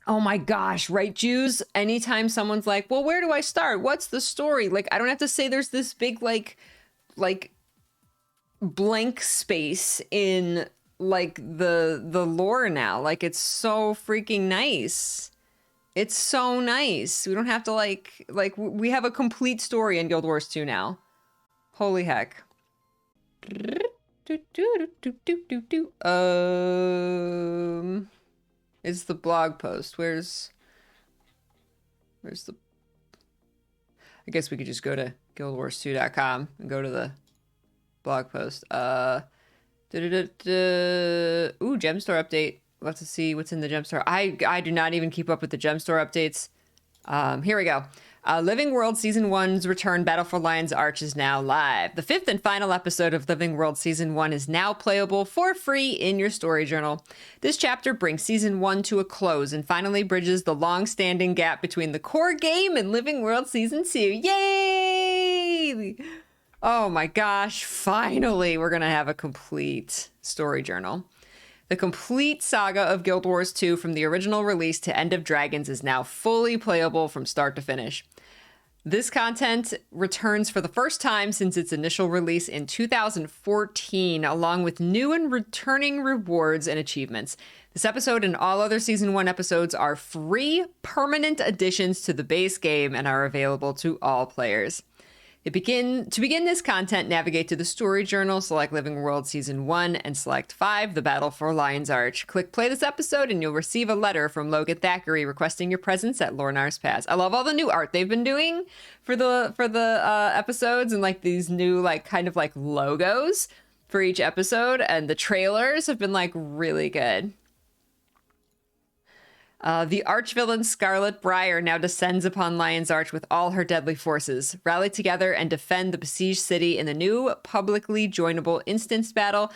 Oh my gosh, right, Jews? Anytime someone's like, well, where do I start? What's the story? Like, I don't have to say there's this big, like blank space in like the lore now. Like, it's so freaking nice. It's so nice. We don't have to we have a complete story in Guild Wars 2 now. Holy heck. It's the blog post. Where's the... I guess we could just go to guildwars2.com and go to the blog post. Ooh, gem store update. We'll have to see what's in the gem store. I do not even keep up with the gem store updates. Here we go. Living World Season 1's return, Battle for Lion's Arch, is now live. The 5th and final episode of Living World Season 1 is now playable for free in your story journal. This chapter brings Season 1 to a close and finally bridges the long-standing gap between the core game and Living World Season 2. Yay! Oh my gosh, finally we're gonna have a complete story journal. The complete saga of Guild Wars 2 from the original release to End of Dragons is now fully playable from start to finish. This content returns for the first time since its initial release in 2014, along with new and returning rewards and achievements. This episode and all other Season 1 episodes are free, permanent additions to the base game and are available to all players. To begin this content, navigate to the story journal, select Living World Season 1, and select 5, The Battle for Lion's Arch. Click play this episode, and you'll receive a letter from Logan Thackeray requesting your presence at Lornar's Pass. I love all the new art they've been doing for the episodes, and like these new kind of logos for each episode, and the trailers have been really good. The archvillain Scarlet Briar now descends upon Lion's Arch with all her deadly forces. Rally together and defend the besieged city in the new publicly joinable instance battle,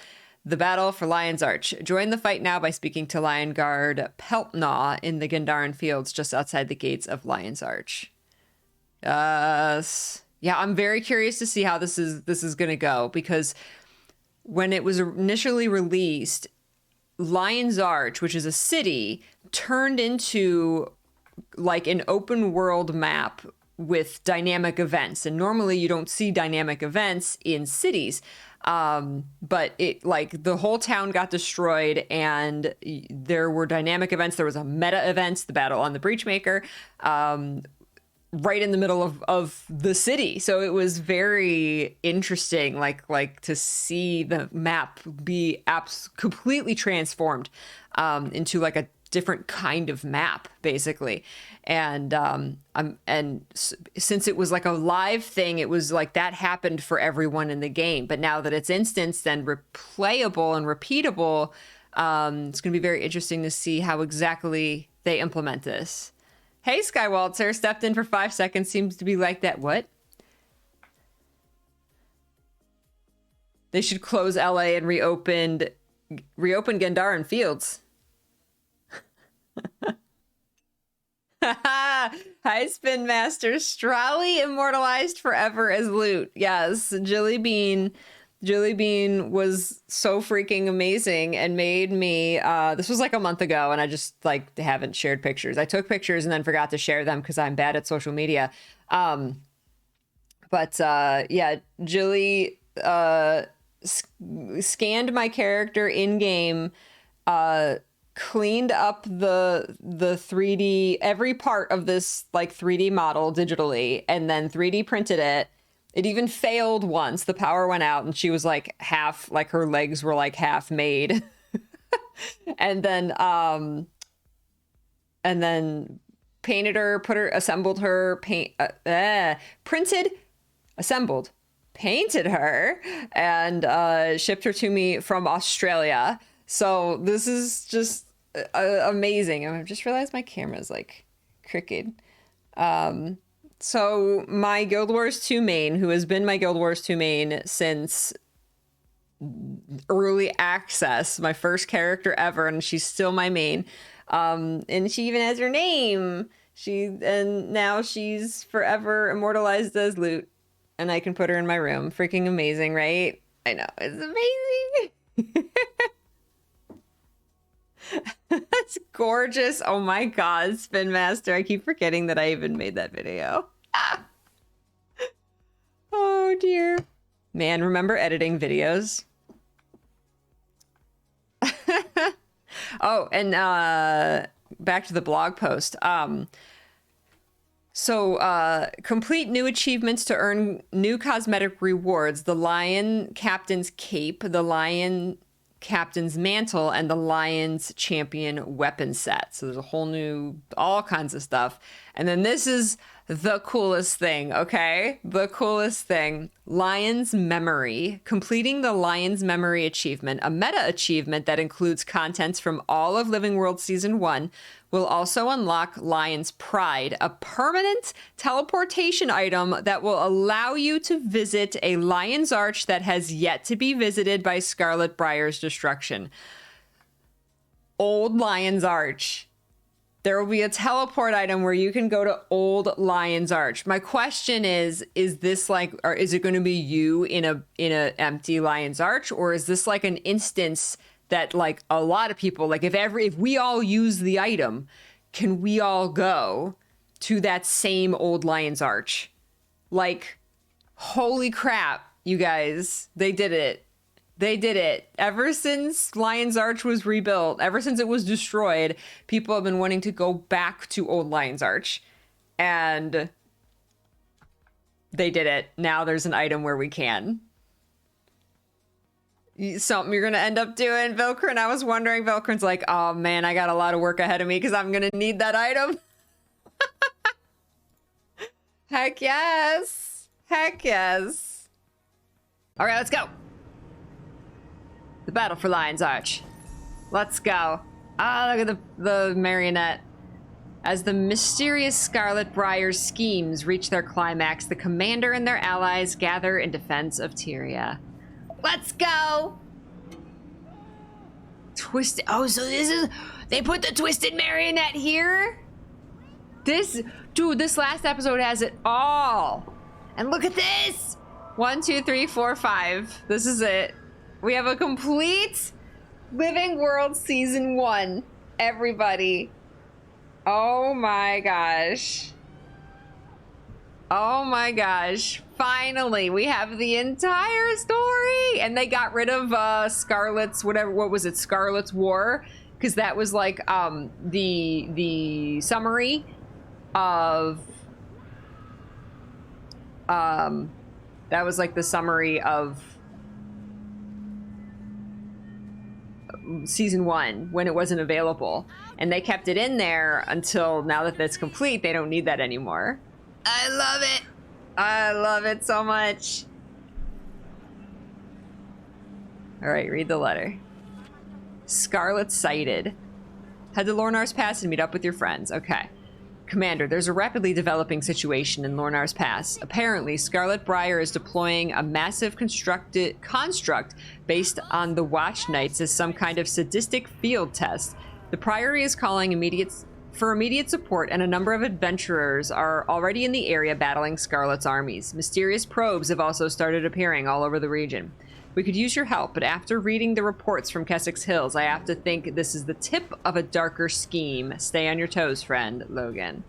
the Battle for Lion's Arch. Join the fight now by speaking to Lion Guard Peltnaw in the Gendaran Fields just outside the gates of Lion's Arch. Yes. Yeah, I'm very curious to see how this is going to go, because when it was initially released, Lion's Arch, which is a city, turned into an open world map with dynamic events. And normally you don't see dynamic events in cities. But it the whole town got destroyed and there were dynamic events. There was a meta event, the Battle on the Breachmaker, right in the middle of the city. So it was very interesting, to see the map be completely transformed into a different kind of map, basically. And since it was a live thing, it was that happened for everyone in the game. But now that it's instanced and replayable and repeatable, it's going to be very interesting to see how exactly they implement this. Hey, Skywalter, stepped in for 5 seconds. Seems to be like that. What? They should close LA and reopen Gendaran Fields. Hi, Spin Master. Strawley immortalized forever as loot. Yes, Jilly Bean was so freaking amazing and made me, this was a month ago and I just haven't shared pictures. I took pictures and then forgot to share them because I'm bad at social media. Yeah, Jilly scanned my character in game, cleaned up the 3D, every part of this 3D model digitally, and then 3D printed it. It even failed once. The power went out and she was half, her legs were half made. and then painted her, assembled her, printed, assembled, painted her, and shipped her to me from Australia. So this is just amazing. I just realized my camera is crooked. So my Guild Wars 2 main, who has been my Guild Wars 2 main since early access, my first character ever, and she's still my main. And she even has her name. And now she's forever immortalized as loot, and I can put her in my room. Freaking amazing, right? I know, it's amazing. That's gorgeous. Oh my god, Spin Master. I keep forgetting that I even made that video. Ah. Oh dear. Man, remember editing videos? Oh, and back to the blog post. Complete new achievements to earn new cosmetic rewards. The Lion Captain's Cape, the Lion Captain's Mantle, and the Lion's Champion weapon set. So there's a whole new, all kinds of stuff. And then this is the coolest thing, okay? The coolest thing. Lion's Memory. Completing the Lion's Memory achievement, a meta achievement that includes contents from all of Living World Season 1, will also unlock Lion's Pride, a permanent teleportation item that will allow you to visit a Lion's Arch that has yet to be visited by Scarlet Briar's destruction. Old Lion's Arch. There will be a teleport item where you can go to Old Lion's Arch. My question is this like, or is it going to be you in a empty Lion's Arch, or is this like an instance that like a lot of people, like if we all use the item, can we all go to that same Old Lion's Arch? Like, holy crap, you guys, they did it. They did it. Ever since Lion's Arch was rebuilt, ever since it was destroyed, people have been wanting to go back to Old Lion's Arch. And they did it. Now there's an item where we can. Something you're going to end up doing, Vilkrin. I was wondering, Vilkrin's like, oh man, I got a lot of work ahead of me because I'm going to need that item. Heck yes. Heck yes. All right, let's go. The battle for Lion's Arch. Let's go. Ah, look at the marionette. As the mysterious Scarlet Briar's schemes reach their climax, the commander and their allies gather in defense of Tyria. Let's go! Twisted. Oh, so this is... They put the twisted marionette here? Dude, this last episode has it all. And look at this! 1, 2, 3, 4, 5. This is it. We have a complete Living World Season 1. Everybody. Oh my gosh. Oh my gosh. Finally, we have the entire story. And they got rid of Scarlet's, whatever, what was it? Scarlet's War. Because that was like the summary of... that was like the summary of Season 1 when it wasn't available, and they kept it in there until now that it's complete. They don't need that anymore. I love it. I love it so much. All right, read the letter. Scarlet sighted. Head to Lornar's Pass and meet up with your friends. Okay. Commander, there's a rapidly developing situation in Lornar's Pass. Apparently, Scarlet Briar is deploying a massive construct based on the Watch Knights as some kind of sadistic field test. The Priory is calling for immediate support, and a number of adventurers are already in the area battling Scarlet's armies. Mysterious probes have also started appearing all over the region. We could use your help, but after reading the reports from Keswick's Hills, I have to think this is the tip of a darker scheme. Stay on your toes, friend. Logan.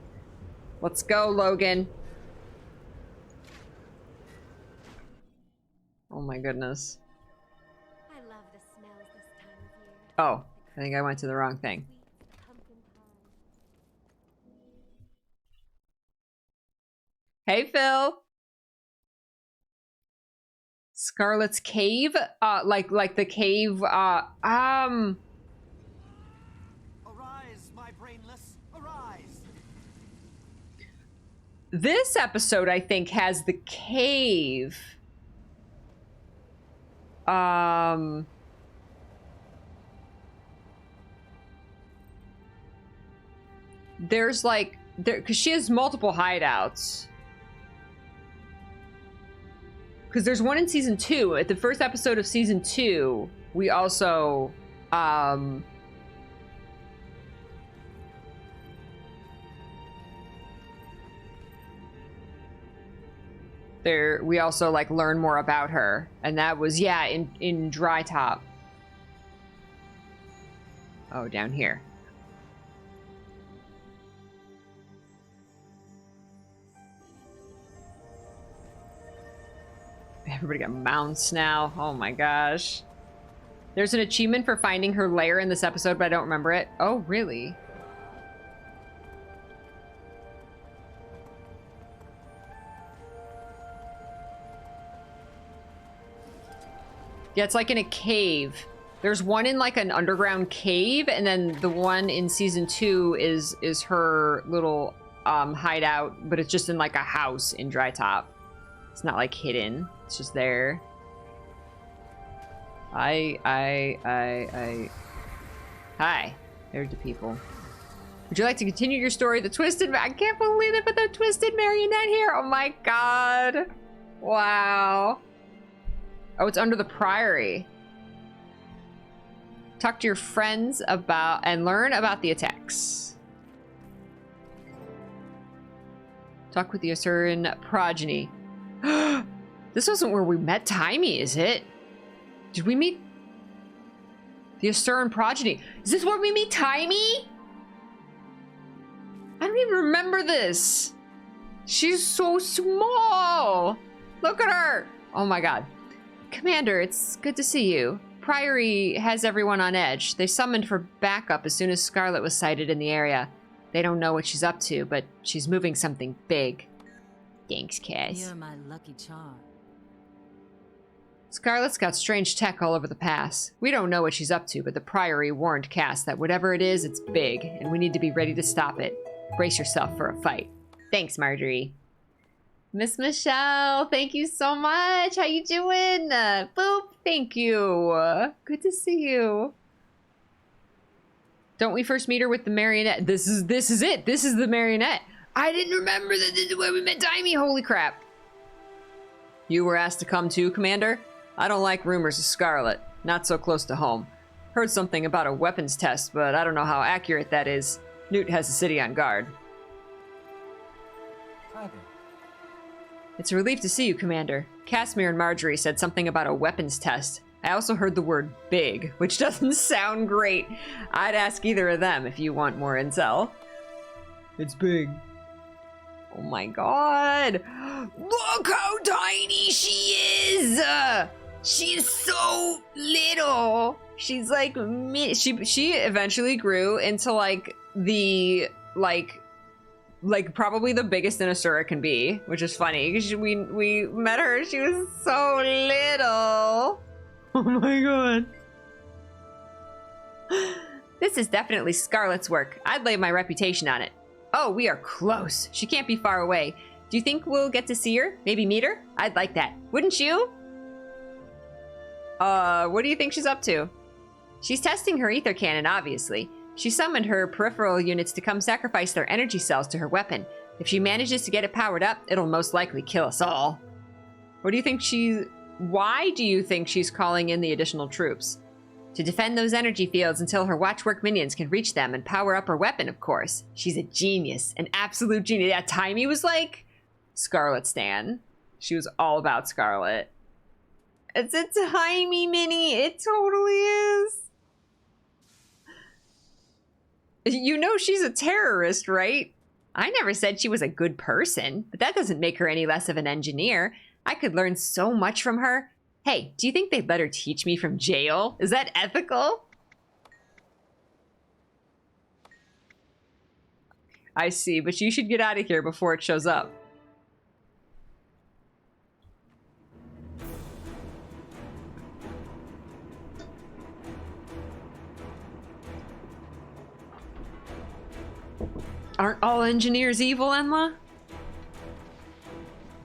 Let's go, Logan. Oh my goodness. I love the smells this time of year. Oh, I think I went to the wrong thing. Hey, Phil. Scarlet's Cave? Like the cave, Arise, my brainless, arise! This episode, I think, has the cave. There's like, because she has multiple hideouts. Because there's one in season 2. At the first episode of season 2, we also, we also like learn more about her, and that was in Dry Top. Oh, down here. Everybody got mounts now. Oh my gosh. There's an achievement for finding her lair in this episode, but I don't remember it. Oh, really? Yeah, it's like in a cave. There's one in like an underground cave, and then the one in season 2 is her little hideout, but it's just in like a house in Dry Top. It's not like hidden. It's just there. Hi. There's the people. Would you like to continue your story? The Twisted... I can't believe they put the Twisted Marionette here. Oh my god. Wow. Oh, it's under the Priory. Talk to your friends about... and learn about the attacks. Talk with the Asuran progeny. This wasn't where we met Timey, is it? Did we meet the Asuran progeny? Is this where we meet Timey? I don't even remember this. She's so small. Look at her. Oh my god. Commander, it's good to see you. Priory has everyone on edge. They summoned for backup as soon as Scarlet was sighted in the area. They don't know what she's up to, but she's moving something big. Thanks, Cass. You're my lucky charm. Scarlet's got strange tech all over the pass. We don't know what she's up to, but the Priory warned Cass that whatever it is, it's big, and we need to be ready to stop it. Brace yourself for a fight. Thanks, Marjorie. Miss Michelle, thank you so much. How you doing? Boop, thank you. Good to see you. Don't we first meet her with the marionette? This is it. This is the marionette. I didn't remember that this is where we met Dimey. Holy crap. You were asked to come too, Commander? I don't like rumors of Scarlet. Not so close to home. Heard something about a weapons test, but I don't know how accurate that is. Newt has the city on guard. Hi there. It's a relief to see you, Commander. Casimir and Marjorie said something about a weapons test. I also heard the word big, which doesn't sound great. I'd ask either of them if you want more intel. It's big. Oh my god. Look how tiny she is! She's so little. She's like she eventually grew into like the probably the biggest an Asura can be, which is funny because we met her. She was so little. Oh my god. This is definitely Scarlet's work. I'd lay my reputation on it. Oh, we are close. She can't be far away. Do you think we'll get to see her? Maybe meet her? I'd like that. Wouldn't you? What do you think she's up to? She's testing her ether cannon, obviously. She summoned her peripheral units to come sacrifice their energy cells to her weapon. If she manages to get it powered up, it'll most likely kill us all. What do you think why do you think she's calling in the additional troops? To defend those energy fields until her watchwork minions can reach them and power up her weapon, of course. She's a genius, an absolute genius. Yeah, Timey was like Scarlet Stan. She was all about Scarlet. It's a tiny mini. It totally is. You know she's a terrorist, right? I never said she was a good person, but that doesn't make her any less of an engineer. I could learn so much from her. Hey, do you think they'd let her teach me from jail? Is that ethical? I see, but you should get out of here before it shows up. Aren't all engineers evil, Enla?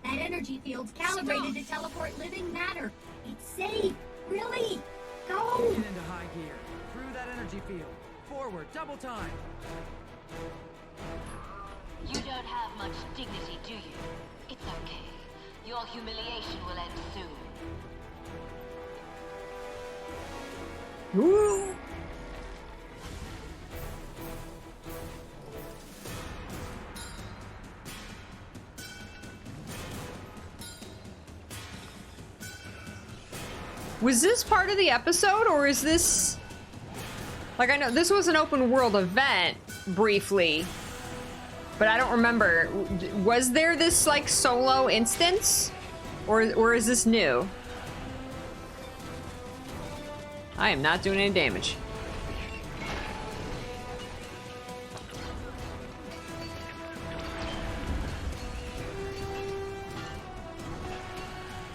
That energy field's calibrated to teleport living matter. It's safe. Really? Go! Get into high gear. Through that energy field. Forward, double time. You don't have much dignity, do you? It's okay. Your humiliation will end soon. Ooh. Was this part of the episode, or is this... Like, I know this was an open world event, briefly. But I don't remember. Was there this, like, solo instance? Or is this new? I am not doing any damage.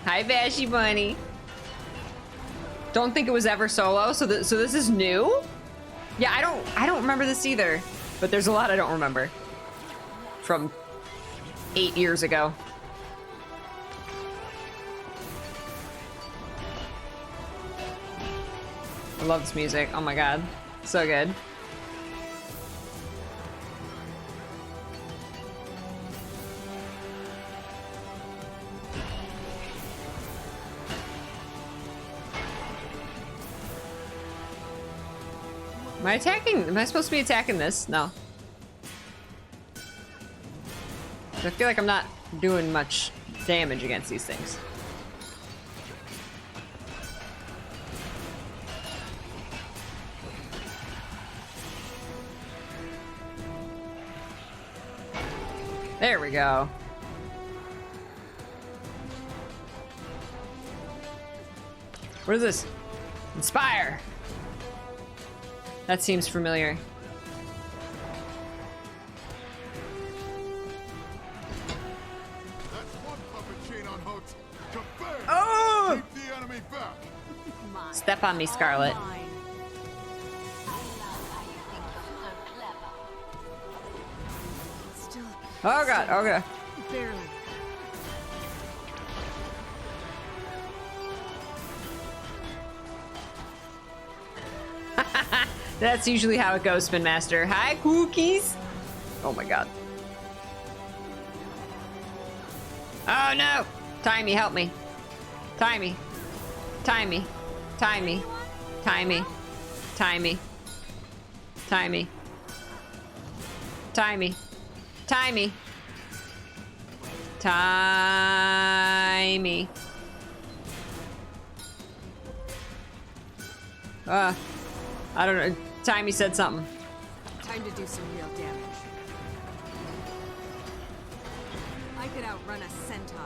Hi, Bashy Bunny. Don't think it was ever solo, so this is new? Yeah, I don't remember this either. But there's a lot I don't remember. From 8 years ago. I love this music. Oh my god. So good. Am I attacking? Am I supposed to be attacking this? No. I feel like I'm not doing much damage against these things. There we go. What is this? Inspire! That seems familiar. That's one puppet chain on hooks. Kabam! Oh! Keep the enemy back. Step on me, Scarlet. I love how you think you're so clever. Still Oh god, okay. barely. That's usually how it goes, Spin Master. Hi, cookies! Oh my god. Oh no! Timey, help me. Timey. Timey. Timey. Timey. Timey. Timey. Timey. Timey. Timey. I don't know. Timey said something. Time to do some real damage. I could outrun a centaur.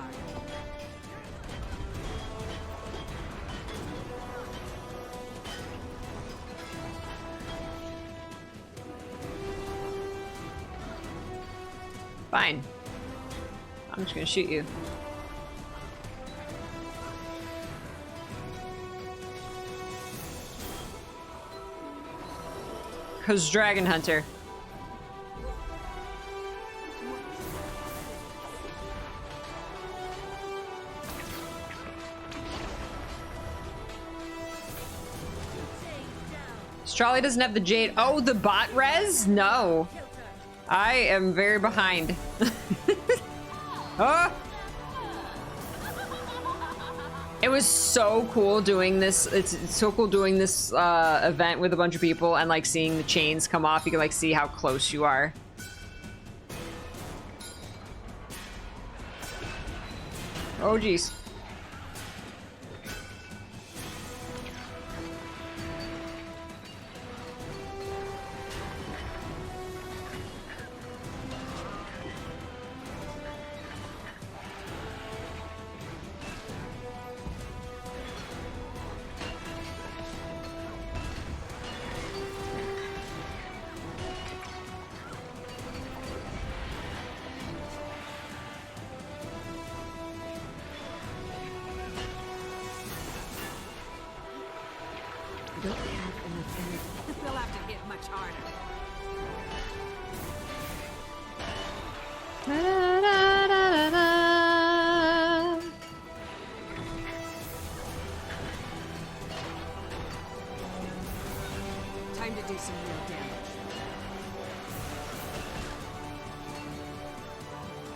Fine. I'm just gonna shoot you. Cause Dragon Hunter. Strawley doesn't have the jade. Oh, the bot res? No. I am very behind. Oh! It was so cool doing this. It's so cool doing this event with a bunch of people and like seeing the chains come off. You can like see how close you are. Oh geez. Don't have enough energy. They'll have to hit much harder. Time to do some real damage.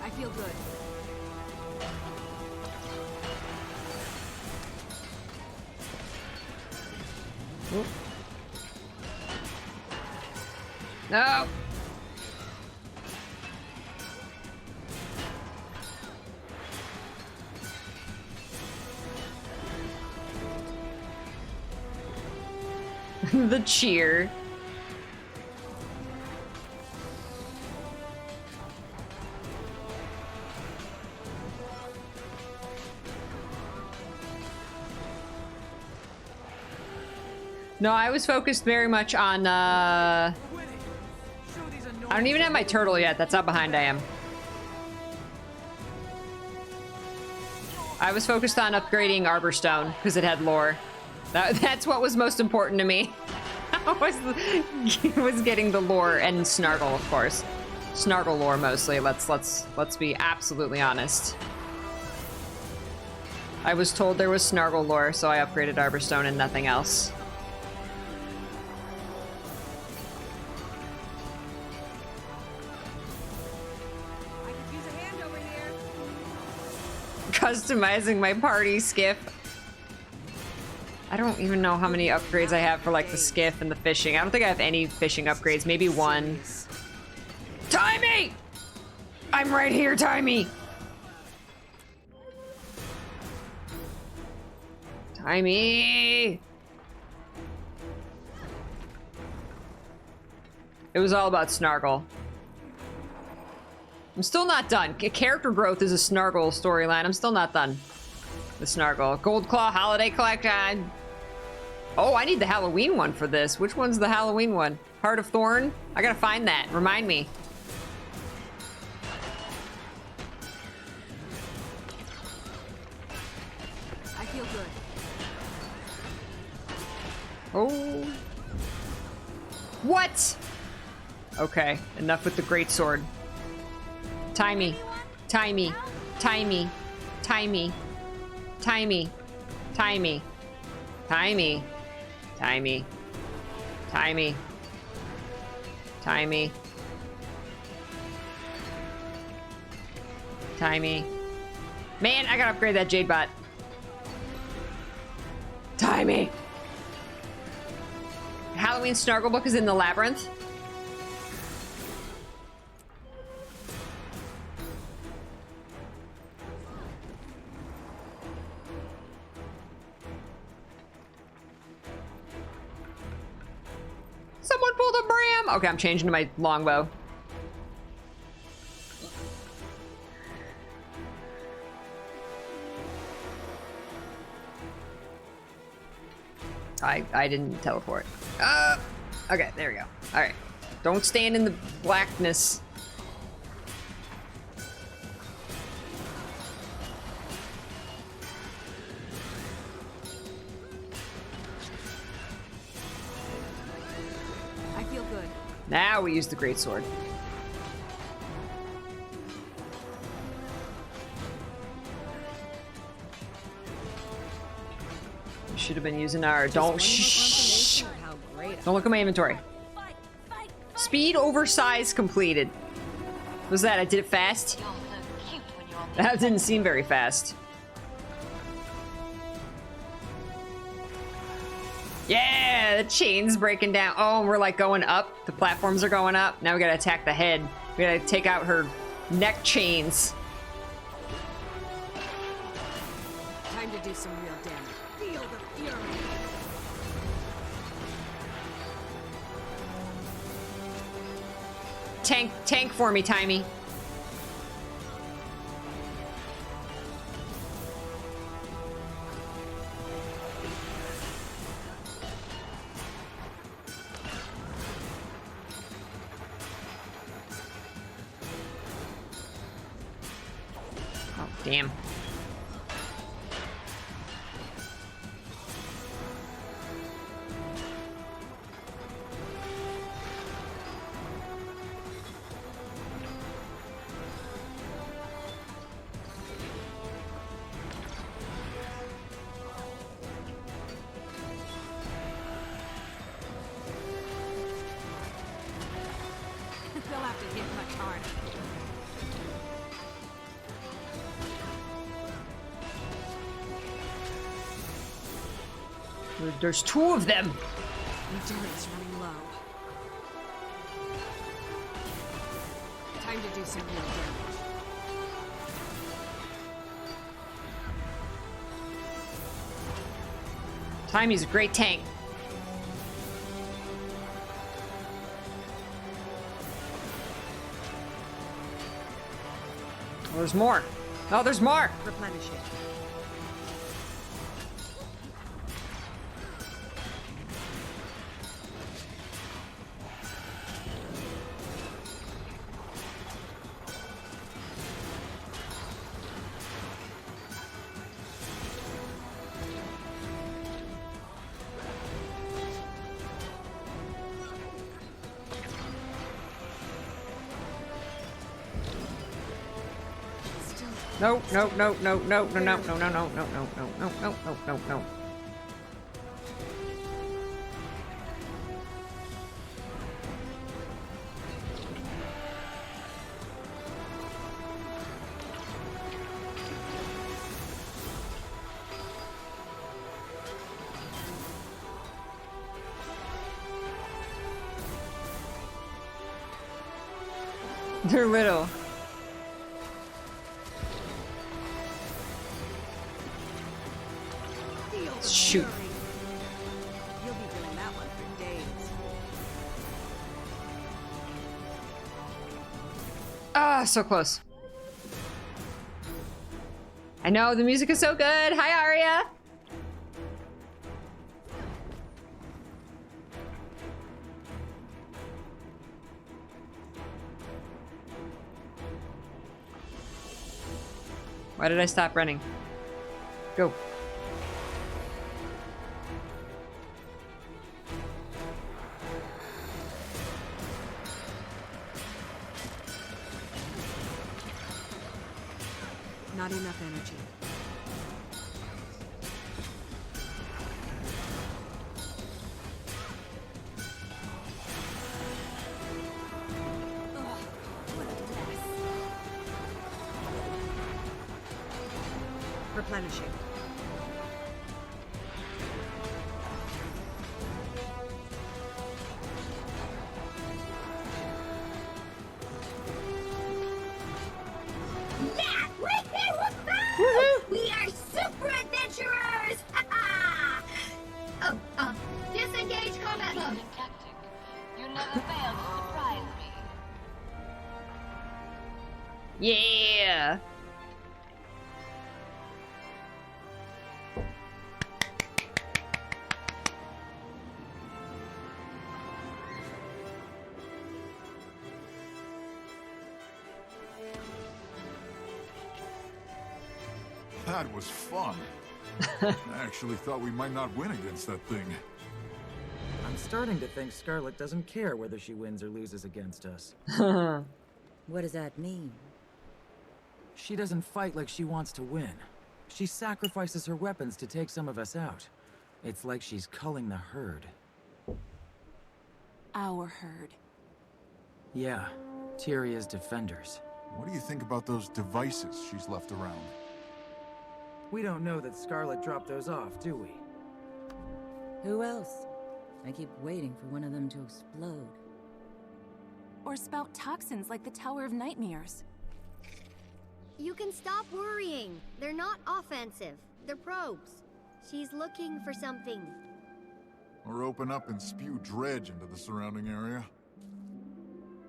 I feel good. No. The cheer. No, I was focused very much on, I don't even have my turtle yet. That's how behind I am. I was focused on upgrading Arborstone because it had lore. That's what was most important to me. was getting the lore and Snargle, of course. Snargle lore mostly. Let's be absolutely honest. I was told there was Snargle lore, so I upgraded Arborstone and nothing else. I could use a hand over here. Customizing my party skiff. I don't even know how many upgrades I have for like the skiff and the fishing. I don't think I have any fishing upgrades. Maybe one. Timey! I'm right here, Timey! Timey! It was all about Snargle. I'm still not done. Character growth is a Snargle storyline. I'm still not done. The Snargle. Gold Claw Holiday Collection. Oh, I need the Halloween one for this. Which one's the Halloween one? Heart of Thorn? I gotta find that. Remind me. I feel good. Oh. What? Okay, enough with the greatsword. Timey. Timey. Timey. Timey. Timey. Timey. Timey. Timey. Timey. Timey. Timey. Man, I gotta upgrade that Jade bot. Timey. Halloween Snargle book is in the labyrinth. Someone pulled a bram. Okay, I'm changing to my longbow. I didn't teleport. Okay, there we go. All right. Don't stand in the blackness. I feel good. Now we use the greatsword. We should have been using our don't shh. How great. Don't look at my inventory. Speed oversize completed. What was that? I did it fast? You're so cute when you're on the That didn't seem very fast. Yeah, the chain's breaking down. Oh, we're like going up. The platforms are going up. Now we gotta attack the head. We gotta take out her neck chains. Time to do some real damage. Feel the fury. Tank for me, Timey. Oh, damn. They'll have to hit much harder. There's two of them. Endurance running low. Time to do some real damage. Timey's a great tank. Oh, there's more. Oh, there's more. Replenish it. No, no, no, no, no, no, no, no, no, no, no, no, no, no, no, no, no, no. They're little. Shoot. You'll be doing that one for days. Ah, so close. I know, the music is so good. Hi, Arya. Why did I stop running? Go. Not enough energy. Ugh, what a mess. Replenishing. Yeah! Woohoo! We are super adventurers! Disengage combat mode. Decent tactic. You never fail to surprise me. Yeah. That was fun. I actually thought we might not win against that thing. I'm starting to think Scarlet doesn't care whether she wins or loses against us. What does that mean? She doesn't fight like she wants to win. She sacrifices her weapons to take some of us out. It's like she's culling the herd. Our herd. Yeah, Tyria's defenders. What do you think about those devices she's left around? We don't know that Scarlet dropped those off, do we? Who else? I keep waiting for one of them to explode. Or spout toxins like the Tower of Nightmares. You can stop worrying. They're not offensive. They're probes. She's looking for something. Or open up and spew dredge into the surrounding area?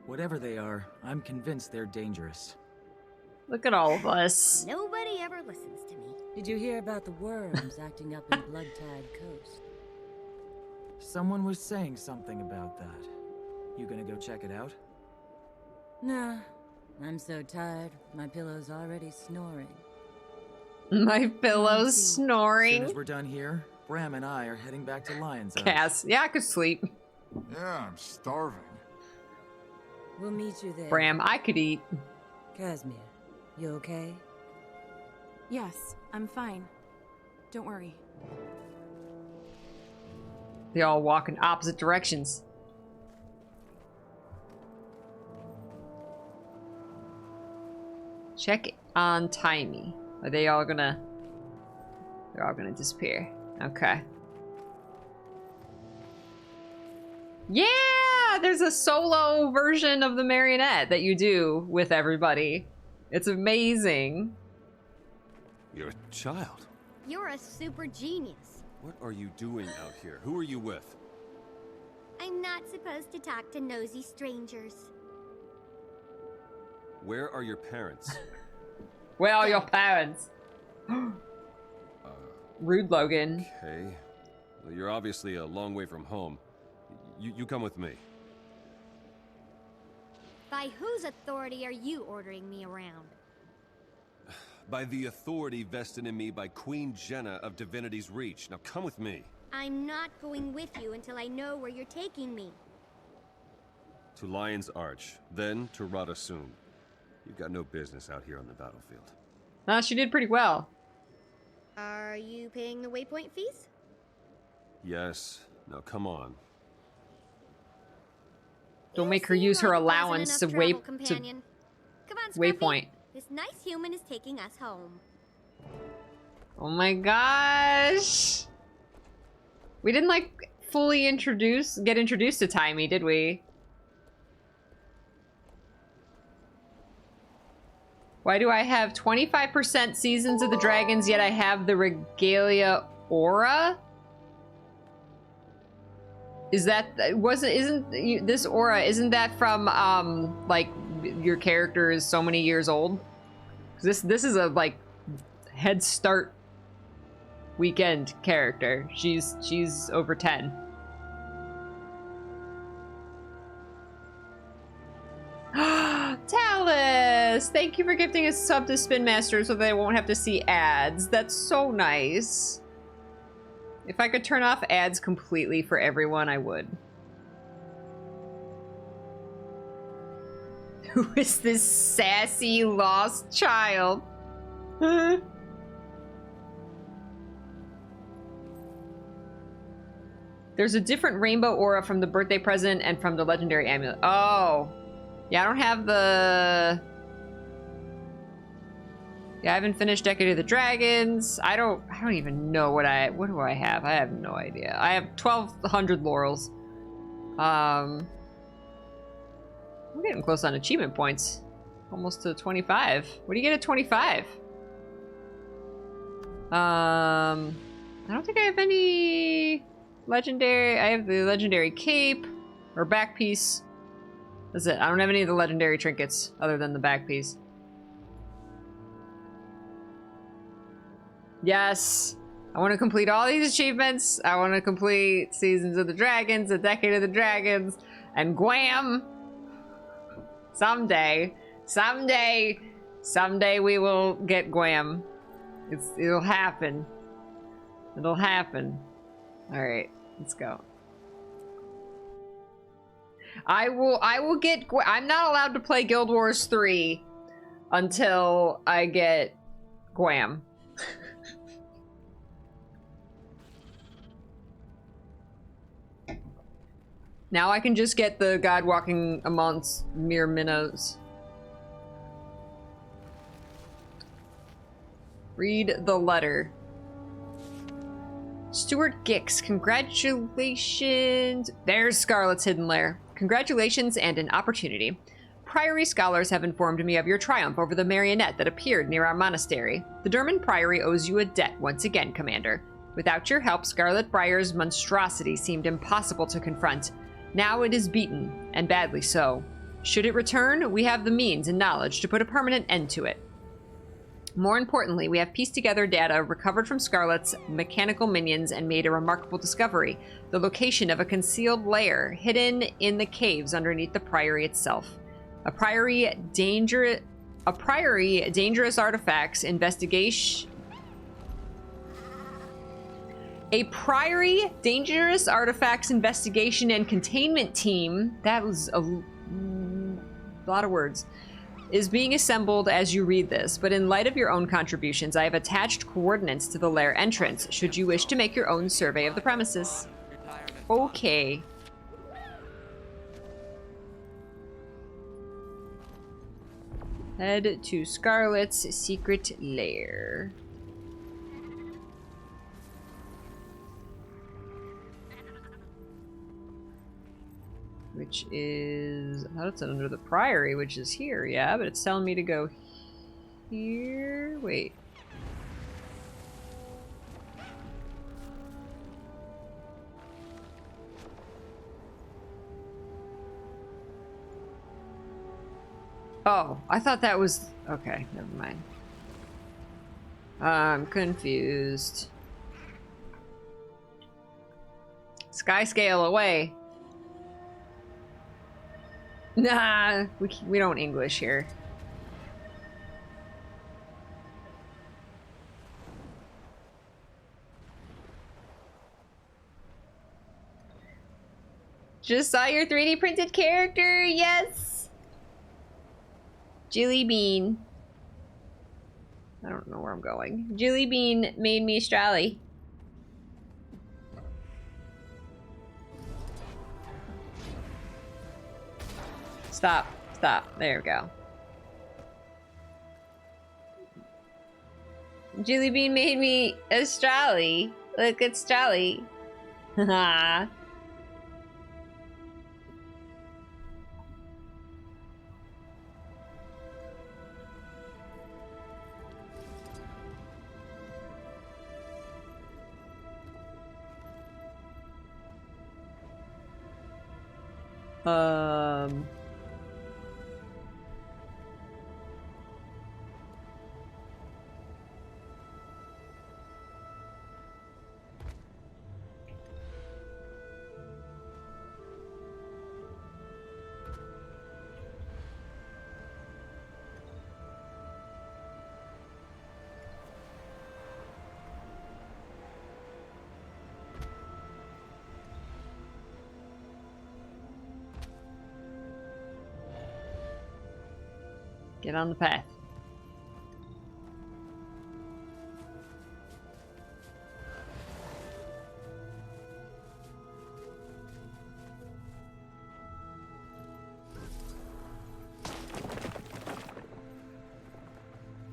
Whatever they are, I'm convinced they're dangerous. Look at all of us. Nobody ever listens to me. Did you hear about the worms acting up in Bloodtide Coast? Someone was saying something about that. You gonna go check it out? Nah, I'm so tired, my pillow's already snoring. My pillow's As snoring. soon as we're done here, Bram and I are heading back to Lion's Eye. Cass. Yeah, I could sleep. Yeah, I'm starving. We'll meet you there. Bram, I could eat. Casimir, you okay? Yes, I'm fine. Don't worry. They all walk in opposite directions. Check on Timey. Are they all gonna... They're all gonna disappear. Okay. Yeah! There's a solo version of the marionette that you do with everybody. It's amazing. You're a child. You're a super genius. What are you doing out here? Who are you with? I'm not supposed to talk to nosy strangers. Where are your parents? Where are your parents? Rude Logan. Okay. Well, you're obviously a long way from home. You come with me. By whose authority are you ordering me around? By the authority vested in me by Queen Jenna of Divinity's Reach. Now come with me. I'm not going with you until I know where you're taking me. To Lion's Arch, then to Rada Soon. You've got no business out here on the battlefield. No, she did pretty well. Are you paying the waypoint fees? Yes. Now come on. Don't You make her seem use her like a pleasant allowance enough to travel companion. Come on, Scruffy. waypoint. This nice human is taking us home. Oh my gosh. We didn't like fully get introduced to Timey, did we? Why do I have 25% Seasons of the Dragons, yet I have the Regalia Aura? Is that, isn't this aura, isn't that from, like, your character is so many years old? This is a, like, head start weekend character. She's over 10. Talus! Thank you for gifting a sub to Spin Master so they won't have to see ads. That's so nice. If I could turn off ads completely for everyone, I would. Who is this sassy lost child? There's a different rainbow aura from the birthday present and from the legendary amulet. Oh. Yeah, I don't have the... Yeah, I haven't finished Decade of the Dragons. I don't even know what do I have? I have no idea. I have 1,200 laurels. We're getting close on achievement points. Almost to 25. What do you get at 25? I don't think I have any legendary. I have the legendary cape or back piece. That's it. I don't have any of the legendary trinkets other than the back piece. Yes. I want to complete all these achievements. I want to complete Seasons of the Dragons, a Decade of the Dragons, and Guam. Someday we will get Guam. It'll happen. It'll happen. All right, let's go. I will get. I'm not allowed to play Guild Wars 3 until I get Guam. Now I can just get the God walking amongst mere minnows. Read the letter. Stuart Gix, congratulations. There's Scarlet's hidden lair. Congratulations and an opportunity. Priory scholars have informed me of your triumph over the marionette that appeared near our monastery. The Durman Priory owes you a debt once again, Commander. Without your help, Scarlet Briar's monstrosity seemed impossible to confront. Now it is beaten, and badly so. Should it return, we have the means and knowledge to put a permanent end to it. More importantly, we have pieced together data recovered from Scarlet's mechanical minions and made a remarkable discovery: the location of a concealed lair hidden in the caves underneath the Priory itself. A Priory dangerous artifacts investigation. A Priory Dangerous Artifacts Investigation and Containment Team, that was a lot of words, is being assembled as you read this, but in light of your own contributions, I have attached coordinates to the lair entrance, should you wish to make your own survey of the premises. Okay. Head to Scarlet's secret lair. Which is, I thought it's under the Priory, which is here, yeah, but it's telling me to go here. Wait. Oh, I thought that was, okay, never mind. I'm confused. Sky scale away. Nah, we don't English here. Just saw your 3D printed character, yes! Jilly Bean. I don't know where I'm going. Jelly Bean made me Strally. Stop. Stop. There we go. Jelly Bean made me a Strally. Look at Strally. Haha. Get on the path.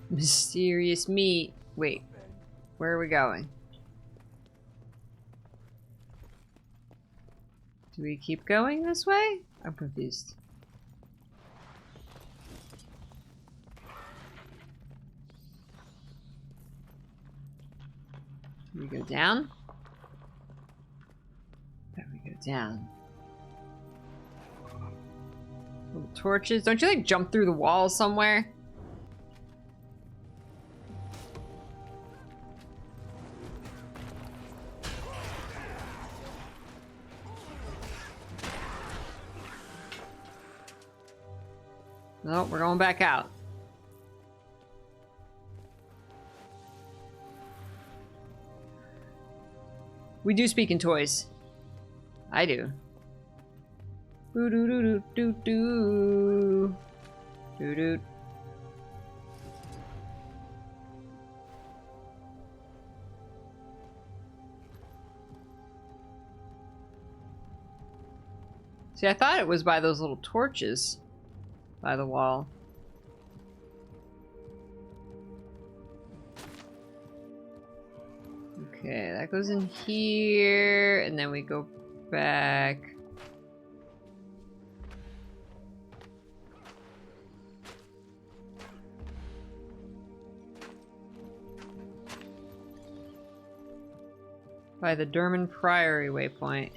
Mysterious meat. Wait, where are we going? Do we keep going this way? I'm confused. We go down. Then we go down. Little torches. Don't you like jump through the wall somewhere? No, we're going back out. We do speak in toys. I do. Doo doo doo doo doo doo doo. See, I thought it was by those little torches by the wall. Okay, that goes in here, and then we go back. By the Derman Priory waypoint.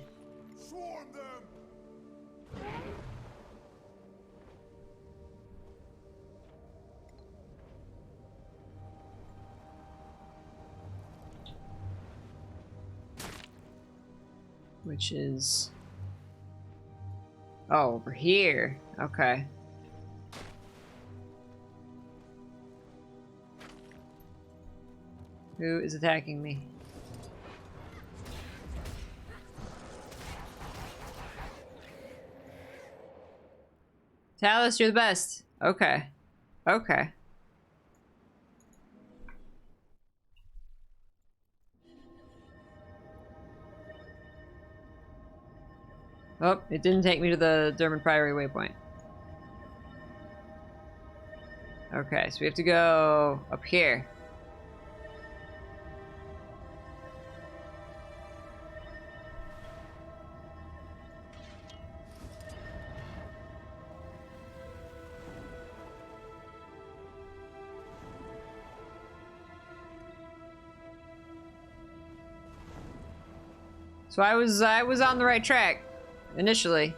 Which is... oh, over here. Okay. Who is attacking me? Talus, you're the best. Okay. Okay. Oh, it didn't take me to the Derman Priory waypoint. Okay, so we have to go up here. So I was on the right track initially.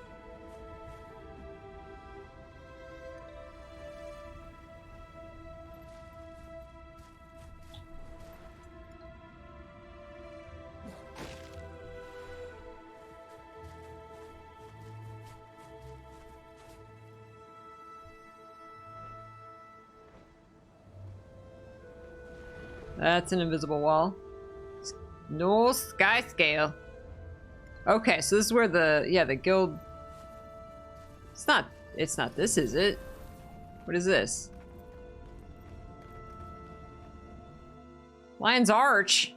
That's an invisible wall. No sky scale. Okay, so this is where the guild... It's not this, is it? What is this? Lion's Arch.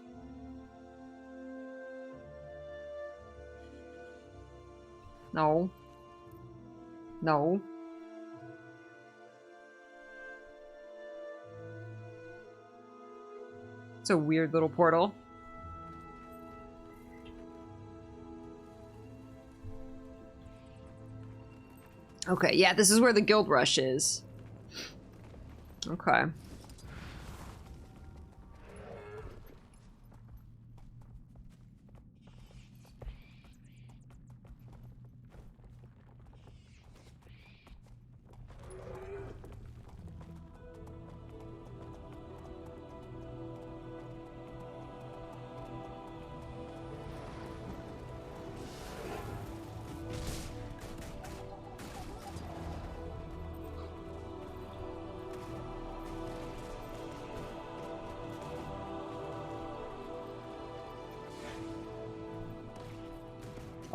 No. No. It's a weird little portal. Okay, yeah, this is where the Guild Rush is. Okay.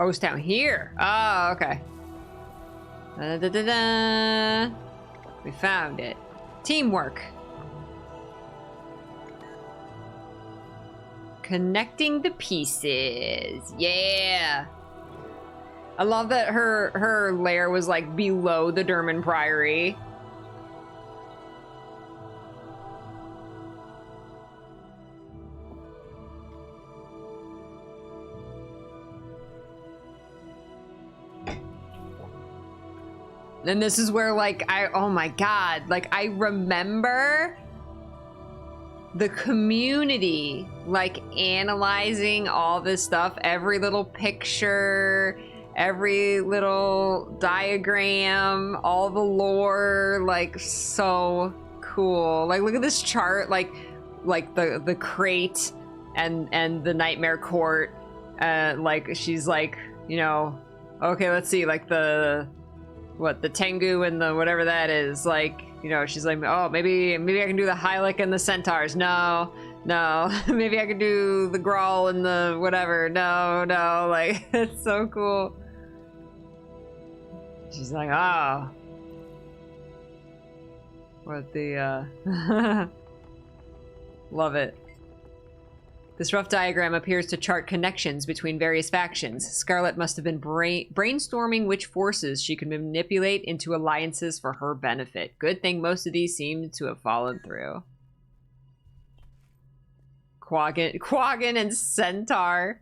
Oh, it's down here. Oh, okay. Da-da-da-da. We found it. Teamwork. Connecting the pieces. Yeah. I love that her lair was like below the Derman Priory. And this is where, like, oh my god, like, I remember the community, like, analyzing all this stuff, every little picture, every little diagram, all the lore, like, so cool. Like, look at this chart, like the crate and the Nightmare Court, like, she's like, you know, okay, let's see, like, the Tengu and the whatever that is, like, you know, she's like, oh, maybe I can do the Hylic and the Centaurs. No. Maybe I could do the Grawl and the whatever. No. Like, it's so cool. She's like, oh. What the, love it. This rough diagram appears to chart connections between various factions. Scarlet must have been brainstorming which forces she could manipulate into alliances for her benefit. Good thing most of these seem to have fallen through. Quaggan and Centaur.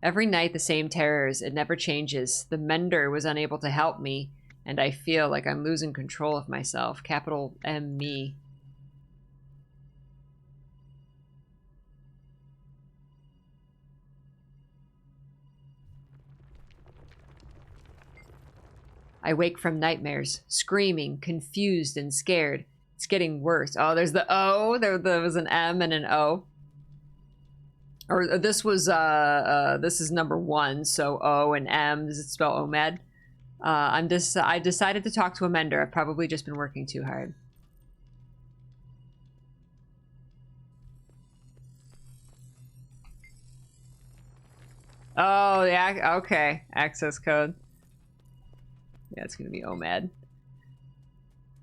Every night the same terrors. It never changes. The Mender was unable to help me, and I feel like I'm losing control of myself. Capital M me. I wake from nightmares, screaming, confused and scared. It's getting worse. Oh, there's the O. There was an M and an O. Or this was, this is number 1, so O and M. Does it spell OMED? I decided to talk to a mender. I've probably just been working too hard. Oh, yeah, okay. Access code. Yeah, it's gonna be OMAD.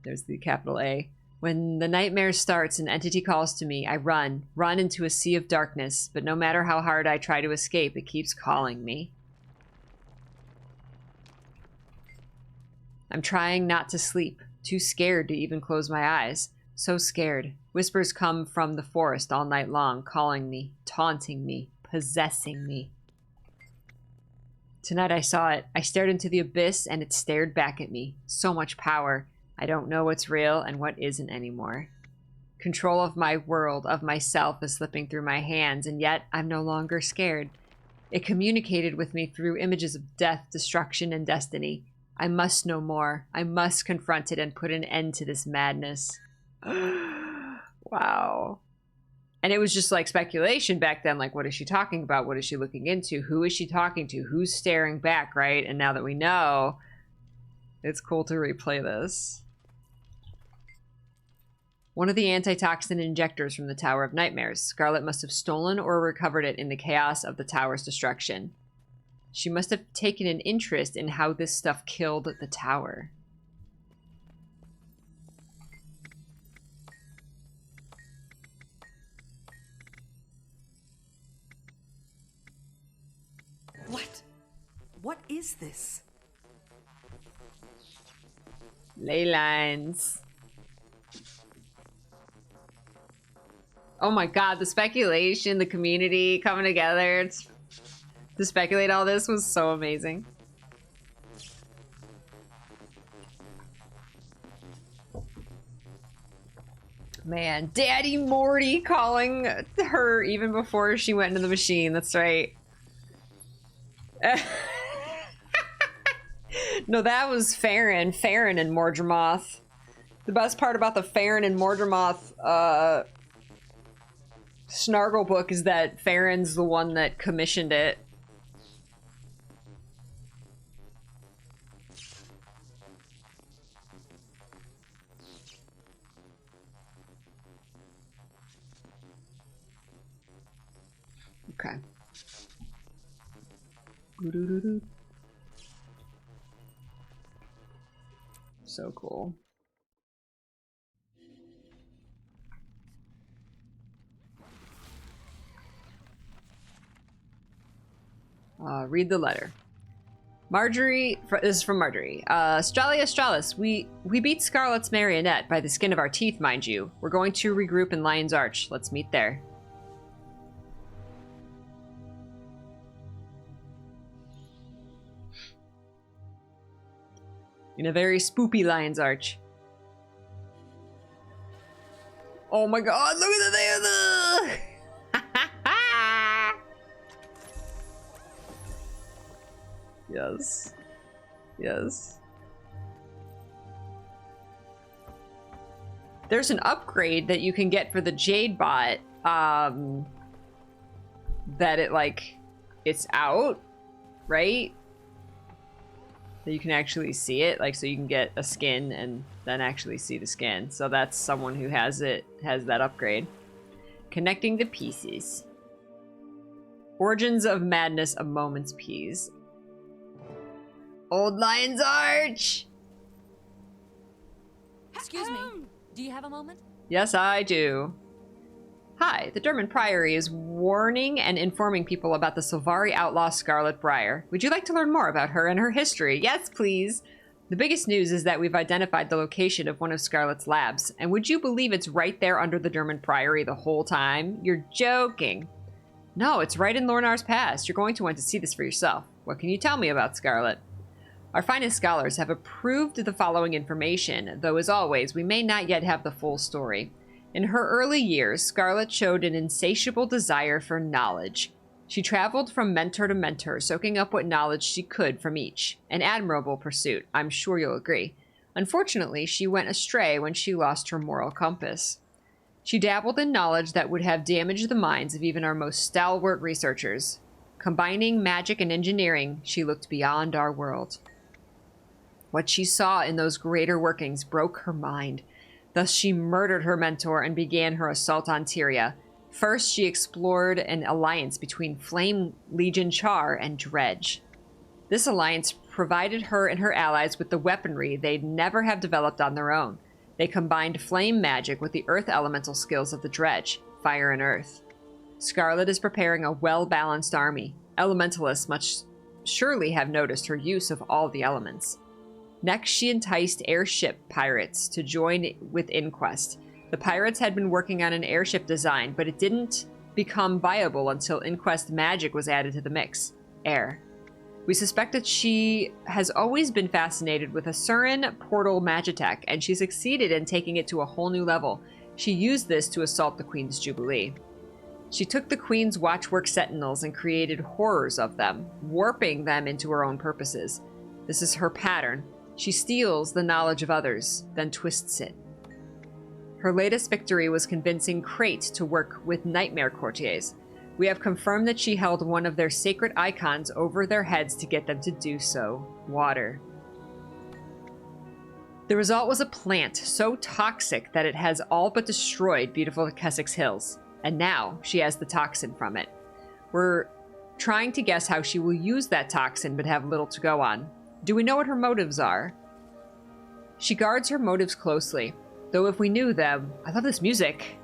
There's the capital A. When the nightmare starts, an entity calls to me. I run into a sea of darkness, but no matter how hard I try to escape, it keeps calling me. I'm trying not to sleep, too scared to even close my eyes. So scared. Whispers come from the forest all night long, calling me, taunting me, possessing me. Tonight I saw it. I stared into the abyss and it stared back at me. So much power. I don't know what's real and what isn't anymore. Control of my world, of myself, is slipping through my hands, and yet I'm no longer scared. It communicated with me through images of death, destruction, and destiny. I must know more. I must confront it and put an end to this madness. Wow. And it was just like speculation back then, like, what is she talking about? What is she looking into? Who is she talking to? Who's staring back, right? And now that we know, it's cool to replay this. One of the antitoxin injectors from the Tower of Nightmares. Scarlet must have stolen or recovered it in the chaos of the tower's destruction. She must have taken an interest in how this stuff killed the tower. What? What is this? Ley lines. Oh my god, the speculation, the community coming together to speculate all this was so amazing. Man, Daddy Morty calling her even before she went into the machine. That's right. No, that was Farron. Farron and Mordremoth. The best part about the Farron and Mordremoth Snargle book is that Farron's the one that commissioned it. Okay. So cool. Read the letter. Marjorie, this is from Marjorie. Stralia Stralis, we beat Scarlet's marionette by the skin of our teeth, mind you. We're going to regroup in Lion's Arch. Let's meet there. In a very spoopy Lion's Arch. Oh my god, look at the Yes. Yes. There's an upgrade that you can get for the Jade bot, that it's out, right? That you can actually see it, so you can get a skin and then actually see the skin. So that's someone who has that upgrade. Connecting the pieces. Origins of Madness, a moment's peace. Old Lion's Arch! Excuse me. Do you have a moment? Yes, I do. Hi, the Derman Priory is warning and informing people about the Sylvari outlaw Scarlet Briar. Would you like to learn more about her and her history? Yes, please. The biggest news is that we've identified the location of one of Scarlet's labs. And would you believe it's right there under the Derman Priory the whole time? You're joking. No, it's right in Lornar's Pass. You're going to want to see this for yourself. What can you tell me about Scarlet? Our finest scholars have approved the following information, though as always, we may not yet have the full story. In her early years, Scarlet showed an insatiable desire for knowledge. She traveled from mentor to mentor, soaking up what knowledge she could from each. An admirable pursuit, I'm sure you'll agree. Unfortunately, she went astray when she lost her moral compass. She dabbled in knowledge that would have damaged the minds of even our most stalwart researchers. Combining magic and engineering, she looked beyond our world. What she saw in those greater workings broke her mind. Thus she murdered her mentor and began her assault on Tyria. First, she explored an alliance between Flame Legion Char and Dredge. This alliance provided her and her allies with the weaponry they'd never have developed on their own. They combined flame magic with the earth elemental skills of the Dredge, fire and earth. Scarlet is preparing a well-balanced army. Elementalists must surely have noticed her use of all the elements. Next, she enticed airship pirates to join with Inquest. The pirates had been working on an airship design, but it didn't become viable until Inquest magic was added to the mix. Air. We suspect that she has always been fascinated with Asuran portal magitech, and she succeeded in taking it to a whole new level. She used this to assault the Queen's Jubilee. She took the Queen's Watchwork Sentinels and created horrors of them, warping them into her own purposes. This is her pattern. She steals the knowledge of others, then twists it. Her latest victory was convincing Crate to work with Nightmare Courtiers. We have confirmed that she held one of their sacred icons over their heads to get them to do so. Water. The result was a plant so toxic that it has all but destroyed beautiful Kessex Hills. And now she has the toxin from it. We're trying to guess how she will use that toxin but have little to go on. Do we know what her motives are? She guards her motives closely, though if we knew them... I love this music.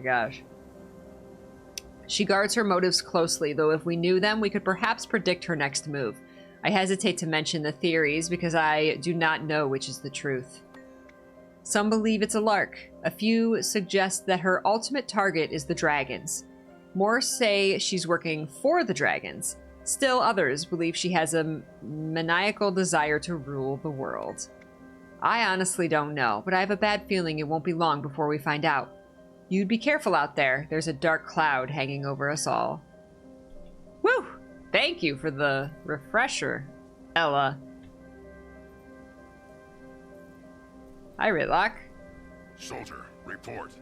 gosh. She guards her motives closely, though if we knew them, we could perhaps predict her next move. I hesitate to mention the theories because I do not know which is the truth. Some believe it's a lark. A few suggest that her ultimate target is the dragons. More say she's working for the dragons. Still others believe she has a maniacal desire to rule the world. I honestly don't know, but I have a bad feeling it won't be long before we find out. You'd be careful out there. There's a dark cloud hanging over us all. Woo! Thank you for the refresher, Ella. Hi, Ritlock. Soldier, report.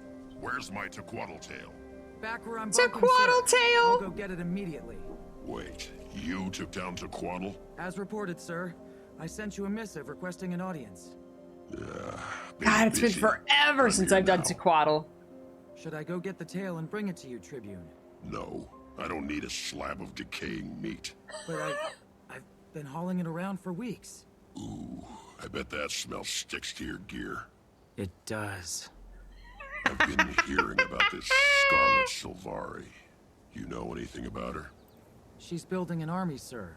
Where's my Tequatl tail? Back where I'm Tequatl tail! I'll go get it immediately. Wait, you took down Tequatl? As reported, sir. I sent you a missive requesting an audience. God, it's been forever since I've done Tequatl. Should I go get the tail and bring it to you, Tribune? No, I don't need a slab of decaying meat. But I've been hauling it around for weeks. Ooh, I bet that smell sticks to your gear. It does. I've been hearing about this Scarlet Sylvari. You know anything about her? She's building an army, sir.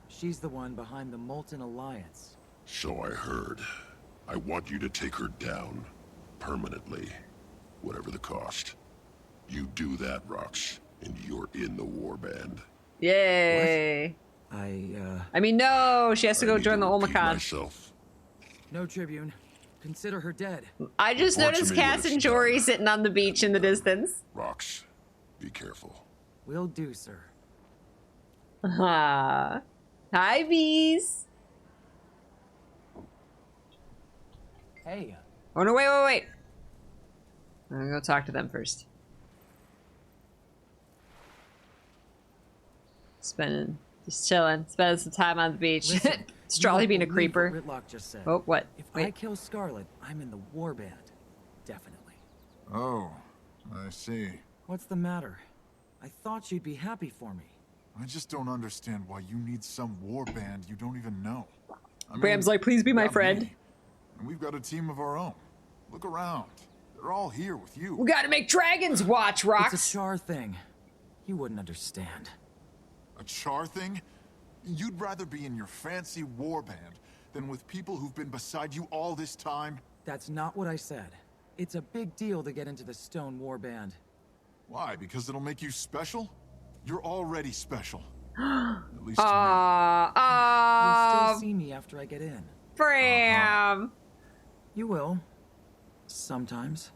She's the one behind the Molten Alliance. So I heard. I want you to take her down. Permanently. Whatever the cost. You do that, Rox, and you're in the warband. Yay. What? I mean, no, she has to go join the Olmecon. Myself. No, Tribune. Consider her dead. I just Report to noticed me when Cass it's and done. Jory sitting on the beach in the distance. Rox, be careful. Will do, sir. Hi, bees. Hey. Oh, no, wait. I'm gonna go talk to them first. Just chilling, spending some time on the beach. Listen, Strawley you being a won't believe creeper. what Ritlock just said. Oh, what? If I kill Scarlet, I'm in the warband. Definitely. Oh, I see. What's the matter? I thought you'd be happy for me. I just don't understand why you need some warband you don't even know. I mean, Bram's like, please be my got friend. me, and we've got a team of our own. Look around. They're all here with you. We gotta make dragons watch, Rox. It's a char thing. You wouldn't understand. A char thing? You'd rather be in your fancy warband than with people who've been beside you all this time? That's not what I said. It's a big deal to get into the Stone Warband. Why? Because it'll make you special? You're already special. At least to me. You'll still see me after I get in. Bram. You will. Sometimes.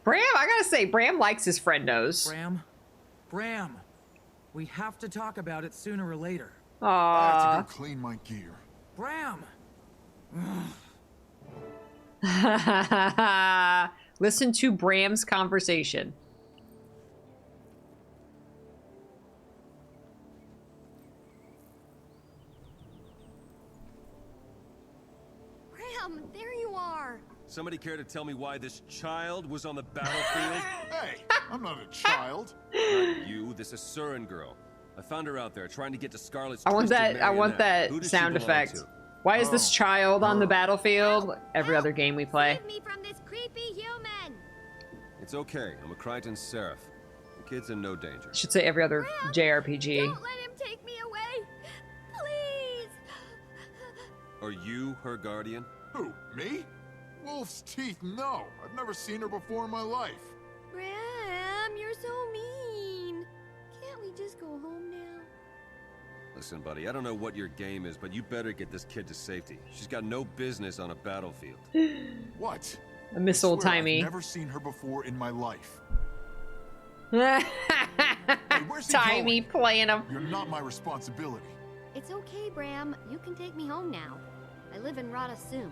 Bram, I gotta say, Bram likes his friendos. Bram! We have to talk about it sooner or later. I have to go clean my gear. Bram! Listen to Bram's conversation. Bram, there you are. Somebody care to tell me why this child was on the battlefield? Hey, I'm not a child. Not you, this Asuran girl. I found her out there trying to get to Scarlet's I want twisted that. I want marionette. Who that does she sound belong effect. to? Why is this child on the battlefield? Every Help! other game we play. Save me from this creepy human. It's okay. I'm a Crichton Seraph. The kid's in no danger. Should say every other Bram, JRPG. Don't let him take me away. Please. Are you her guardian? Who, me? Wolf's teeth, no. I've never seen her before in my life. Bram, you're so mean. Can't we just go home now? Listen, buddy, I don't know what your game is, but you better get this kid to safety. She's got no business on a battlefield. What? I miss I old swear timey. I've never seen her before in my life. where's he Timey going? playing him. You're not my responsibility. It's okay, Bram. You can take me home now. I live in Radasum.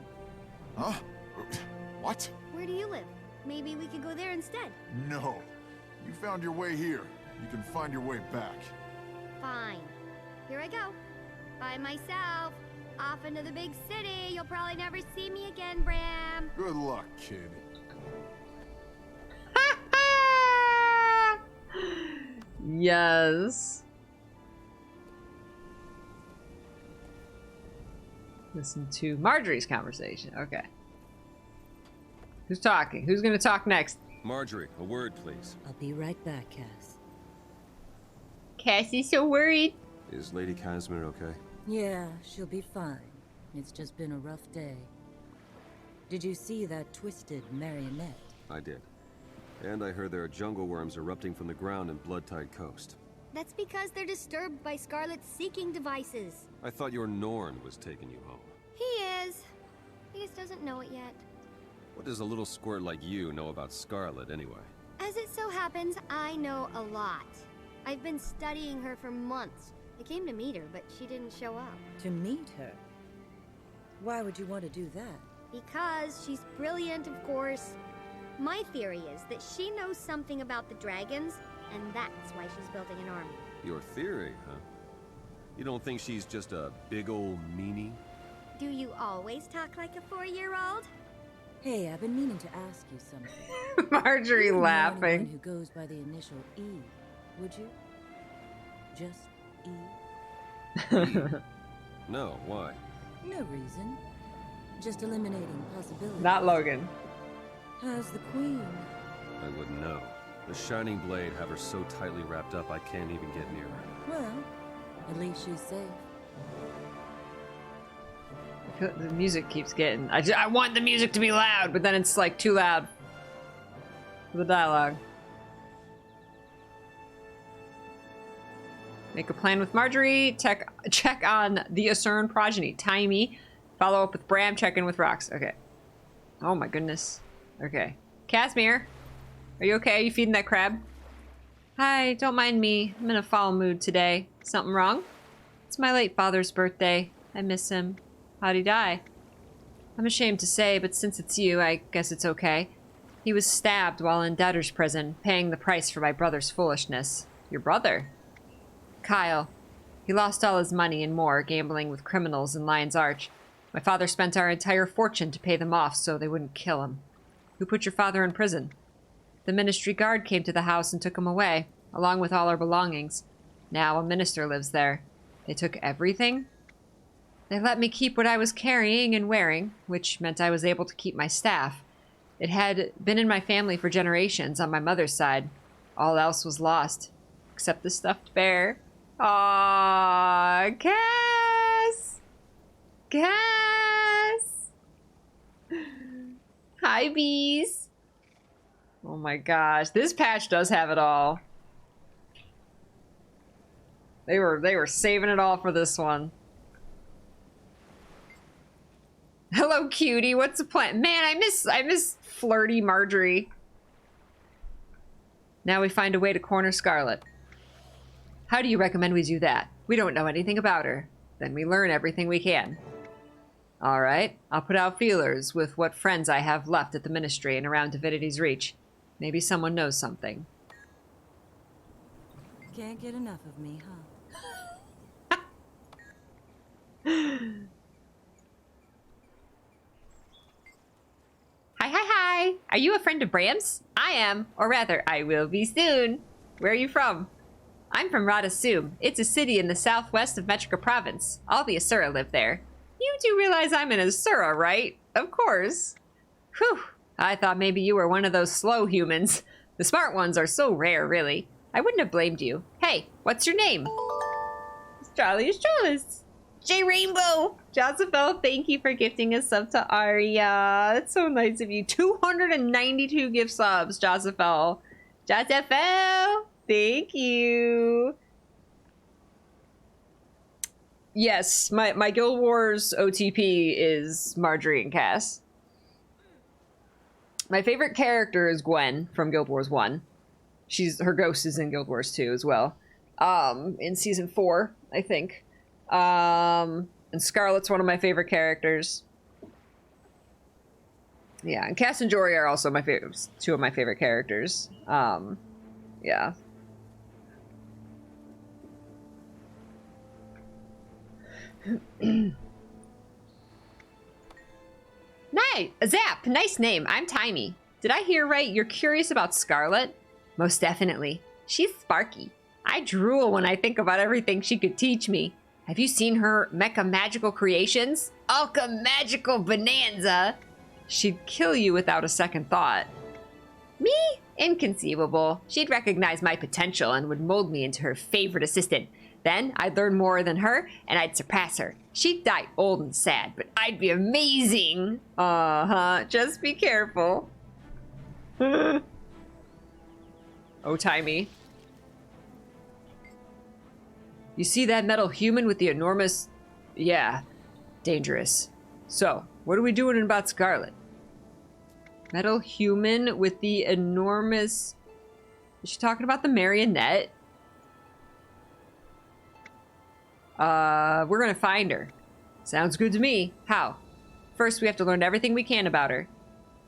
Huh? What? Where do you live? Maybe we could go there instead. No. You found your way here. You can find your way back. Fine. Here I go. By myself. Off into the big city. You'll probably never see me again, Bram. Good luck, kid. Yes. Listen to Marjorie's conversation. Okay. Who's talking? Who's gonna talk next? Marjorie, a word, please. I'll be right back, Cass. Cassie's so worried. Is Lady Casimir okay? Yeah, she'll be fine. It's just been a rough day. Did you see that twisted marionette? I did. And I heard there are jungle worms erupting from the ground in Bloodtide Coast. That's because they're disturbed by Scarlet's seeking devices. I thought your Norn was taking you home. He is. He just doesn't know it yet. What does a little squirt like you know about Scarlet, anyway? As it so happens, I know a lot. I've been studying her for months. I came to meet her, but she didn't show up. To meet her? Why would you want to do that? Because she's brilliant, of course. My theory is that she knows something about the dragons, and that's why she's building an army. Your theory, huh? You don't think she's just a big old meanie? Do you always talk like a 4-year-old? Hey, I've been meaning to ask you something. Marjorie You wouldn't know laughing. anyone who goes by the initial E, would you? Just E? No, why? No reason. Just eliminating possibilities. Not Logan. How's the queen? I wouldn't know. The Shining Blade have her so tightly wrapped up I can't even get near her. Well, at least she's safe. The music keeps getting... I want the music to be loud, but then it's like too loud for the dialogue. Make a plan with Marjorie. Check on the Asuran progeny. Timey. Follow up with Bram. Check in with Rox. Okay. Oh my goodness. Okay. Casimir. Are you okay? Are you feeding that crab? Hi, don't mind me. I'm in a foul mood today. Something wrong? It's my late father's birthday. I miss him. How'd he die? I'm ashamed to say, but since it's you, I guess it's okay. He was stabbed while in debtor's prison, paying the price for my brother's foolishness. Your brother? Kyle. He lost all his money and more, gambling with criminals in Lion's Arch. My father spent our entire fortune to pay them off so they wouldn't kill him. Who put your father in prison? The ministry guard came to the house and took him away, along with all our belongings. Now a minister lives there. They took everything? They let me keep what I was carrying and wearing, which meant I was able to keep my staff. It had been in my family for generations on my mother's side. All else was lost, except the stuffed bear. Aww, Cass! Cass! Hi, bees! Oh my gosh, this patch does have it all. They were saving it all for this one. Hello, cutie. What's the plan? Man, I miss flirty Marjorie. Now we find a way to corner Scarlet. How do you recommend we do that? We don't know anything about her. Then we learn everything we can. All right, I'll put out feelers with what friends I have left at the Ministry and around Divinity's Reach. Maybe someone knows something. Can't get enough of me, huh? Hi. Are you a friend of Bram's? I am. Or rather, I will be soon. Where are you from? I'm from Radasum. It's a city in the southwest of Metrica Province. All the Asura live there. You do realize I'm an Asura, right? Of course. Whew. I thought maybe you were one of those slow humans. The smart ones are so rare, really. I wouldn't have blamed you. Hey, what's your name? Astralis. J Rainbow! Josephel, thank you for gifting a sub to Arya. That's so nice of you. 292 gift subs, Josephel. Josephel! Thank you. Yes, my Guild Wars OTP is Marjorie and Cass. My favorite character is Gwen from Guild Wars 1. Her ghost is in Guild Wars 2 as well. In season 4, I think. And Scarlet's one of my favorite characters. Yeah, and Cass and Jory are also two of my favorite characters. Yeah. Nice! Zap! Nice name. I'm Timey. Did I hear right? You're curious about Scarlet? Most definitely. She's sparky. I drool when I think about everything she could teach me. Have you seen her mecha magical creations? Alka magical bonanza! She'd kill you without a second thought. Me? Inconceivable. She'd recognize my potential and would mold me into her favorite assistant. Then I'd learn more than her, and I'd surpass her. She'd die old and sad, but I'd be amazing. Uh-huh. Just be careful. Oh, timey. You see that metal human with the enormous... Yeah, dangerous. So, what are we doing about Scarlet? Metal human with the enormous... Is she talking about the marionette? We're gonna find her. Sounds good to me. How? First, we have to learn everything we can about her.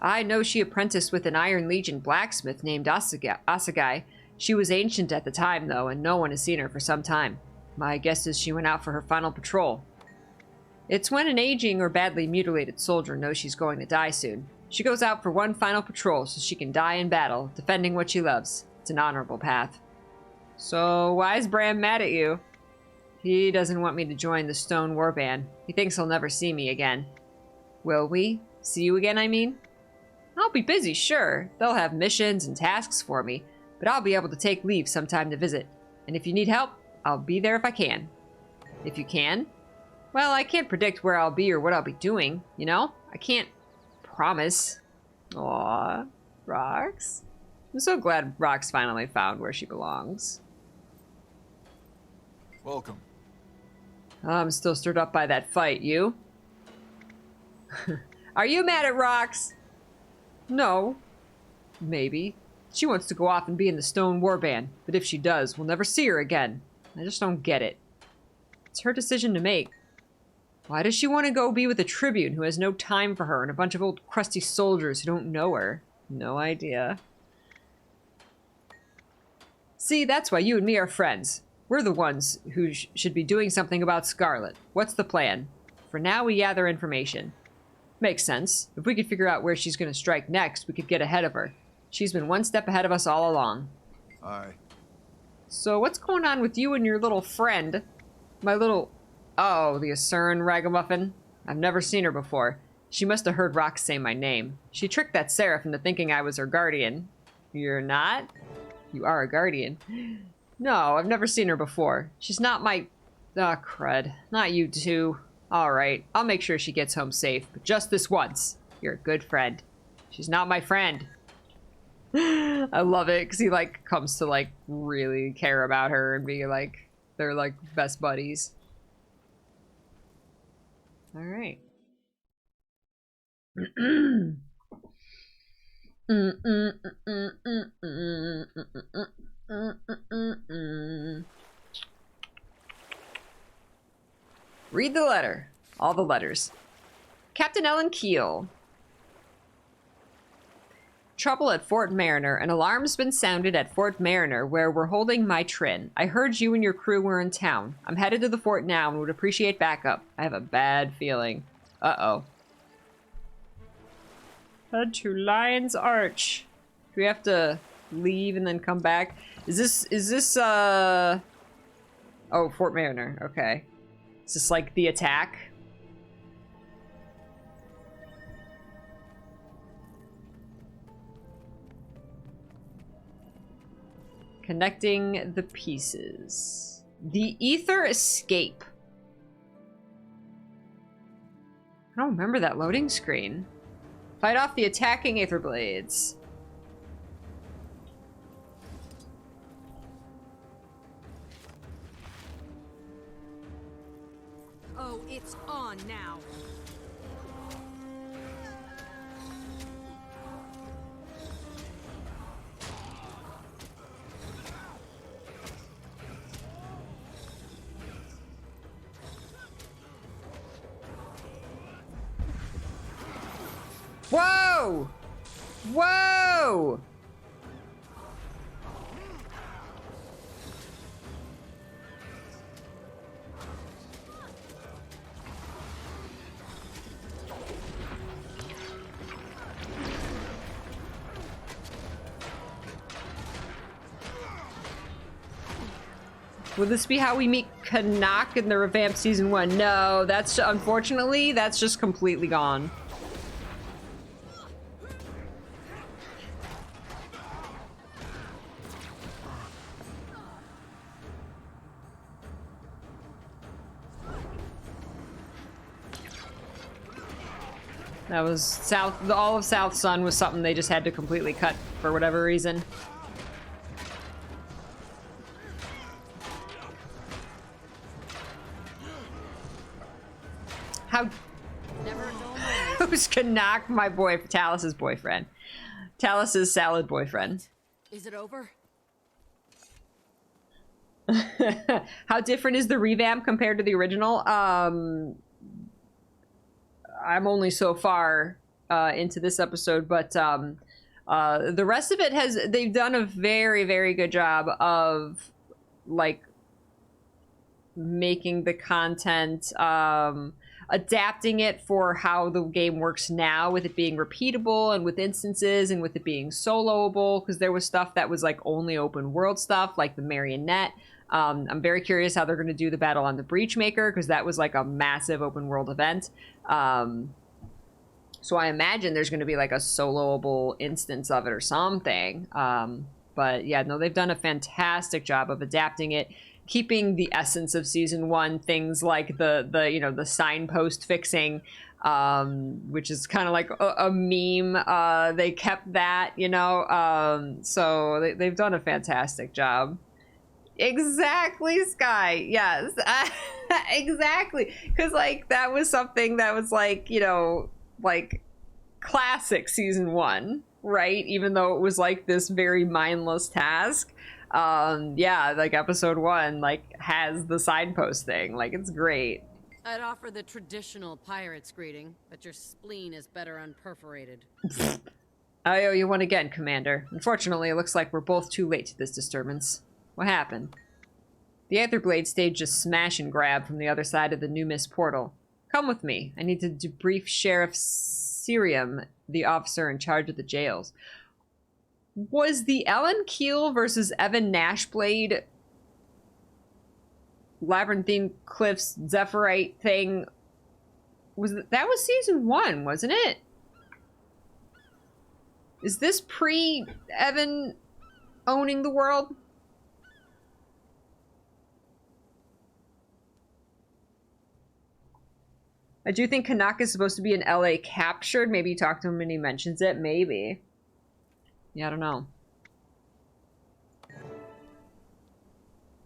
I know she apprenticed with an Iron Legion blacksmith named Asagai. She was ancient at the time, though, and no one has seen her for some time. My guess is she went out for her final patrol. It's when an aging or badly mutilated soldier knows she's going to die soon. She goes out for one final patrol so she can die in battle, defending what she loves. It's an honorable path. So, why is Bram mad at you? He doesn't want me to join the Stone Warband. He thinks he'll never see me again. Will we? See you again, I mean? I'll be busy, sure. They'll have missions and tasks for me, but I'll be able to take leave sometime to visit. And if you need help, I'll be there if I can. If you can? Well, I can't predict where I'll be or what I'll be doing, you know? I can't promise. Aww, Rox. I'm so glad Rox finally found where she belongs. Welcome. I'm still stirred up by that fight. You? Are you mad at Rox? No. Maybe. She wants to go off and be in the Stone Warband, but if she does, we'll never see her again. I just don't get it. It's her decision to make. Why does she want to go be with a Tribune who has no time for her and a bunch of old crusty soldiers who don't know her? No idea. See, that's why you and me are friends. We're the ones who should be doing something about Scarlet. What's the plan? For now, we gather information. Makes sense. If we could figure out where she's going to strike next, we could get ahead of her. She's been one step ahead of us all along. Aye. So what's going on with you and your little friend? My little... Oh, the Asuran ragamuffin? I've never seen her before. She must have heard Rox say my name. She tricked that Seraph into thinking I was her guardian. You're not? You are a guardian. No, I've never seen her before. She's not my... Ah, crud. Not you too. Alright, I'll make sure she gets home safe, but just this once. You're a good friend. She's not my friend. I love it, because he, like, comes to, like, really care about her and be, like, they're, like, best buddies. Alright. Read the letter. All the letters. Captain Ellen Keel. Trouble at Fort Mariner. An alarm's been sounded at Fort Mariner, where we're holding my Trin. I heard you and your crew were in town. I'm headed to the fort now and would appreciate backup. I have a bad feeling. Uh-oh. Head to Lion's Arch. Do we have to leave and then come back? Is this, oh, Fort Mariner. Okay. Is this like the attack? Connecting the pieces. The Ether Escape. I don't remember that loading screen. Fight off the attacking Aether Blades. Oh, it's on now. Whoa! Whoa! Will this be how we meet Canuck in the revamped season 1? No, that's unfortunately, that's just completely gone. That was South. All of South Sun was something they just had to completely cut for whatever reason. How? Who's Kanak, my boy, Talus's boyfriend? Talus's salad boyfriend. Is it over? How different is the revamp compared to the original? I'm only so far into this episode, but the rest of it they've done a very, very good job of like making the content, adapting it for how the game works now, with it being repeatable and with instances and with it being soloable, because there was stuff that was like only open world stuff, like the marionette. I'm very curious how they're going to do the battle on the Breachmaker, because that was like a massive open world event. So I imagine there's going to be like a soloable instance of it or something. But yeah, no, they've done a fantastic job of adapting it, keeping the essence of season 1, things like the you know, the signpost fixing, which is kind of like a meme. They kept that, you know, so they've done a fantastic job. Exactly, Sky. Yes, exactly. Because like that was something that was like, you know, like classic season 1, right? Even though it was like this very mindless task. Yeah, like episode 1 like has the signpost thing. Like, it's great. I'd offer the traditional pirate's greeting, but your spleen is better unperforated. I owe you one again, Commander. Unfortunately, it looks like we're both too late to this disturbance. What happened? The Aetherblade staged a smash and grab from the other side of the New Mist portal. Come with me. I need to debrief Sheriff Sirium, the officer in charge of the jails. Was the Ellen Keel versus Evan Nashblade Labyrinthine Cliffs Zephyrite thing? That was season 1, wasn't it? Is this pre-Evan owning the world? I do think Kanak is supposed to be in LA captured. Maybe you talk to him and he mentions it. Maybe. Yeah, I don't know.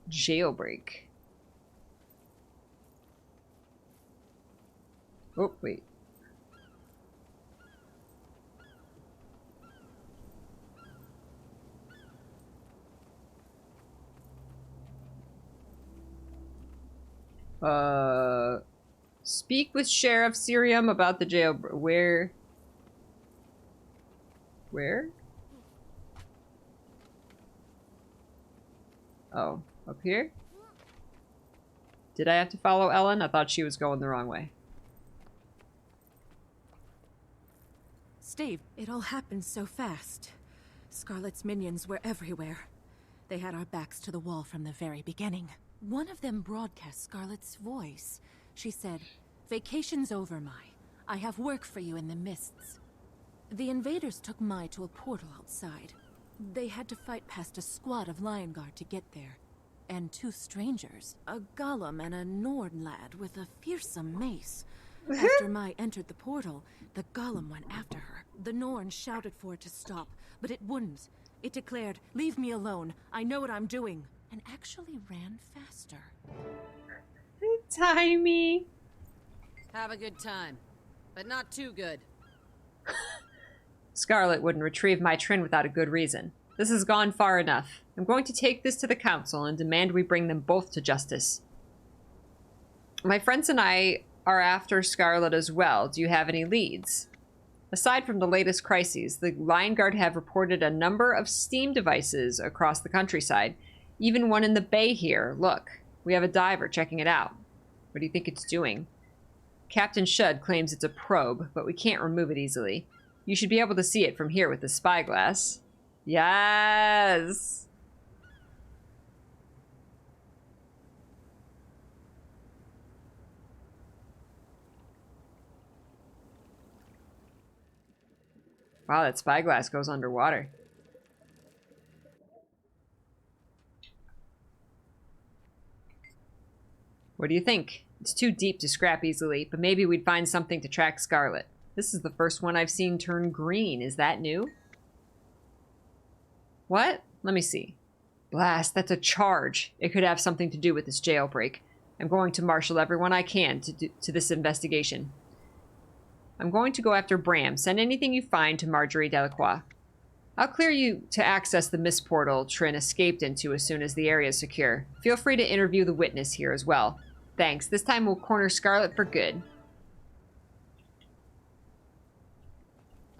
Jailbreak. Oh, wait. Speak with Sheriff Sirium about the jail. Where? Oh, up here? Did I have to follow Ellen? I thought she was going the wrong way. Steve, it all happened so fast. Scarlet's minions were everywhere. They had our backs to the wall from the very beginning. One of them broadcast Scarlet's voice. She said, "Vacation's over, Mai. I have work for you in the mists." The invaders took Mai to a portal outside. They had to fight past a squad of Lion Guard to get there. And 2 strangers, a golem and a Nord lad with a fearsome mace. After Mai entered the portal, the golem went after her. The Norn shouted for it to stop, but it wouldn't. It declared, "Leave me alone. I know what I'm doing." And actually ran faster. Timey. Have a good time, but not too good. Scarlet wouldn't retrieve my Trin without a good reason. This has gone far enough. I'm going to take this to the council and demand we bring them both to justice. My friends and I are after Scarlet as well. Do you have any leads? Aside from the latest crises, the Lion Guard have reported a number of steam devices across the countryside. Even one in the bay here. Look, we have a diver checking it out. What do you think it's doing? Captain Shud claims it's a probe, but we can't remove it easily. You should be able to see it from here with the spyglass. Yes! Wow, that spyglass goes underwater. What do you think? It's too deep to scrap easily, but maybe we'd find something to track Scarlet. This is the first one I've seen turn green. Is that new? What? Let me see. Blast, that's a charge. It could have something to do with this jailbreak. I'm going to marshal everyone I can to this investigation. I'm going to go after Bram. Send anything you find to Marjorie Delacroix. I'll clear you to access the mist portal Trin escaped into as soon as the area is secure. Feel free to interview the witness here as well. Thanks. This time we'll corner Scarlet for good.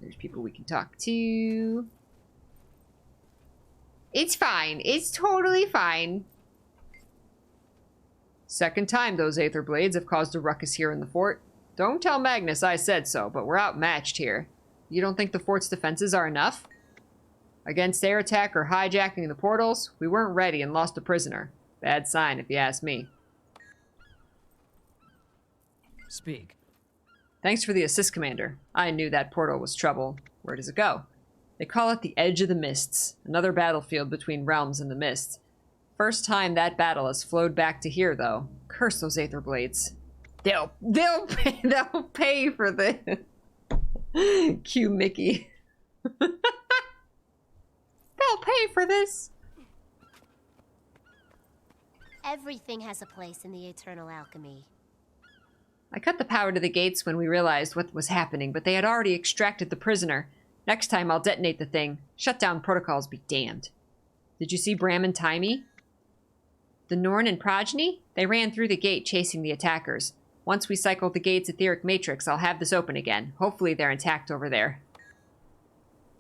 There's people we can talk to. It's fine. It's totally fine. Second time those Aether Blades have caused a ruckus here in the fort. Don't tell Magnus I said so, but we're outmatched here. You don't think the fort's defenses are enough? Against air attack or hijacking the portals, we weren't ready and lost a prisoner. Bad sign, if you ask me. Speak. Thanks for the assist, Commander. I knew that portal was trouble. Where does it go? They call it the Edge of the Mists, another battlefield between realms in the mists. First time that battle has flowed back to here, though. Curse those Aether Blades. They'll pay for this. Cue Mickey. They'll pay for this. Everything has a place in the eternal alchemy. I cut the power to the gates when we realized what was happening, but they had already extracted the prisoner. Next time I'll detonate the thing. Shutdown protocols be damned. Did you see Bram and Timey? The Norn and Progeny? They ran through the gate chasing the attackers. Once we cycle the gate's etheric matrix, I'll have this open again. Hopefully they're intact over there.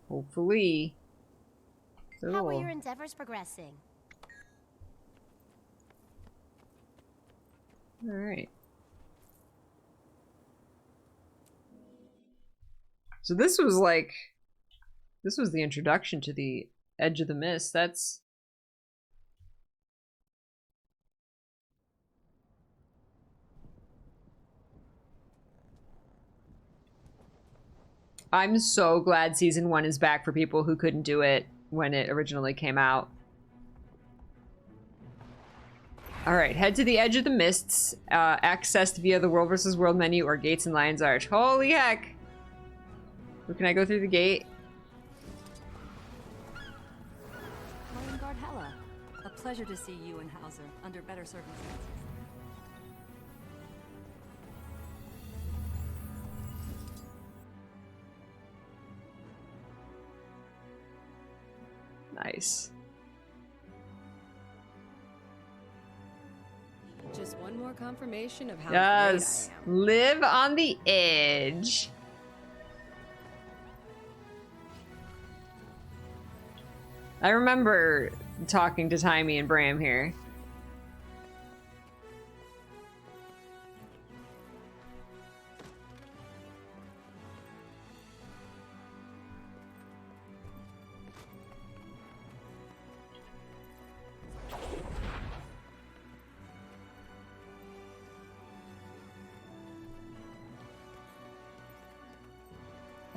Hopefully. How are your endeavors progressing? Alright. So this was like... This was the introduction to the Edge of the Mist. That's... I'm so glad Season 1 is back for people who couldn't do it when it originally came out. Alright, head to the Edge of the Mists, accessed via the World vs. World menu or Gates and Lion's Arch. Holy heck! So can I go through the gate? Guard Hela. A pleasure to see you and Hauser under better circumstances. Nice. Just one more confirmation of how Yes. great I am. Live on the edge. I remember talking to Timey and Bram here.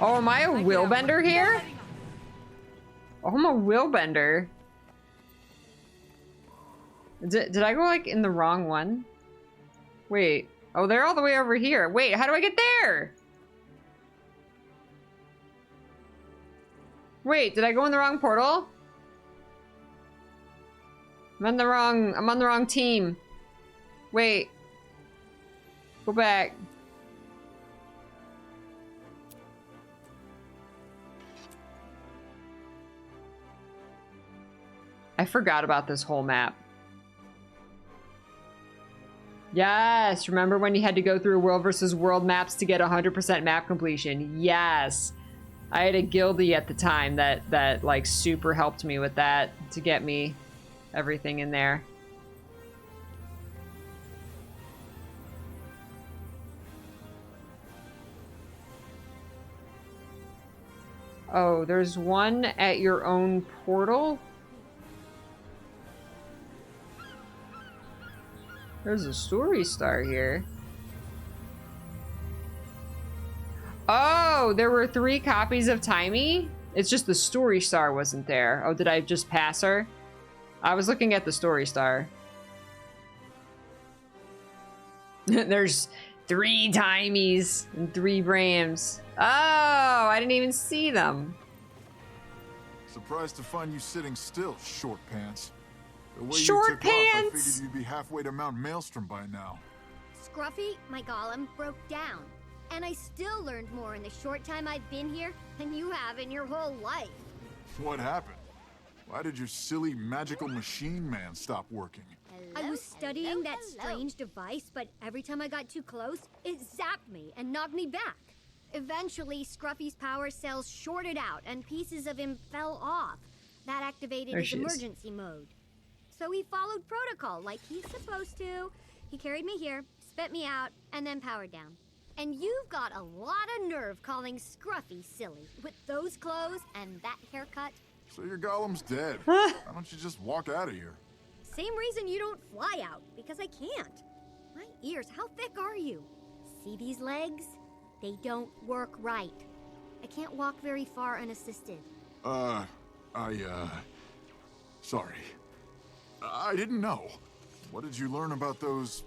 Oh, am I a willbender here? Oh, I'm a willbender. Did I go, like, in the wrong one? Wait. Oh, they're all the way over here. Wait, how do I get there? Wait, did I go in the wrong portal? I'm on the wrong team. Wait. Go back. I forgot about this whole map. Yes, remember when you had to go through World vs. World maps to get 100% map completion? Yes. I had a guildie at the time that like super helped me with that to get me everything in there. Oh, there's one at your own portal? There's a story star here. Oh, there were 3 copies of Timey? It's just the story star wasn't there. Oh, did I just pass her? I was looking at the story star. There's 3 Timies and 3 Brams. Oh, I didn't even see them. Surprised to find you sitting still, short pants. The way Short you took off, I pants? figured you'd be halfway to Mount Maelstrom by now. Scruffy, my golem, broke down. And I still learned more in the short time I've been here than you have in your whole life. What happened? Why did your silly magical machine man stop working? I was studying that strange device, but every time I got too close, it zapped me and knocked me back. Eventually, Scruffy's power cells shorted out and pieces of him fell off. That activated There his she is. emergency mode. So he followed protocol like he's supposed to. He carried me here, spit me out, and then powered down. And you've got a lot of nerve calling Scruffy silly with those clothes and that haircut. So your golem's dead. Why don't you just walk out of here? Same reason you don't fly out, because I can't. My ears, how thick are you? See these legs? They don't work right. I can't walk very far unassisted. Sorry. I didn't know. What did you learn about those,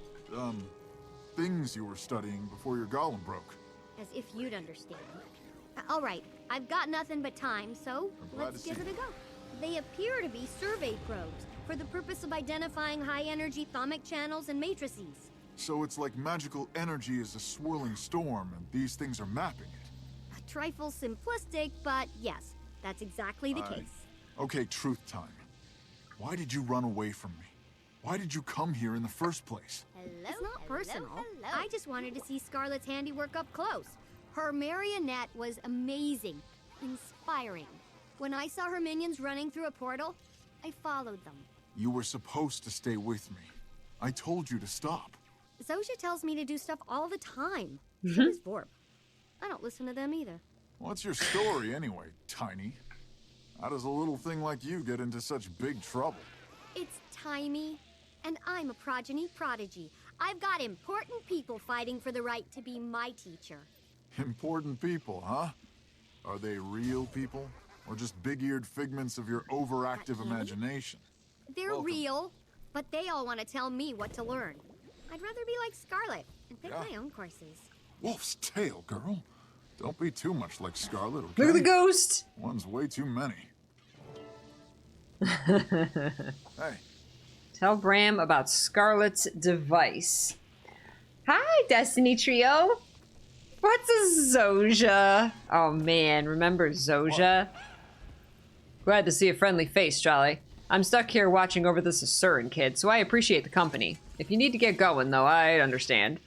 things you were studying before your golem broke? As if you'd understand. All right, I've got nothing but time, so I'm glad let's to give see it a go. They appear to be survey probes for the purpose of identifying high-energy thermic channels and matrices. So it's like magical energy is a swirling storm, and these things are mapping it. A trifle simplistic, but yes, that's exactly the case. Okay, truth time. Why did you run away from me? Why did you come here in the first place? It's not personal. I just wanted to see Scarlet's handiwork up close. Her marionette was amazing, inspiring. When I saw her minions running through a portal, I followed them. You were supposed to stay with me. I told you to stop. Zosha tells me to do stuff all the time. So does Vorp. I don't listen to them either. What's your story anyway, Tiny? How does a little thing like you get into such big trouble? It's Timey, and I'm a prodigy. I've got important people fighting for the right to be my teacher. Important people, huh? Are they real people? Or just big-eared figments of your overactive imagination? They're real, but they all want to tell me what to learn. I'd rather be like Scarlet and pick my own courses. Wolf's tail, girl. Don't be too much like Scarlet, okay? Look at the ghost! One's way too many. Hey. Tell Bram about Scarlet's device. Hi, Destiny Trio! What's a Zosha? Oh man, remember Zosha? Glad to see a friendly face, Jolly. I'm stuck here watching over this Asuran kid, so I appreciate the company. If you need to get going, though, I understand.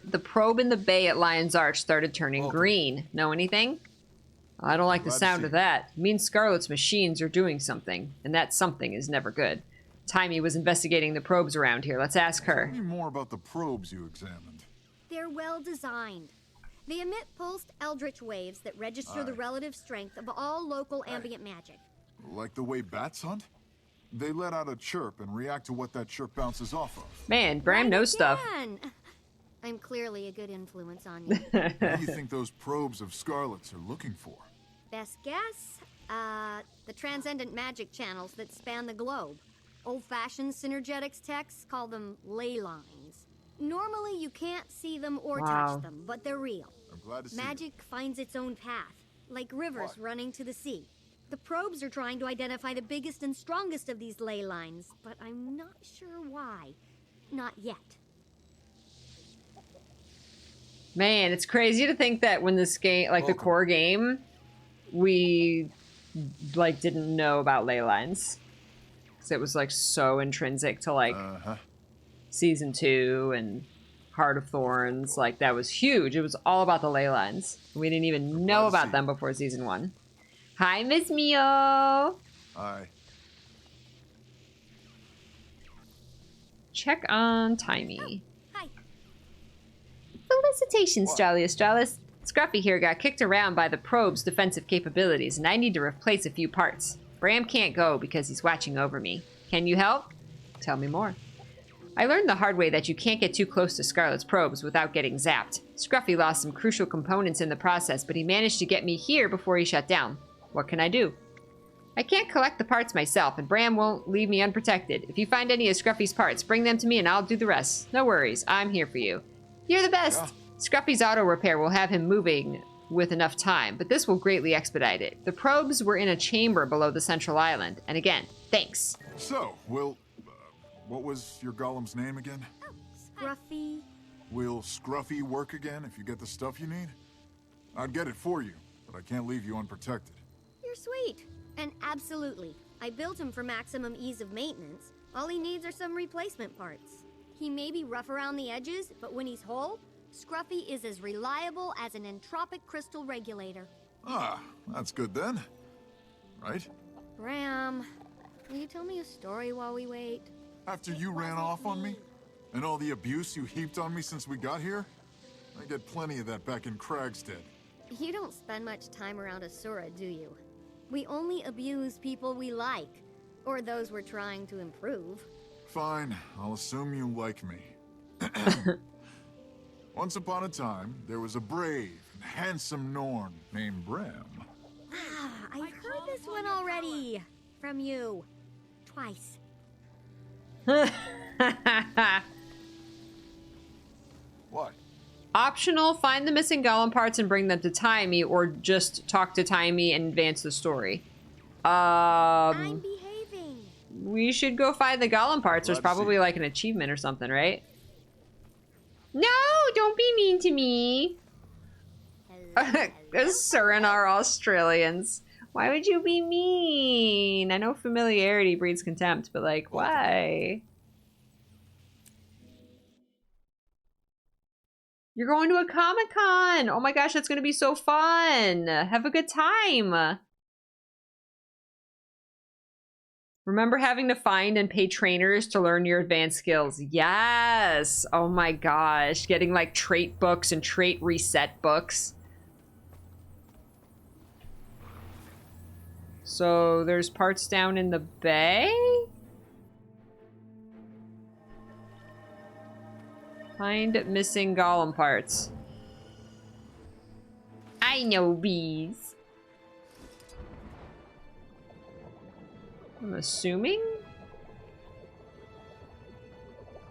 The probe in the bay at Lion's Arch started turning green. Know anything? I don't like the sound of that. It means Scarlet's machines are doing something, and that something is never good. Timey was investigating the probes around here. Let's ask her. Tell me more about the probes you examined. They're well designed. They emit pulsed eldritch waves that register the relative strength of all local ambient magic. Like the way bats hunt? They let out a chirp and react to what that chirp bounces off of. Man, Bram knows stuff. I'm clearly a good influence on you. What do you think those probes of Scarlet's are looking for? Best guess? The transcendent magic channels that span the globe. Old-fashioned synergetics texts call them ley lines. Normally you can't see them or touch them, but they're real. I'm glad to see Magic finds its own path, like rivers running to the sea. The probes are trying to identify the biggest and strongest of these ley lines, but I'm not sure why. Not yet. Man, it's crazy to think that when this game, like the core game, we like didn't know about ley lines. Because it was like so intrinsic to like season 2 and Heart of Thorns. Like that was huge. It was all about the ley lines. We didn't even know about them before season 1. Hi, Miss Mio. Hi. Check on Timey. Hi. Felicitations, Jolly Astralis. Scruffy here got kicked around by the probe's defensive capabilities, and I need to replace a few parts. Bram can't go because he's watching over me. Can you help? Tell me more. I learned the hard way that you can't get too close to Scarlet's probes without getting zapped. Scruffy lost some crucial components in the process, but he managed to get me here before he shut down. What can I do? I can't collect the parts myself, and Bram won't leave me unprotected. If you find any of Scruffy's parts, bring them to me and I'll do the rest. No worries, I'm here for you. You're the best. Yeah. Scruffy's auto repair will have him moving with enough time, but this will greatly expedite it. The probes were in a chamber below the central island. And again, thanks. So, what was your golem's name again? Scruffy. Will Scruffy work again if you get the stuff you need? I'd get it for you, but I can't leave you unprotected. You're sweet. And absolutely. I built him for maximum ease of maintenance. All he needs are some replacement parts. He may be rough around the edges, but when he's whole, Scruffy is as reliable as an entropic crystal regulator. Ah, that's good then. Right? Ram, will you tell me a story while we wait? After you ran off on me? And all the abuse you heaped on me since we got here? I get plenty of that back in Kragstead. You don't spend much time around Asura, do you? We only abuse people we like, or those we're trying to improve. Fine, I'll assume you like me. Once upon a time, there was a brave and handsome Norn named Bram. Ah, I've heard this one already. From you. Twice. What? Optional, find the missing golem parts and bring them to Taimi, or just talk to Taimi and advance the story. I'm behaving. We should go find the golem parts. There's probably like an achievement or something, right? No, don't be mean to me. Surin are Australians. Why would you be mean? I know familiarity breeds contempt, but like, why? You're going to a Comic-Con! Oh my gosh, that's gonna be so fun! Have a good time! Remember having to find and pay trainers to learn your advanced skills. Yes! Oh my gosh, getting like trait books and trait reset books. So there's parts down in the bay? Find missing golem parts. I know bees. I'm assuming?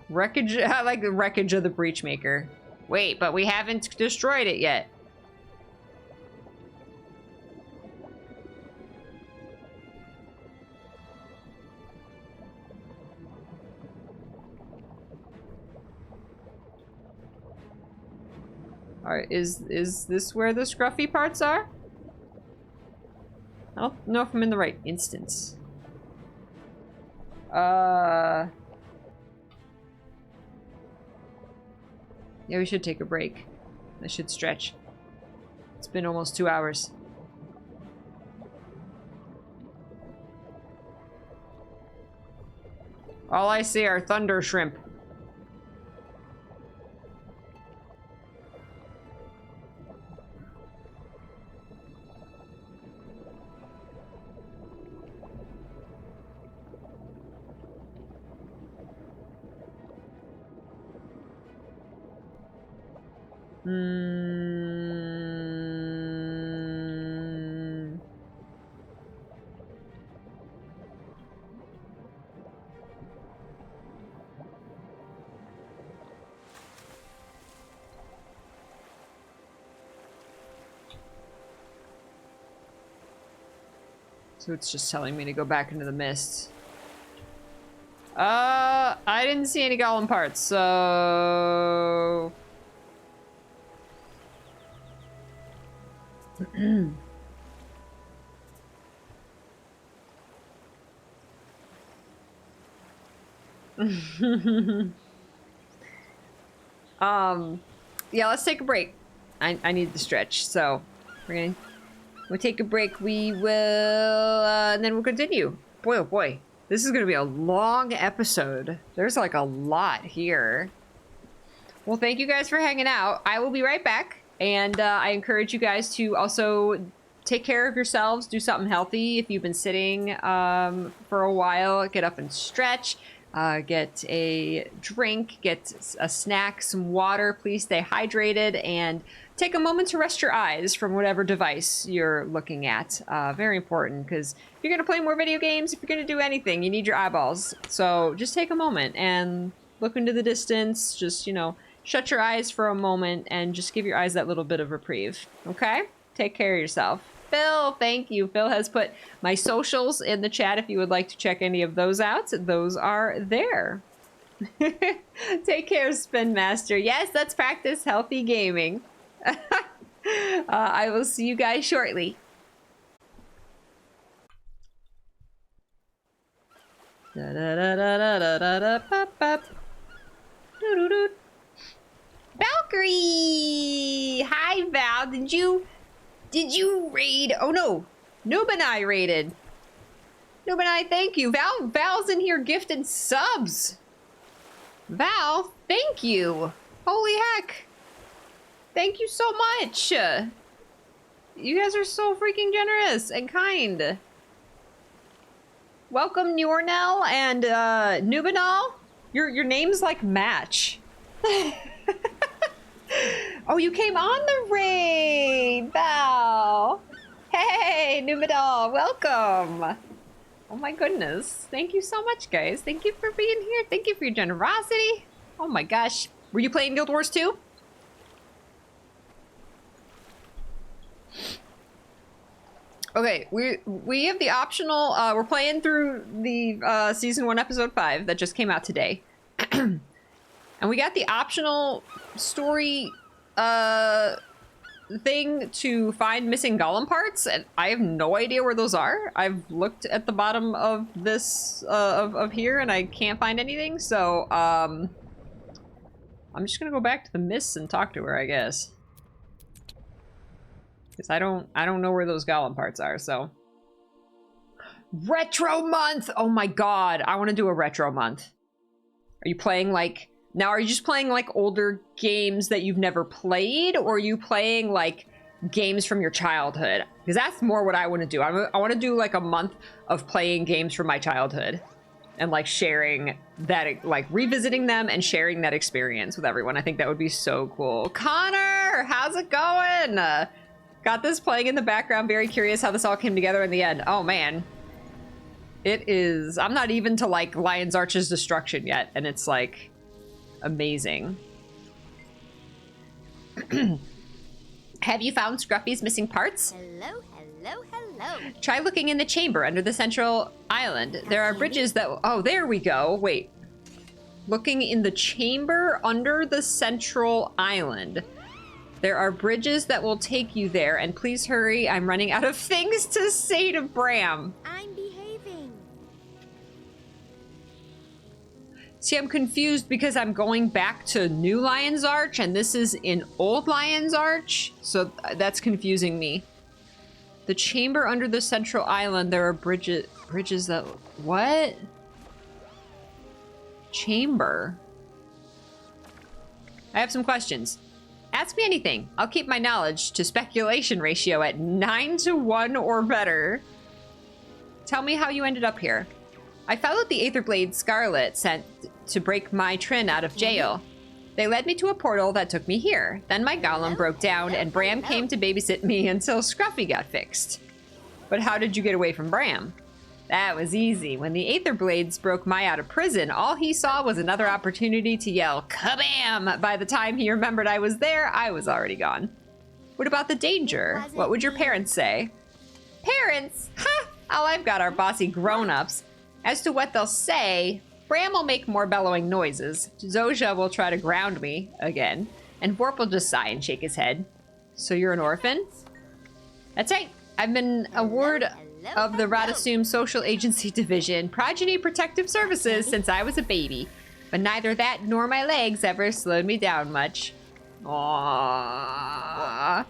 Wreckage, I like the wreckage of the Breachmaker. Wait, but we haven't destroyed it yet. Alright, is this where the scruffy parts are? I don't know if I'm in the right instance. Yeah, we should take a break. I should stretch. It's been almost 2 hours. All I see are thunder shrimp. So it's just telling me to go back into the mist. I didn't see any golem parts, so... Yeah, let's take a break. I need the stretch, so we'll take a break. We will, and then we'll continue. Boy, oh boy. This is gonna be a long episode. There's like a lot here. Well, thank you guys for hanging out. I will be right back. And I encourage you guys to also take care of yourselves. Do something healthy. If you've been sitting for a while, get up and stretch. Get a drink, get a snack, some water. Please stay hydrated and take a moment to rest your eyes from whatever device you're looking at. Very important, because if you're going to play more video games, if you're going to do anything, you need your eyeballs. So just take a moment and look into the distance. Just, you know, shut your eyes for a moment and just give your eyes that little bit of reprieve, okay? Take care of yourself. Phil, thank you. Phil has put my socials in the chat if you would like to check any of those out. Those are there. Take care, Spin Master. Yes, let's practice healthy gaming. I will see you guys shortly. Valkyrie! Hi, Val. Did you raid? Oh no, Noob and I raided. Noob and I, thank you. Val's in here gifting subs. Val, thank you. Holy heck. Thank you so much. You guys are so freaking generous and kind. Welcome, Nyornel and Nubanal. Your names like match. Oh, you came on the raid, Val. Hey, Nubanal, welcome. Oh my goodness. Thank you so much, guys. Thank you for being here. Thank you for your generosity. Oh my gosh. Were you playing Guild Wars 2? Okay, we have the optional, we're playing through the Season 1, Episode 5 that just came out today. And we got the optional story thing to find missing golem parts, and I have no idea where those are. I've looked at the bottom of this, of here, and I can't find anything, so, I'm just gonna go back to the mists and talk to her, I guess. Because I don't know where those golem parts are, so. Retro month! Oh my god, I want to do a retro month. Are you playing like... Now, are you just playing like older games that you've never played? Or are you playing like games from your childhood? Because that's more what I want to do. I want to do like a month of playing games from my childhood. And like sharing that, like revisiting them and sharing that experience with everyone. I think that would be so cool. Connor, how's it going? Got this playing in the background. Very curious how this all came together in the end. Oh man. It is... I'm not even to like Lion's Arch's destruction yet. And it's like amazing. Have you found Scruffy's missing parts? Hello, hello, hello. Try looking in the chamber under the central island. There are bridges that... Oh, there we go. Wait. Looking in the chamber under the central island. There are bridges that will take you there, and please hurry, I'm running out of things to say to Bram. I'm behaving. See, I'm confused because I'm going back to New Lion's Arch, and this is in Old Lion's Arch, so that's confusing me. The chamber under the central island, there are bridges that... What? Chamber? I have some questions. Ask me anything. I'll keep my knowledge to speculation ratio at 9-to-1 or better. Tell me how you ended up here. I followed the Aetherblade Scarlet sent to break my Trin out of jail. They led me to a portal that took me here. Then my golem broke down and Bram came to babysit me until Scruffy got fixed. But how did you get away from Bram? That was easy. When the Aetherblades broke Mai out of prison, all he saw was another opportunity to yell, kabam! By the time he remembered I was there, I was already gone. What about the danger? What would your parents say? Parents? Ha! All I've got are bossy grown-ups. As to what they'll say, Bram will make more bellowing noises. Zojja will try to ground me again, and Vorp will just sigh and shake his head. So you're an orphan? That's right. I've been a ward of the Radasum Social Agency Division, Progeny Protective Services, since I was a baby. But neither that nor my legs ever slowed me down much. Aww.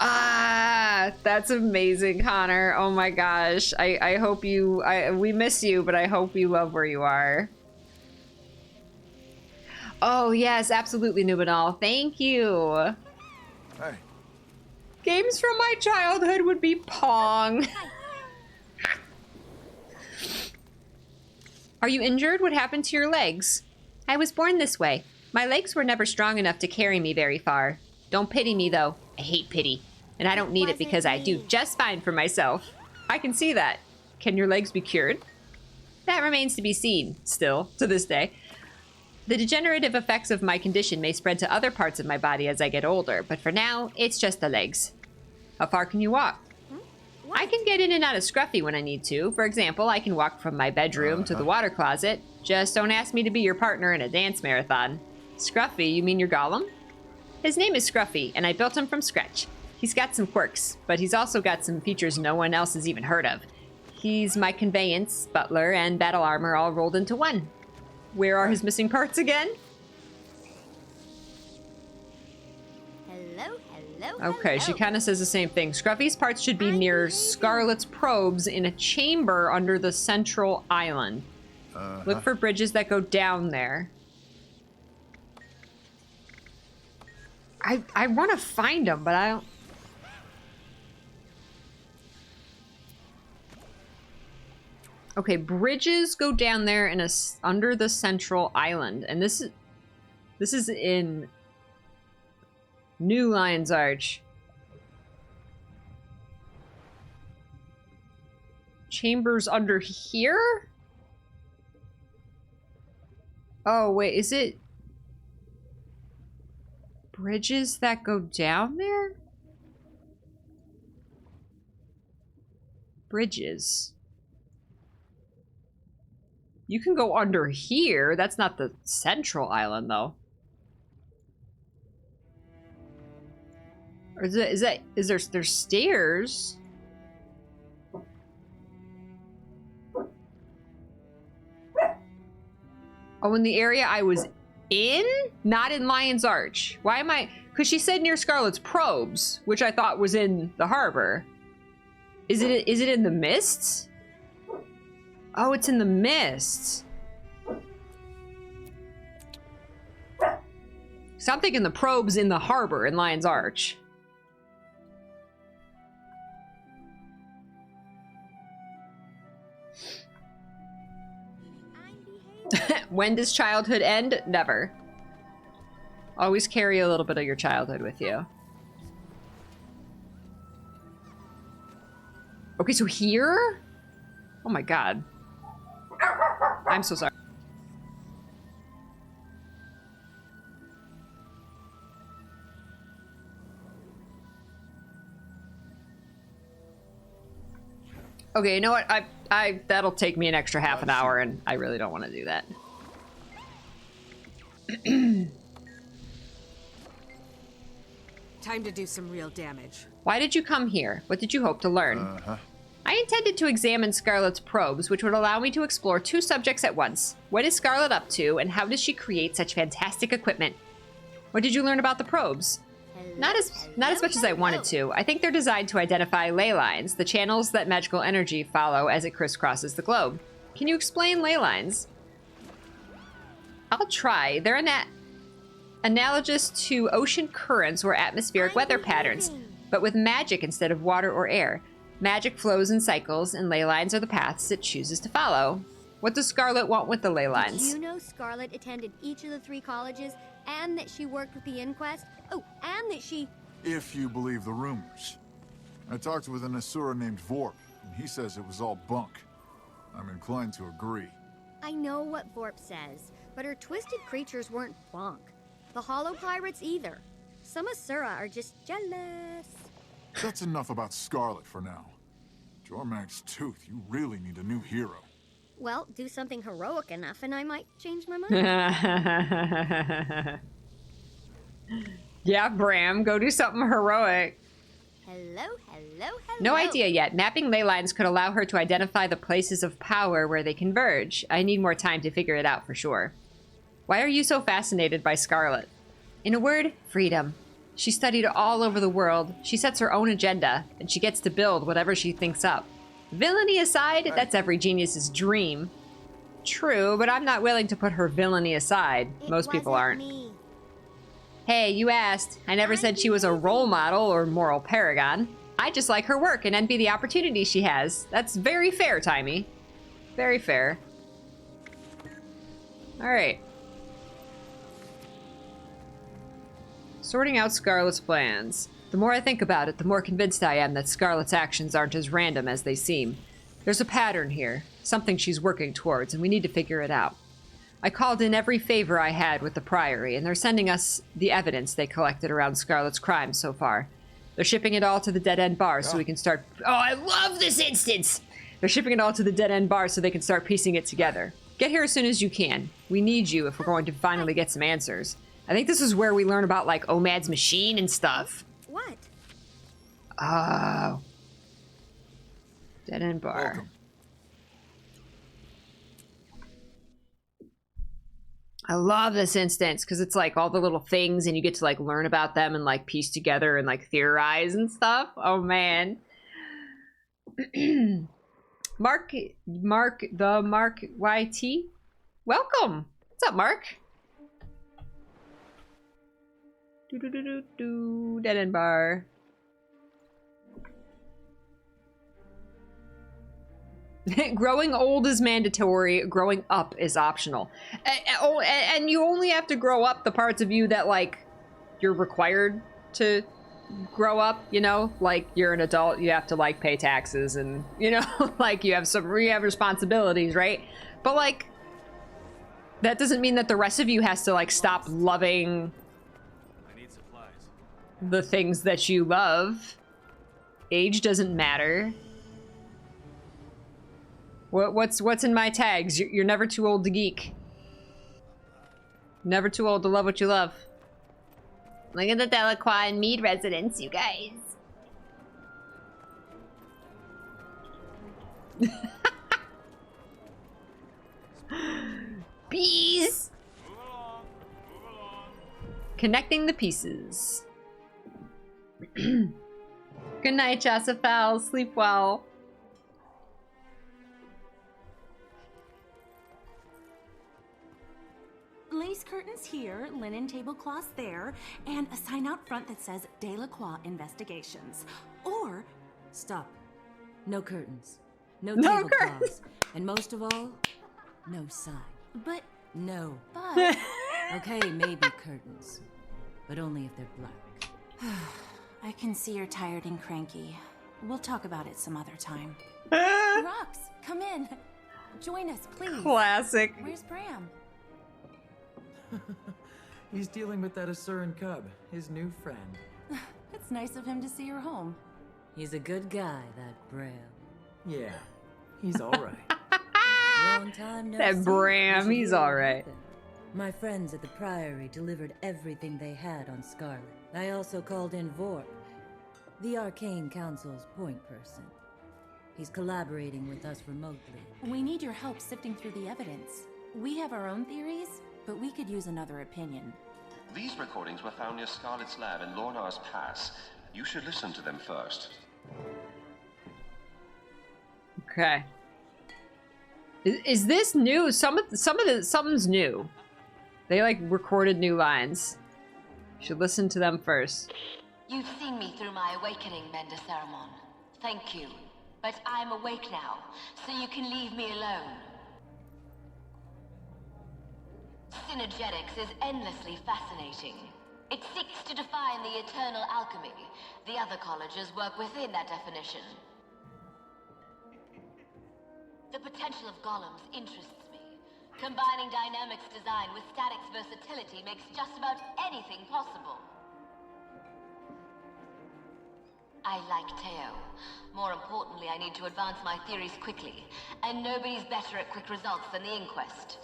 Ah, that's amazing, Connor. Oh my gosh. I hope you... we miss you, but I hope you love where you are. Oh, yes, absolutely, Nubanal. Thank you. Hey. Games from my childhood would be Pong. Are you injured? What happened to your legs? I was born this way. My legs were never strong enough to carry me very far. Don't pity me, though. I hate pity. And I don't need it because I do just fine for myself. I can see that. Can your legs be cured? That remains to be seen, still, to this day. The degenerative effects of my condition may spread to other parts of my body as I get older, but for now, it's just the legs. How far can you walk? I can get in and out of Scruffy when I need to. For example, I can walk from my bedroom to the water closet. Just don't ask me to be your partner in a dance marathon. Scruffy, you mean your golem? His name is Scruffy, and I built him from scratch. He's got some quirks, but he's also got some features no one else has even heard of. He's my conveyance, butler, and battle armor all rolled into one. Where are his missing parts again? Hello. Okay, she kind of says the same thing. Scruffy's parts should be near Scarlet's probes in a chamber under the central island. Look for bridges that go down there. I want to find them, but I don't... Okay, bridges go down there in under the central island, and this is in New Lion's Arch. Chambers under here? Oh, wait, is it bridges that go down there? Bridges. You can go under here. That's not the central island, though. Or is there's stairs? Oh, in the area I was in? Not in Lion's Arch. Why am I... Because she said near Scarlet's probes, which I thought was in the harbor. Is it in the mists? Oh, it's in the mists. So I'm thinking the probe's in the harbor in Lion's Arch. When does childhood end? Never. Always carry a little bit of your childhood with you. Okay, so here? Oh my god. I'm so sorry. Okay, you know what? That'll take me an extra half an hour, and I really don't want to do that. Time to do some real damage. Why did you come here? What did you hope to learn? I intended to examine Scarlet's probes, which would allow me to explore two subjects at once. What is Scarlet up to, and how does she create such fantastic equipment? What did you learn about the probes? Not as much as I wanted to. I think they're designed to identify ley lines, the channels that magical energy follow as it crisscrosses the globe. Can you explain ley lines? I'll try. They're analogous to ocean currents or atmospheric weather patterns, but with magic instead of water or air. Magic flows in cycles, and ley lines are the paths it chooses to follow. What does Scarlet want with the ley lines? Did you know Scarlet attended each of the 3 colleges, and that she worked with the Inquest? Oh, and that she... If you believe the rumors. I talked with an Asura named Vorp, and he says it was all bunk. I'm inclined to agree. I know what Vorp says, but her twisted creatures weren't bunk. The Hollow Pirates either. Some Asura are just jealous. That's enough about Scarlet for now. Jormag's Tooth, you really need a new hero. Well, do something heroic enough and I might change my mind. Yeah, Bram, go do something heroic. Hello. No idea yet. Mapping ley lines could allow her to identify the places of power where they converge. I need more time to figure it out for sure. Why are you so fascinated by Scarlet? In a word, freedom. She studied all over the world. She sets her own agenda, and she gets to build whatever she thinks up. Villainy aside, that's every genius's dream. True, but I'm not willing to put her villainy aside. Most people aren't. Me. Hey, you asked. I never said she was a role model or moral paragon. I just like her work and envy the opportunities she has. That's very fair, Timey. Very fair. Alright. Sorting out Scarlet's plans. The more I think about it, the more convinced I am that Scarlet's actions aren't as random as they seem. There's a pattern here, something she's working towards, and we need to figure it out. I called in every favor I had with the Priory, and they're sending us the evidence they collected around Scarlet's crimes so far. They're shipping it all to the Dead End Bar so we can start... Oh, I love this instance! They're shipping it all to the Dead End Bar so they can start piecing it together. Get here as soon as you can. We need you if we're going to finally get some answers. I think this is where we learn about, like, Omad's machine and stuff. What? Oh. Dead End Bar. Welcome. I love this instance because it's like all the little things and you get to like learn about them and like piece together and like theorize and stuff. Oh man. Mark YT. Welcome. What's up, Mark? Dead End Bar. Growing old is mandatory. Growing up is optional. And you only have to grow up the parts of you that, like, you're required to grow up, you know? Like, you're an adult, you have to, like, pay taxes and, you know, like, you have responsibilities, right? But, like, that doesn't mean that the rest of you has to, like, stop loving the things that you love. Age doesn't matter. What's in my tags? You're never too old to geek. Never too old to love what you love. Look at the Delacroix and Mead residence, you guys. Bees! Move along. Connecting the pieces. Good night, Josephel. Sleep well. Lace curtains here, linen tablecloths there, and a sign out front that says Delacroix Investigations. Or... Stop. No curtains. No No tablecloths. And most of all, no sign. But... No. But... Okay, maybe curtains. But only if they're black. I can see you're tired and cranky. We'll talk about it some other time. Rox, come in. Join us, please. Classic. Where's Bram? He's dealing with that Asuran cub, his new friend. It's nice of him to see you're home. He's a good guy, that Bram. Yeah, he's alright. Long time no That see. Bram, You should he's hear what alright. happened. My friends at the Priory delivered everything they had on Scarlet. I also called in Vorp, the Arcane Council's point person. He's collaborating with us remotely. We need your help sifting through the evidence. We have our own theories, but we could use another opinion. These recordings were found near Scarlet's lab in Lornar's Pass. You should listen to them first. Okay. Is this new? Something's new. They like recorded new lines. You should listen to them first. You've seen me through my awakening, Mender Ceramon. Thank you. But I'm awake now, so you can leave me alone. Synergetics is endlessly fascinating. It seeks to define the eternal alchemy. The other colleges work within that definition. The potential of golems interests me. Combining dynamics design with statics versatility makes just about anything possible. I like Teo. More importantly, I need to advance my theories quickly, and nobody's better at quick results than the Inquest.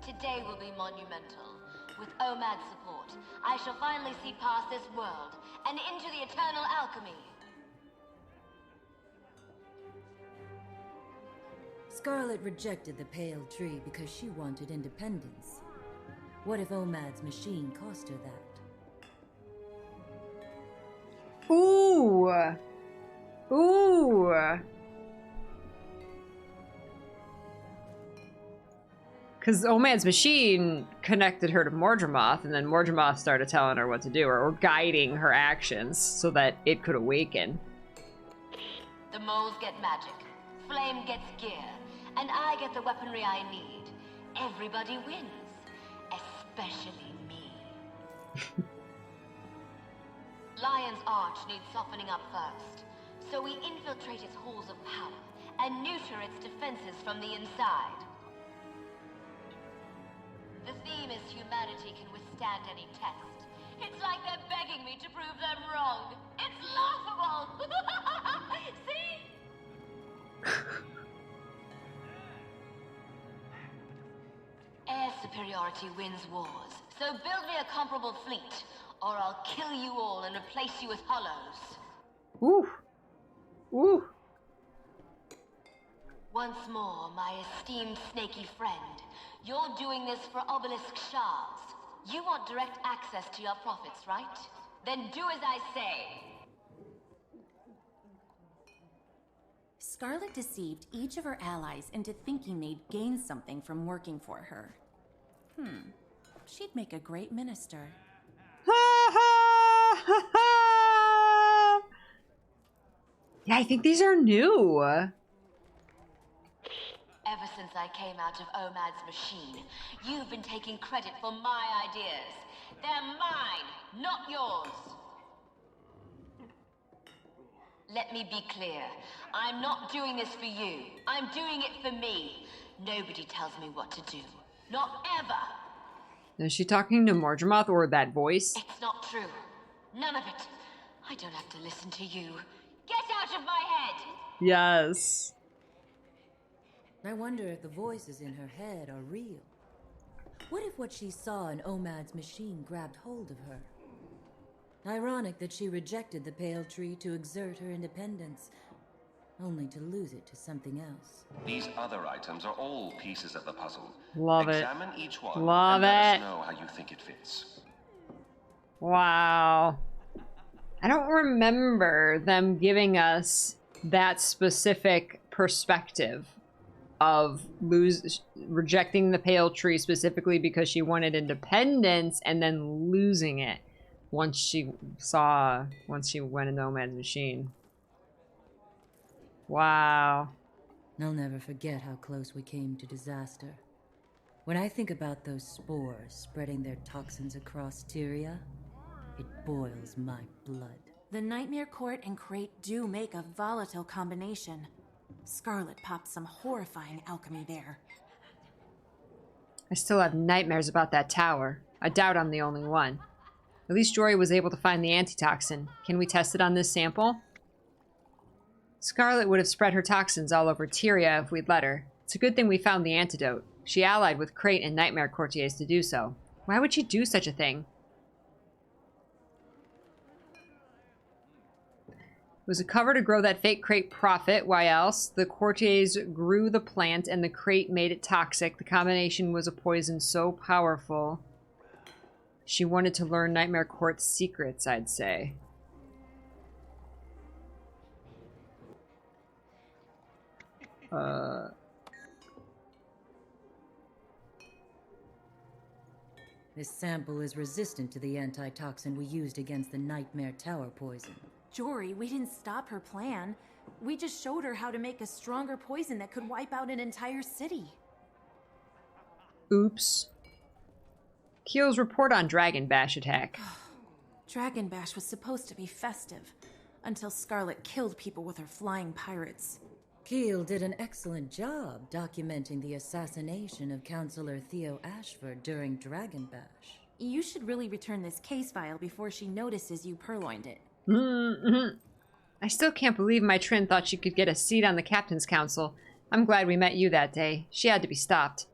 Today will be monumental. With Omad's support, I shall finally see past this world and into the eternal alchemy. Scarlet rejected the Pale Tree because she wanted independence. What if Omad's machine cost her that? Ooh. Ooh. Because Omad's machine connected her to Mordremoth, and then Mordremoth started telling her what to do, or guiding her actions so that it could awaken. The moles get magic, Flame gets gear, and I get the weaponry I need. Everybody wins, especially me. Lion's Arch needs softening up first, so we infiltrate its halls of power and neuter its defenses from the inside. The theme is humanity can withstand any test. It's like they're begging me to prove them wrong. It's laughable! See? Air superiority wins wars, so build me a comparable fleet, or I'll kill you all and replace you with hollows. Ooh. Ooh. Once more, my esteemed snaky friend, you're doing this for obelisk shards. You want direct access to your profits, right? Then do as I say. Scarlet deceived each of her allies into thinking they'd gain something from working for her. She'd make a great minister. Yeah, I think these are new. Ever since I came out of Omad's machine, you've been taking credit for my ideas. They're mine, not yours. Let me be clear. I'm not doing this for you. I'm doing it for me. Nobody tells me what to do. Not ever. Is she talking to Morgemoth or that voice? It's not true. None of it. I don't have to listen to you. Get out of my head! Yes. I wonder if the voices in her head are real. What if what she saw in Omad's machine grabbed hold of her? Ironic that she rejected the pale tree to exert her independence, only to lose it to something else. These other items are all pieces of the puzzle. Love it. Examine each one Love and let it. us know how you think it fits. Wow. I don't remember them giving us that specific perspective of rejecting the pale tree specifically because she wanted independence and then losing it once she went into Omad's machine. Wow. I'll never forget how close we came to disaster. When I think about those spores spreading their toxins across Tyria, it boils my blood. The Nightmare Court and Crate do make a volatile combination. Scarlet popped some horrifying alchemy there. I still have nightmares about that tower. I doubt I'm the only one. At least Jory was able to find the antitoxin. Can we test it on this sample? Scarlet would have spread her toxins all over Tyria if we'd let her. It's a good thing we found the antidote. She allied with Crate and Nightmare Courtiers to do so. Why would she do such a thing? It was a cover to grow that fake Crate profit. Why else? The Courtiers grew the plant and the Crate made it toxic. The combination was a poison so powerful. She wanted to learn Nightmare Court's secrets, I'd say. This sample is resistant to the antitoxin we used against the Nightmare Tower poison. Jory, we didn't stop her plan. We just showed her how to make a stronger poison that could wipe out an entire city. Oops. Keel's report on Dragon Bash attack. Dragon Bash was supposed to be festive, until Scarlet killed people with her flying pirates. Keel did an excellent job documenting the assassination of Counselor Theo Ashford during Dragon Bash. You should really return this case file before she notices you purloined it. I still can't believe my Trin thought she could get a seat on the Captain's Council. I'm glad we met you that day. She had to be stopped.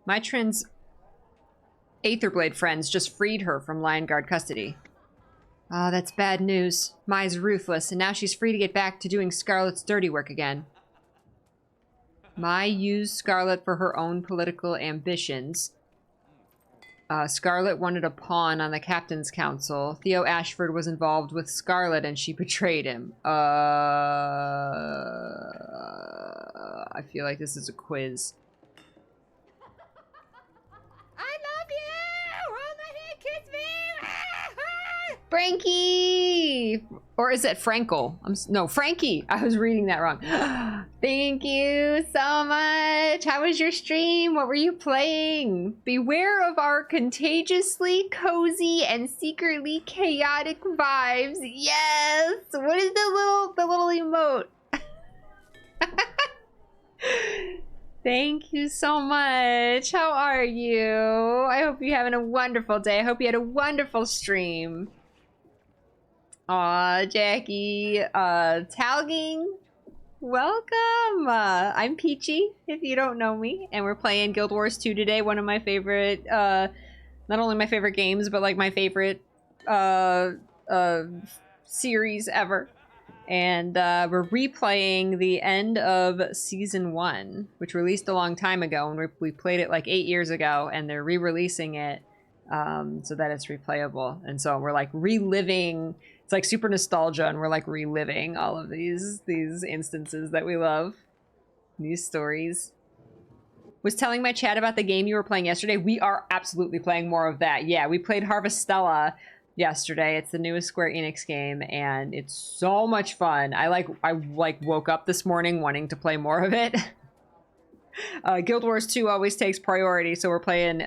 My Trin's Aetherblade friends just freed her from Lion Guard custody. Oh, that's bad news. Mai's ruthless, and now she's free to get back to doing Scarlet's dirty work again. Mai used Scarlet for her own political ambitions. Scarlet wanted a pawn on the Captain's Council. Theo Ashford was involved with Scarlet and she betrayed him. I feel like this is a quiz. I love you! Hold my hand, kiss me! Frankie! Or is it Frankel? No, Frankie! I was reading that wrong. Thank you so much! How was your stream? What were you playing? Beware of our contagiously cozy and secretly chaotic vibes. Yes! What is the little emote? Thank you so much. How are you? I hope you're having a wonderful day. I hope you had a wonderful stream. Aw, Jackie. Talging, welcome. I'm Peachy, if you don't know me, and we're playing Guild Wars 2 today. One of my favorite, not only my favorite games, but like my favorite series ever. And we're replaying the end of Season 1, which released a long time ago, and we played it like 8 years ago, and they're re-releasing it so that it's replayable. And so we're like reliving, it's like super nostalgia, and we're like reliving all of these instances that we love, these stories. Was telling my chat about the game you were playing yesterday. We are absolutely playing more of that. Yeah, we played Harvestella yesterday. It's the newest Square Enix game, and it's so much fun. I woke up this morning wanting to play more of it. Guild Wars 2 always takes priority, so we're playing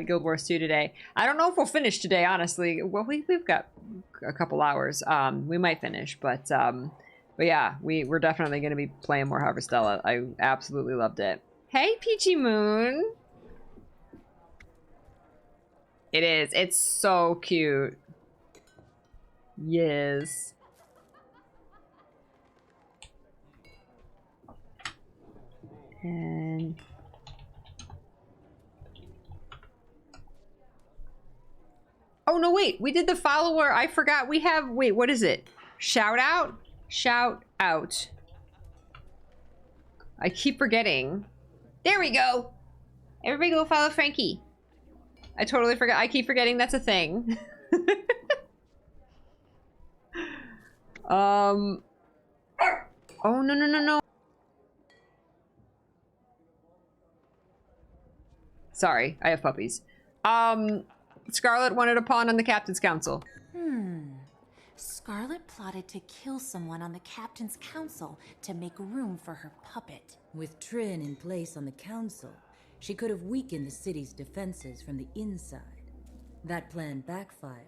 Guild Wars 2 today. I don't know if we'll finish today, honestly. Well, we've got a couple hours. We might finish, but yeah, we're definitely going to be playing more Harvestella. I absolutely loved it. Hey, Peachy Moon. It is. It's so cute. Yes. And oh no, wait, we did the follower. I forgot we have, wait, what is it? Shout out? Shout out. I keep forgetting. There we go. Everybody go follow Frankie. I totally forgot. I keep forgetting that's a thing. Oh, no. Sorry, I have puppies. Scarlet wanted a pawn on the Captain's Council. Scarlet plotted to kill someone on the Captain's Council to make room for her puppet. With Trin in place on the council, she could have weakened the city's defenses from the inside. That plan backfired,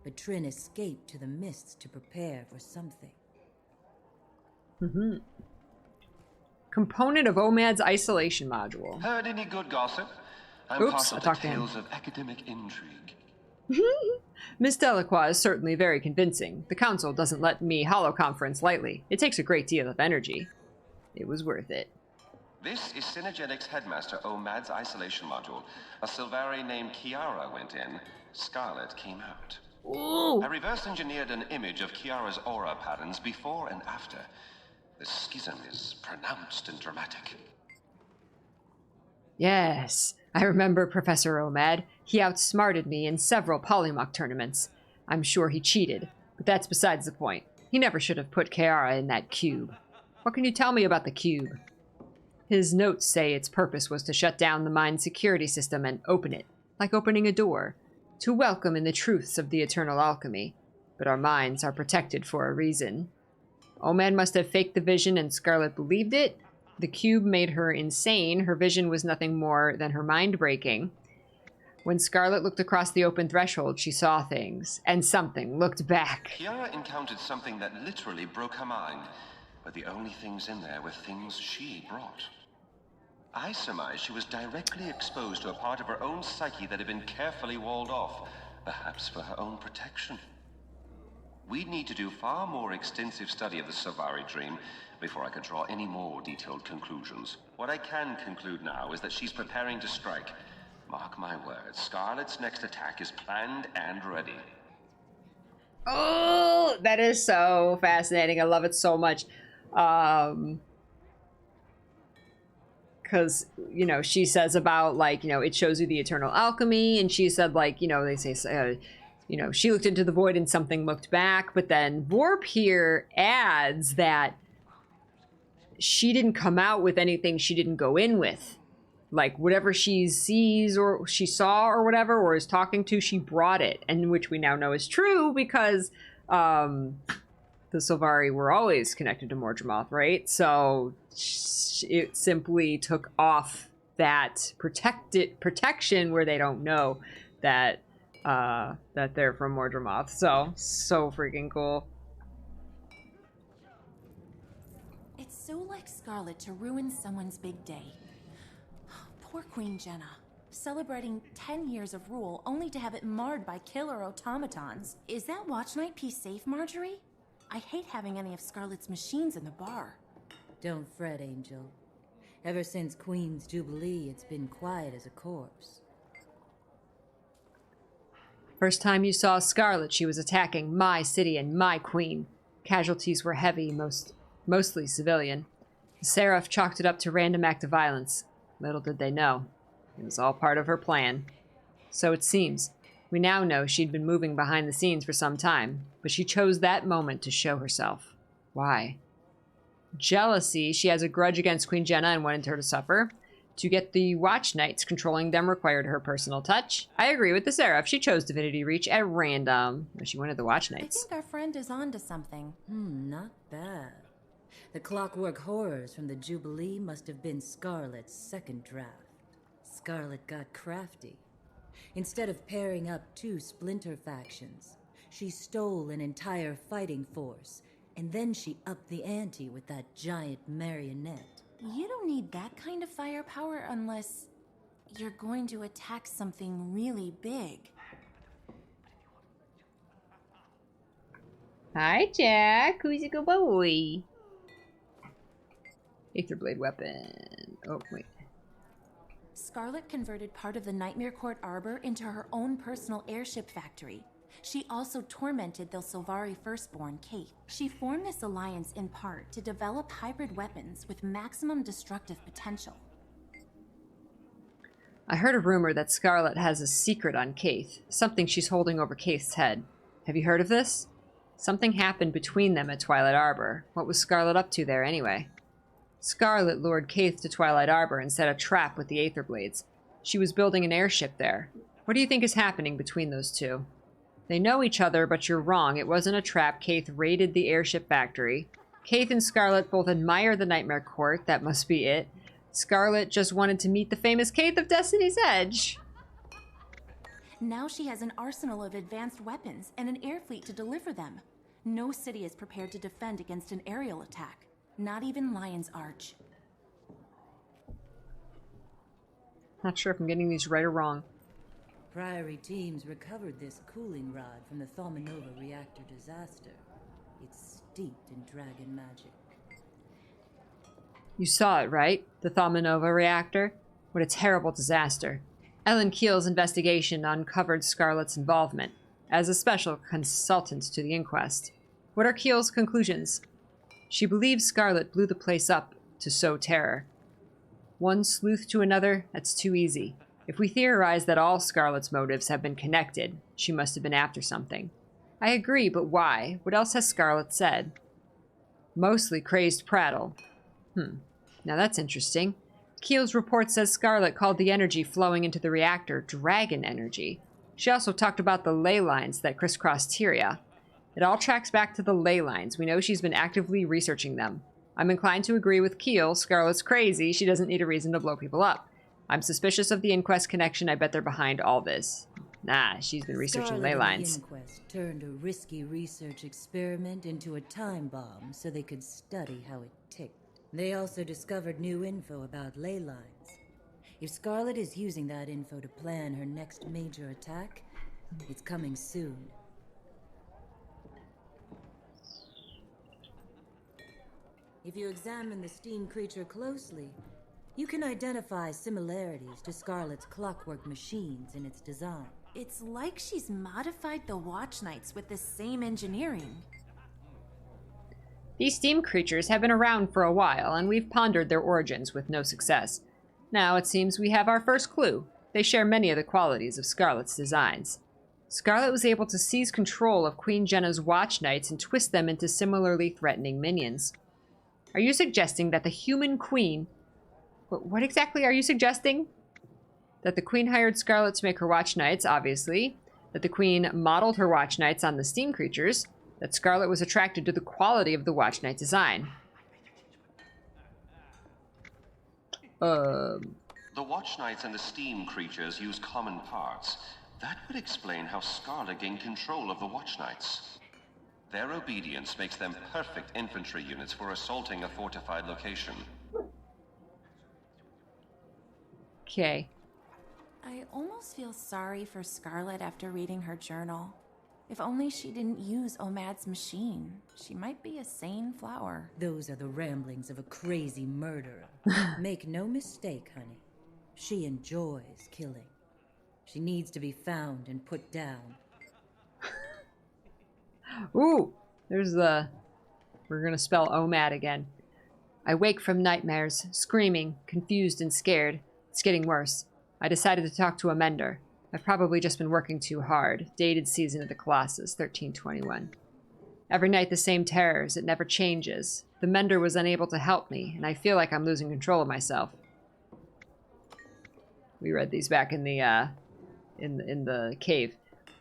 but Trin escaped to the mists to prepare for something. Component of OMAD's isolation module. Heard any good gossip? I'm Oops, partial I to talked to him. tales of academic intrigue. Miss Delacroix is certainly very convincing. The council doesn't let me holoconference lightly. It takes a great deal of energy. It was worth it. This is Synergetics Headmaster OMAD's isolation module. A Sylvari named Kiara went in. Scarlet came out. Ooh. I reverse engineered an image of Kiara's aura patterns before and after. The schism is pronounced and dramatic. Yes, I remember Professor OMAD. He outsmarted me in several Polymock tournaments. I'm sure he cheated, but that's besides the point. He never should have put Kiara in that cube. What can you tell me about the cube? His notes say its purpose was to shut down the mind's security system and open it, like opening a door, to welcome in the truths of the eternal alchemy. But our minds are protected for a reason. OMAD must have faked the vision and Scarlet believed it. The cube made her insane. Her vision was nothing more than her mind breaking. When Scarlet looked across the open threshold, she saw things, and something looked back. Kiara encountered something that literally broke her mind, but the only things in there were things she brought. I surmise she was directly exposed to a part of her own psyche that had been carefully walled off, perhaps for her own protection. We'd need to do far more extensive study of the Sylvari dream before I could draw any more detailed conclusions. What I can conclude now is that she's preparing to strike. Mark my words, Scarlet's next attack is planned and ready. Oh, that is so fascinating. I love it so much. Because, you know, she says about, like, you know, it shows you the eternal alchemy, and she said, like, you know, they say, you know, she looked into the void and something looked back, but then Vorp here adds that she didn't come out with anything she didn't go in with. Like, whatever she sees or she saw or whatever, or is talking to, she brought it, and which we now know is true because the Sylvari were always connected to Mordremoth, right? So it simply took off that protection where they don't know that that they're from Mordremoth. So freaking cool. It's so like Scarlet to ruin someone's big day. Poor Queen Jenna. Celebrating 10 years of rule only to have it marred by killer automatons. Is that Watch Night piece safe, Marjorie? I hate having any of Scarlet's machines in the bar. Don't fret, Angel. Ever since Queen's Jubilee, it's been quiet as a corpse. First time you saw Scarlet, she was attacking my city and my queen. Casualties were heavy, mostly civilian. The Seraph chalked it up to random act of violence. Little did they know. It was all part of her plan. So it seems. We now know she'd been moving behind the scenes for some time, but she chose that moment to show herself. Why? Jealousy. She has a grudge against Queen Jenna and wanted her to suffer. To get the Watch Knights, controlling them required her personal touch. I agree with the Seraph. She chose Divinity Reach at random. She wanted the Watch Knights. I think our friend is on to something. Not bad. The clockwork horrors from the Jubilee must have been Scarlet's second draft. Scarlet got crafty. Instead of pairing up two splinter factions, she stole an entire fighting force, and then she upped the ante with that giant marionette. You don't need that kind of firepower unless you're going to attack something really big. Hi, Jack. Who's a good boy? Aetherblade weapon. Oh, wait. Scarlet converted part of the Nightmare Court Arbor into her own personal airship factory. She also tormented the Silvari firstborn, Kate. She formed this alliance in part to develop hybrid weapons with maximum destructive potential. I heard a rumor that Scarlet has a secret on Kaith, something she's holding over Kaith's head. Have you heard of this? Something happened between them at Twilight Arbor. What was Scarlet up to there anyway? Scarlet lured Kaith to Twilight Arbor and set a trap with the Aetherblades. She was building an airship there. What do you think is happening between those two? They know each other, but you're wrong. It wasn't a trap. Kaith raided the airship factory. Kaith and Scarlet both admire the Nightmare Court. That must be it. Scarlet just wanted to meet the famous Kaith of Destiny's Edge. Now she has an arsenal of advanced weapons and an air fleet to deliver them. No city is prepared to defend against an aerial attack. Not even Lion's Arch. Not sure if I'm getting these right or wrong. Priory teams recovered this cooling rod from the Thaumanova reactor disaster. It's steeped in dragon magic. You saw it, right? The Thaumanova reactor? What a terrible disaster. Ellen Keel's investigation uncovered Scarlet's involvement as a special consultant to the inquest. What are Keel's conclusions? She believes Scarlet blew the place up to sow terror. One sleuth to another, that's too easy. If we theorize that all Scarlet's motives have been connected, she must have been after something. I agree, but why? What else has Scarlet said? Mostly crazed prattle. Now that's interesting. Keel's report says Scarlet called the energy flowing into the reactor dragon energy. She also talked about the ley lines that crisscross Tyria. It all tracks back to the ley lines. We know she's been actively researching them. I'm inclined to agree with Keel. Scarlet's crazy. She doesn't need a reason to blow people up. I'm suspicious of the inquest connection. I bet they're behind all this. Nah, she's been researching ley lines. The inquest turned a risky research experiment into a time bomb so they could study how it ticked. They also discovered new info about ley lines. If Scarlet is using that info to plan her next major attack, it's coming soon. If you examine the steam creature closely, you can identify similarities to Scarlet's clockwork machines in its design. It's like she's modified the Watch Knights with the same engineering. These steam creatures have been around for a while, and we've pondered their origins with no success. Now it seems we have our first clue. They share many of the qualities of Scarlet's designs. Scarlet was able to seize control of Queen Jenna's Watch Knights and twist them into similarly threatening minions. Are you suggesting that the human queen... What exactly are you suggesting? That the queen hired Scarlet to make her Watch Knights, obviously. That the queen modeled her Watch Knights on the steam creatures. That Scarlet was attracted to the quality of the Watch Knight design. The Watch Knights and the steam creatures use common parts. That would explain how Scarlet gained control of the Watch Knights. Their obedience makes them perfect infantry units for assaulting a fortified location. Okay. I almost feel sorry for Scarlet after reading her journal. If only she didn't use Omad's machine, she might be a sane flower. Those are the ramblings of a crazy murderer. Make no mistake, honey. She enjoys killing. She needs to be found and put down. Ooh, there's the... We're gonna spell OMAD again. I wake from nightmares, screaming, confused and scared. It's getting worse. I decided to talk to a mender. I've probably just been working too hard. Dated season of the Colossus, 1321. Every night the same terrors. It never changes. The mender was unable to help me, and I feel like I'm losing control of myself. We read these back in the cave.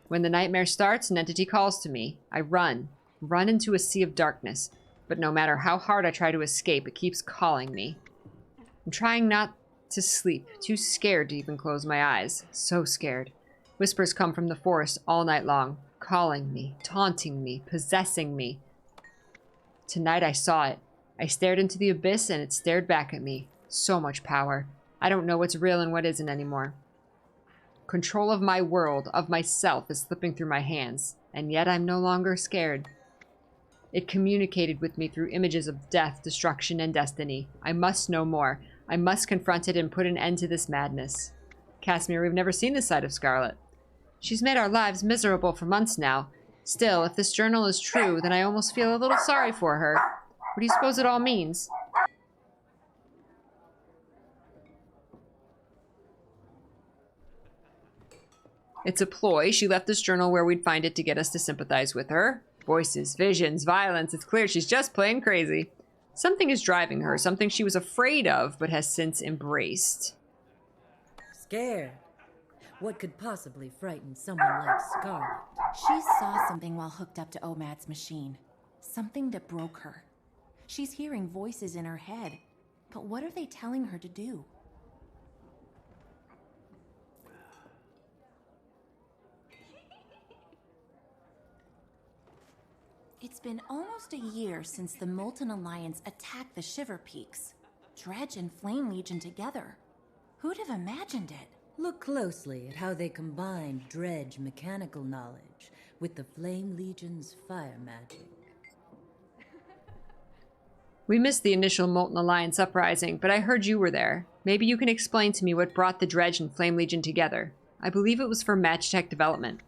When the nightmare starts, an entity calls to me. I run into a sea of darkness. But no matter how hard I try to escape, it keeps calling me. I'm trying not to sleep, too scared to even close my eyes. So scared. Whispers come from the forest all night long, calling me, taunting me, possessing me. Tonight I saw it. I stared into the abyss and it stared back at me. So much power. I don't know what's real and what isn't anymore. Control of my world, of myself, is slipping through my hands, and yet I'm no longer scared. It communicated with me through images of death, destruction, and destiny. I must know more. I must confront it and put an end to this madness. Casimir, we've never seen this side of Scarlet. She's made our lives miserable for months now. Still, if this journal is true, then I almost feel a little sorry for her. What do you suppose it all means? It's a ploy. She left this journal where we'd find it to get us to sympathize with her. Voices, visions, violence. It's clear she's just plain crazy. Something is driving her, something she was afraid of, but has since embraced. Scared? What could possibly frighten someone like Scarlet? She saw something while hooked up to Omad's machine. Something that broke her. She's hearing voices in her head. But what are they telling her to do? It's been almost a year since the Molten Alliance attacked the Shiver Peaks. Dredge and Flame Legion together. Who'd have imagined it? Look closely at how they combined Dredge mechanical knowledge with the Flame Legion's fire magic. We missed the initial Molten Alliance uprising, but I heard you were there. Maybe you can explain to me what brought the Dredge and Flame Legion together. I believe it was for Magitech development.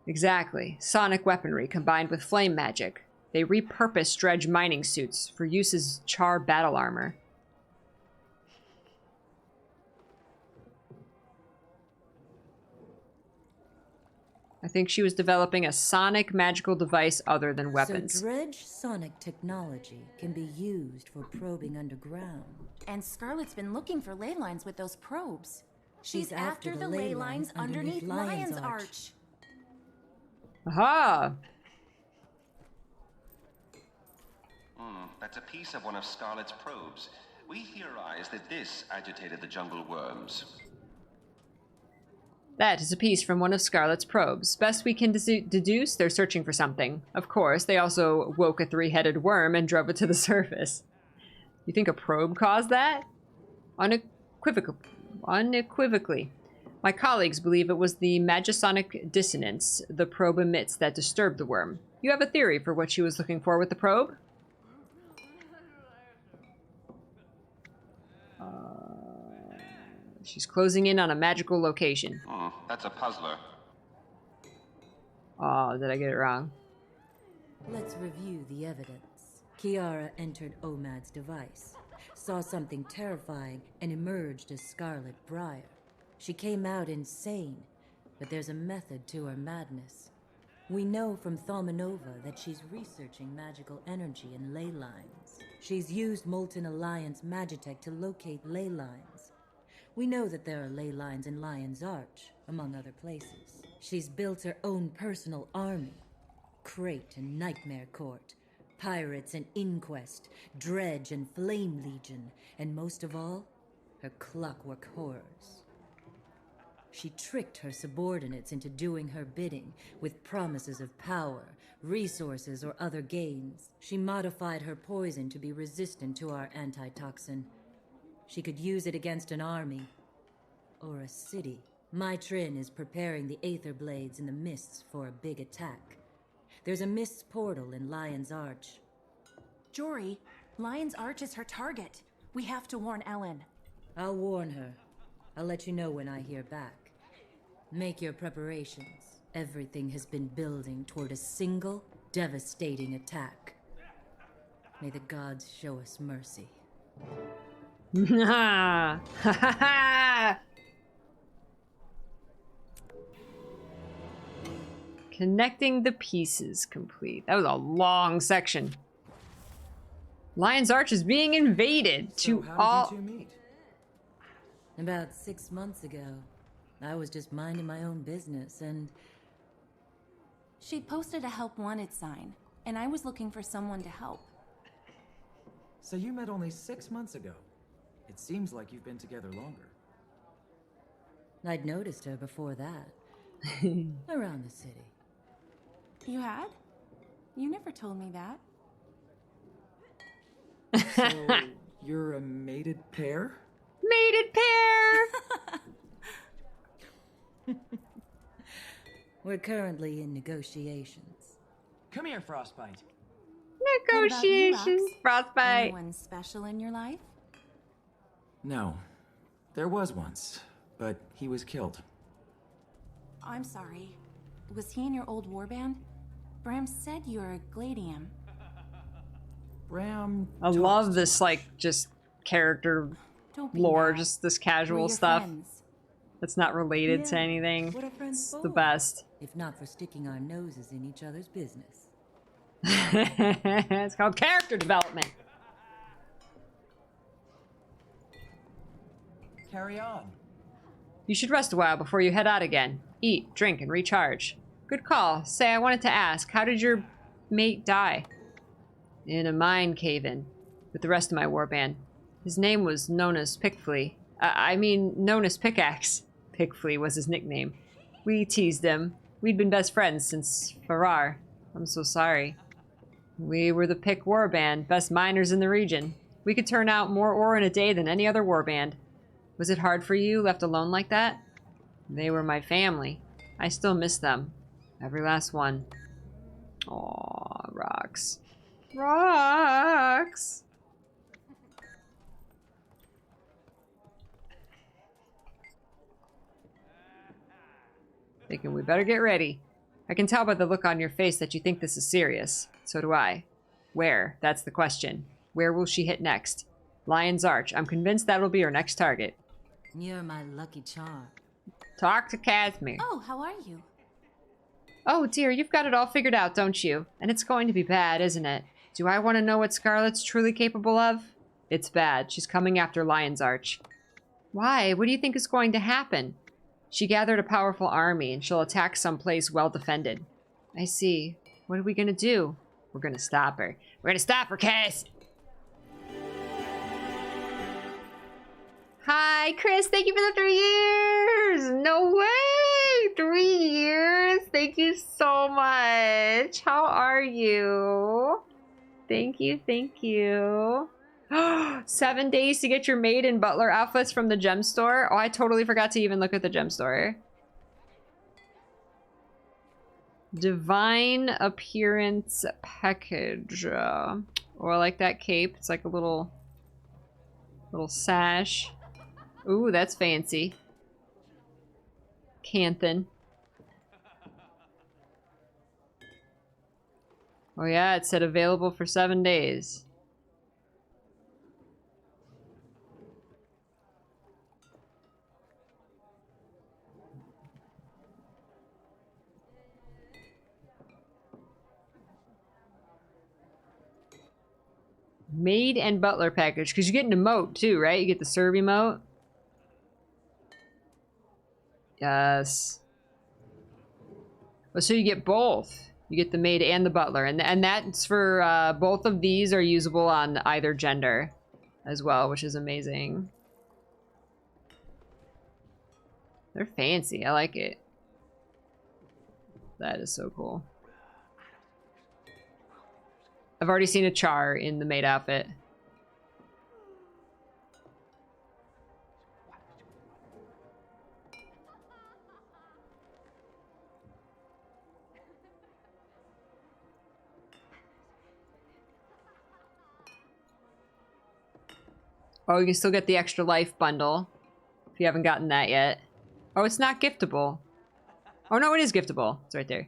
Exactly. Sonic weaponry combined with flame magic. They repurposed Dredge mining suits for use as Char battle armor. I think she was developing a sonic magical device other than weapons. So Dredge sonic technology can be used for probing underground. And Scarlet's been looking for ley lines with those probes. She's after the ley lines underneath Lion's Arch. Aha! That's a piece of one of Scarlet's probes. We theorize that this agitated the jungle worms. That is a piece from one of Scarlet's probes. Best we can deduce, they're searching for something. Of course, they also woke a three-headed worm and drove it to the surface. You think a probe caused that? Unequivocally. My colleagues believe it was the magisonic dissonance the probe emits that disturbed the worm. You have a theory for what she was looking for with the probe? She's closing in on a magical location. That's a puzzler. Oh, did I get it wrong? Let's review the evidence. Kiara entered Omad's device, saw something terrifying, and emerged as Scarlet Briar. She came out insane, but there's a method to her madness. We know from Thaumanova that she's researching magical energy and ley lines. She's used Molten Alliance Magitech to locate ley lines. We know that there are ley lines in Lion's Arch, among other places. She's built her own personal army. Crate and Nightmare Court, Pirates and Inquest, Dredge and Flame Legion, and most of all, her clockwork horrors. She tricked her subordinates into doing her bidding with promises of power, resources, or other gains. She modified her poison to be resistant to our antitoxin. She could use it against an army. Or a city. My Trin is preparing the Aether Blades in the mists for a big attack. There's a mists portal in Lion's Arch. Jory, Lion's Arch is her target. We have to warn Ellen. I'll warn her. I'll let you know when I hear back. Make your preparations. Everything has been building toward a single, devastating attack. May the gods show us mercy. Ha ha ha! Connecting the pieces complete. That was a long section. Lion's Arch is being invaded. So how did you two meet? About 6 months ago, I was just minding my own business and... She posted a help wanted sign, and I was looking for someone to help. So you met only 6 months ago. It seems like you've been together longer. I'd noticed her before that. Around the city. You had? You never told me that. So, you're a mated pair? Mated pair! We're currently in negotiations. Come here, Frostbite. Negotiations. Frostbite. Anyone special in your life? No. There was once, but he was killed. I'm sorry. Was he in your old warband? Bram said you're a Gladium. Bram. I love this, like, just character Don't be lore, mad. just this We're casual your stuff friends. that's not related to Yeah, anything. what are friends It's for? the best. If not for sticking our noses in each other's business. It's called character development. Carry on. You should rest a while before you head out again. Eat, drink, and recharge. Good call. Say, I wanted to ask, how did your mate die? In a mine cave-in with the rest of my warband. His name was known as Pickflea. Known as Pickaxe. Pickflea was his nickname. We teased him. We'd been best friends since Farrar. I'm so sorry. We were the Pick warband, best miners in the region. We could turn out more ore in a day than any other warband. Was it hard for you, left alone like that? They were my family. I still miss them. Every last one. Aw, rocks. Rocks! Thinking we better get ready. I can tell by the look on your face that you think this is serious. So do I. Where? That's the question. Where will she hit next? Lion's Arch. I'm convinced that'll be her next target. You're my lucky charm. Talk to Casimir. Oh, how are you? Oh dear, you've got it all figured out, don't you? And it's going to be bad, isn't it? Do I want to know what Scarlet's truly capable of? It's bad. She's coming after Lion's Arch. Why? What do you think is going to happen? She gathered a powerful army, and she'll attack some place well defended. I see. What are we gonna do? We're gonna stop her. We're gonna stop her, Cass! Hi, Chris. Thank you for the 3 years! No way! 3 years? Thank you so much. How are you? Thank you, thank you. 7 days to get your maid and butler outfits from the gem store. Oh, I totally forgot to even look at the gem store. Divine appearance package. Oh, I like that cape. It's like a little sash. Ooh, that's fancy. Canthan. Oh yeah, it said available for 7 days. Maid and butler package, because you get an emote too, right? You get the serve emote. Yes. Oh, so you get both. You get the maid and the butler, and that's for both of these are usable on either gender as well, which is amazing. They're fancy. I like it. That is so cool. I've already seen a char in the maid outfit. Oh, you can still get the extra life bundle if you haven't gotten that yet. Oh, it's not giftable. Oh, no, it is giftable. It's right there.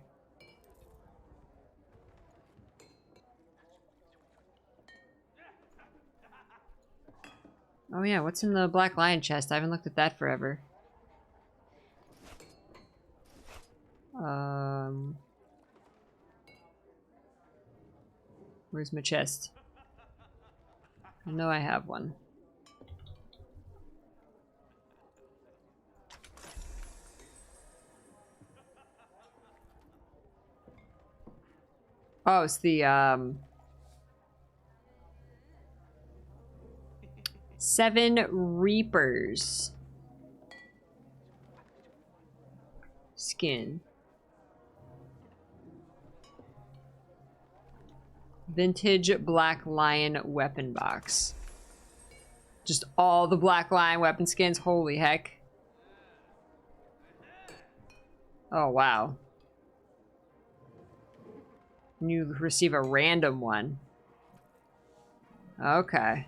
Oh, yeah. What's in the Black Lion chest? I haven't looked at that forever. Where's my chest? I know I have one. Oh, it's the, 7 Reapers. Skin. Vintage Black Lion weapon box. Just all the Black Lion weapon skins. Holy heck. Oh, wow. You receive a random one. Okay.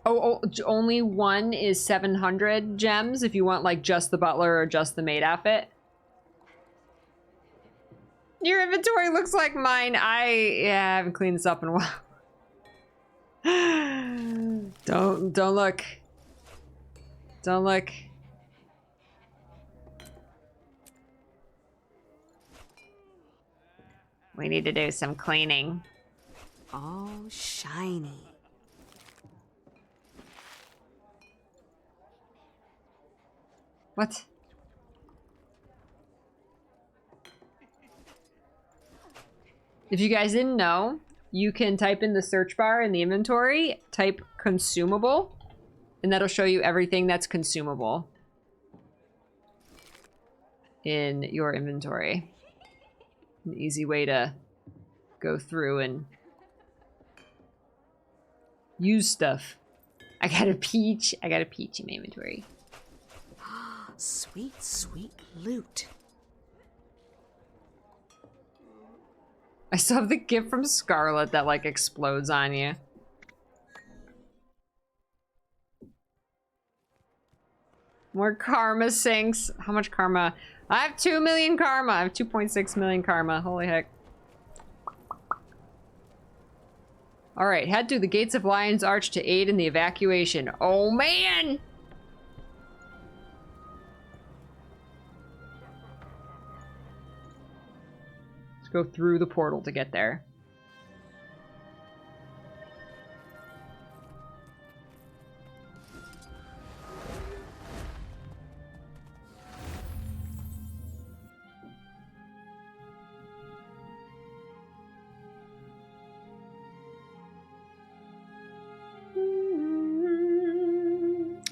Oh, only one is 700 gems if you want, like, just the butler or just the maid outfit. Your inventory looks like mine. I haven't cleaned this up in a while. Don't look. Don't look. We need to do some cleaning. All shiny. What? If you guys didn't know, you can type in the search bar in the inventory, type consumable, and that'll show you everything that's consumable in your inventory. An easy way to go through and use stuff. I got a peach in my inventory. Sweet, sweet loot. I still have the gift from Scarlet that, like, explodes on you. More karma sinks. How much karma? I have 2 million karma. I have 2.6 million karma. Holy heck. Alright, head through the gates of Lion's Arch to aid in the evacuation. Oh, man! Let's go through the portal to get there.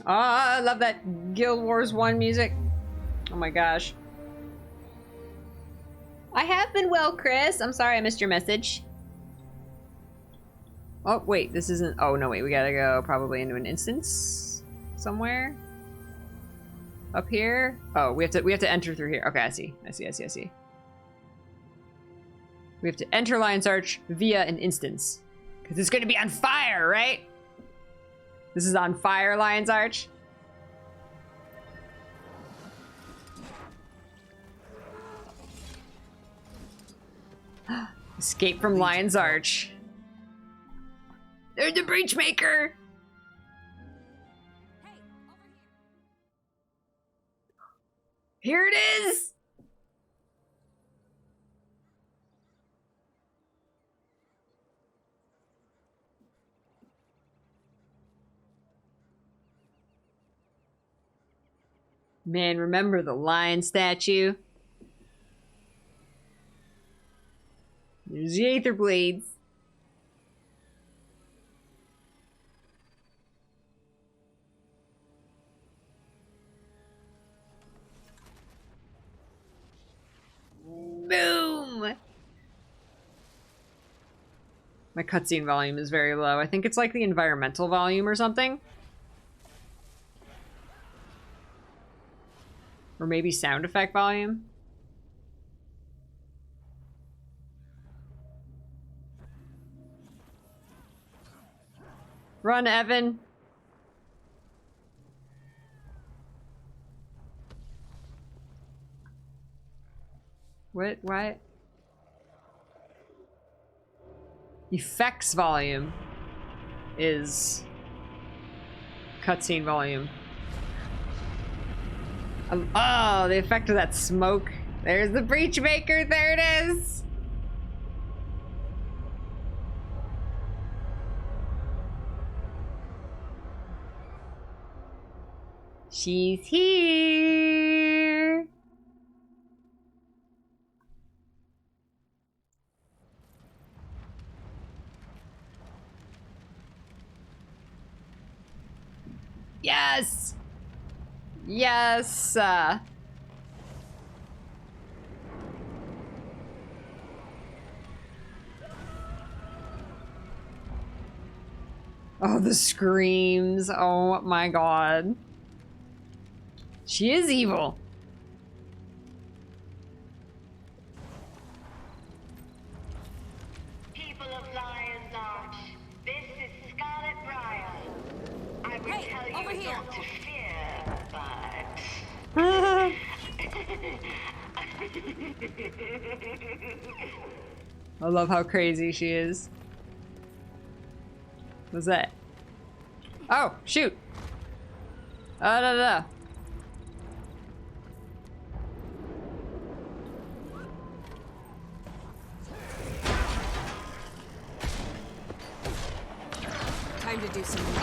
Oh, I love that Guild Wars 1 music. Oh my gosh. I have been well, Chris. I'm sorry I missed your message. Oh, wait, this isn't... Oh, no, wait, we gotta go probably into an instance somewhere. Up here? Oh, we have to enter through here. Okay, I see. We have to enter Lion's Arch via an instance. Because it's gonna be on fire, right? This is on fire, Lion's Arch. Escape from Lion's Arch. They're the Breachmaker! Hey, over Here it is! Man, remember the lion statue? There's the Aether Blades. Boom! My cutscene volume is very low. I think it's like the environmental volume or something. Or maybe sound effect volume. Run, Evan. What? What? Effects volume is cutscene volume. Oh, the effect of that smoke. There's the breach maker. There it is. She's here. Yes. Yes. Oh, the screams. Oh my god. She is evil. People of Lion's Arch, this is Scarlet Briar. I would tell you over here. not to fear, but... I love how crazy she is. What's that? Oh, shoot. Oh, no, no. Time to do something.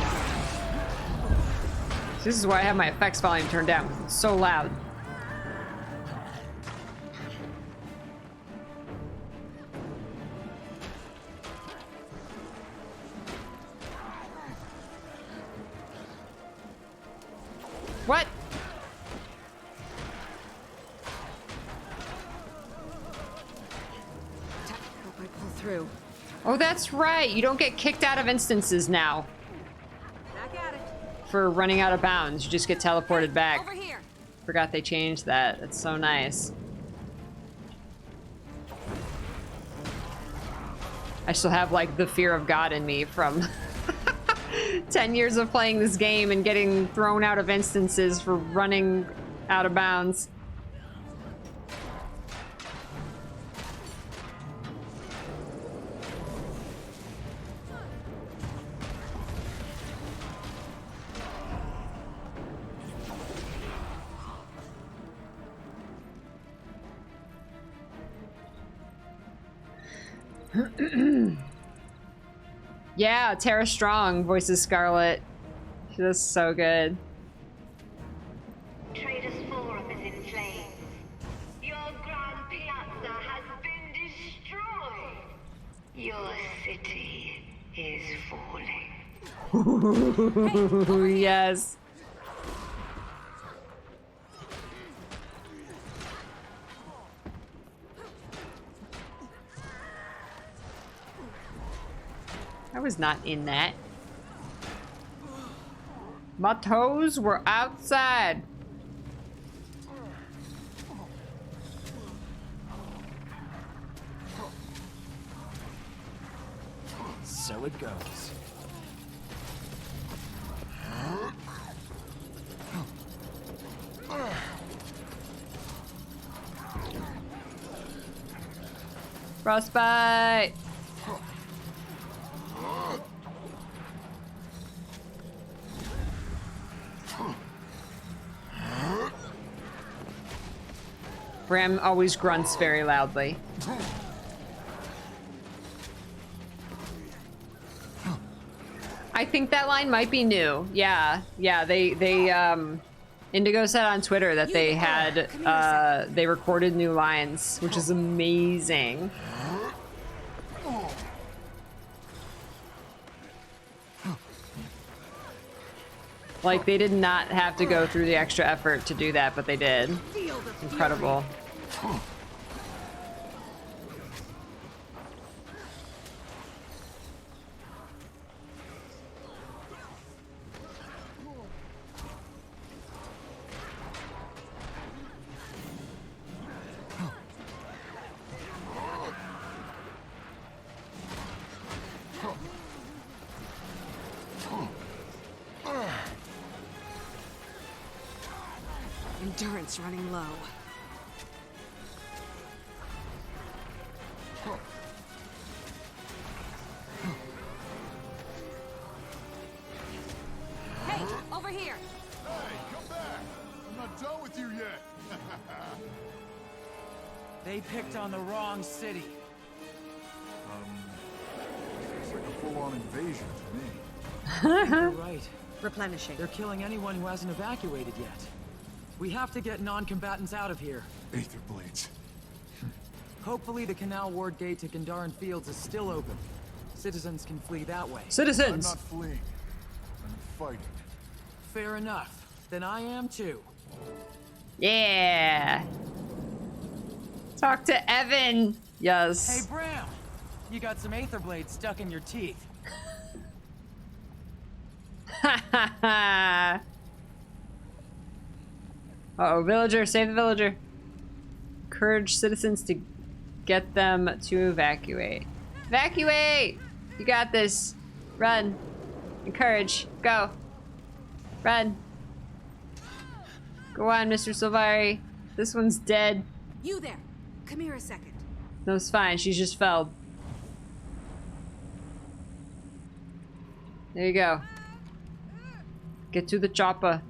This is why I have my effects volume turned down. It's so loud. What? Hope I pull through. Oh, that's right. You don't get kicked out of instances now Back at it. for running out of bounds. You just get teleported back. Over here. Forgot they changed that. It's so nice. I still have like the fear of God in me from 10 years of playing this game and getting thrown out of instances for running out of bounds. Yeah, Tara Strong voices Scarlet. She does so good. Traders Forum is in flames. Your Grand Piazza has been destroyed. Your city is falling. Yes. I was not in that. My toes were outside. So it goes. Frostbite. Bram always grunts very loudly. I think that line might be new. Yeah, Indigo said on Twitter that they had, they recorded new lines, which is amazing. Like, they did not have to go through the extra effort to do that, but they did. Incredible. Endurance running low. Hey, over here! Hey, come back! I'm not done with you yet! They picked on the wrong city. It's like a full-on invasion to me. You're right. Replenishing. They're killing anyone who hasn't evacuated yet. We have to get non-combatants out of here. Aether blades. Hopefully the Canal Ward gate to Gandaran Fields is still open. Citizens can flee that way. I'm Citizens! not fleeing. I'm fighting. Fair enough. Then I am too. Yeah! Talk to Evan! Hey, Yes. Bram! You got some Aether blades stuck in your teeth. Uh-oh, villager, save the villager. Encourage citizens to get them to evacuate. Evacuate! You got this. Run. Encourage. Go. Run. Go on, Mr. Silvari. This one's dead. You there! Come here a second. No, it's fine. She's just felled. There you go. Get to the chopper.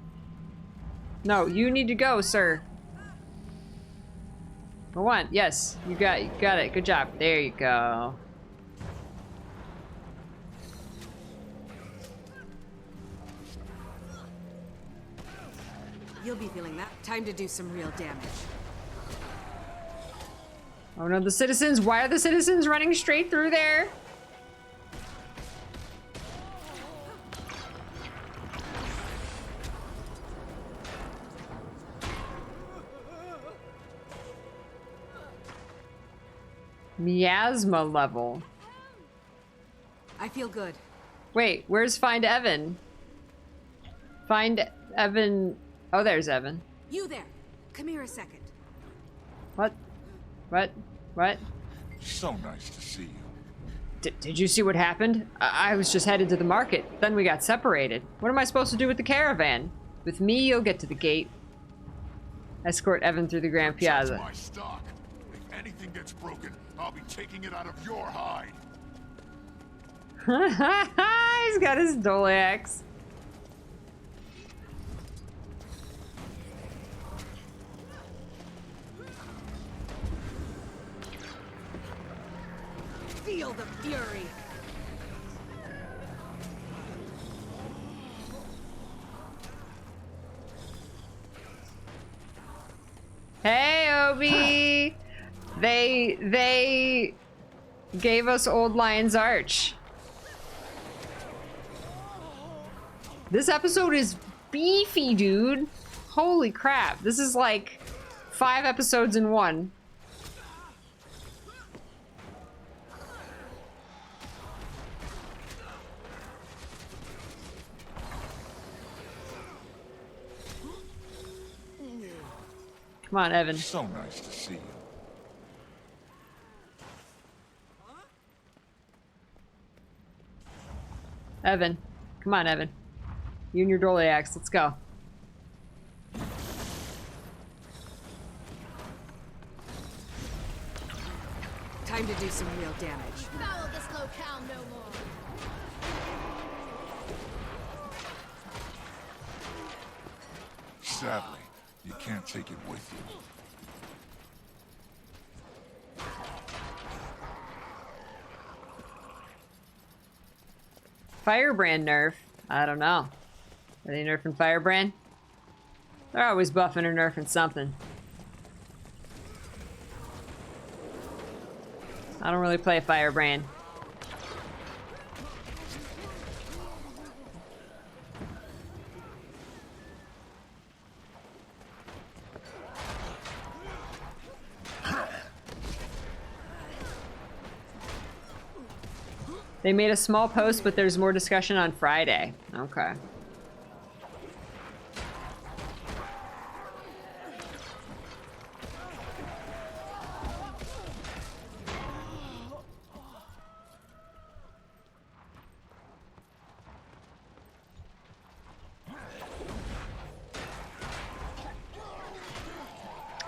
No, you need to go, sir. Go on. Yes, you got it. Good job. There you go. You'll be feeling that. Time to do some real damage. Oh no, the citizens. Why are the citizens running straight through there? Miasma level. I feel good. Wait, where's Find Evan? Find Evan. Oh, there's Evan. You there! Come here a second. What? What? What? So nice to see you. Did you see what happened? I was just headed to the market. Then we got separated. What am I supposed to do with the caravan? With me, you'll get to the gate. Escort Evan through the Grand Piazza. That's my stock. If anything gets broken, I'll be taking it out of your hide. He's got his dole axe. Feel the fury. Hey, Obi! They gave us Old Lion's Arch. This episode is beefy, dude. Holy crap. This is like 5 episodes in one. Come on, Evan. So nice to see you. Evan. Come on, Evan. You and your Dole axe. Let's go. Time to do some real damage. Follow this locale no more. Sadly, you can't take it with you. Firebrand nerf? I don't know. Are they nerfing Firebrand? They're always buffing or nerfing something. I don't really play Firebrand. They made a small post, but there's more discussion on Friday. Okay.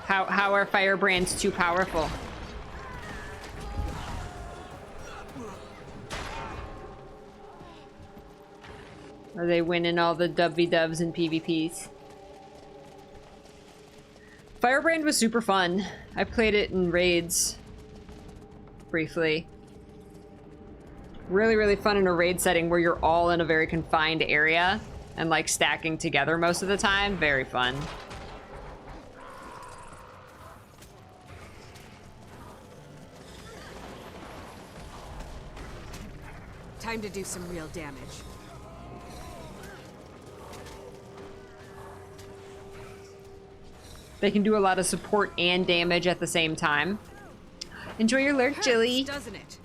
How are firebrands too powerful? Are they winning all the dubs and PvPs? Firebrand was super fun. I played it in raids briefly. Really, really fun in a raid setting where you're all in a very confined area and like stacking together most of the time. Very fun. Time to do some real damage. They can do a lot of support and damage at the same time. Enjoy your lurk, Jilly. Doesn't it?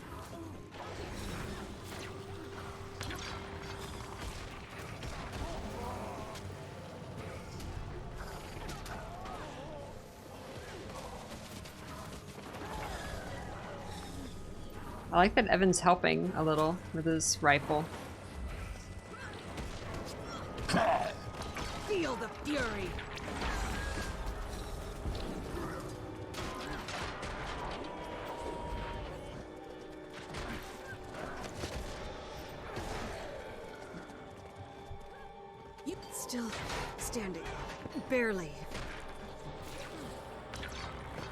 I like that Evan's helping a little with his rifle. Feel the fury. Still standing. Barely.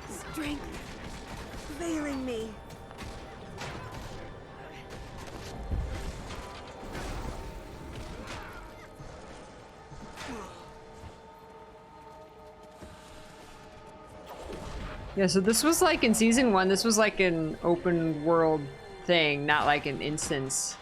Strength failing me. Yeah, so this was like in season 1, this was like an open world thing, not like an instance.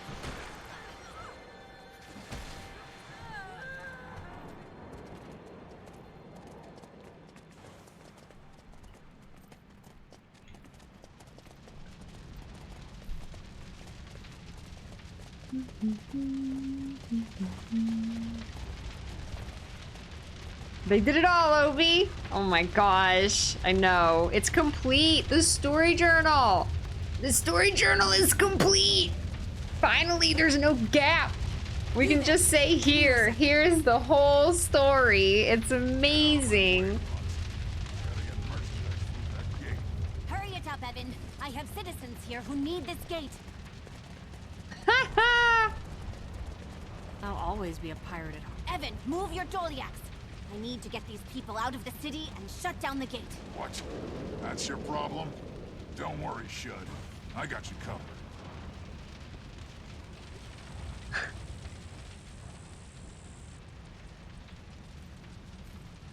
They did it all, Obi! Oh my gosh, I know. It's complete! The story journal! The story journal is complete! Finally, there's no gap! We can just say here's the whole story. It's amazing. Hurry it up, Evan. I have citizens here who need this gate. I'll always be a pirate at heart. Evan, move your Doliacs. I need to get these people out of the city and shut down the gate. What? That's your problem? Don't worry, Shud. I got you covered.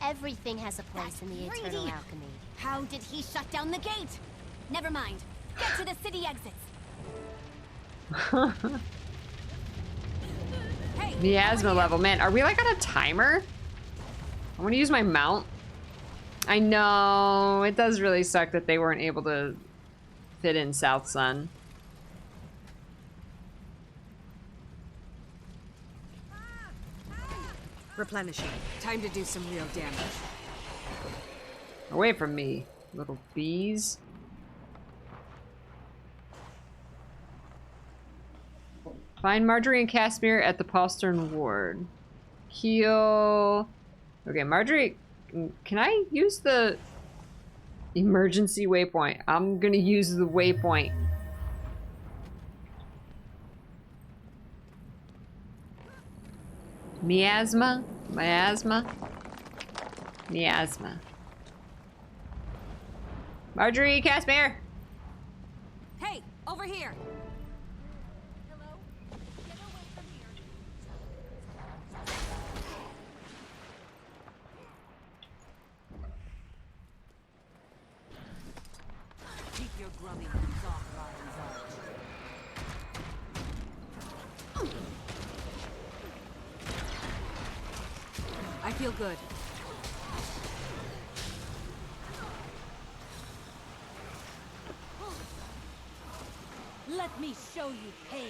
Everything has a place in the Eternal Alchemy. How did he shut down the gate? Never mind. Get to the city exits. Hey, Miasma level. Man, are we like on a timer? I want to use my mount. I know. It does really suck that they weren't able to fit in South Sun. Replenishing. Time to do some real damage. Away from me, little bees. Find Marjorie and Casimir at the Postern Ward. Heal. Okay, Marjorie, can I use the emergency waypoint? I'm gonna use the waypoint. Miasma? Miasma? Miasma. Marjorie, Casimir! Hey, over here. Hello? Get away from here. Keep your grubby hands off Ryan's arch. I feel good. Let me show you pain.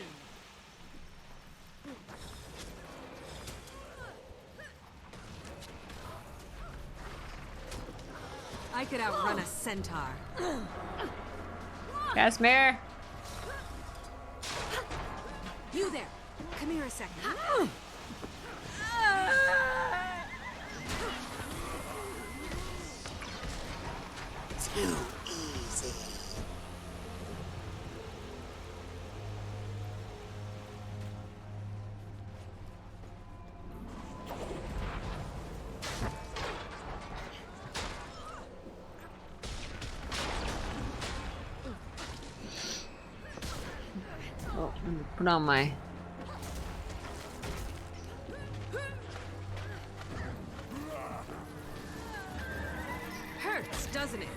I could outrun a centaur. Casimir! You there! Come here a second. Put on my... Hurts, doesn't it?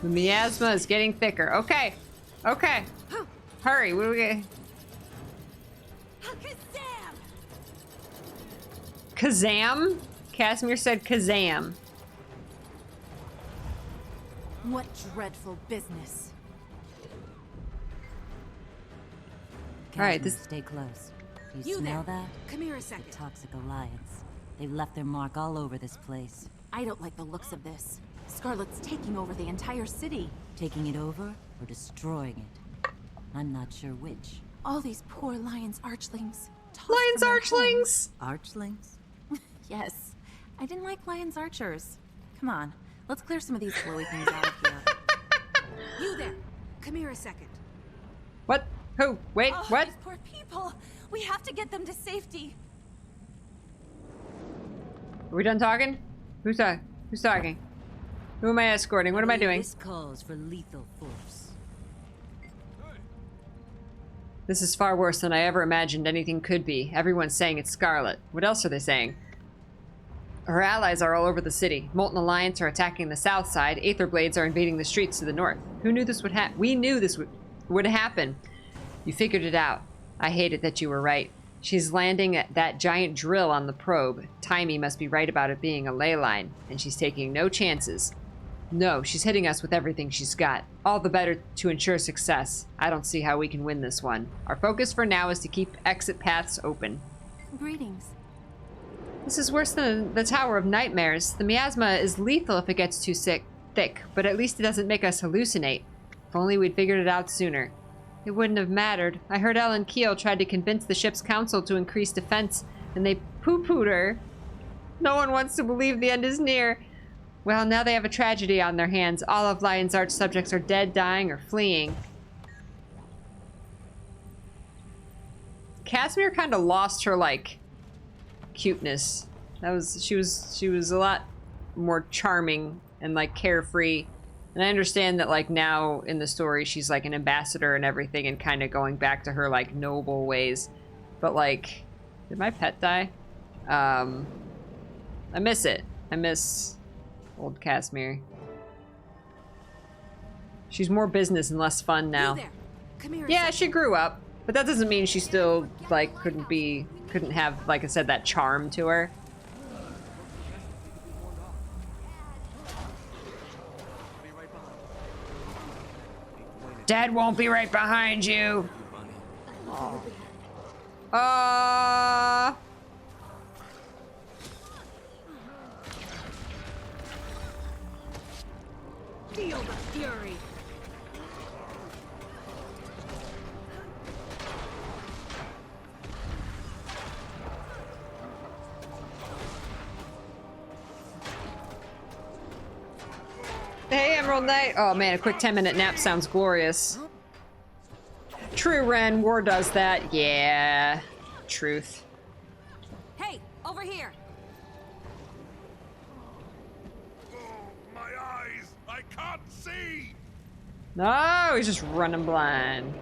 The miasma is getting thicker. Okay. Okay. Hurry. What do we get? Kazam? Casimir said Kazam. What dreadful business. All right, Casimir, stay close. You smell that? Come here a second. The toxic alliance. They've left their mark all over this place. I don't like the looks of this. Scarlet's taking over the entire city. Taking it over or destroying it? I'm not sure which. All these poor Lion's archlings. Lion's archlings? Archlings? Yes. I didn't like Lion's archers. Come on, let's clear some of these glowy things out of here. You there. Come here a second. What? Who? Wait, what? These poor people. We have to get them to safety. Are we done talking? Who's talking? Who's talking? Who am I escorting? What am I doing? This calls for lethal force. This is far worse than I ever imagined anything could be. Everyone's saying it's Scarlet. What else are they saying? Her allies are all over the city. Molten Alliance are attacking the south side. Aether Blades are invading the streets to the north. Who knew this would happen? We knew this would happen. You figured it out. I hate it that you were right. She's landing at that giant drill on the probe. Timey must be right about it being a ley line, and she's taking no chances. No, she's hitting us with everything she's got. All the better to ensure success. I don't see how we can win this one. Our focus for now is to keep exit paths open. Greetings. This is worse than the Tower of Nightmares. The miasma is lethal if it gets too thick, but at least it doesn't make us hallucinate. If only we'd figured it out sooner. It wouldn't have mattered. I heard Ellen Keel tried to convince the ship's council to increase defense, and they poo-pooed her. No one wants to believe the end is near. Well, now they have a tragedy on their hands. All of Lion's Arch subjects are dead, dying, or fleeing. Casimir kind of lost her, like, cuteness. She was a lot more charming and, like, carefree. And I understand that, like, now in the story she's, like, an ambassador and everything and kind of going back to her, like, noble ways. But, like, did my pet die? I miss it. I miss old Casimir. She's more business and less fun now. Yeah, she grew up. But that doesn't mean she still, like, couldn't have, like I said, that charm to her. Dad won't be right behind you. Feel the fury. Hey, Emerald Knight. Oh man, a quick 10-minute nap sounds glorious. True, Ren. War does that. Yeah. Truth. Hey, over here. Oh, my eyes! I can't see! No, he's just running blind.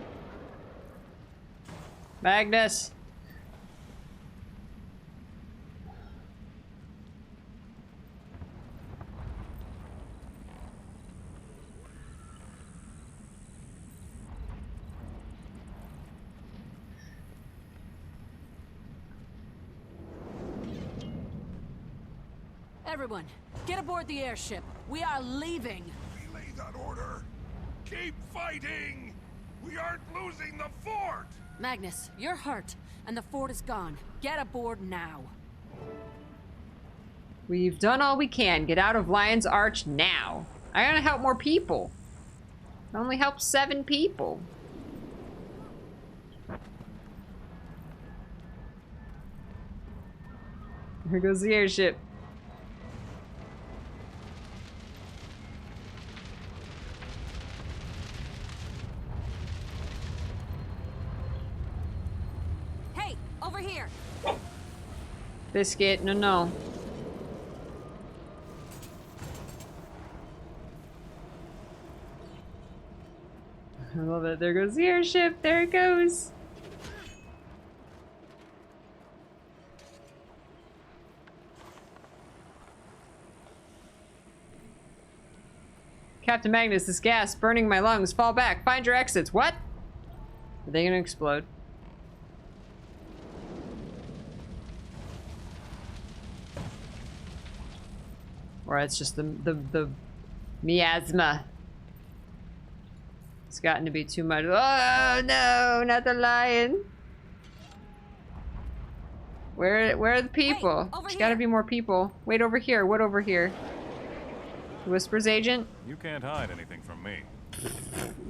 Magnus. Everyone, get aboard the airship. We are leaving. Relay that order! Keep fighting! We aren't losing the fort! Magnus, you're hurt, and the fort is gone. Get aboard now. We've done all we can. Get out of Lion's Arch now. I gotta help more people. I only helped 7 people. Here goes the airship. Hey, biscuit. No, no. I love it. There goes the airship. There it goes. Captain Magnus, this gas burning my lungs. Fall back. Find your exits. What? Are they gonna explode? Or it's just the miasma. It's gotten to be too much. Oh no, not the lion. Where are the people? Hey, There's gotta be more people. Wait, over here. What over here? The Whispers agent? You can't hide anything from me.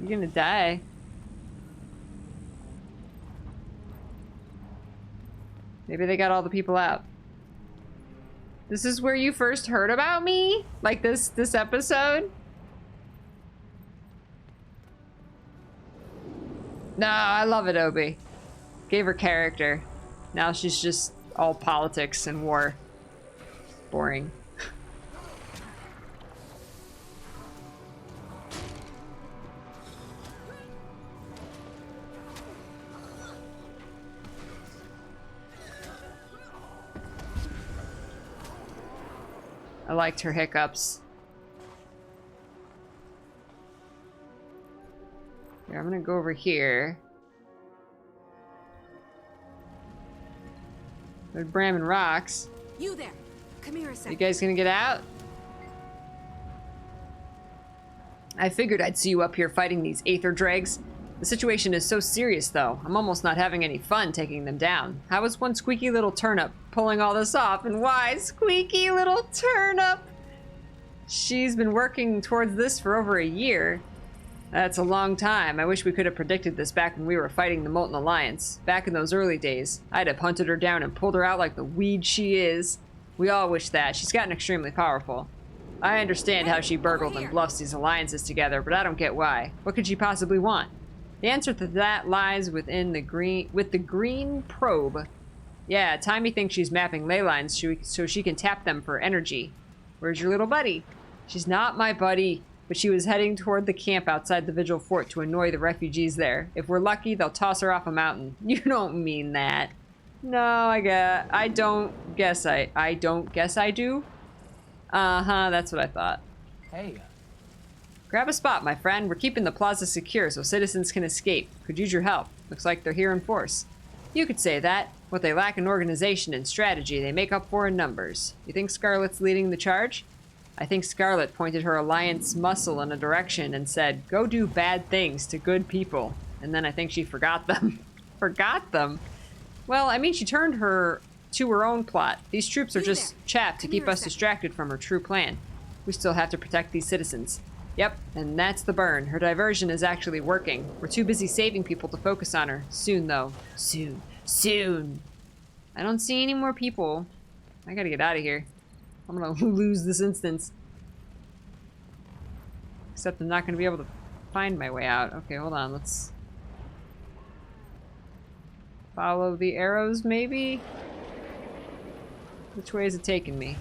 You're gonna die. Maybe they got all the people out. This is where you first heard about me? Like this episode? No, I love it, Obi. Gave her character. Now she's just all politics and war. Boring. I liked her hiccups. Here, I'm gonna go over here. There's Bram and Rocks. You there. Come here a second. You guys gonna get out? I figured I'd see you up here fighting these aether dregs. The situation is so serious, though. I'm almost not having any fun taking them down. How is one squeaky little turnip pulling all this off? And why, squeaky little turnip? She's been working towards this for over a year. That's a long time. I wish we could have predicted this back when we were fighting the Molten Alliance. Back in those early days, I'd have hunted her down and pulled her out like the weed she is. We all wish that. She's gotten extremely powerful. I understand how she burgled and bluffs these alliances together, but I don't get why. What could she possibly want? The answer to that lies within the green probe. Yeah, Timmy thinks she's mapping ley lines so she can tap them for energy. Where's your little buddy? She's not my buddy, but she was heading toward the camp outside the Vigil Fort to annoy the refugees there. If we're lucky, they'll toss her off a mountain. You don't mean that. No, I don't guess I do. Uh-huh, that's what I thought. Hey. Grab a spot, my friend. We're keeping the plaza secure so citizens can escape. Could use your help. Looks like they're here in force. You could say that. What they lack in organization and strategy, they make up for in numbers. You think Scarlet's leading the charge? I think Scarlet pointed her alliance muscle in a direction and said, go do bad things to good people. And then I think she forgot them. Forgot them? Well, I mean, she turned her to her own plot. These troops are just chaff to keep us distracted from her true plan. We still have to protect these citizens. Yep, and that's the burn. Her diversion is actually working. We're too busy saving people to focus on her. Soon, though. Soon. Soon. I don't see any more people. I gotta get out of here. I'm gonna lose this instance. Except I'm not gonna be able to find my way out. Okay, hold on. Let's follow the arrows, maybe? Which way is it taking me?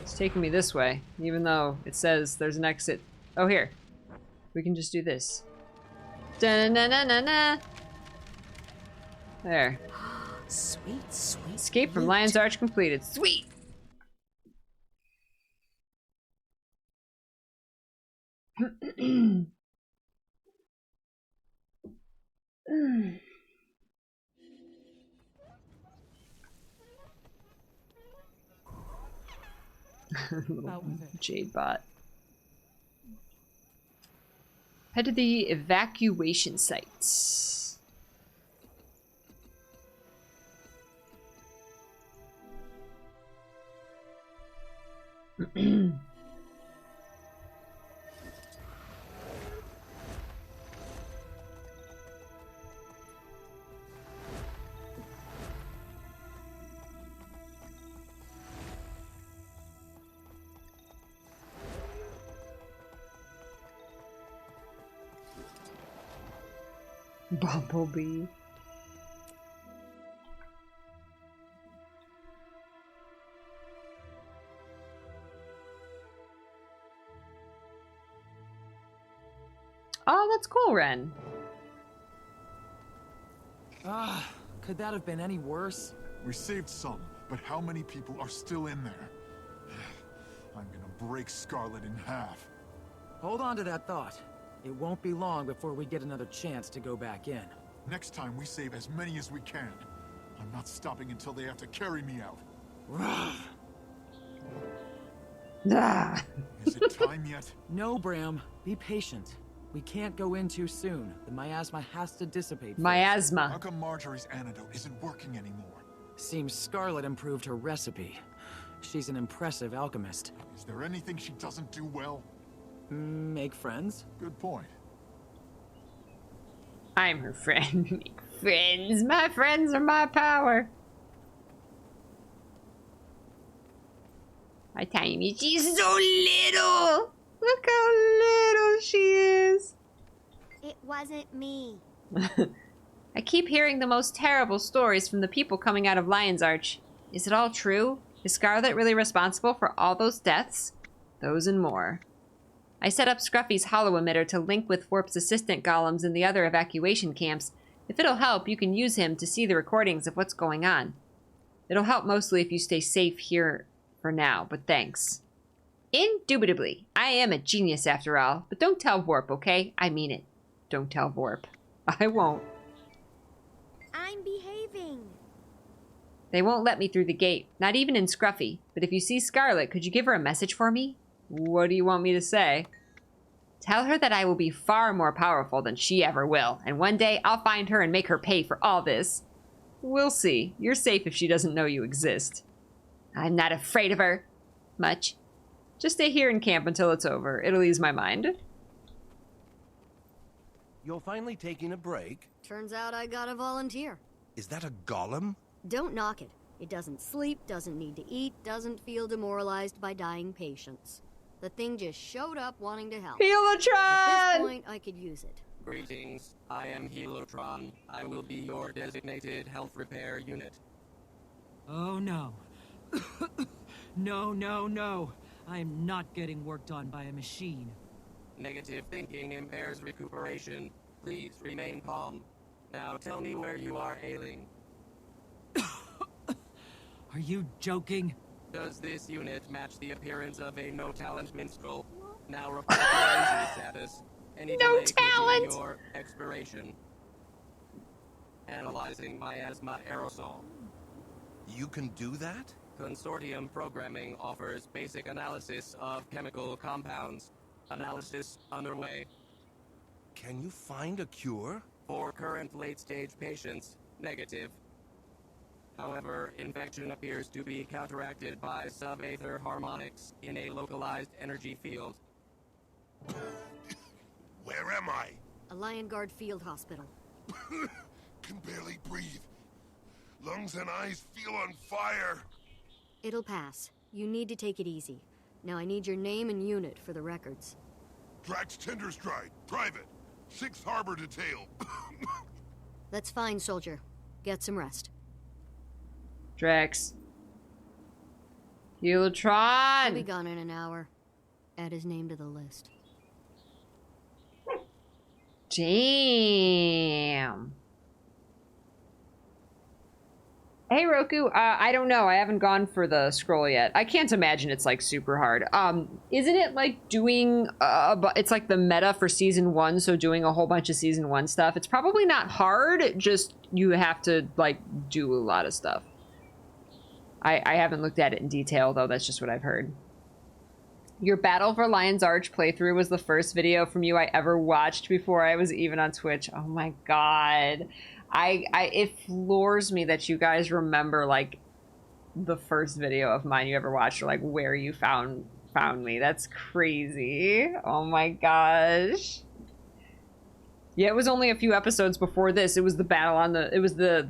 It's taking me this way, even though it says there's an exit. Oh, here. We can just do this. Da-na-na-na-na-na. There. Sweet, sweet. Escape from Lion's Arch completed. Sweet! Little Jade bot. Head to the evacuation sites. Bumblebee. Oh, that's cool, Ren. Could that have been any worse? We saved some, but how many people are still in there? I'm gonna break Scarlet in half. Hold on to that thought. It won't be long before we get another chance to go back in. Next time, we save as many as we can. I'm not stopping until they have to carry me out. Is it time yet? No, Bram. Be patient. We can't go in too soon. The miasma has to dissipate first. Miasma. How come Marjorie's antidote isn't working anymore? Seems Scarlet improved her recipe. She's an impressive alchemist. Is there anything she doesn't do well? Make friends? Good point. I'm her friend. Make friends. My friends are my power. My tiny. She's so little. Look how little she is. It wasn't me. I keep hearing the most terrible stories from the people coming out of Lion's Arch. Is it all true? Is Scarlet really responsible for all those deaths? Those and more. I set up Scruffy's holo emitter to link with Warp's assistant golems in the other evacuation camps. If it'll help, you can use him to see the recordings of what's going on. It'll help mostly if you stay safe here for now, but thanks. Indubitably. I am a genius after all, but don't tell Warp, okay? I mean it. Don't tell Warp. I won't. I'm behaving. They won't let me through the gate, not even in Scruffy. But if you see Scarlet, could you give her a message for me? What do you want me to say? Tell her that I will be far more powerful than she ever will, and one day I'll find her and make her pay for all this. We'll see. You're safe if she doesn't know you exist. I'm not afraid of her. Much. Just stay here in camp until it's over. It'll ease my mind. You're finally taking a break? Turns out I got a volunteer. Is that a golem? Don't knock it. It doesn't sleep, doesn't need to eat, doesn't feel demoralized by dying patients. The thing just showed up wanting to help. Helotron! At this point, I could use it. Greetings, I am Helotron. I will be your designated health repair unit. Oh no. No. I'm not getting worked on by a machine. Negative thinking impairs recuperation. Please remain calm. Now tell me where you are ailing. Are you joking? Does this unit match the appearance of a no-talent minstrel? Now report your injury status. Any No delay could mean talent! your expiration. Analyzing miasma aerosol. You can do that? Consortium programming offers basic analysis of chemical compounds. Analysis underway. Can you find a cure? For current late-stage patients, negative. However, infection appears to be counteracted by sub-aether harmonics in a localized energy field. Where am I? A Lion Guard field hospital. Can barely breathe. Lungs and eyes feel on fire. It'll pass. You need to take it easy. Now I need your name and unit for the records. Drax Tenderstride, Private. 6th Harbor Detail. That's fine, soldier. Get some rest. Drax. He'll be Helotron! gone in an hour. Add his name to the list. Damn. Hey Roku, I don't know. I haven't gone for the scroll yet. I can't imagine it's like super hard. Isn't it like doing, it's like the meta for season 1, so doing a whole bunch of season 1 stuff. It's probably not hard, just you have to like do a lot of stuff. I haven't looked at it in detail though, that's just what I've heard. Your Battle for Lion's Arch playthrough was the first video from you I ever watched before I was even on Twitch. Oh my god. It floors me that you guys remember like the first video of mine you ever watched, or like where you found me. That's crazy. Oh my gosh. Yeah, it was only a few episodes before this. It was the battle on the, it was the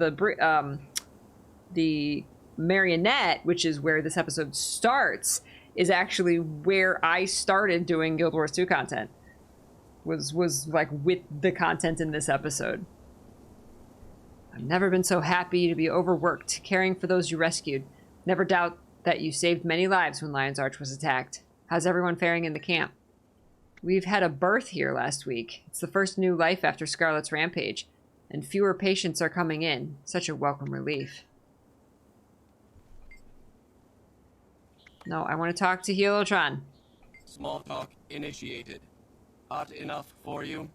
Marionette, which is where this episode starts, is actually where I started doing Guild Wars 2 content. Was like with the content in this episode. I've never been so happy to be overworked, caring for those you rescued. Never doubt that you saved many lives when Lion's Arch was attacked. How's everyone faring in the camp? We've had a birth here last week. It's the first new life after Scarlet's rampage, and fewer patients are coming in. Such a welcome relief. No, I want to talk to Helotron. Small talk initiated. Hot enough for you?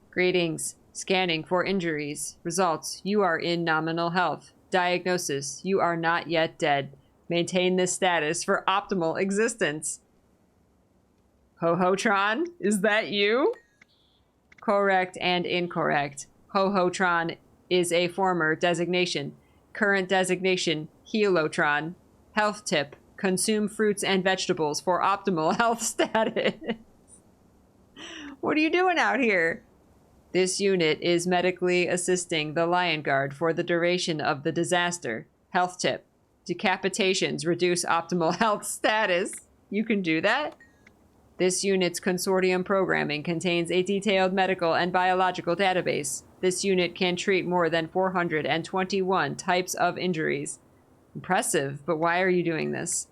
Greetings. Scanning for injuries. Results. You are in nominal health. Diagnosis. You are not yet dead. Maintain this status for optimal existence. Ho-Ho-Tron, is that you? Correct and incorrect. Ho-Ho-Tron is a former designation. Current designation, Helotron. Health tip, consume fruits and vegetables for optimal health status. What are you doing out here? This unit is medically assisting the Lion Guard for the duration of the disaster. Health tip, decapitations reduce optimal health status. You can do that? This unit's consortium programming contains a detailed medical and biological database. This unit can treat more than 421 types of injuries. Impressive, but why are you doing this?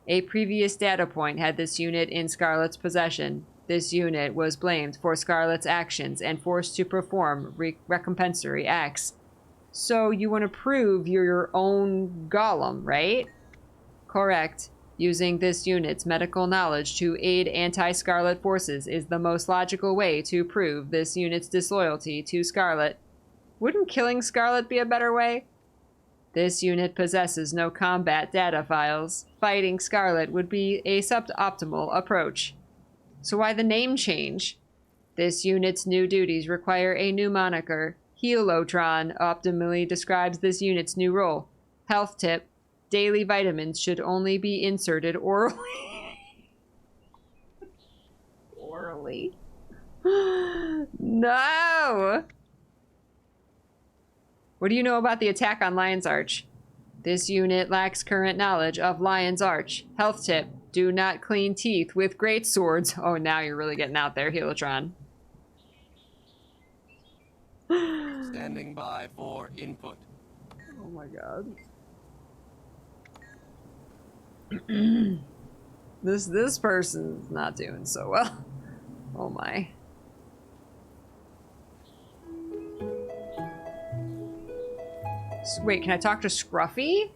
A previous data point had this unit in Scarlet's possession. This unit was blamed for Scarlet's actions and forced to perform recompensatory acts. So you want to prove you're your own golem, right? Correct. Using this unit's medical knowledge to aid anti-Scarlet forces is the most logical way to prove this unit's disloyalty to Scarlet. Wouldn't killing Scarlet be a better way? This unit possesses no combat data files. Fighting Scarlet would be a suboptimal approach. So why the name change? This unit's new duties require a new moniker. Helotron optimally describes this unit's new role. Health tip. Daily vitamins should only be inserted orally. Orally? No! What do you know about the attack on Lion's Arch? This unit lacks current knowledge of Lion's Arch. Health tip. Do not clean teeth with great swords. Oh, now you're really getting out there, Helotron. Standing by for input. Oh my god. This person's not doing so well. Oh my. Wait, can I talk to Scruffy?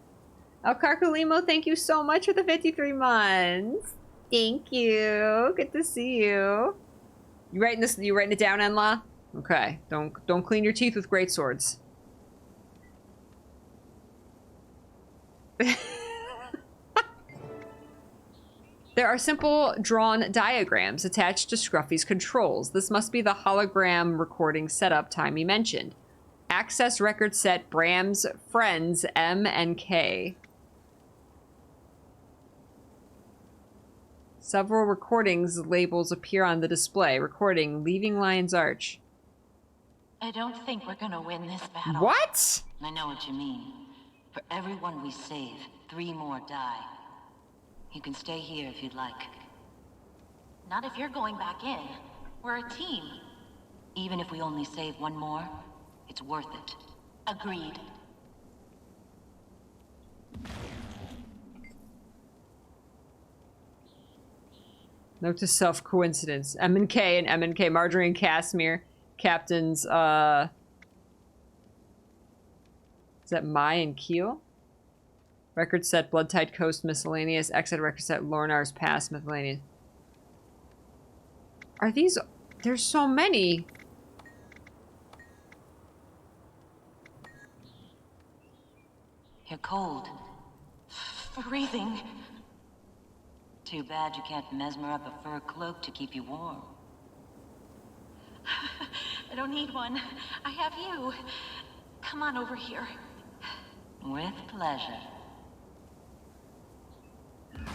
El Carcolimo, thank you so much for the 53 months. Thank you. Good to see you. You writing this? You writing it down, Enla? Okay. Don't clean your teeth with great swords. There are simple drawn diagrams attached to Scruffy's controls. This must be the hologram recording setup Timey mentioned. Access record set Bram's friends M and K. Several recordings labels appear on the display. Recording Leaving Lion's Arch. I don't think we're gonna win this battle. What? I know what you mean. For everyone we save, 3 more die. You can stay here if you'd like. Not if you're going back in. We're a team. Even if we only save 1 more, it's worth it. Agreed. Note to self, coincidence. M&K and M&K. Marjorie and Casimir. Captains, is that Mai and Keel? Record set Bloodtide Coast miscellaneous. Exit record set Lornar's Pass miscellaneous. Are these... There's so many. You're cold. Freezing. Too bad you can't mesmer up a fur cloak to keep you warm. I don't need one. I have you. Come on over here. With pleasure.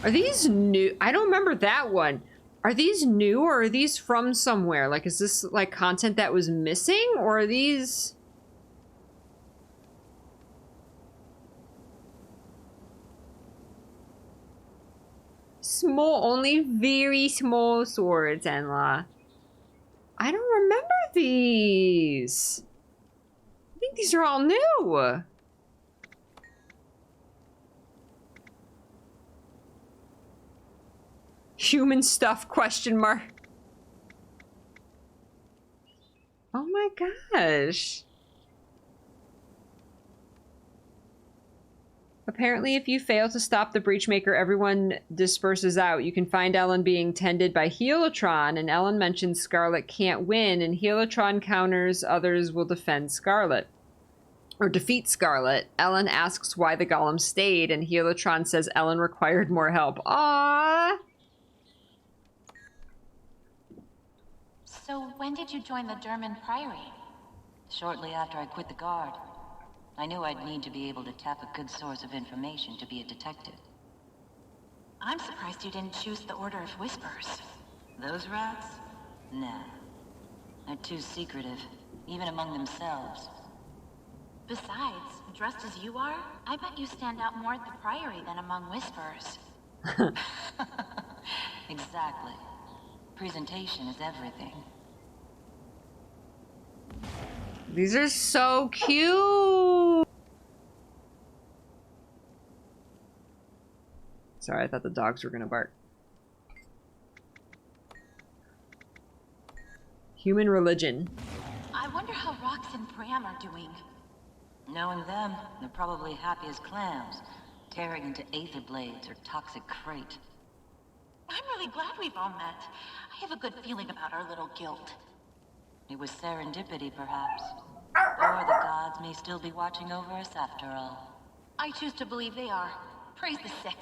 Are these new? I don't remember that one. Are these new or are these from somewhere? Like, is this like content that was missing or are these... Small, only very small swords, Enla. I don't remember these. I think these are all new. human stuff, question mark. Oh my gosh. Apparently, if you fail to stop the Breachmaker, everyone disperses out. You can find Ellen being tended by Helotron, and Ellen mentions Scarlet can't win, and Helotron counters others will defend Scarlet. Or defeat Scarlet. Ellen asks why the Golem stayed, and Helotron says Ellen required more help. Aww! So when did you join the German Priory? Shortly after I quit the Guard. I knew I'd need to be able to tap a good source of information to be a detective. I'm surprised you didn't choose the Order of Whispers. Those rats? Nah. They're too secretive, even among themselves. Besides, dressed as you are, I bet you stand out more at the Priory than among Whispers. Exactly. Presentation is everything. These are so cute! Sorry, I thought the dogs were gonna bark. Human religion. I wonder how Rox and Bram are doing. Knowing them, they're probably happy as clams, tearing into aether blades or toxic crate. I'm really glad we've all met. I have a good feeling about our little guild. It was serendipity, perhaps. Or the gods may still be watching over us after all. I choose to believe they are. Praise the Six.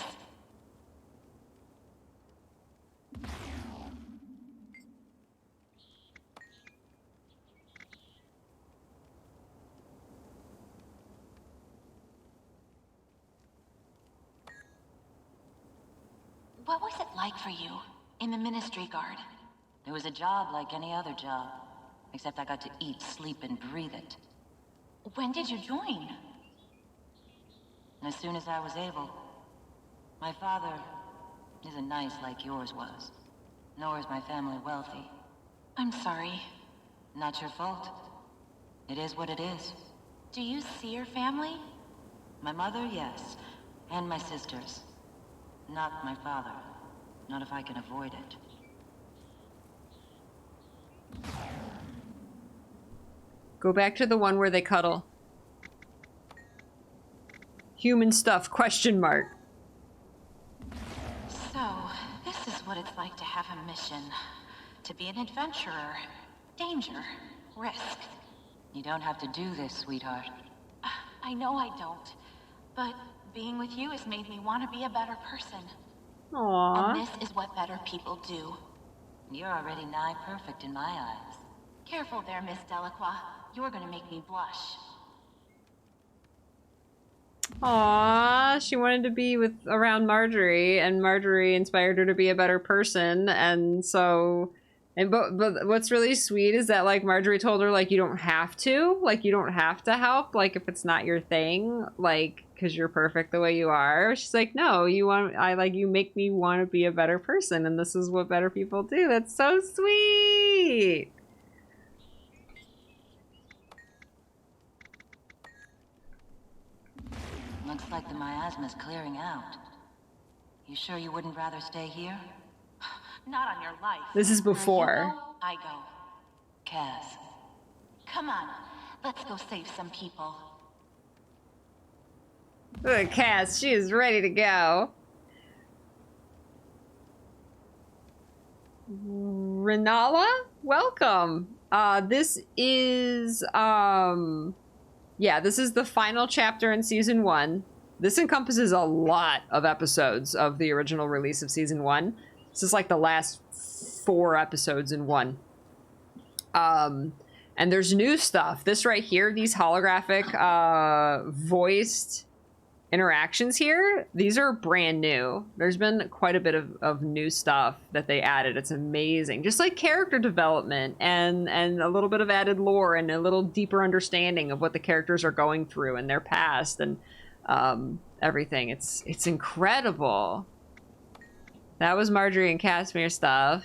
What was it like for you in the Ministry Guard? It was a job like any other job, except I got to eat, sleep, and breathe it. When did you join? As soon as I was able. My father isn't nice like yours was, nor is my family wealthy. I'm sorry. Not your fault. It is what it is. Do you see your family? My mother, yes, and my sisters. Not my father. Not if I can avoid it. Go back to the one where they cuddle. Human stuff, question mark. So, this is what it's like to have a mission. To be an adventurer. Danger. Risk. You don't have to do this, sweetheart. I know I don't. But being with you has made me want to be a better person. Aww. And this is what better people do. You're already nigh perfect in my eyes. Careful there, Miss Delacroix. You're gonna make me blush. Aww, she wanted to be around Marjorie, and Marjorie inspired her to be a better person, and so... But what's really sweet is that, like, Marjorie told her, like, you don't have to. Like, you don't have to help, like, if it's not your thing, like, because you're perfect the way you are. She's like, no, you make me want to be a better person, and this is what better people do. That's so sweet! Looks like the miasma's clearing out. You sure you wouldn't rather stay here? Not on your life. This is before. You go, I go. Cass. Come on, let's go save some people. Look at Cass, she is ready to go. Renala, welcome. This is, yeah, this is the final chapter in Season 1. This encompasses a lot of episodes of the original release of Season 1. This is like the last 4 episodes in one. And there's new stuff. This right here, these holographic voiced interactions here, these are brand new. There's been quite a bit of new stuff that they added. It's amazing. Just like character development and a little bit of added lore and a little deeper understanding of what the characters are going through in their past and everything. It's incredible. That was Marjorie and Casimir stuff.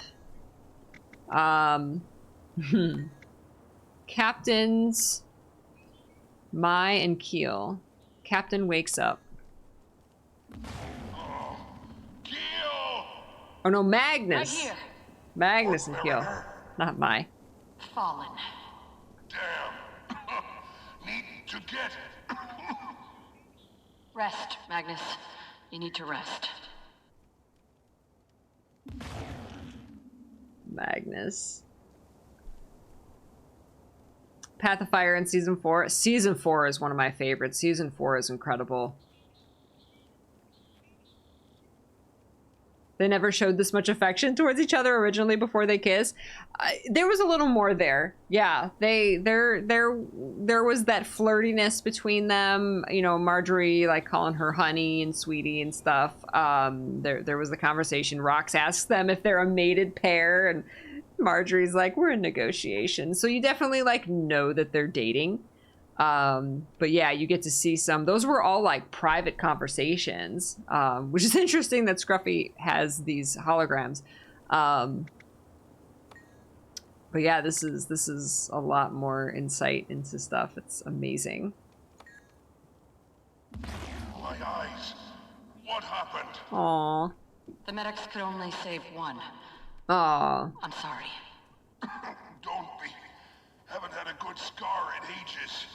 Captains Mai and Keel. Captain wakes up. Keel! Oh no, Magnus. Right here. Magnus and Keel. Not my. Fallen. Damn. Need to get. Rest, Magnus. You need to rest. Magnus. Path of Fire in season 4. Season 4 is one of my favorites. Season 4 is incredible. They never showed this much affection towards each other originally before they kissed. There was a little more there. Yeah, there was that flirtiness between them. You know, Marjorie like calling her honey and sweetie and stuff. There was the conversation. Rox asks them if they're a mated pair, and Marjorie's like, we're in negotiations. So you definitely like know that they're dating. But yeah, you get to see some. Those were all like private conversations, which is interesting that Scruffy has these holograms. But yeah, this is a lot more insight into stuff. It's amazing. My eyes. What happened? Aww. The medics could only save one. Aww. I'm sorry. Don't be. Haven't had a good scar in ages.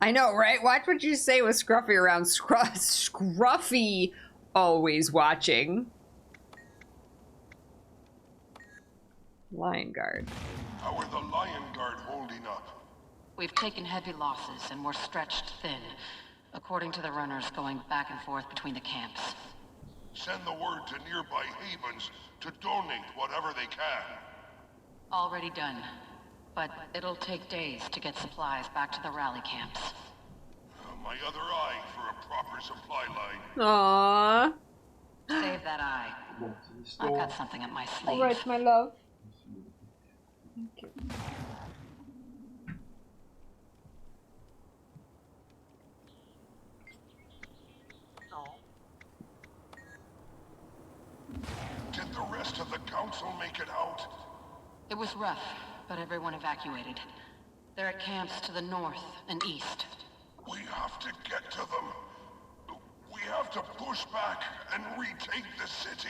I know, right? Watch what you say with Scruffy around. Scruffy always watching. Lion Guard. How are the Lion Guard holding up? We've taken heavy losses and we're stretched thin, according to the runners going back and forth between the camps. Send the word to nearby havens to donate whatever they can. Already done. But it'll take days to get supplies back to the rally camps. My other eye for a proper supply line. Aww. Save that eye. I've got something up my sleeve. All right, my love. Thank you. Did the rest of the council make it out? It was rough, but everyone evacuated. They're at camps to the north and east. We have to get to them. We have to push back and retake the city.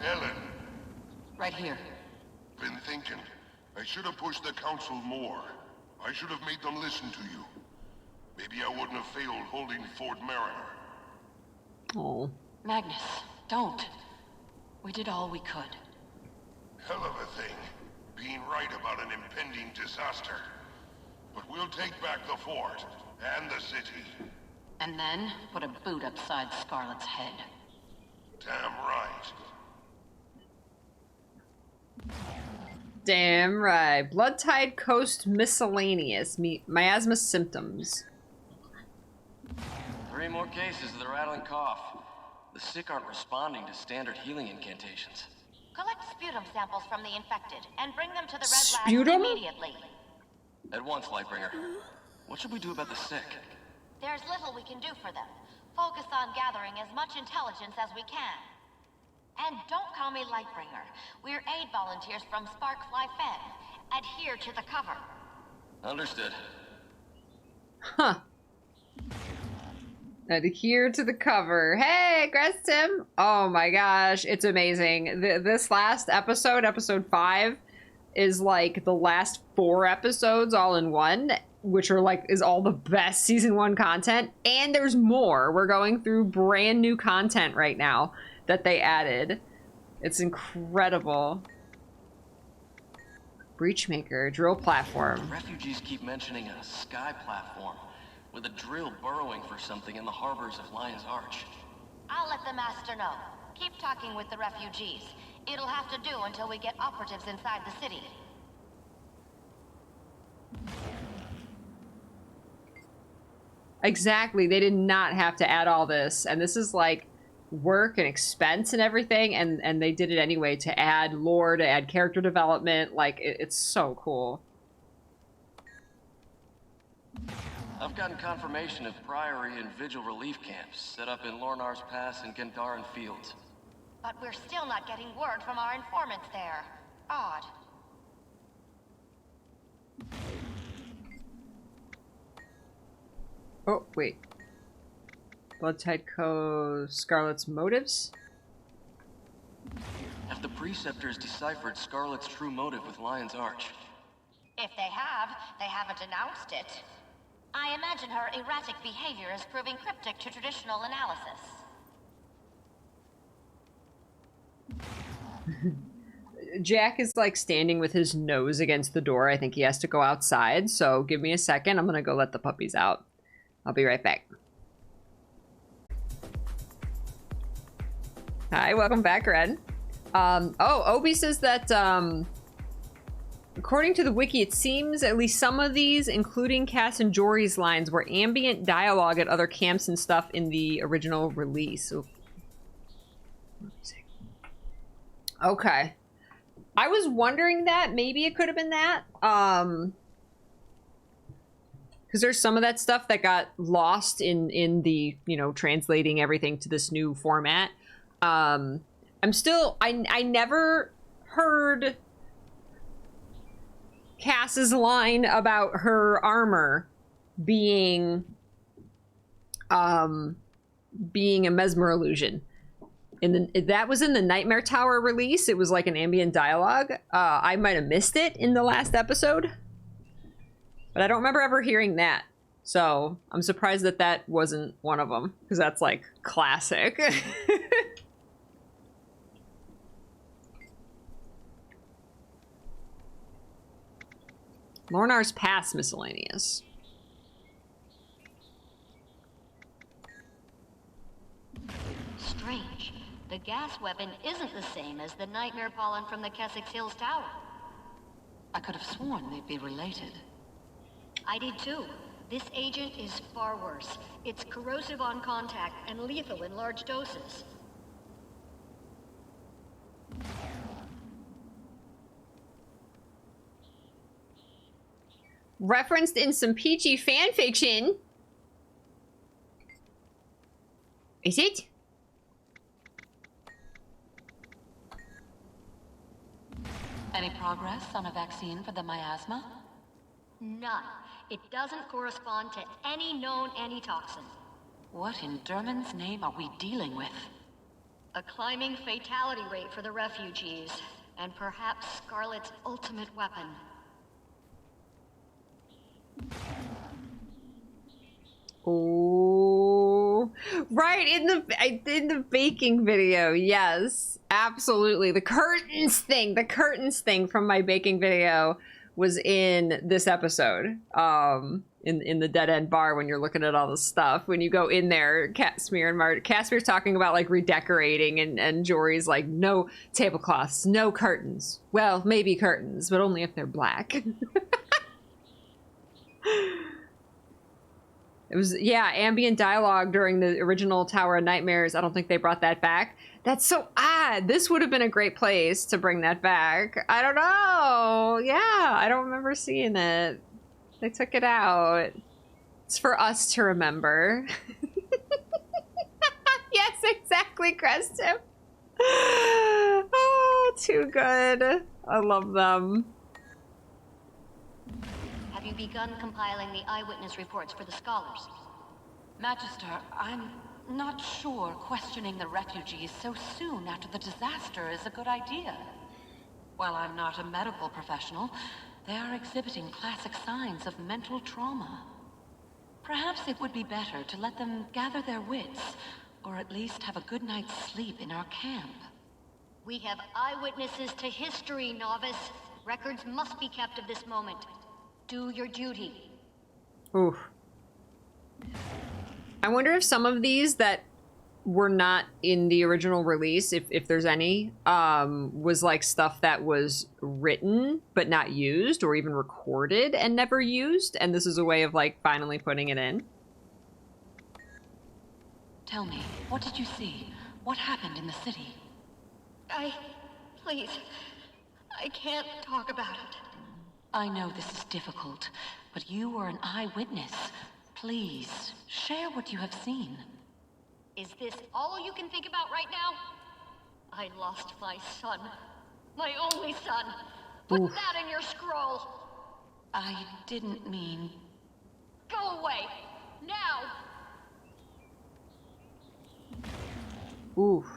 Ellen. Right here. Been thinking. I should have pushed the council more. I should have made them listen to you. Maybe I wouldn't have failed holding Fort Mariner. Oh. Magnus, don't. We did all we could. Hell of a thing, being right about an impending disaster. But we'll take back the fort, and the city. And then, put a boot upside Scarlet's head. Damn right. Damn right. Blood Tide Coast Miscellaneous. Miasma symptoms. 3 more cases of the rattling cough. The sick aren't responding to standard healing incantations. Collect sputum samples from the infected and bring them to the Red Sputum? Lab immediately. At once, Lightbringer. What should we do about the sick? There's little we can do for them. Focus on gathering as much intelligence as we can. And don't call me Lightbringer. We're aid volunteers from Sparkfly Fen. Adhere to the cover. Understood. Huh. Adhere to the cover. Hey, Grass Tim. Oh my gosh, it's amazing. This last episode, episode 5, is like the last 4 episodes all in one, which are like, is all the best season 1 content. And there's more. We're going through brand new content right now that they added. It's incredible. Breachmaker, drill platform. Refugees keep mentioning a sky platform with a drill burrowing for something in the harbors of Lion's Arch. I'll let the master know. Keep talking with the refugees. It'll have to do until we get operatives inside the city. Exactly. They did not have to add all this. And this is like work and expense and everything. And they did it anyway to add lore, to add character development. Like, it's so cool. I've gotten confirmation of Priory and Vigil relief camps set up in Lornar's Pass and Gendaran Fields. But we're still not getting word from our informants there. Odd. Oh, wait. Bloodtide Co. Scarlet's motives? Have the Preceptors deciphered Scarlet's true motive with Lion's Arch? If they have, they haven't announced it. I imagine her erratic behavior is proving cryptic to traditional analysis. Jack is like standing with his nose against the door. I think he has to go outside, so give me a second. I'm gonna go let the puppies out. I'll be right back. Hi, welcome back, Red. Obi says that, according to the wiki, it seems at least some of these, including Cass and Jory's lines, were ambient dialogue at other camps and stuff in the original release. Ooh. Okay. I was wondering that. Maybe it could have been that. Because there's some of that stuff that got lost in the, you know, translating everything to this new format. I'm still, I never heard Cass's line about her armor being a mesmer illusion. That was in the Nightmare Tower release. It was like an ambient dialogue. I might have missed it in the last episode, but I don't remember ever hearing that. So I'm surprised that that wasn't one of them, because that's like classic. Lornar's Pass miscellaneous. Strange. The gas weapon isn't the same as the nightmare pollen from the Kessex Hills Tower. I could have sworn they'd be related. I did too. This agent is far worse. It's corrosive on contact and lethal in large doses. Referenced in some Peachy fanfiction. Is it? Any progress on a vaccine for the miasma? None. It doesn't correspond to any known antitoxin. What in Derman's name are we dealing with? A climbing fatality rate for the refugees, and perhaps Scarlet's ultimate weapon. Oh, right, in the baking video. Yes, absolutely. The curtains thing from my baking video was in this episode. In the dead end bar, when you're looking at all the stuff, when you go in there, Casper's talking about like redecorating, and Jory's like, no tablecloths, no curtains. Well, maybe curtains, but only if they're black. It was, yeah, ambient dialogue during the original Tower of Nightmares. I don't think they brought that back. That's so odd. This would have been a great place to bring that back. I don't know. Yeah, I don't remember seeing it. They took it out. It's for us to remember. Yes, exactly, Creston. Oh, too good. I love them. Have you begun compiling the eyewitness reports for the scholars? Magister, I'm not sure questioning the refugees so soon after the disaster is a good idea. While I'm not a medical professional, they are exhibiting classic signs of mental trauma. Perhaps it would be better to let them gather their wits, or at least have a good night's sleep in our camp. We have eyewitnesses to history, novice. Records must be kept of this moment. Do your duty. Oof. I wonder if some of these that were not in the original release, if there's any, was like stuff that was written but not used, or even recorded and never used, and this is a way of like finally putting it in. Tell me, what did you see? What happened in the city? Please, I can't talk about it. I know this is difficult, but you were an eyewitness. Please, share what you have seen. Is this all you can think about right now? I lost my son. My only son. Put that in your scroll. I didn't mean... Go away. Now. Oof.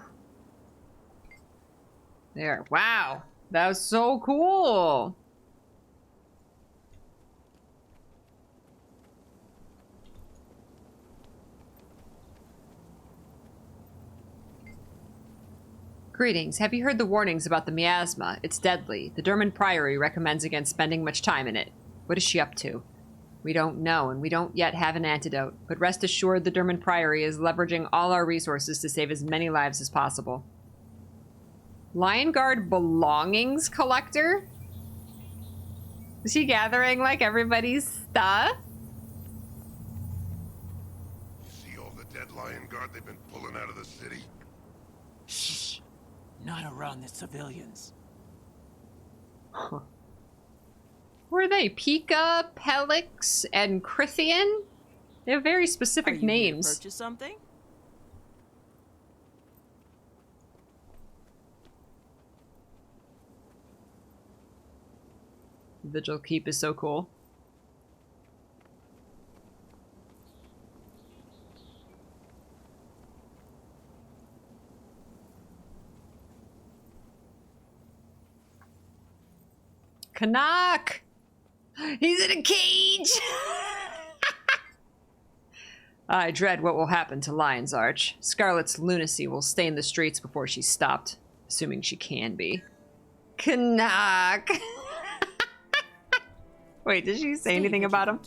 There. Wow. That was so cool. Greetings. Have you heard the warnings about the miasma? It's deadly. The Durman Priory recommends against spending much time in it. What is she up to? We don't know, and we don't yet have an antidote. But rest assured the Durman Priory is leveraging all our resources to save as many lives as possible. Lion Guard belongings collector? Is he gathering, like, everybody's stuff? See all the dead Lion Guard they've been pulling out of the city? Shh. Not around the civilians. Huh. Who are they? Pika, Pelix, and Crithian? They have very specific names. Here to purchase something? Vigil Keep is so cool. Canuck! He's in a cage! I dread what will happen to Lion's Arch. Scarlet's lunacy will stain the streets before she's stopped, assuming she can be. Canuck! Wait, did she say anything about him?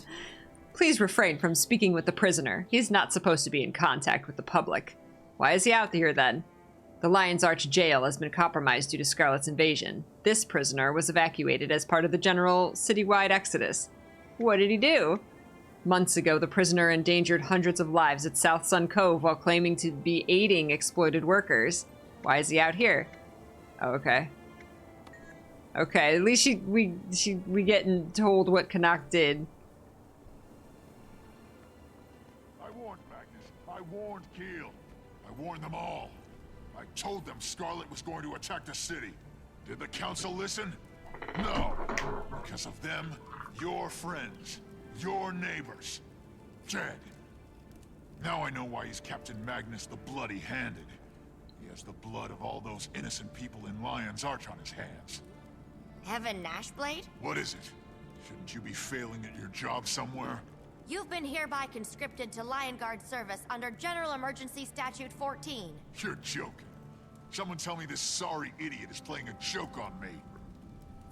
Please refrain from speaking with the prisoner. He's not supposed to be in contact with the public. Why is he out here then? The Lion's Arch jail has been compromised due to Scarlet's invasion. This prisoner was evacuated as part of the general citywide exodus. What did he do? Months ago, the prisoner endangered hundreds of lives at South Sun Cove while claiming to be aiding exploited workers. Why is he out here? Oh, okay. Okay, at least we getting told what Canuck did. I warned Magnus. I warned Keel. I warned them all. I told them Scarlet was going to attack the city. Did the council listen? No. Because of them, your friends, your neighbors, dead. Now I know why he's Captain Magnus the Bloody-Handed. He has the blood of all those innocent people in Lion's Arch on his hands. Heaven Nashblade? What is it? Shouldn't you be failing at your job somewhere? You've been hereby conscripted to Lion Guard service under General Emergency Statute 14. You're joking. Someone tell me this sorry idiot is playing a joke on me.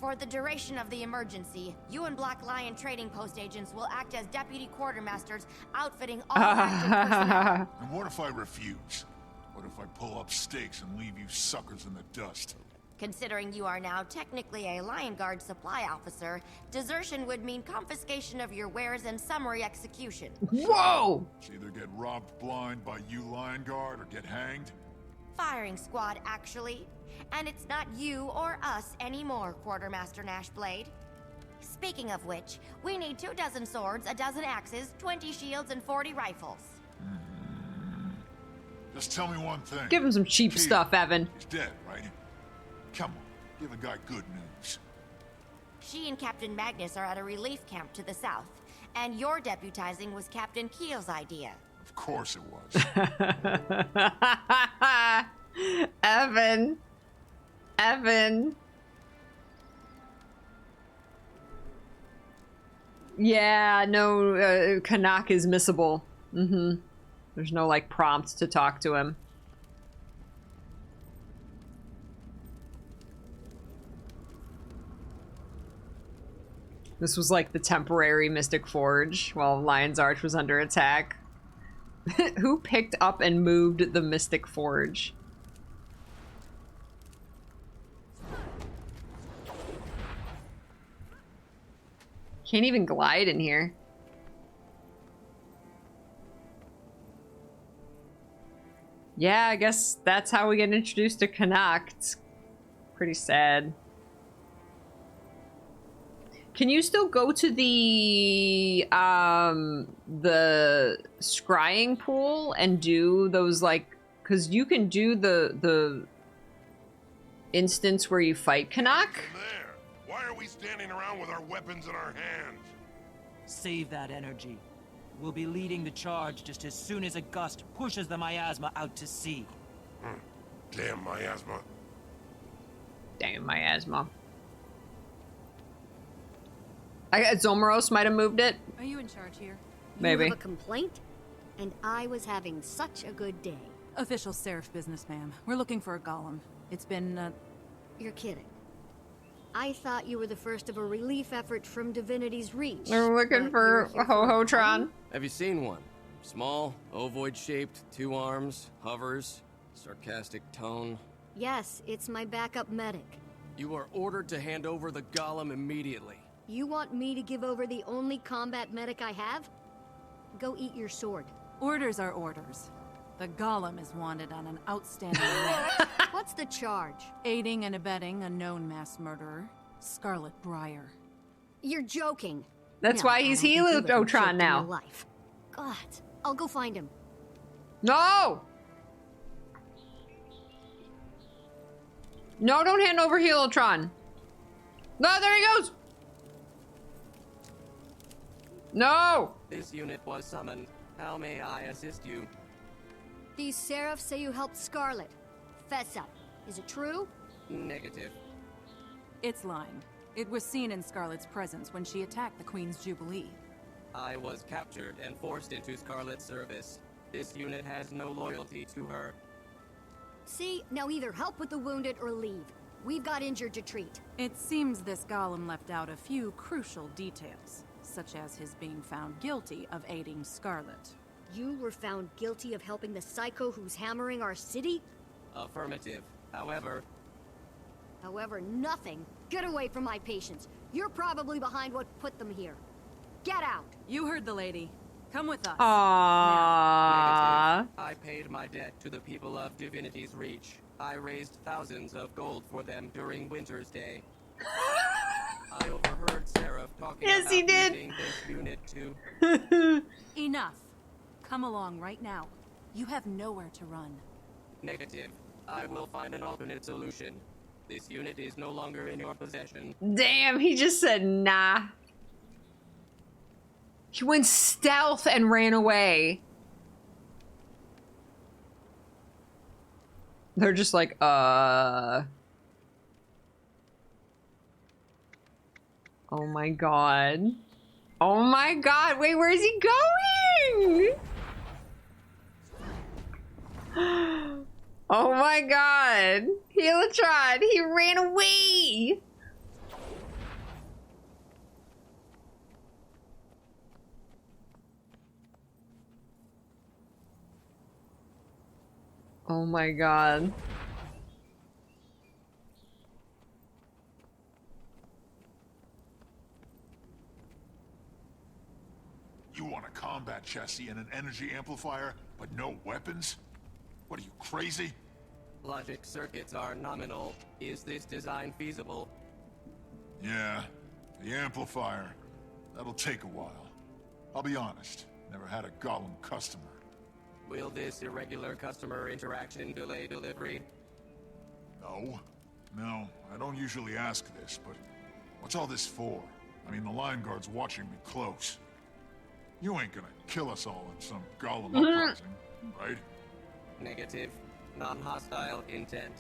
For the duration of the emergency, you and Black Lion Trading Post agents will act as deputy quartermasters, outfitting all active personnel. And what if I refuse? What if I pull up stakes and leave you suckers in the dust? Considering you are now technically a Lion Guard supply officer, desertion would mean confiscation of your wares and summary execution. Whoa! It's either get robbed blind by you Lion Guard or get hanged. Firing squad, actually. And it's not you or us anymore, Quartermaster Nashblade. Speaking of which, we need 24 swords, 12 axes, 20 shields, and 40 rifles. Just tell me one thing. Give him some cheap Keel, stuff, Evan. He's dead, right? Come on, give the guy good news. She and Captain Magnus are at a relief camp to the south, and your deputizing was Captain Keel's idea. Of course it was. Evan. Evan. Yeah, no, Canuck is missable. There's no, like, prompt to talk to him. This was like the temporary Mystic Forge while Lion's Arch was under attack. Who picked up and moved the Mystic Forge? Can't even glide in here. Yeah, I guess that's how we get introduced to Canuck. It's pretty sad. Can you still go to the scrying pool and do those, like, because you can do the instance where you fight Canuck? There. Why are we standing around with our weapons in our hands? Save that energy. We'll be leading the charge just as soon as a gust pushes the miasma out to sea. Damn miasma. Damn miasma. Zomaros might have moved it. Are you in charge here? Maybe. You have a complaint? And I was having such a good day. Official Seraph business, ma'am. We're looking for a golem. It's been, You're kidding. I thought you were the first of a relief effort from Divinity's Reach. We're looking for Ho-Ho-Tron. Have you seen one? Small, ovoid-shaped, 2 arms, hovers, sarcastic tone. Yes, it's my backup medic. You are ordered to hand over the golem immediately. You want me to give over the only combat medic I have? Go eat your sword. Orders are orders. The golem is wanted on an outstanding warrant. What's the charge? Aiding and abetting a known mass murderer, Scarlet Briar. You're joking. That's No, why I he's don't think you've ever Helotron joked in now. your life. God, I'll go find him. No! No, don't hand over Helotron. No, there he goes! No! This unit was summoned. How may I assist you? These Seraphs say you helped Scarlet. Fess up. Is it true? Negative. It's lying. It was seen in Scarlet's presence when she attacked the Queen's Jubilee. I was captured and forced into Scarlet's service. This unit has no loyalty to her. See, now either help with the wounded or leave. We've got injured to treat. It seems this golem left out a few crucial details, such as his being found guilty of aiding Scarlet. You were found guilty of helping the psycho who's hammering our city? Affirmative. However, nothing. Get away from my patients. You're probably behind what put them here. Get out. You heard the lady. Come with us. Aww. negative. I paid my debt to the people of Divinity's Reach. I raised thousands of gold for them during Winter's Day. I overheard Seraph talking about using this unit to... Enough. Come along right now. You have nowhere to run. Negative. I will find an alternate solution. This unit is no longer in your possession. Damn, he just said nah. He went stealth and ran away. They're just like, Oh my god. Oh my god, wait, where is he going? Oh my god. Helotron, he ran away. Oh my god. You want a combat chassis and an energy amplifier, but no weapons? What are you, crazy? Logic circuits are nominal. Is this design feasible? Yeah, the amplifier. That'll take a while. I'll be honest, never had a golem customer. Will this irregular customer interaction delay delivery? No. No, I don't usually ask this, but what's all this for? I mean, the line guard's watching me close. You ain't gonna kill us all in some golem uprising, right? Negative. Non-hostile intent.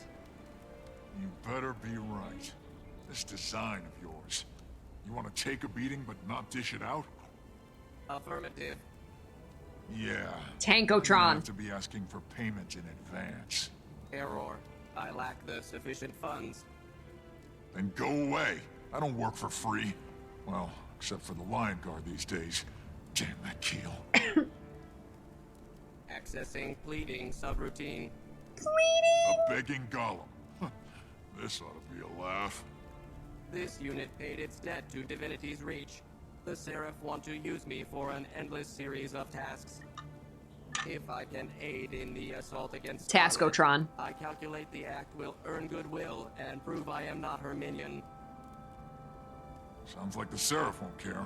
You better be right. This design of yours. You want to take a beating but not dish it out? Affirmative. Yeah. Tankotron. You have to be asking for payment in advance. Error. I lack the sufficient funds. Then go away. I don't work for free. Well, except for the Lion Guard these days. Damn that keel. Accessing pleading subroutine. A begging golem. This ought to be a laugh. This unit paid its debt to Divinity's Reach. The Seraph want to use me for an endless series of tasks. If I can aid in the assault against Taskotron. I calculate the act will earn goodwill and prove I am not her minion. Sounds like the Seraph won't care.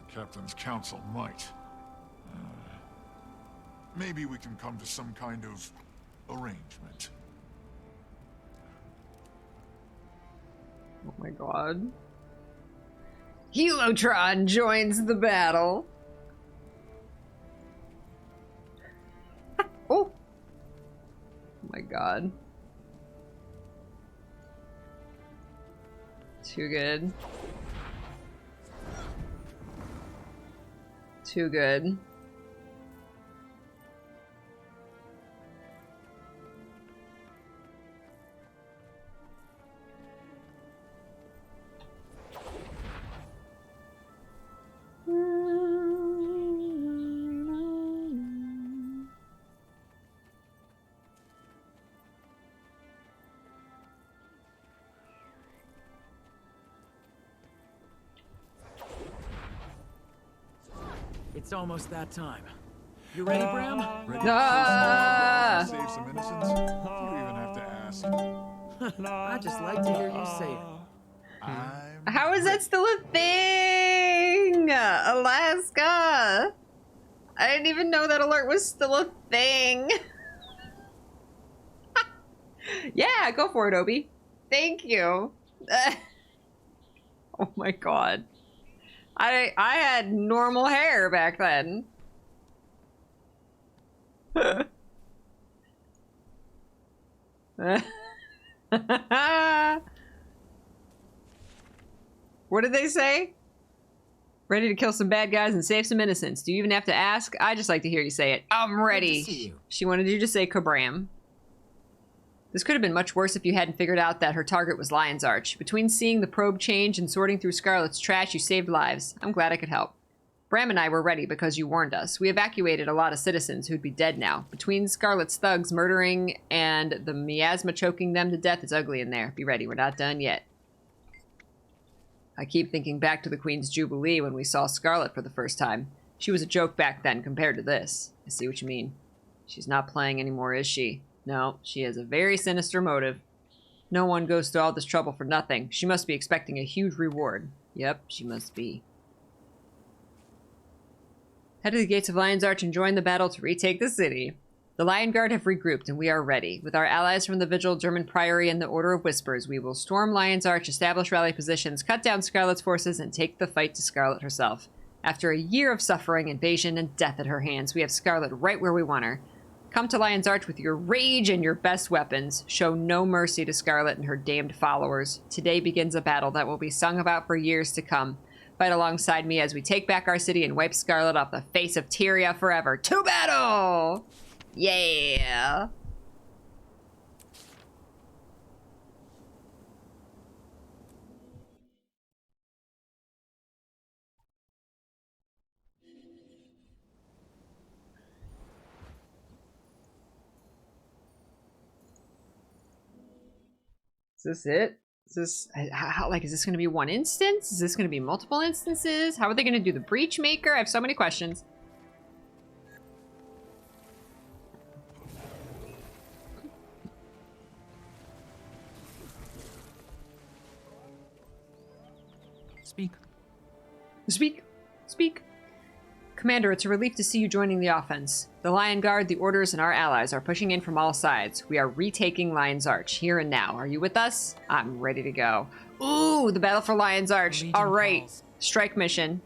The Captain's Council might. Maybe we can come to some kind of arrangement. Oh my god. Helotron joins the battle. Oh. Oh my god. Too good. Too good. It's almost that time. You ready, Bram? Ready to save some innocents? You don't even have to ask. I just like to hear you say it. How is that still a thing? Alaska. I didn't even know that alert was still a thing. Yeah, go for it, Obi. Thank you. Oh my god. I had normal hair back then. What did they say? Ready to kill some bad guys and save some innocents. Do you even have to ask? I just like to hear you say it. I'm ready. Good to see you. She wanted you to say kabram. This could have been much worse if you hadn't figured out that her target was Lion's Arch. Between seeing the probe change and sorting through Scarlet's trash, you saved lives. I'm glad I could help. Bram and I were ready because you warned us. We evacuated a lot of citizens who'd be dead now. Between Scarlet's thugs murdering and the miasma choking them to death, it's ugly in there. Be ready, we're not done yet. I keep thinking back to the Queen's Jubilee when we saw Scarlet for the first time. She was a joke back then compared to this. I see what you mean. She's not playing anymore, is she? No, she has a very sinister motive. No one goes to all this trouble for nothing. She must be expecting a huge reward. Yep, she must be. Head to the gates of Lion's Arch and join the battle to retake the city. The Lion Guard have regrouped and we are ready. With our allies from the Vigil, German Priory, and the Order of Whispers, we will storm Lion's Arch, establish rally positions, cut down Scarlet's forces, and take the fight to Scarlet herself. After a year of suffering, invasion, and death at her hands, we have Scarlet right where we want her. Come to Lion's Arch with your rage and your best weapons. Show no mercy to Scarlet and her damned followers. Today begins a battle that will be sung about for years to come. Fight alongside me as we take back our city and wipe Scarlet off the face of Tyria forever. To battle! Yeah! Is this it? Is this is this going to be one instance? Is this going to be multiple instances? How are they going to do the breach maker? I have so many questions. Speak. Speak. Speak. Commander, it's a relief to see you joining the offense. The Lion Guard, the Orders, and our allies are pushing in from all sides. We are retaking Lion's Arch, here and now. Are you with us? I'm ready to go. Ooh, the battle for Lion's Arch. All right. Strike mission.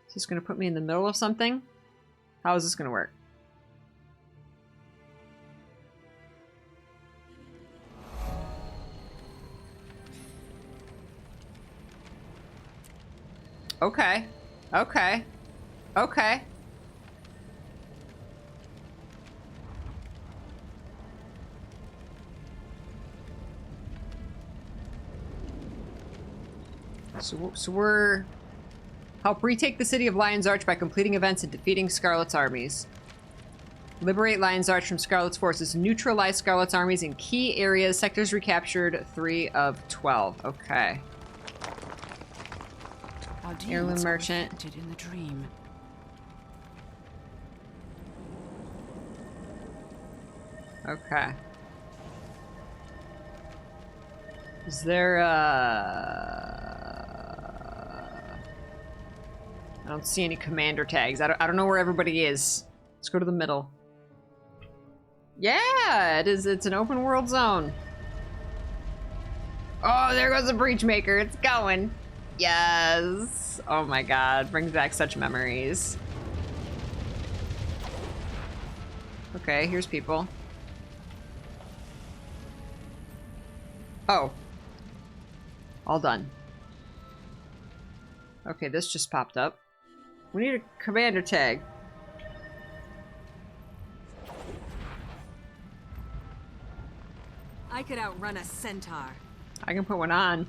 Is this going to put me in the middle of something? How is this going to work? Okay. Okay. Okay. So we're... Help retake the city of Lion's Arch by completing events and defeating Scarlet's armies. Liberate Lion's Arch from Scarlet's forces. Neutralize Scarlet's armies in key areas. Sectors recaptured 3 of 12. Okay. Heirloom merchant. In the dream. Okay. Is there I don't see any commander tags. I don't know where everybody is. Let's go to the middle. Yeah, it is. It's an open world zone. Oh, there goes the Breachmaker. It's going. Yes. Oh my god. Brings back such memories. Okay, here's people. Oh. All done. Okay, this just popped up. We need a commander tag. I could outrun a centaur. I can put one on,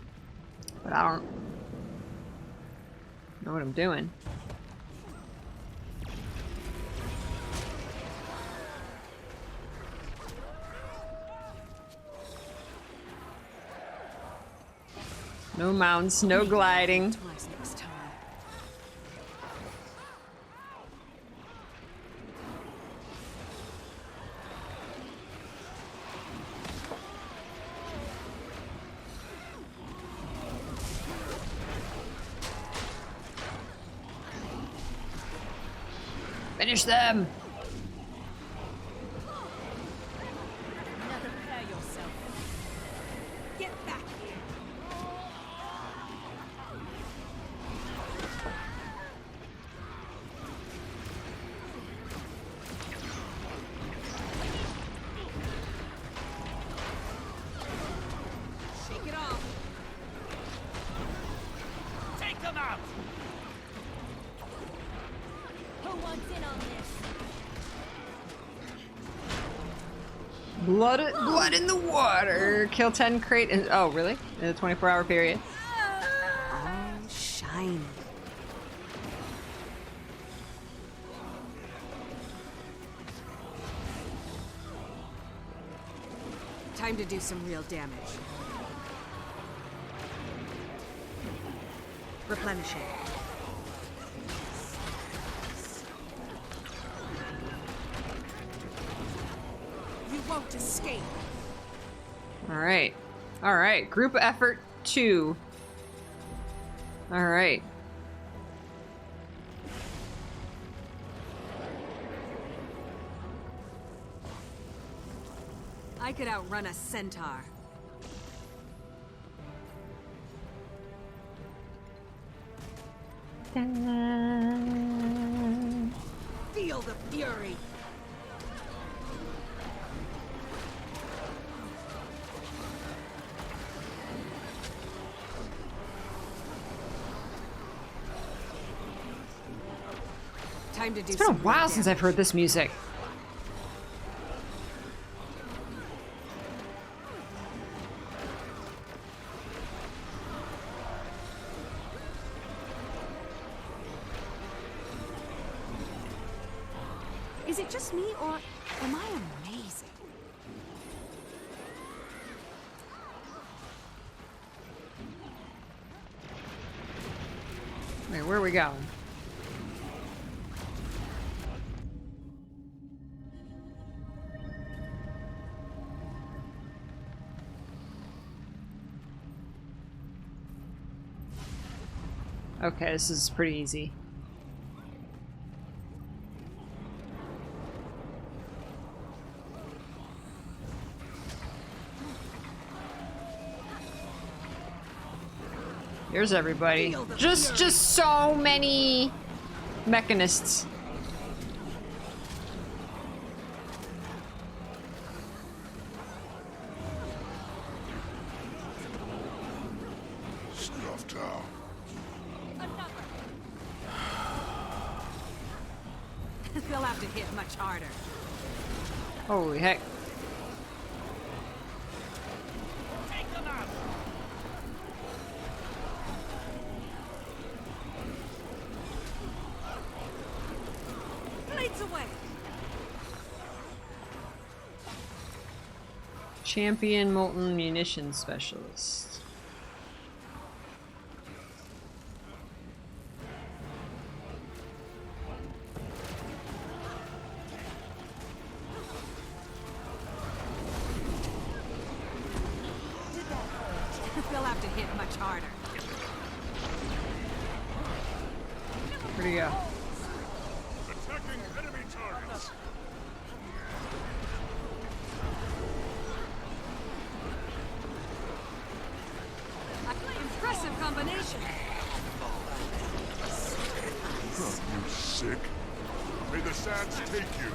but I don't know what I'm doing. No mounts, no gliding. Twice next time. Finish them! Prepare yourself. Get back here. Shake it off. Take them out! Who wants in on this? Blood in the water. Kill 10 crate. Oh, really? In a 24-hour period. Oh, shiny. Time to do some real damage. Replenishing. You won't escape. All right. All right. Group effort 2. All right. I could outrun a centaur. Feel the fury. Time to do. It's been a while since I've heard this music. Is it just me, or am I amazing? Wait, where are we going? Okay, this is pretty easy. Here's everybody. Just so many mechanists. Snuffed out. They'll have to hit much harder. Holy heck. Take them out! Blades away! Champion Molten Munitions Specialist. have to hit much harder. Where'd he go? Attacking enemy targets. Impressive combination. You sick? May the sands take you.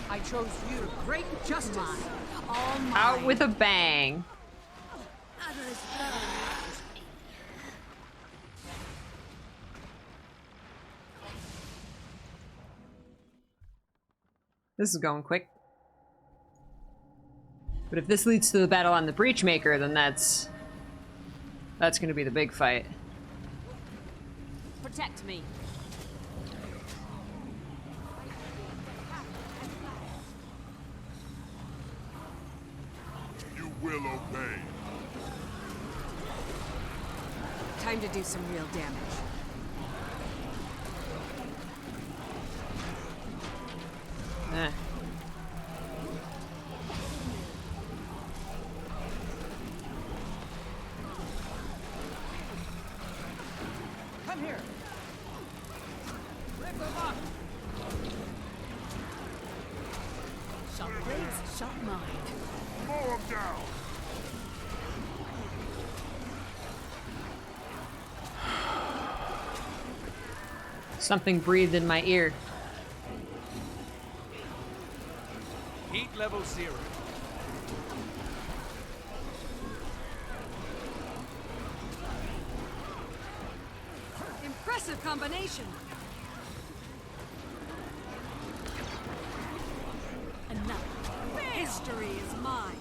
I chose you. Great justice. All mine. Out with a bang. This is going quick. But if this leads to the battle on the Breachmaker, then that's gonna be the big fight. Protect me. You will obey. Time to do some real damage. Eh. Come here. Rip them up. Shot blades, shot mine. Mow them down. Something breathed in my ear. Heat level 0. Impressive combination. Enough. History is mine.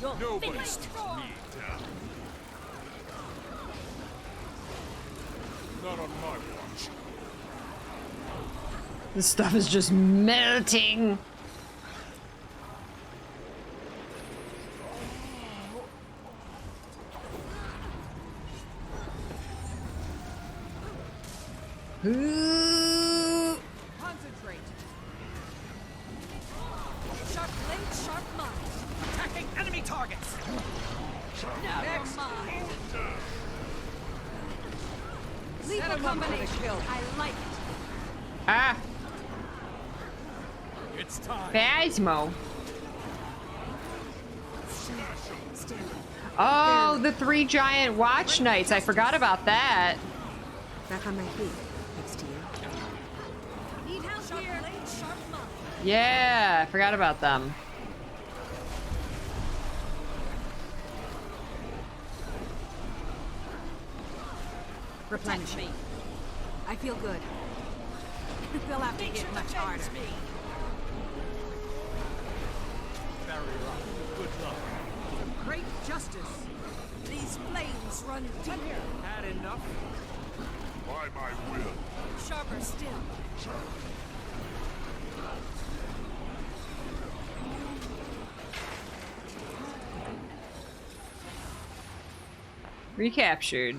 You're Nobody finished. sticks me down. Not on my watch. This stuff is just melting. Ooh. Concentrate. Sharp blade, sharp mind. Attacking enemy targets. Never mind. Set Lethal 'em up for the combination. kill. I like it. Ah. It's time. Phasmo. Stand Oh, the 3 giant watch knights. I forgot about that. back on my feet. Next to you. Need help here. Blade, sharp mind. Yeah, I forgot about them. Replenish me. I feel good. They'll have to hit much harder. Very rough. Good luck. Great justice. These flames run deep. Had enough? By my will. Sharper still. Recaptured.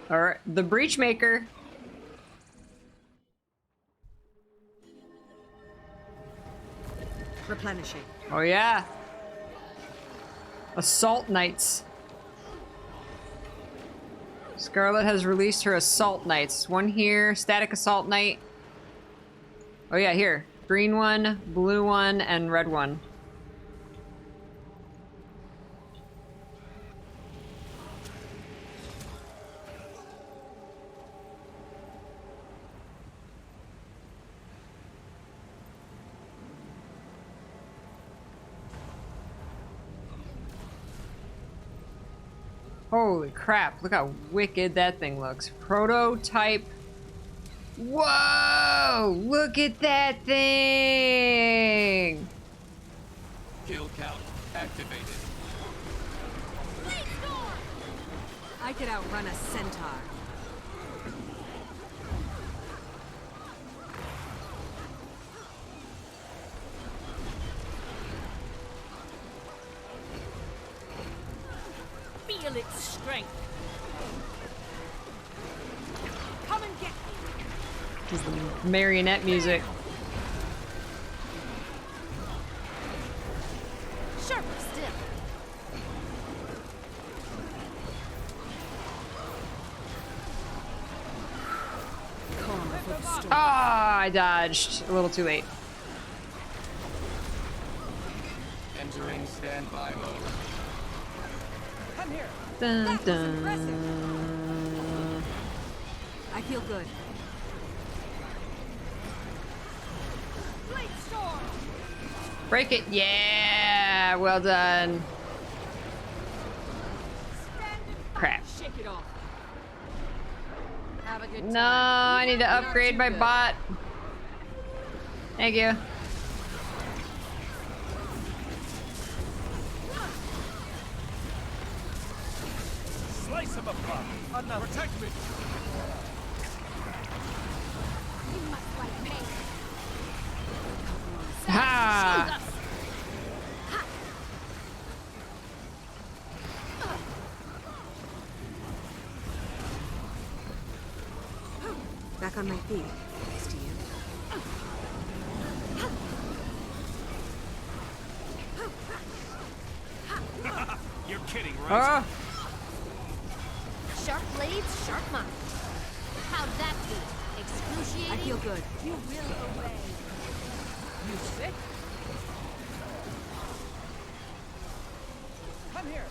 Alright, the Breachmaker. Replenishing. Oh yeah. Assault Knights. Scarlet has released her Assault Knights. One here, Static Assault Knight. Oh yeah, here. Green one, blue one, and red one. Holy crap, look how wicked that thing looks. Prototype. Whoa! Look at that thing! Kill count activated. I could outrun a centaur. Feel its strength. Come and get me. This is the marionette music. Sharper still. Ah, I dodged a little too late. Entering standby mode. Come here. Dun, That was dun. impressive. I feel good. Blade storm. Break it. Yeah, well done. Crap. Shake it off. Have a good No, time. I need to Not upgrade too my good. bot. Thank you. Slice him apart. Enough. Protect me. You must like pain. Ha! Back on my feet. Thanks to you. You're kidding, right? Oh, Sharp blades, sharp mind. How'd that feel? Excruciating? I feel good. You will obey. You sick? Come here.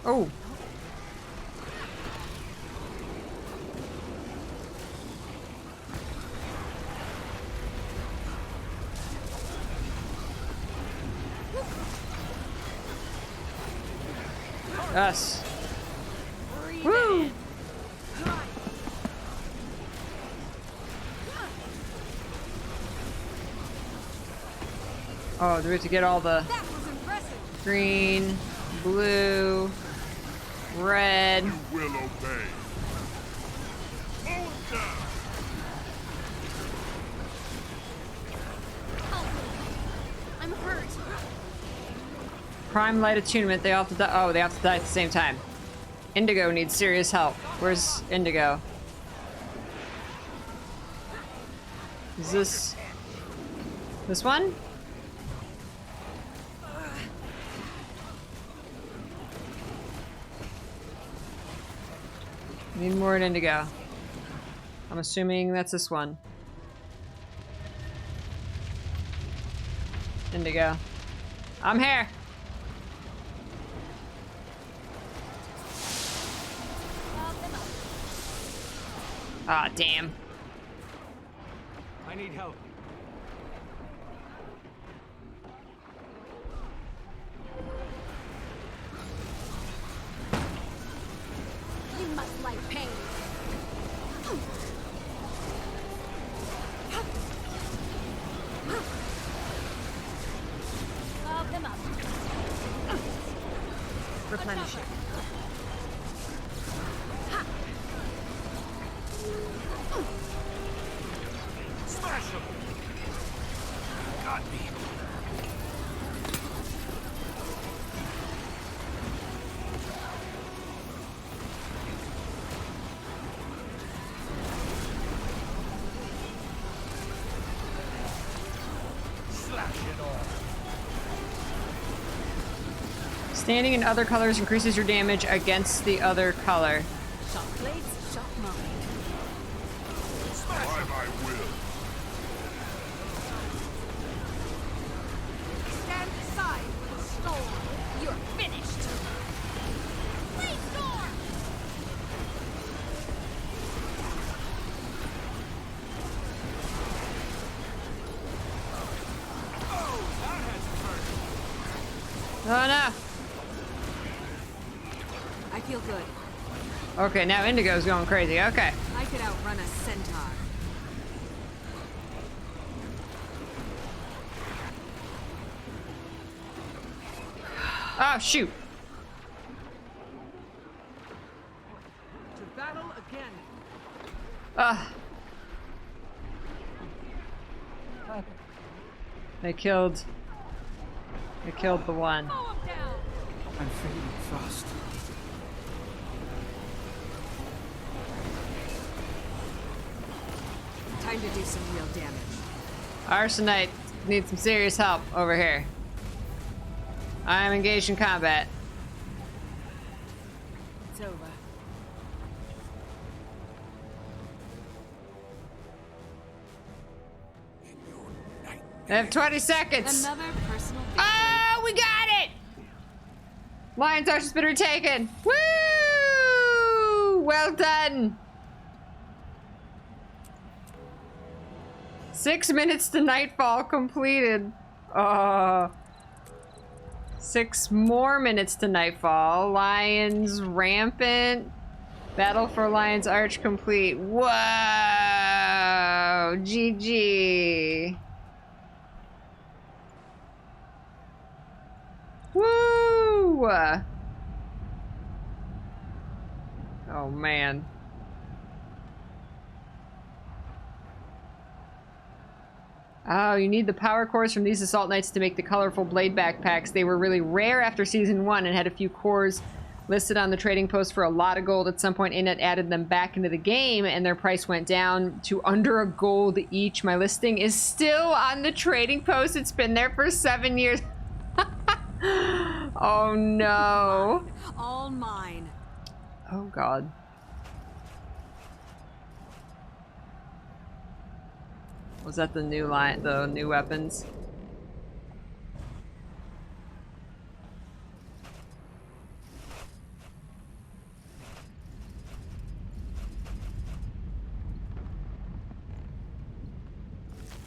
oh. Yes. Woo! Oh, do we have to get all the That was impressive. green, blue, red? You will obey. Mow him down. I'm hurt. Prime light attunement. They all have to die. Oh, they have to die at the same time. Indigo needs serious help. Where's Indigo? Is this one? Need more in Indigo. I'm assuming that's this one. Indigo. I'm here. Ah, damn. I need help. You must like pain. Love them up. Replenishing. Smash him. Got me. Slash it off. Standing in other colors increases your damage against the other color. Sharp blades, sharp mind. By my will. Stand aside for the storm. You're finished. Blade storm! Oh no. I feel good. Okay, now Indigo's going crazy. Okay. I could outrun a centaur. Oh, shoot. To battle again. They killed the one. Mow him down. I'm fading fast. Time to do some real damage. Arsonite needs some serious help over here. I'm engaged in combat. It's over. I have 20 seconds. Another personal victory. Oh, we got it! Lion's Arch has been retaken. Woo! Well done. 6 minutes to nightfall completed. 6 more minutes to nightfall. Lions rampant. Battle for Lion's Arch complete. Whoa! GG. Woo! Oh man. Oh, you need the power cores from these Assault Knights to make the colorful blade backpacks. They were really rare after Season 1 and had a few cores listed on the trading post for a lot of gold. At some point, Inet added them back into the game and their price went down to under a gold each. My listing is still on the trading post. It's been there for 7 years. Oh no. All mine. Oh god. Was that the new line, the new weapons?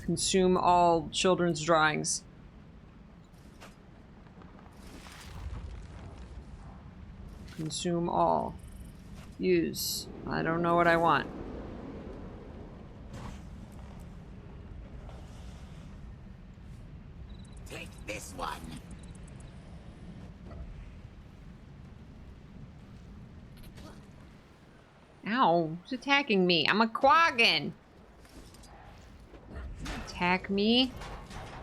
Consume all children's drawings. Consume all. Use. I don't know what I want. Take this one. Ow, who's attacking me? I'm a quaggin. Attack me.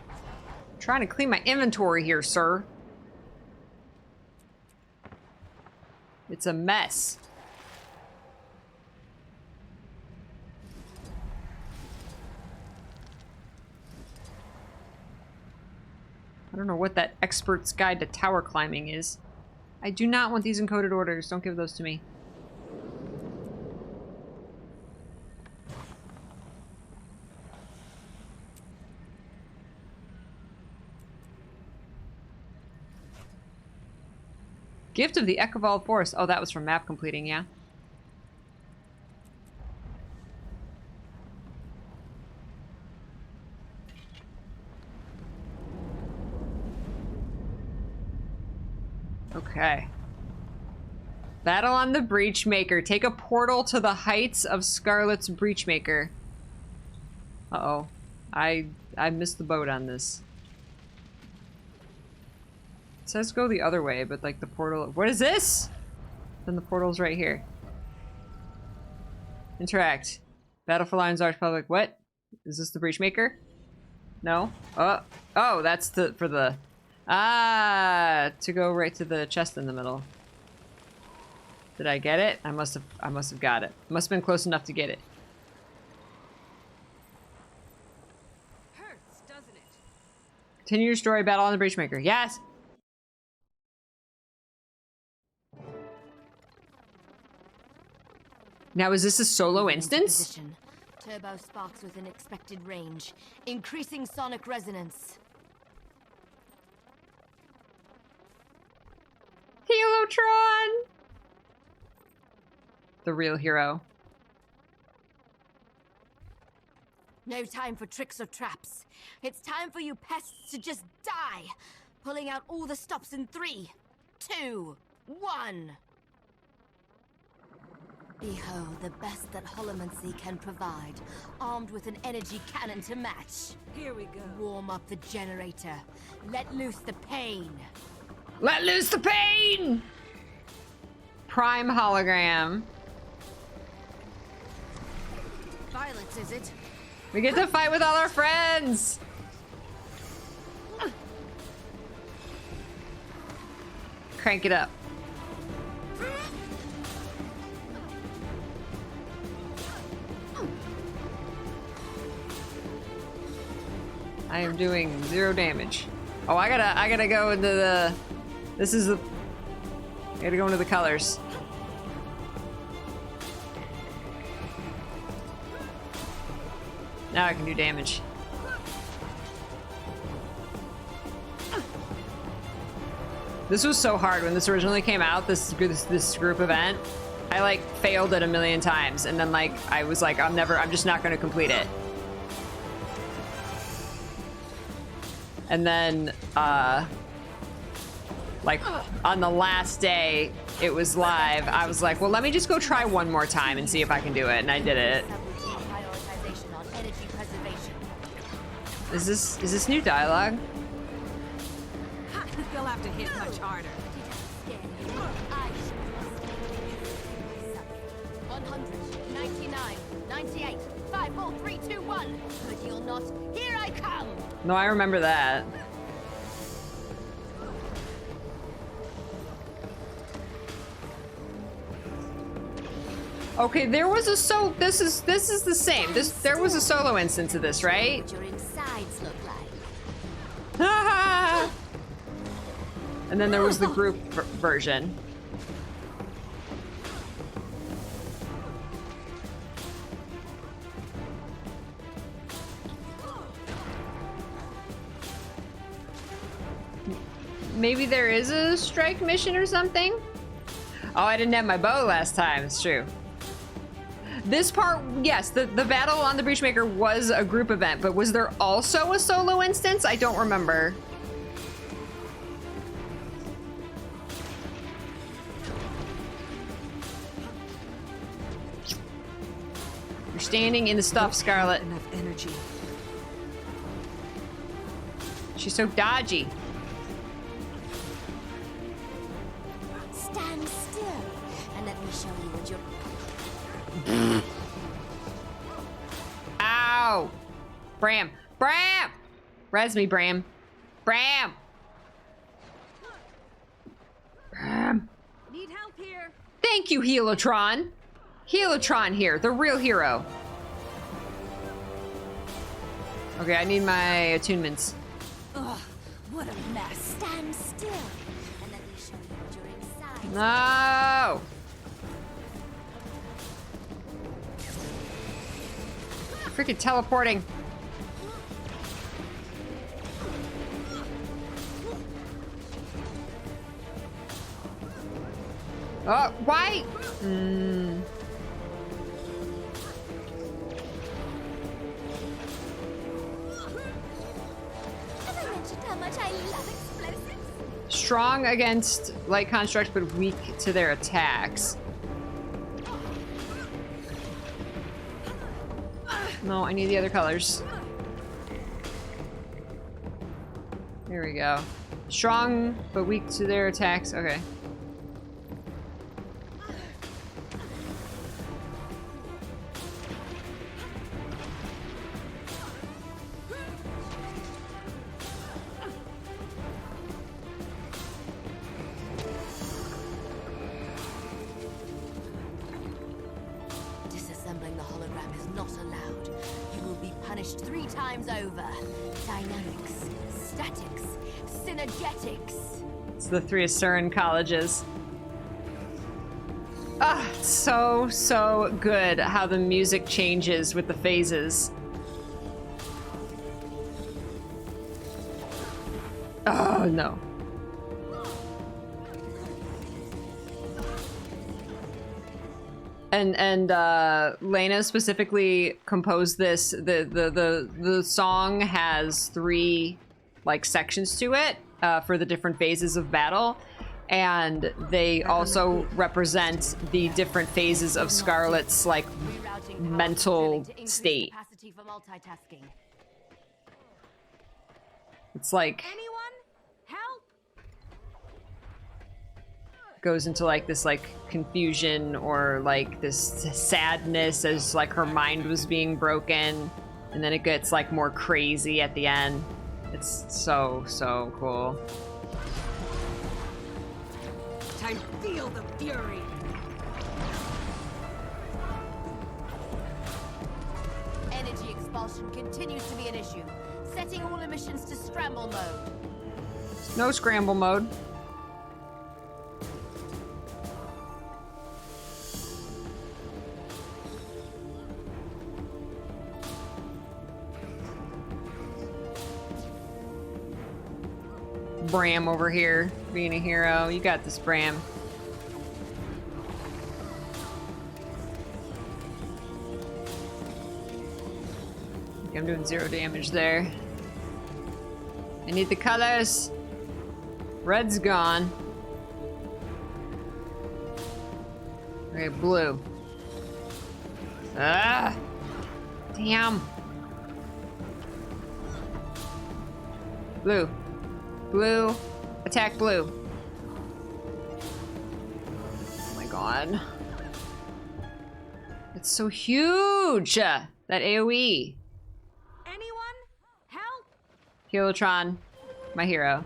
I'm trying to clean my inventory here, sir. It's a mess. I don't know what that expert's guide to tower climbing is. I do not want these encoded orders. Don't give those to me. Gift of the Echoval Forest. Oh, that was from map completing, yeah. Okay. Battle on the Breachmaker. Take a portal to the heights of Scarlet's Breachmaker. Uh-oh. I missed the boat on this. It says go the other way, but like the portal... What is this? Then the portal's right here. Interact. Battle for Lion's Arch Public. What? Is this the Breachmaker? No? Oh, that's for the... Ah, to go right to the chest in the middle. Did I get it? I must have got it. Must have been close enough to get it. Hurts, doesn't it? Continue your story, battle on the Breachmaker. Yes! Now, is this a solo instance? Position. Turbo sparks within expected range. Increasing sonic resonance. Helotron! The real hero. No time for tricks or traps. It's time for you pests to just die. Pulling out all the stops in 3, 2, 1. Behold the best that Holomancy can provide, armed with an energy cannon to match. Here we go. Warm up the generator. Let loose the pain. Let loose the pain! Prime hologram. Violence, is it? We get to fight with all our friends! Crank it up. I am doing 0 damage. Oh, I gotta go into the... This is the... I gotta go into the colors. Now I can do damage. This was so hard when this originally came out, this group event. I like failed it a million times, and then like I was like, I'm just not gonna complete it. And then like on the last day it was live, I was like, well, let me just go try one more time and see if I can do it, and I did it. Is this new dialogue? They'll have to hit much harder. 199, 98, 5, 4, 3, 2, 1. But you'll not. Here I come. No, I remember that. Okay, there was a this is the same. There was a solo instance of this, right? What your insides look like. And then there was the group version. Maybe there is a strike mission or something? Oh, I didn't have my bow last time, it's true. This part, yes, the battle on the Breachmaker was a group event, but was there also a solo instance? I don't remember. You're standing in the stuff, Scarlet. Enough energy. She's so dodgy. Stand still and let me show you what you're... Ow! Bram! Bram! Res me, Bram. Bram! Bram! Need help here. Thank you, Helotron. Helotron here, the real hero. Okay, I need my attunements. Ugh, what a mess. Stand still and let me show you what you're inside. No! Freaking teleporting. Oh, why? Have I mentioned how much I love explosives? Strong against light constructs, but weak to their attacks. No, I need the other colors. There we go. Strong, but weak to their attacks. Okay. Disassembling the hologram is not allowed. You will be punished 3 times over. Dynamics, statics, synergetics. It's the 3 Asuran colleges. Ah, so good how the music changes with the phases. Oh, no. And Lena specifically composed this. The song has 3 like sections to it for the different phases of battle, and they also represent the different phases of Scarlet's like mental state. Capacity for multitasking. It's like Anyone? Help! goes into like this like confusion or like this sadness as like her mind was being broken, and then it gets like more crazy at the end. It's so cool. I feel the fury. Energy expulsion continues to be an issue. Setting all emissions to scramble mode. No scramble mode. Bram over here being a hero. You got this, Bram. I'm doing 0 damage there. I need the colors. Red's gone. Okay, blue. Ah! Damn. Blue. Blue. Attack blue. Oh my god. It's so huge! That AoE. Anyone? Help! Helotron, my hero.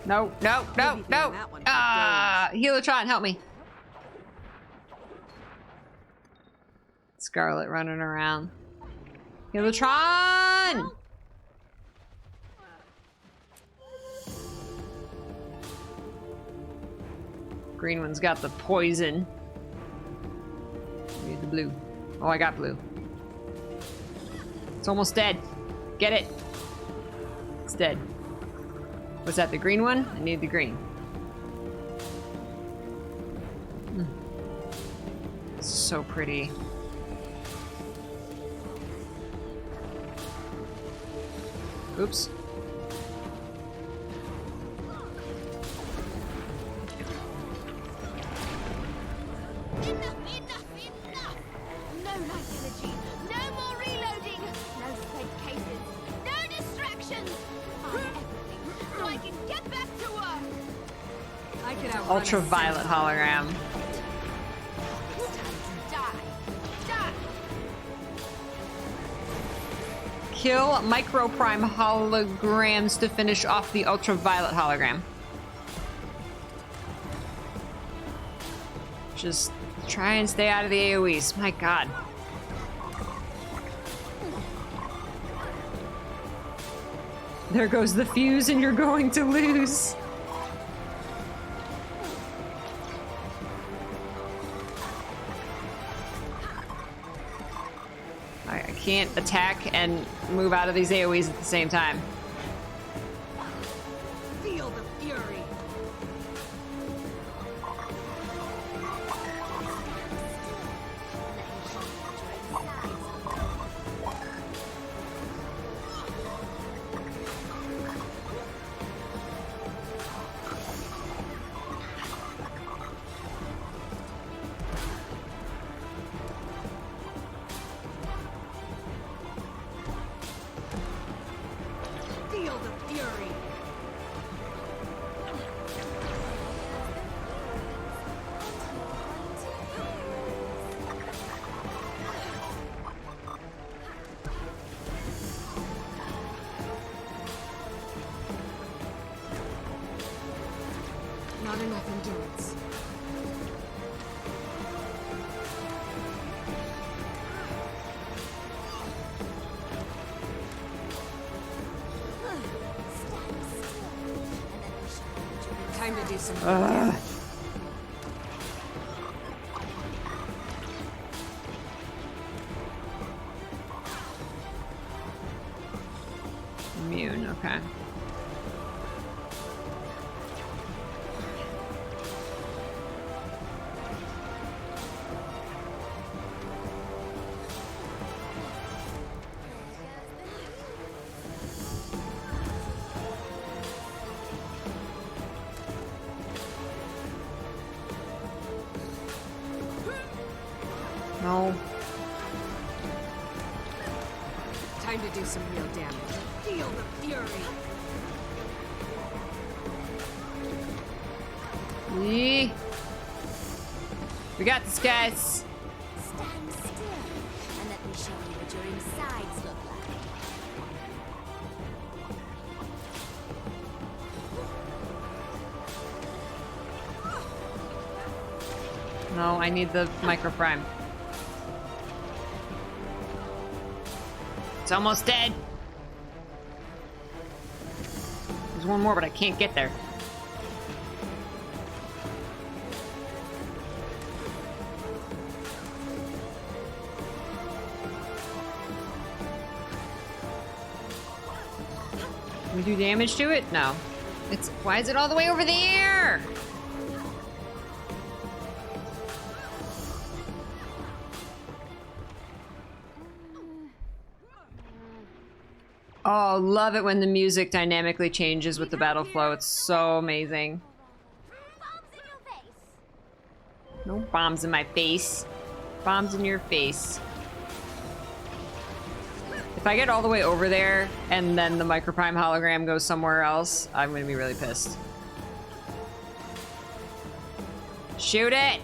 No, no, no, no! Ah! Helotron, help me. Scarlet running around. Helotron! Green one's got the poison. I need the blue. Oh, I got blue. It's almost dead. Get it. It's dead. What's that, the green one? I need the green. It's so pretty. Oops. No life energy, no more reloading, no spent cases, no distractions. Fire everything so I can get back to work. I could outrun Ultraviolet hologram. It's time to die. Die. Kill microprime holograms to finish off the ultraviolet hologram. Just try and stay out of the AoEs. My god. There goes the fuse and you're going to lose. I can't attack and move out of these AoEs at the same time. Feel the fury. Feel the fury. Not enough endurance. Time to do some damage. Immune, okay. No. Time to do some real damage. Feel the fury. Yee. We got this, guys. Stand still and let me show you what your insides look like. No, I need the microprime. It's almost dead. There's one more, but I can't get there. Can we do damage to it? No. It's why is it all the way over there? Oh, love it when the music dynamically changes with the battle flow. It's so amazing. No bombs in my face. Bombs in your face. If I get all the way over there and then the microprime hologram goes somewhere else, I'm gonna be really pissed. Shoot it!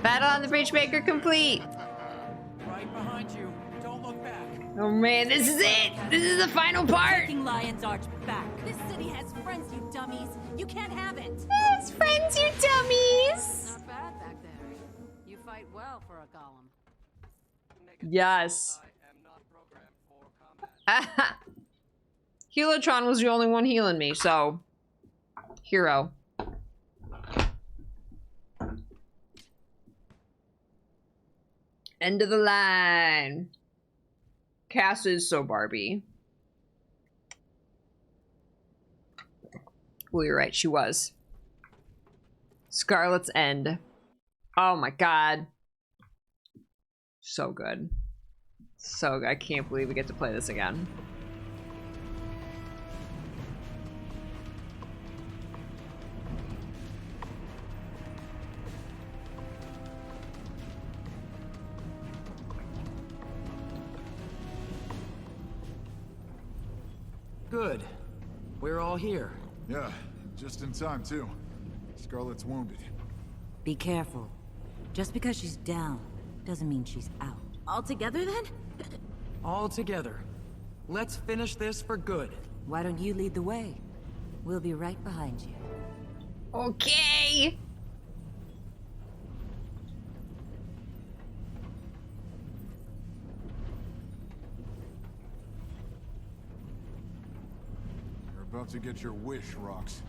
Battle on the Breachmaker complete! Right behind you. Don't look back. Oh man, this is it! This is the final part! Taking Lion's Arch back. This city has friends, you dummies. You can't have it. It's friends, you dummies! Not bad back there. You fight well for a golem. Yes. Helotron was the only one healing me, so... Hero. End of the line. Cass is so Barbie. Well, you're right, she was. Scarlet's End. Oh my god. So good. So good. I can't believe we get to play this again. Good. We're all here. Yeah, just in time, too. Scarlet's wounded. Be careful. Just because she's down doesn't mean she's out. All together then? All together. Let's finish this for good. Why don't you lead the way? We'll be right behind you. Okay. You're about to get your wish, Rox.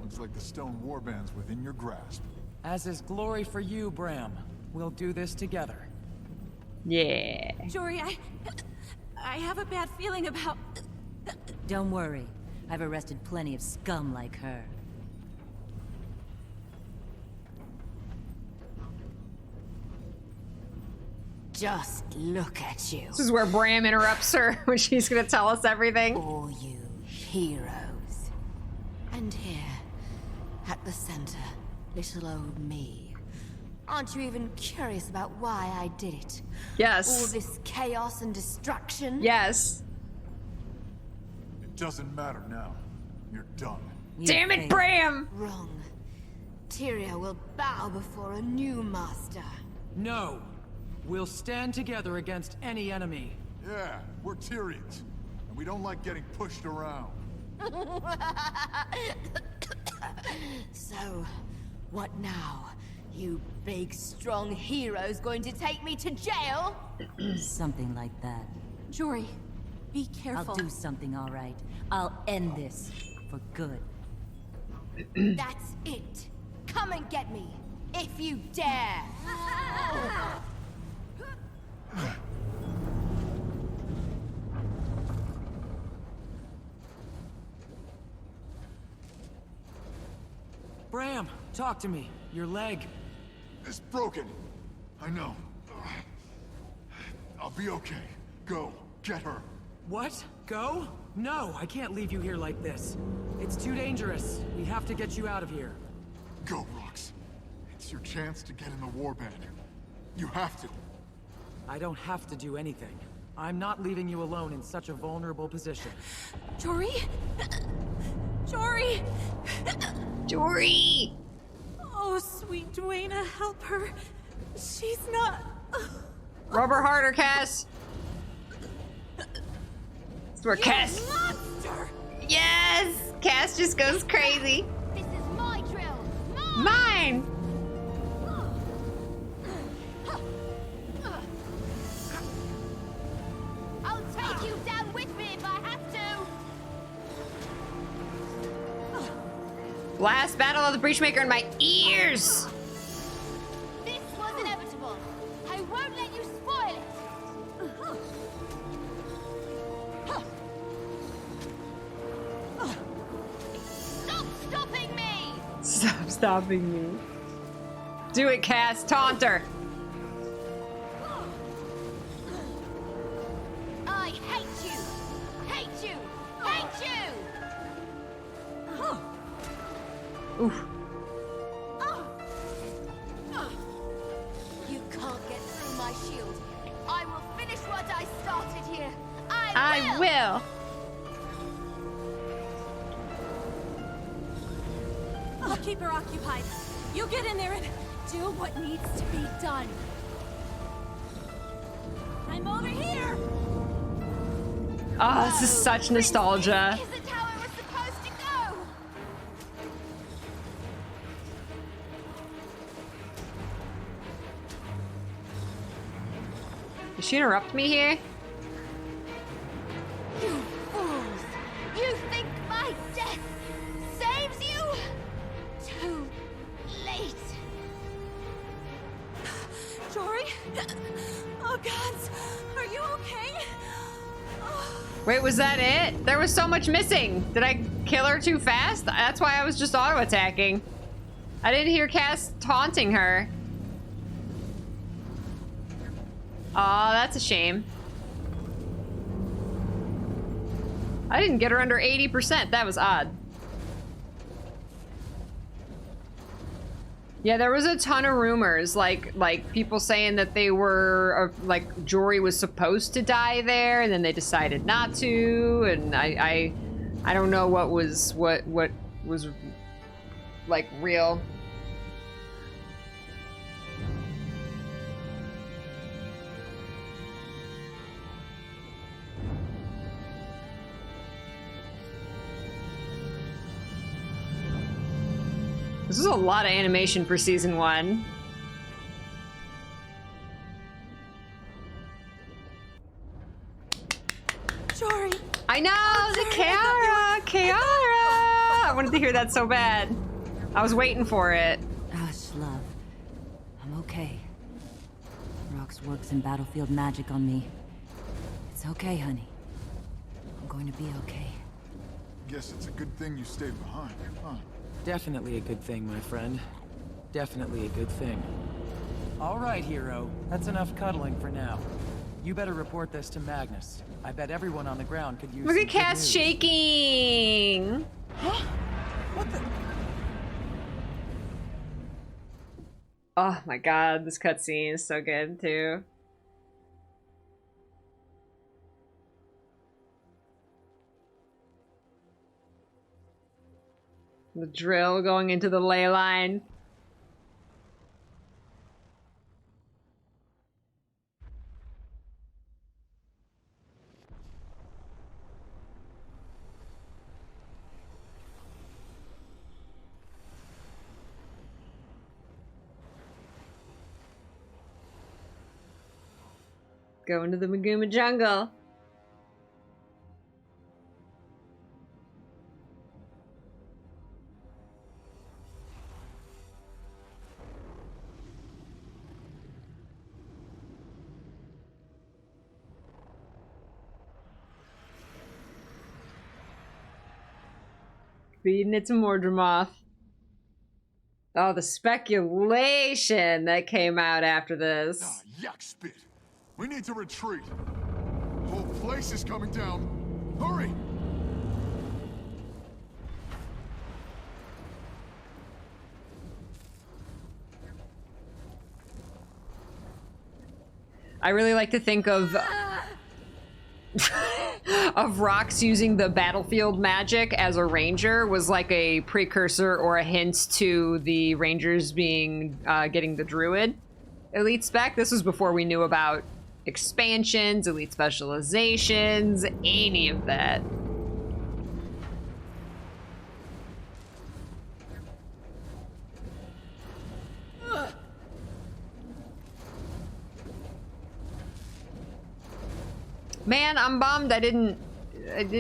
Looks like the stone warband's within your grasp. As is glory for you, Bram. We'll do this together. Yeah. Jory, I have a bad feeling about... Don't worry. I've arrested plenty of scum like her. Just look at you. This is where Bram interrupts her when she's gonna tell us everything. All you heroes. And here, at the center, little old me. Aren't you even curious about why I did it? Yes. All this chaos and destruction? Yes. It doesn't matter now. You're done. Damn it, Bram! Wrong. Tyria will bow before a new master. No. We'll stand together against any enemy. Yeah, we're Tyrians. And we don't like getting pushed around. So, what now? You big, strong heroes going to take me to jail? Something like that. Jory, be careful. I'll do something, all right. I'll end this for good. That's it. Come and get me, if you dare. Bram, talk to me. Your leg. It's broken. I know. I'll be okay. Go, get her. What? Go? No, I can't leave you here like this. It's too dangerous. We have to get you out of here. Go, Rox. It's your chance to get in the warband. You have to. I don't have to do anything. I'm not leaving you alone in such a vulnerable position. Jory? Jory! Jory! Oh, sweet Duena, help her. She's not... Rub her harder, Cass. That's where Cass... Monster! Yes! Cass just goes crazy. This is my drill. Mine! I'll take you down with me if I have to. Last battle of the Breachmaker in my ears! This was inevitable. I won't let you spoil it. Stop stopping me! Stop stopping me. Do it, Cass. Taunt her. I hate you! Hate you! Hate you! Oof. You can't get through my shield. I will finish what I started here. I will. I'll keep her occupied. You get in there and do what needs to be done. I'm over here! Oh, this is such nostalgia. Isn't how it was supposed to go. Did she interrupt me here? You fools! You think my death saves you? Too late. Jory? Oh, gods! Are you okay? Wait, was that it? There was so much missing. Did I kill her too fast? That's why I was just auto-attacking. I didn't hear Cass taunting her. Aw, that's a shame. I didn't get her under 80%. That was odd. Yeah, there was a ton of rumors, like people saying that they were, like Jory was supposed to die there, and then they decided not to, and I don't know what was like real. This is a lot of animation for season 1. Jory! I know! The Kiara! I wanted to hear that so bad. I was waiting for it. Hush, love. I'm okay. Rox works in battlefield magic on me. It's okay, honey. I'm going to be okay. Guess it's a good thing you stayed behind, huh? Definitely a good thing, my friend. Definitely a good thing. All right, hero. That's enough cuddling for now. You better report this to Magnus. I bet everyone on the ground could use Look some at good Cass news. shaking! What the? Oh my god, this cutscene is so good too. The drill going into the ley line. Go into the Maguma jungle. Feeding it to Mordremoth. Oh, the speculation that came out after this. Ah, yuck spit. We need to retreat. The whole place is coming down. Hurry! I really like to think of of Rox using the battlefield magic as a ranger was like a precursor or a hint to the rangers being getting the druid elite spec. This was before we knew about expansions, elite specializations, any of that. Man, I'm bummed I didn't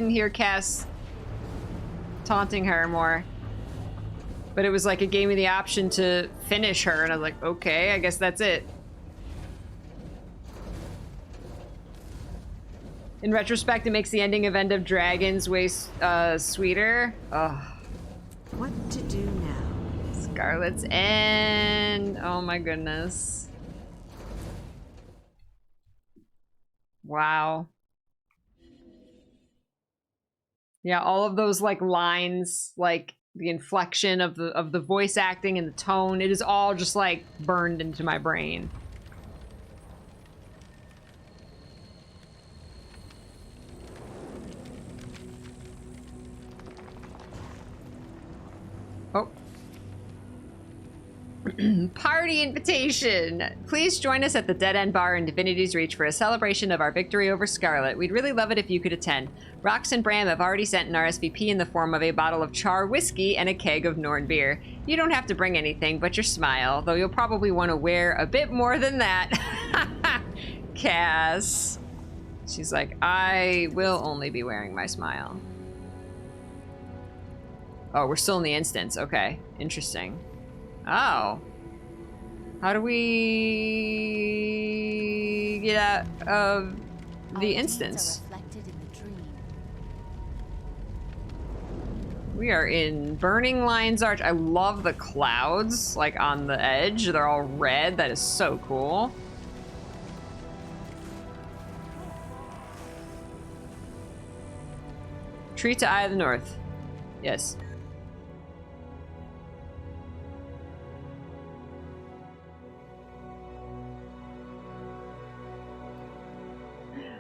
hear Cass taunting her more. But it was like it gave me the option to finish her, and I was like, okay, I guess that's it. In retrospect, it makes the ending of End of Dragons way sweeter. Ugh. What to do now? Scarlet's End. Oh my goodness. Wow. Yeah, all of those like lines, like the inflection of the voice acting and the tone, it is all just like burned into my brain. Oh. Party invitation! Please join us at the Dead End Bar in Divinity's Reach for a celebration of our victory over Scarlet. We'd really love it if you could attend. Rox and Bram have already sent an RSVP in the form of a bottle of Char whiskey and a keg of Norn beer. You don't have to bring anything but your smile, though you'll probably want to wear a bit more than that. Cass. She's like, I will only be wearing my smile. Oh, we're still in the instance. Okay, interesting. Oh. How do we get out of the instance? We are in Burning Lion's Arch. I love the clouds, like on the edge. They're all red. That is so cool. Tree to Eye of the North. Yes.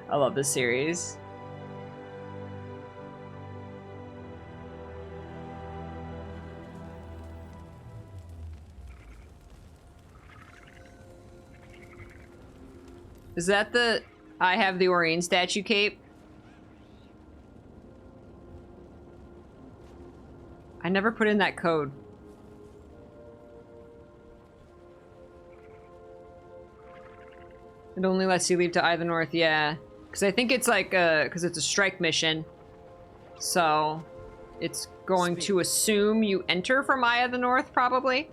I love this series. Is that the I have the Orion statue cape? I never put in that code. It only lets you leave to Eye of the North, yeah. Because I think it's like, because it's a strike mission. So, it's going to assume you enter from Eye of the North, probably.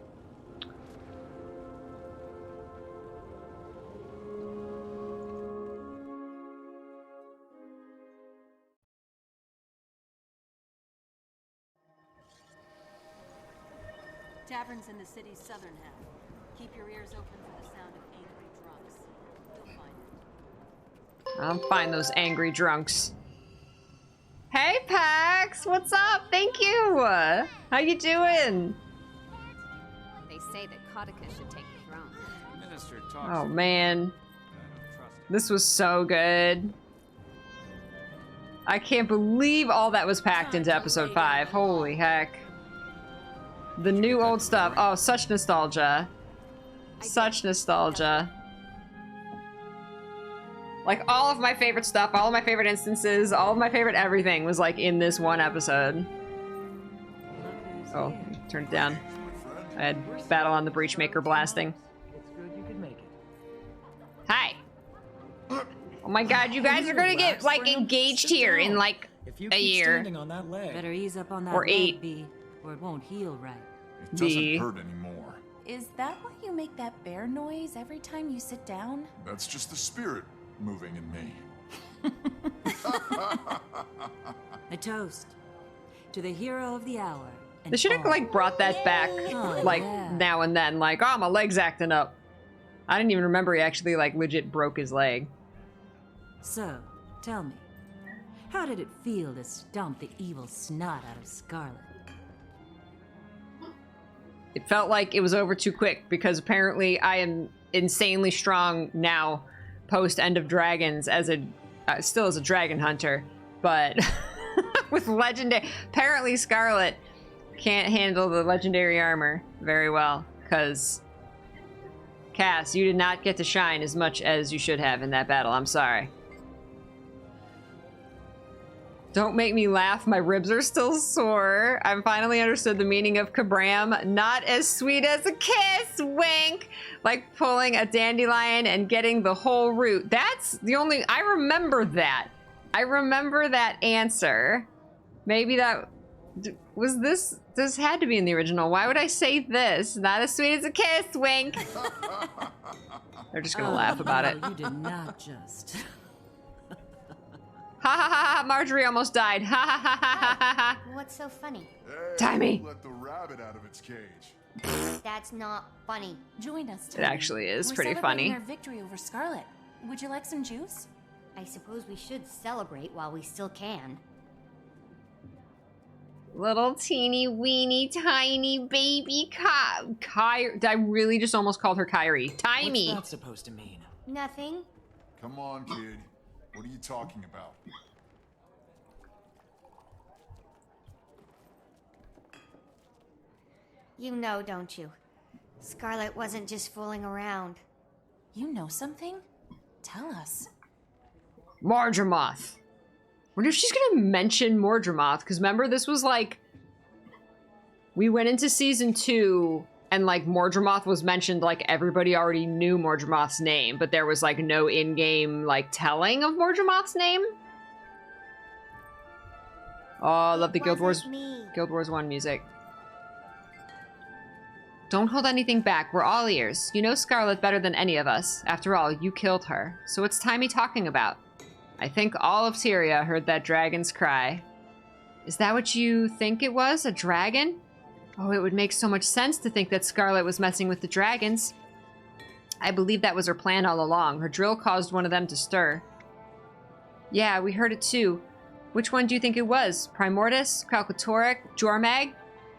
Taverns in the city's southern half. Keep your ears open for the sound of angry drunks. You'll find it. I'll find those angry drunks. Hey, Pax! What's up? Thank you! How you doing? They say that Kautica should take the throne. Minister talks. Oh, man. This was so good. I can't believe all that was packed into episode 5. Holy heck. The new old stuff. Oh, such nostalgia. Such nostalgia. Like, all of my favorite stuff, all of my favorite instances, all of my favorite everything was, like, in this one episode. Oh, turned it down. I had Battle on the Breachmaker blasting. It's good you could make it. Hi. Oh my god, you guys are gonna get, like, engaged here in, like, a year. On that leg. Better ease up on that Or 8. leg, B, or it won't heal right. It doesn't hurt anymore. Is that why you make that bear noise every time you sit down? That's just the spirit moving in me. A toast to the hero of the hour. They should have, like, brought that back, like, now and then. Like, oh, my leg's acting up. I didn't even remember he actually, like, legit broke his leg. So, tell me, how did it feel to stomp the evil snot out of Scarlet? It felt like it was over too quick, because apparently I am insanely strong now, post End of Dragons, as a still is a dragon hunter, but with legendary. Apparently, Scarlet can't handle the legendary armor very well, because Cass, you did not get to shine as much as you should have in that battle. I'm sorry. Don't make me laugh, my ribs are still sore. I've finally understood the meaning of Kabram. Not as sweet as a kiss, wink. Like pulling a dandelion and getting the whole root. That's the only, I remember that. I remember that answer. Maybe that, was this had to be in the original. Why would I say this? Not as sweet as a kiss, wink. They're just gonna laugh about it. You did not just. Ha ha ha ha, Marjorie almost died. Ha ha ha ha ha ha. What's so funny? Hey, Timey. let the rabbit out of its cage. That's not funny. Join us, It actually is pretty funny. We're celebrating our victory over Scarlet. Would you like some juice? I suppose we should celebrate while we still can. Little teeny weeny tiny baby Kyrie. I really just almost called her Kyrie. Timey. What's that supposed to mean? Nothing. Come on, kid. What are you talking about? You know, don't you? Scarlet wasn't just fooling around. You know something? Tell us. Mordremoth. Wonder if she's gonna mention Mordremoth, because remember this was like, we went into season 2 and like Mordremoth was mentioned, like everybody already knew Mordremoth's name, but there was like no in-game like telling of Mordremoth's name. Oh, I love the Guild Wars 1 music. Don't hold anything back, we're all ears. You know Scarlet better than any of us. After all, you killed her. So what's Timey talking about? I think all of Tyria heard that dragon's cry. Is that what you think it was? A dragon? Oh, it would make so much sense to think that Scarlet was messing with the dragons. I believe that was her plan all along. Her drill caused one of them to stir. Yeah, we heard it too. Which one do you think it was? Primordus? Calcatoric? Jormag?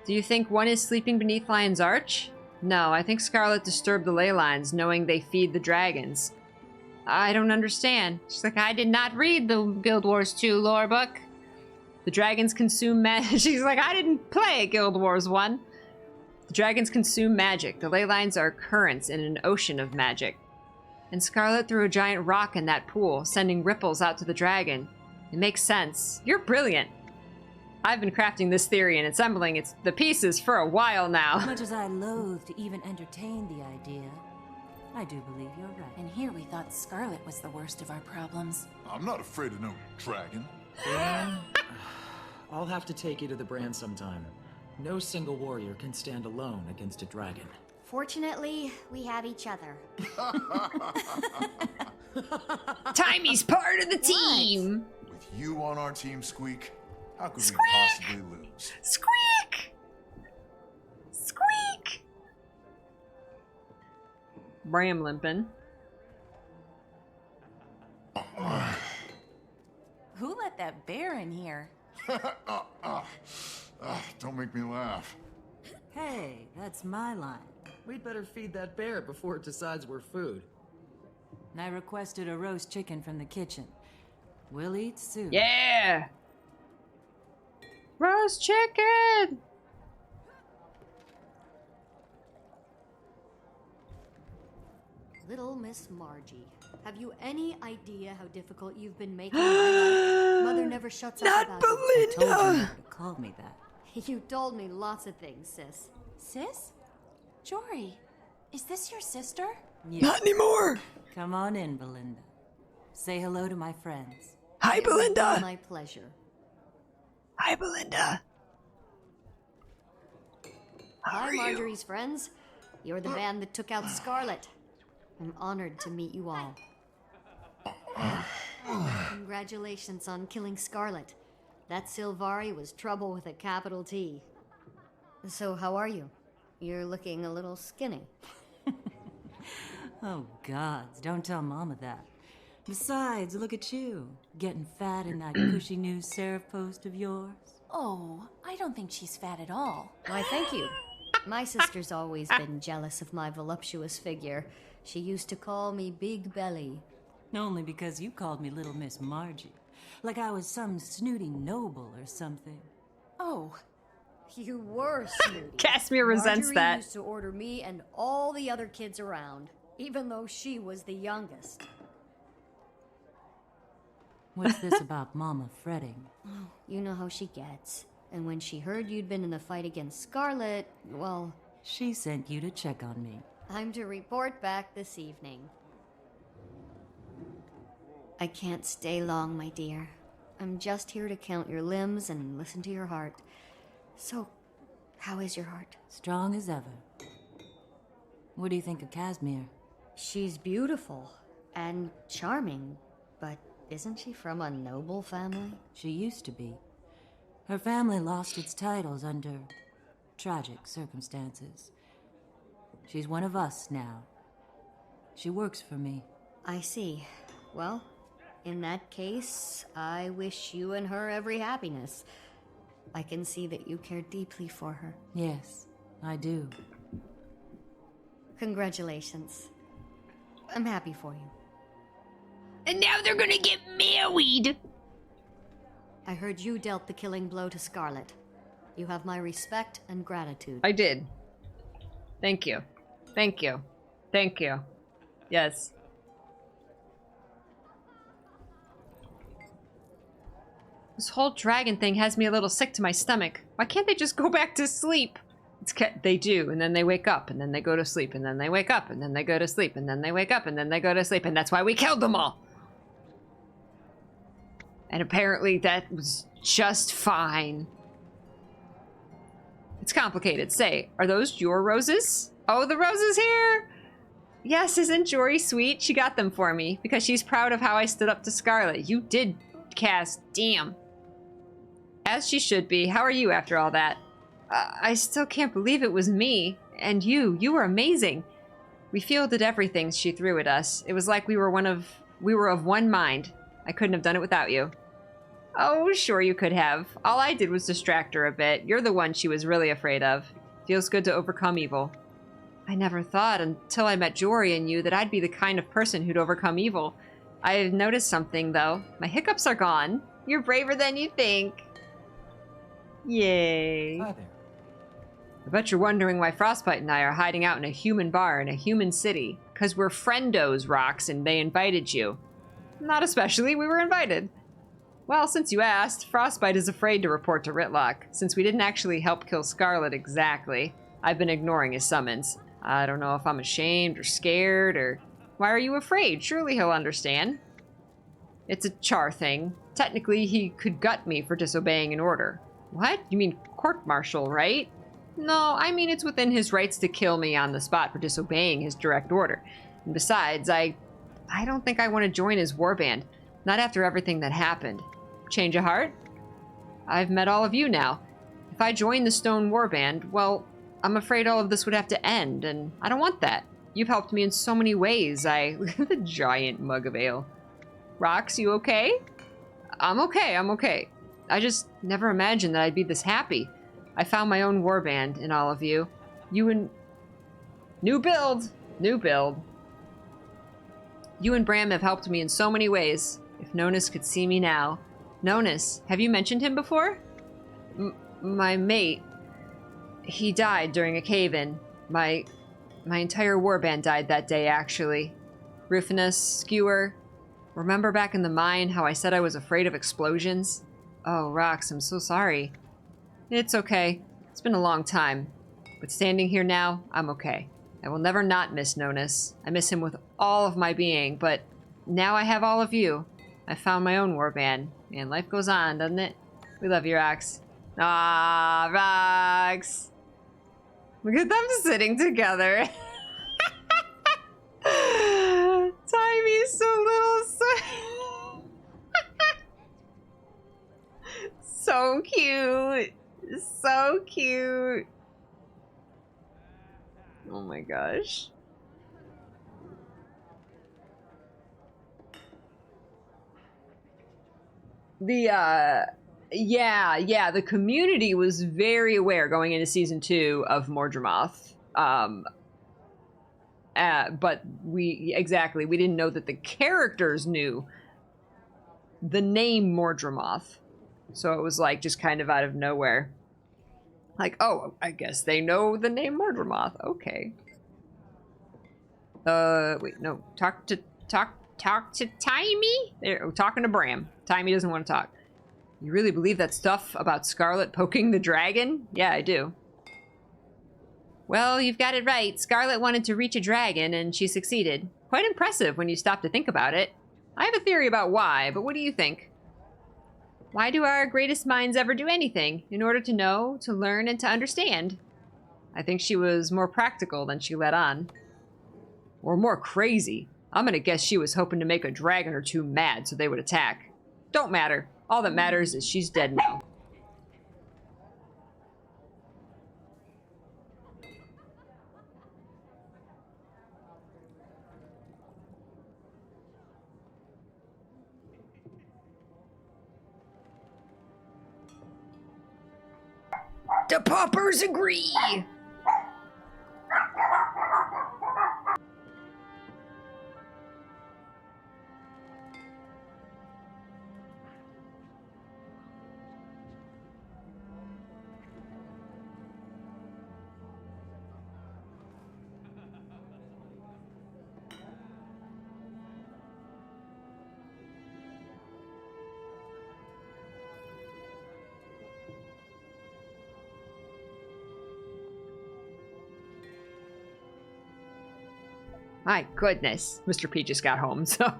Do you think one is sleeping beneath Lion's Arch? No, I think Scarlet disturbed the ley lines, knowing they feed the dragons. I don't understand. She's like, I did not read the Guild Wars 2 lore book. The dragons consume magic. She's like, I didn't play Guild Wars 1. The dragons consume magic. The ley lines are currents in an ocean of magic. And Scarlet threw a giant rock in that pool, sending ripples out to the dragon. It makes sense. You're brilliant. I've been crafting this theory and assembling the pieces for a while now. As much as I loathe to even entertain the idea, I do believe you're right. And here we thought Scarlet was the worst of our problems. I'm not afraid of no dragon. Bran, I'll have to take you to the brand sometime. No single warrior can stand alone against a dragon. Fortunately, we have each other. Timey's part of the team. With you on our team, Squeak, how could Squeak! we possibly lose? Squeak! Squeak! Bram limping. Who let that bear in here? Don't make me laugh. Hey, that's my line. We'd better feed that bear before it decides we're food. I requested a roast chicken from the kitchen. We'll eat soon. Yeah! Roast chicken! Little Miss Margie, have you any idea how difficult you've been making my life? Mother never shuts up about Belinda! it. I told you not to call me that. You told me lots of things, sis. Sis? Jory, is this your sister? Yeah. Not anymore! Come on in, Belinda. Say hello to my friends. Hi, It would be Belinda! my pleasure. Hi, Belinda. Hi, Marjorie's friends. You're the band that took out Scarlet. I'm honored to meet you all. Congratulations on killing Scarlet. That Sylvari was trouble with a capital T. So how are you? You're looking a little skinny. Oh, gods, don't tell Mama that. Besides, look at you, getting fat in that cushy new Seraph post of yours. Oh, I don't think she's fat at all. Why, thank you. My sister's always been jealous of my voluptuous figure. She used to call me Big Belly. Only because you called me Little Miss Margie. Like I was some snooty noble or something. Oh, you were snooty. Casimir resents Marjorie that. used to order me and all the other kids around, even though she was the youngest. What's this about Mama fretting? Oh, you know how she gets. And when she heard you'd been in the fight against Scarlet, well... She sent you to check on me. I'm to report back this evening. I can't stay long, my dear. I'm just here to count your limbs and listen to your heart. So, how is your heart? Strong as ever. What do you think of Casimir? She's beautiful and charming, but isn't she from a noble family? She used to be. Her family lost its titles under tragic circumstances. She's one of us now. She works for me. I see. Well, in that case, I wish you and her every happiness. I can see that you care deeply for her. Yes, I do. Congratulations. I'm happy for you. And now they're gonna get married! I heard you dealt the killing blow to Scarlet. You have my respect and gratitude. I did. Thank you. Thank you. Thank you. Yes. This whole dragon thing has me a little sick to my stomach. Why can't they just go back to sleep? They do, and then they wake up, and then they go to sleep, and then they wake up, and then they go to sleep, and then they wake up, and then they go to sleep, and that's why we killed them all! And apparently that was just fine. It's complicated. Say, are those your roses? Oh, the roses here! Yes, isn't Jory sweet? She got them for me, because she's proud of how I stood up to Scarlet. You did, Cass. Damn. As she should be. How are you after all that? I still can't believe it was me. And you were amazing. We fielded everything she threw at us. It was like we were of one mind. I couldn't have done it without you. Oh, sure you could have. All I did was distract her a bit. You're the one she was really afraid of. Feels good to overcome evil. I never thought until I met Jory and you that I'd be the kind of person who'd overcome evil. I've noticed something, though. My hiccups are gone. You're braver than you think. Yay. Hi there. I bet you're wondering why Frostbite and I are hiding out in a human bar in a human city. 'Cause we're friendos, Rox, and they invited you. Not especially, we were invited. Well, since you asked, Frostbite is afraid to report to Ritlock. Since we didn't actually help kill Scarlet exactly, I've been ignoring his summons. I don't know if I'm ashamed or scared or... Why are you afraid? Surely he'll understand. It's a char thing. Technically, he could gut me for disobeying an order. What? You mean court-martial, right? No, I mean it's within his rights to kill me on the spot for disobeying his direct order. And besides, I don't think I want to join his warband. Not after everything that happened. Change of heart? I've met all of you now. If I join the Stone Warband, well, I'm afraid all of this would have to end, and I don't want that. You've helped me in so many ways. Look at the giant mug of ale. Rox, you okay? I'm okay. I just never imagined that I'd be this happy. I found my own warband in all of you. You and... New build! You and Bram have helped me in so many ways. If Nonus could see me now. Nonus, have you mentioned him before? My mate. He died during a cave-in. My entire warband died that day, actually. Rufinus, Skewer. Remember back in the mine how I said I was afraid of explosions? Oh, Rox, I'm so sorry. It's okay. It's been a long time. But standing here now, I'm okay. I will never not miss Nonus. I miss him with all of my being, but now I have all of you. I found my own warband. Man, life goes on, doesn't it? We love you, Rox. Ah, Rox! Look at them sitting together. Timmy's so little. So cute. So cute. Oh my gosh. The community was very aware going into season 2 of Mordremoth. But we didn't know that the characters knew the name Mordremoth. So it was like just kind of out of nowhere. Like, oh, I guess they know the name Mordremoth. Okay. Wait, no. Talk to Timey? There, talking to Bram. Timey doesn't want to talk. You really believe that stuff about Scarlet poking the dragon? Yeah, I do. Well, you've got it right. Scarlet wanted to reach a dragon, and she succeeded. Quite impressive when you stop to think about it. I have a theory about why, but what do you think? Why do our greatest minds ever do anything? In order to know, to learn, and to understand. I think she was more practical than she let on. Or more crazy. I'm gonna guess she was hoping to make a dragon or two mad so they would attack. Don't matter. All that matters is she's dead now. The Poppers agree! My goodness. Mr. P just got home, so...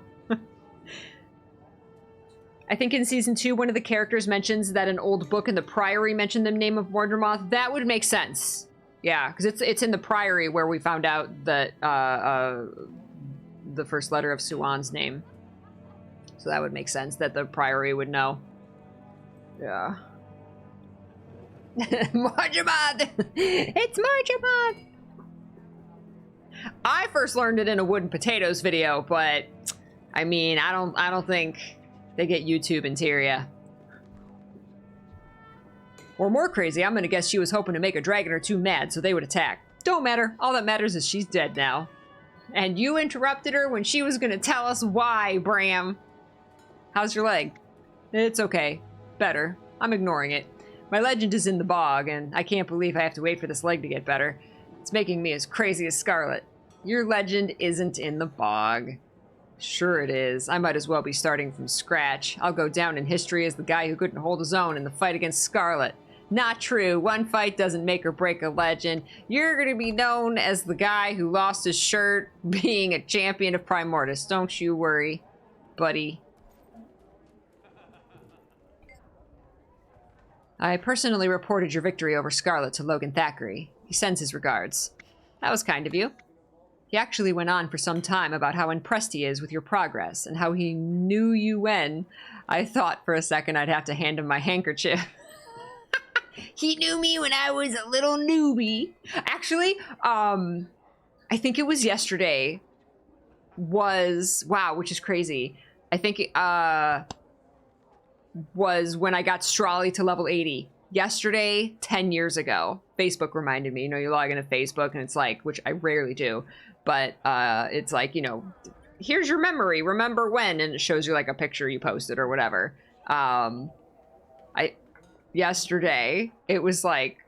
I think in Season 2, one of the characters mentions that an old book in the Priory mentioned the name of Mordremoth. That would make sense. Yeah, because it's in the Priory where we found out that the first letter of Suan's name. So that would make sense that the Priory would know. Yeah. Mordremoth! It's Mordremoth! I first learned it in a Wood and Potatoes video, but I mean, I don't think they get YouTube in Tyria. Or more crazy, I'm gonna guess she was hoping to make a dragon or two mad so they would attack. Don't matter. All that matters is she's dead now. And you interrupted her when she was gonna tell us why, Bram. How's your leg? It's okay. Better. I'm ignoring it. My legend is in the bog, and I can't believe I have to wait for this leg to get better. It's making me as crazy as Scarlet. Your legend isn't in the bog. Sure it is. I might as well be starting from scratch. I'll go down in history as the guy who couldn't hold his own in the fight against Scarlet. Not true. One fight doesn't make or break a legend. You're gonna be known as the guy who lost his shirt being a champion of Primordius. Don't you worry, buddy. I personally reported your victory over Scarlet to Logan Thackeray. He sends his regards. That was kind of you. He actually went on for some time about how impressed he is with your progress and how he knew you when. I thought for a second I'd have to hand him my handkerchief. He knew me when I was a little newbie. Actually, I think it was yesterday wow, which is crazy. I think it was when I got Strawley to level 80. Yesterday, 10 years ago. Facebook reminded me. You know, you log into Facebook and it's like, which I rarely do, but it's like, you know, here's your memory, remember when, and it shows you like a picture you posted or whatever. Yesterday, it was like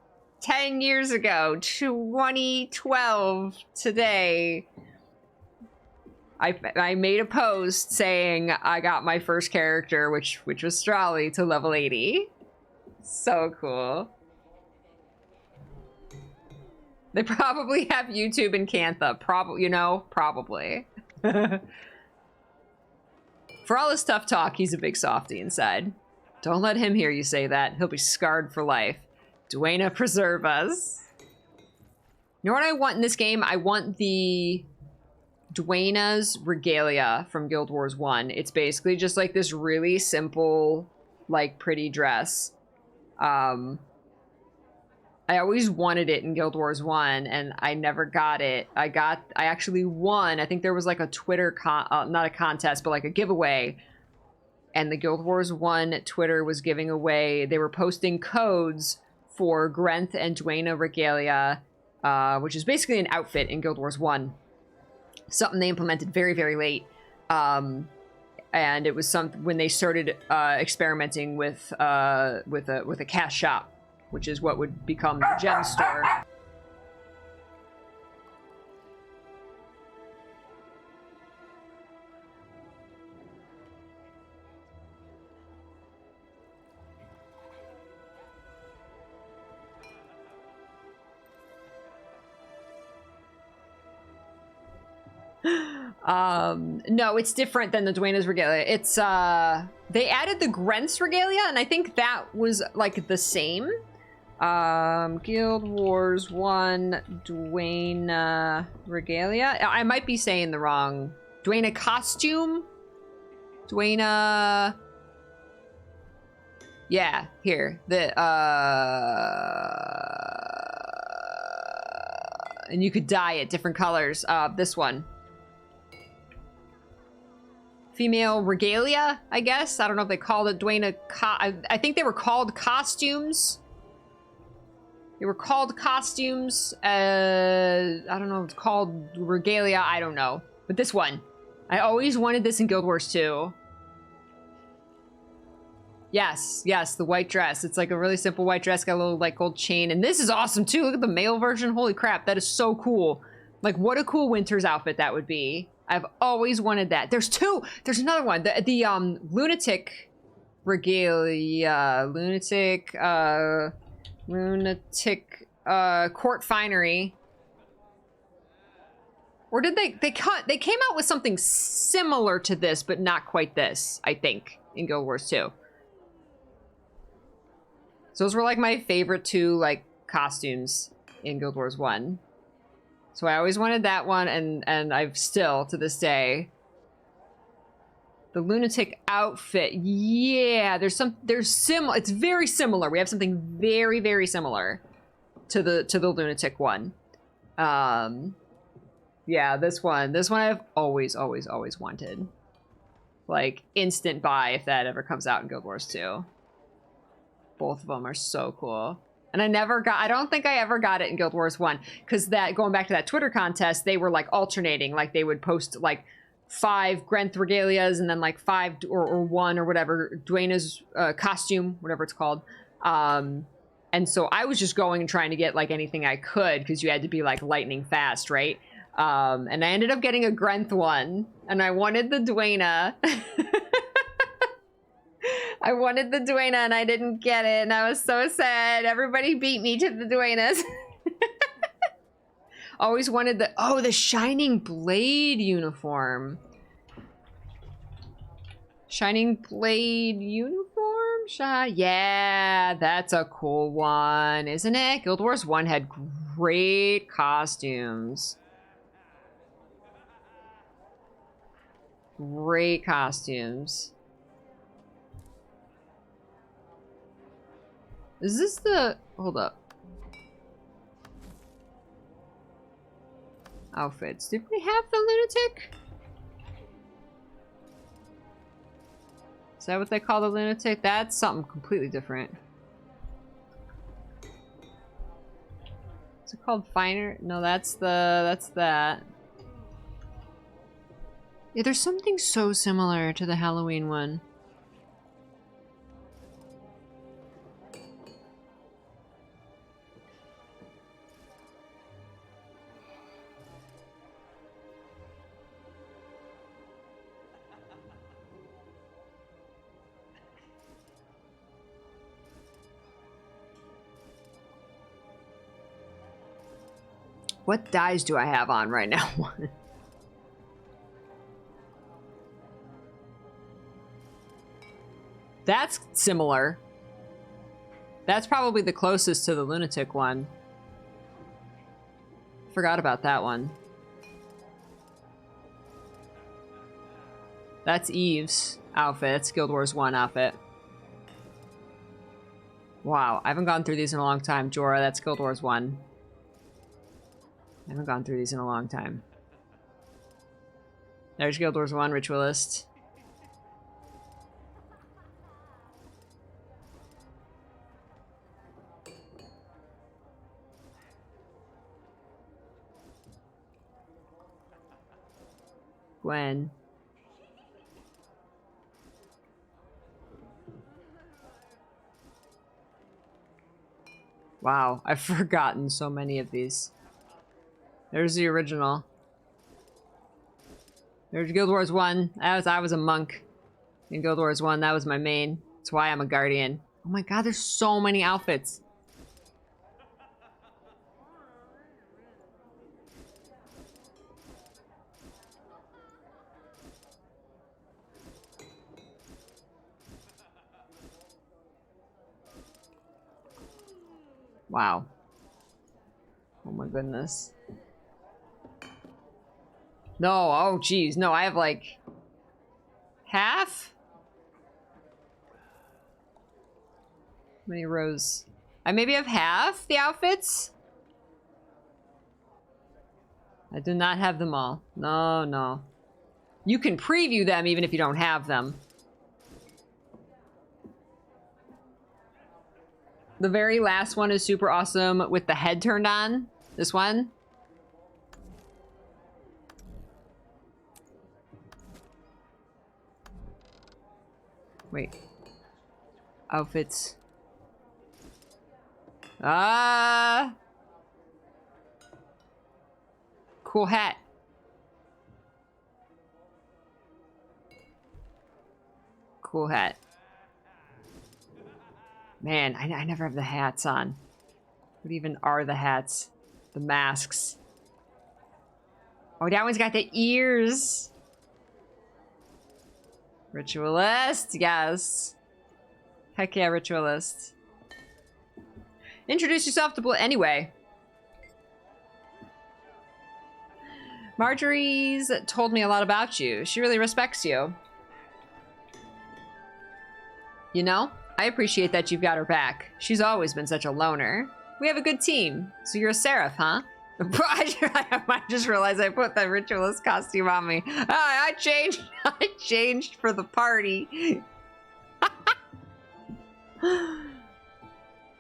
10 years ago, 2012 today. I made a post saying I got my first character, which was Strawley, to level 80. So cool. They probably have YouTube in Cantha. Probably. For all his tough talk, he's a big softie inside. Don't let him hear you say that. He'll be scarred for life. Dwayna, preserve us. You know what I want in this game? I want the Dwayna's regalia from Guild Wars 1. It's basically just like this really simple, like, pretty dress. I always wanted it in Guild Wars 1, and I never got it. I actually won. I think there was like a Twitter, not a contest, but like a giveaway. And the Guild Wars 1 Twitter was giving away, they were posting codes for Grenth and Dwayna regalia, which is basically an outfit in Guild Wars 1. something they implemented very, very late. And it was when they started experimenting with a cash shop, which is what would become the gem store. No, it's different than the Duena's Regalia. It's, they added the Grent's Regalia, and I think that was, like, the same. Guild Wars 1, Duena Regalia. I might be saying the wrong. Duena Costume? Duena... Yeah, here. And you could dye it different colors. This one. Female regalia, I guess. I don't know if they called it Duena. I think they were called costumes. They were called costumes. I don't know if it's called regalia. I don't know. But this one. I always wanted this in Guild Wars 2. Yes, yes, the white dress. It's like a really simple white dress. Got a little like gold chain. And this is awesome too. Look at the male version. Holy crap, that is so cool. Like what a cool winter's outfit that would be. I've always wanted that. There's two. There's another one. The lunatic regalia, lunatic court finery. Or did they came out with something similar to this, but not quite this, I think, in Guild Wars 2. So those were like my favorite two like costumes in Guild Wars 1. So I always wanted that one, and I've still, to this day. The lunatic outfit, yeah, there's similar, it's very similar. We have something very, very similar to the lunatic one. Yeah, this one I've always wanted. Like, instant buy if that ever comes out in Guild Wars 2. Both of them are so cool. And I don't think I ever got it in Guild Wars 1. Because going back to that Twitter contest, they were like alternating. Like they would post like 5 Grenth regalias and then like 5 or 1 or whatever, Duena's costume, whatever it's called. And so I was just going and trying to get like anything I could because you had to be like lightning fast, right? And I ended up getting a Grenth one. And I wanted the Duena. I wanted the Duena and I didn't get it, and I was so sad. Everybody beat me to the Duenas. Always wanted the Shining Blade uniform. Shining Blade uniform? Yeah, that's a cool one, isn't it? Guild Wars 1 had great costumes. Great costumes. Is this the... Hold up. Outfits. Did we have the lunatic? Is that what they call the lunatic? That's something completely different. Is it called Finer? No, that's that. Yeah, there's something so similar to the Halloween one. What dyes do I have on right now? That's similar. That's probably the closest to the lunatic one. Forgot about that one. That's Eve's outfit. That's Guild Wars 1 outfit. Wow, I haven't gone through these in a long time. Jorah, that's Guild Wars 1. I haven't gone through these in a long time. There's Guild Wars 1 Ritualist. Gwen. Wow, I've forgotten so many of these. There's the original. There's Guild Wars 1. I was a monk in Guild Wars 1. That was my main. That's why I'm a guardian. Oh my god, there's so many outfits. Wow. Oh my goodness. No, oh geez. No, I have like half? How many rows? I maybe have half the outfits? I do not have them all. No, no. You can preview them even if you don't have them. The very last one is super awesome with the head turned on. This one. Wait. Outfits. Ah. Cool hat. Cool hat. Man, I never have the hats on. What even are the hats? The masks. Oh, that one's got the ears. Ritualist, yes. Heck yeah, Ritualist. Introduce yourself to anyway. Marjorie's told me a lot about you. She really respects you. You know, I appreciate that you've got her back. She's always been such a loner. We have a good team. So you're a Seraph, huh? I just realized I put that Ritualist costume on me. I changed for the party.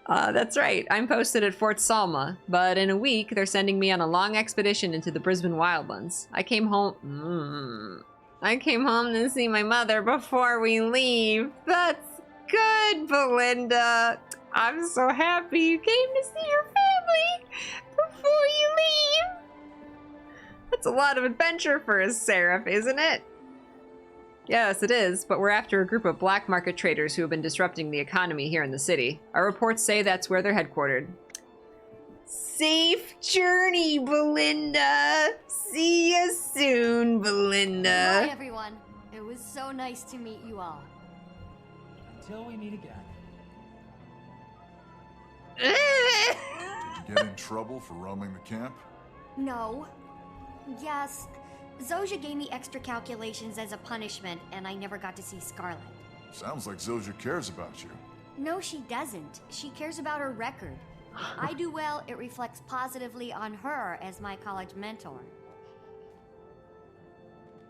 That's right. I'm posted at Fort Salma, but in a week they're sending me on a long expedition into the Brisbane wildlands. I came home to see my mother before we leave. That's good, Belinda. I'm so happy you came to see your family before you leave. That's a lot of adventure for a Seraph, isn't it? Yes, it is, but we're after a group of black market traders who have been disrupting the economy here in the city. Our reports say that's where they're headquartered. Safe journey, Belinda. See you soon, Belinda. Hi, everyone. It was so nice to meet you all. Until we meet again. Did you get in trouble for roaming the camp? No. Yes. Zojia gave me extra calculations as a punishment, and I never got to see Scarlet. Sounds like Zojia cares about you. No, she doesn't. She cares about her record. If I do well, it reflects positively on her as my college mentor.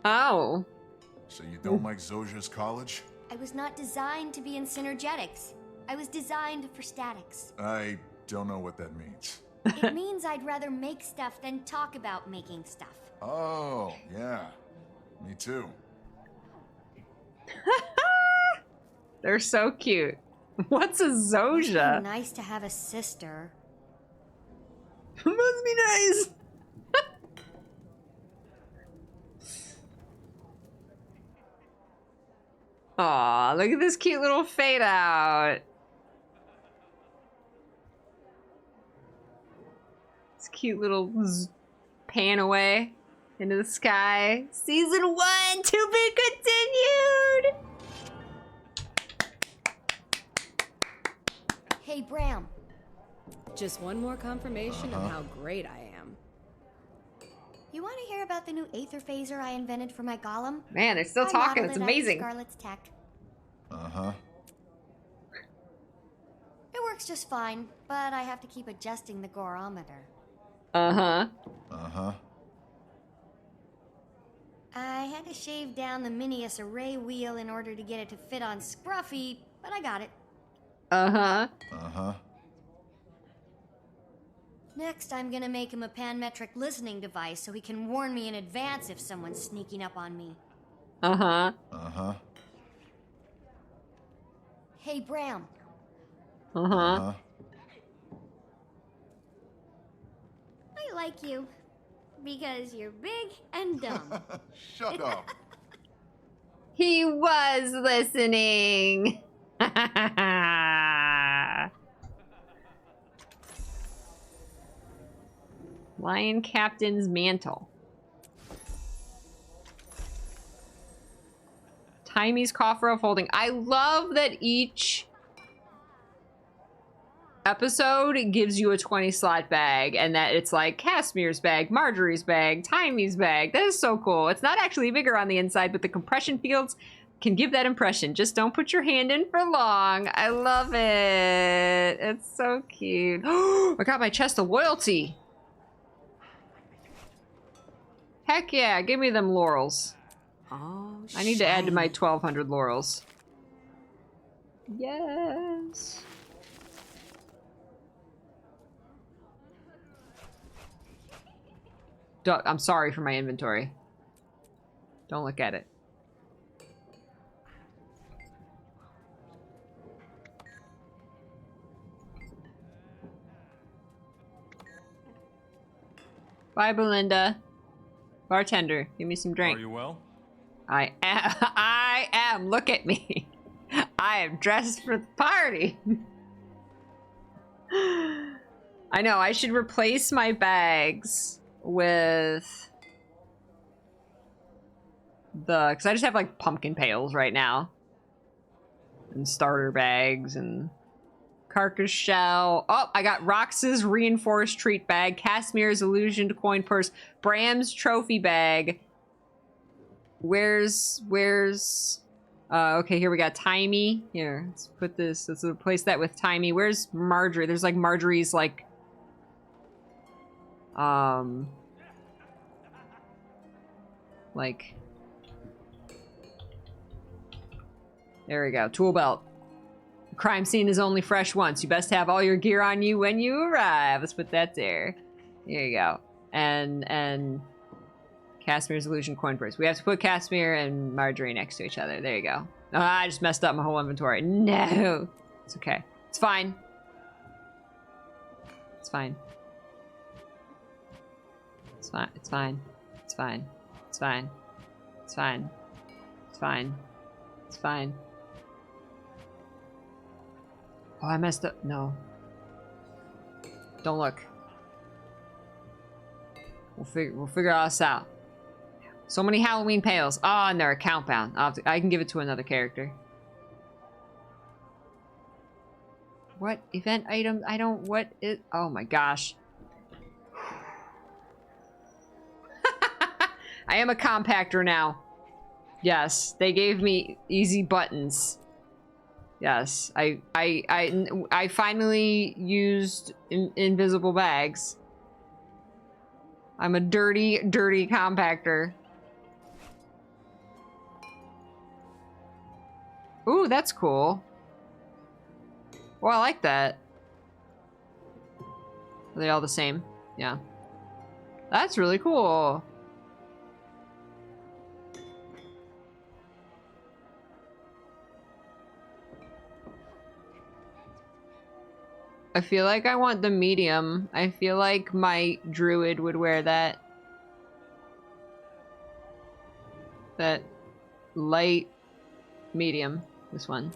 Oh. So you don't like Zojia's college? I was not designed to be in synergetics. I was designed for statics. I don't know what that means. It means I'd rather make stuff than talk about making stuff. Oh, yeah. Me too. They're so cute. What's a Zojia? It's nice to have a sister. Must be nice. Aw, look at this cute little fade out. This cute little pan away into the sky. Season 1 to be continued. Hey, Bram. Just one more confirmation of how great I am. You want to hear about the new Aether Phaser I invented for my golem? Man, they're still talking. It's amazing. Scarlet's tech. Uh-huh. It works just fine, but I have to keep adjusting the gorometer. Uh-huh. Uh-huh. I had to shave down the Minius array wheel in order to get it to fit on Scruffy, but I got it. Uh-huh. Uh-huh. Next, I'm gonna make him a panmetric listening device so he can warn me in advance if someone's sneaking up on me. Uh-huh. Uh-huh. Hey, Bram. Uh-huh. I like you. Because you're big and dumb. Shut up. He was listening. Lion Captain's Mantle. Timy's Coffer of Holding. I love that each episode gives you a 20 slot bag and that it's like Casmire's bag, Marjorie's bag, Timy's bag. That is so cool. It's not actually bigger on the inside, but the compression fields can give that impression. Just don't put your hand in for long. I love it. It's so cute. I got my chest of loyalty. Heck yeah, give me them laurels. Oh, I need to add to my 1,200 laurels. Yes. I'm sorry for my inventory. Don't look at it. Bye, Belinda. Bartender, give me some drink. Are you well? I am. I am. Look at me. I am dressed for the party. I know. I should replace my bags with because I just have like pumpkin pails right now and starter bags and carcass shell. Oh, I got Rox's reinforced treat bag, Casmire's illusioned coin purse, Bram's trophy bag. Where's okay, here we got Timey. Here, let's put this, let's replace that with Timey. Where's Marjorie? There's like Marjorie's like there we go. Tool belt. Crime scene is only fresh once. You best have all your gear on you when you arrive. Let's put that there. There you go. And Casmire's illusion coin purse. We have to put Casmire and Marjorie next to each other. There you go. Oh, I just messed up my whole inventory. No. It's okay. It's fine. It's fine. It's fine. It's fine. It's fine. It's fine. It's fine. It's fine. It's fine. Oh, I messed up. No. Don't look. We'll figure all this out. So many Halloween pails. Oh, and they're account bound. I can give it to another character. What event item? I don't. What is? Oh my gosh. I am a compactor now. Yes, they gave me easy buttons. Yes, I finally used invisible bags. I'm a dirty, dirty compactor. Ooh, that's cool. Well, I like that. Are they all the same? Yeah. That's really cool. I feel like I want the medium. I feel like my druid would wear that. That light medium. This one.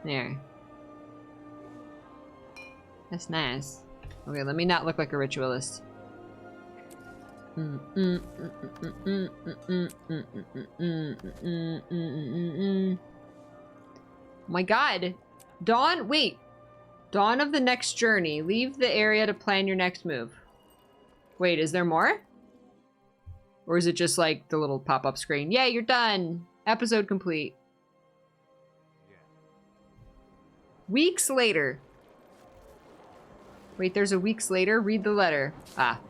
There. That's nice. Okay, let me not look like a ritualist. My god! Dawn, wait! Dawn of the next journey. Leave the area to plan your next move. Wait, is there more? Or is it just like the little pop-up screen? Yeah, you're done! Episode complete. Weeks later. Wait, there's a weeks later? Read the letter. Ah.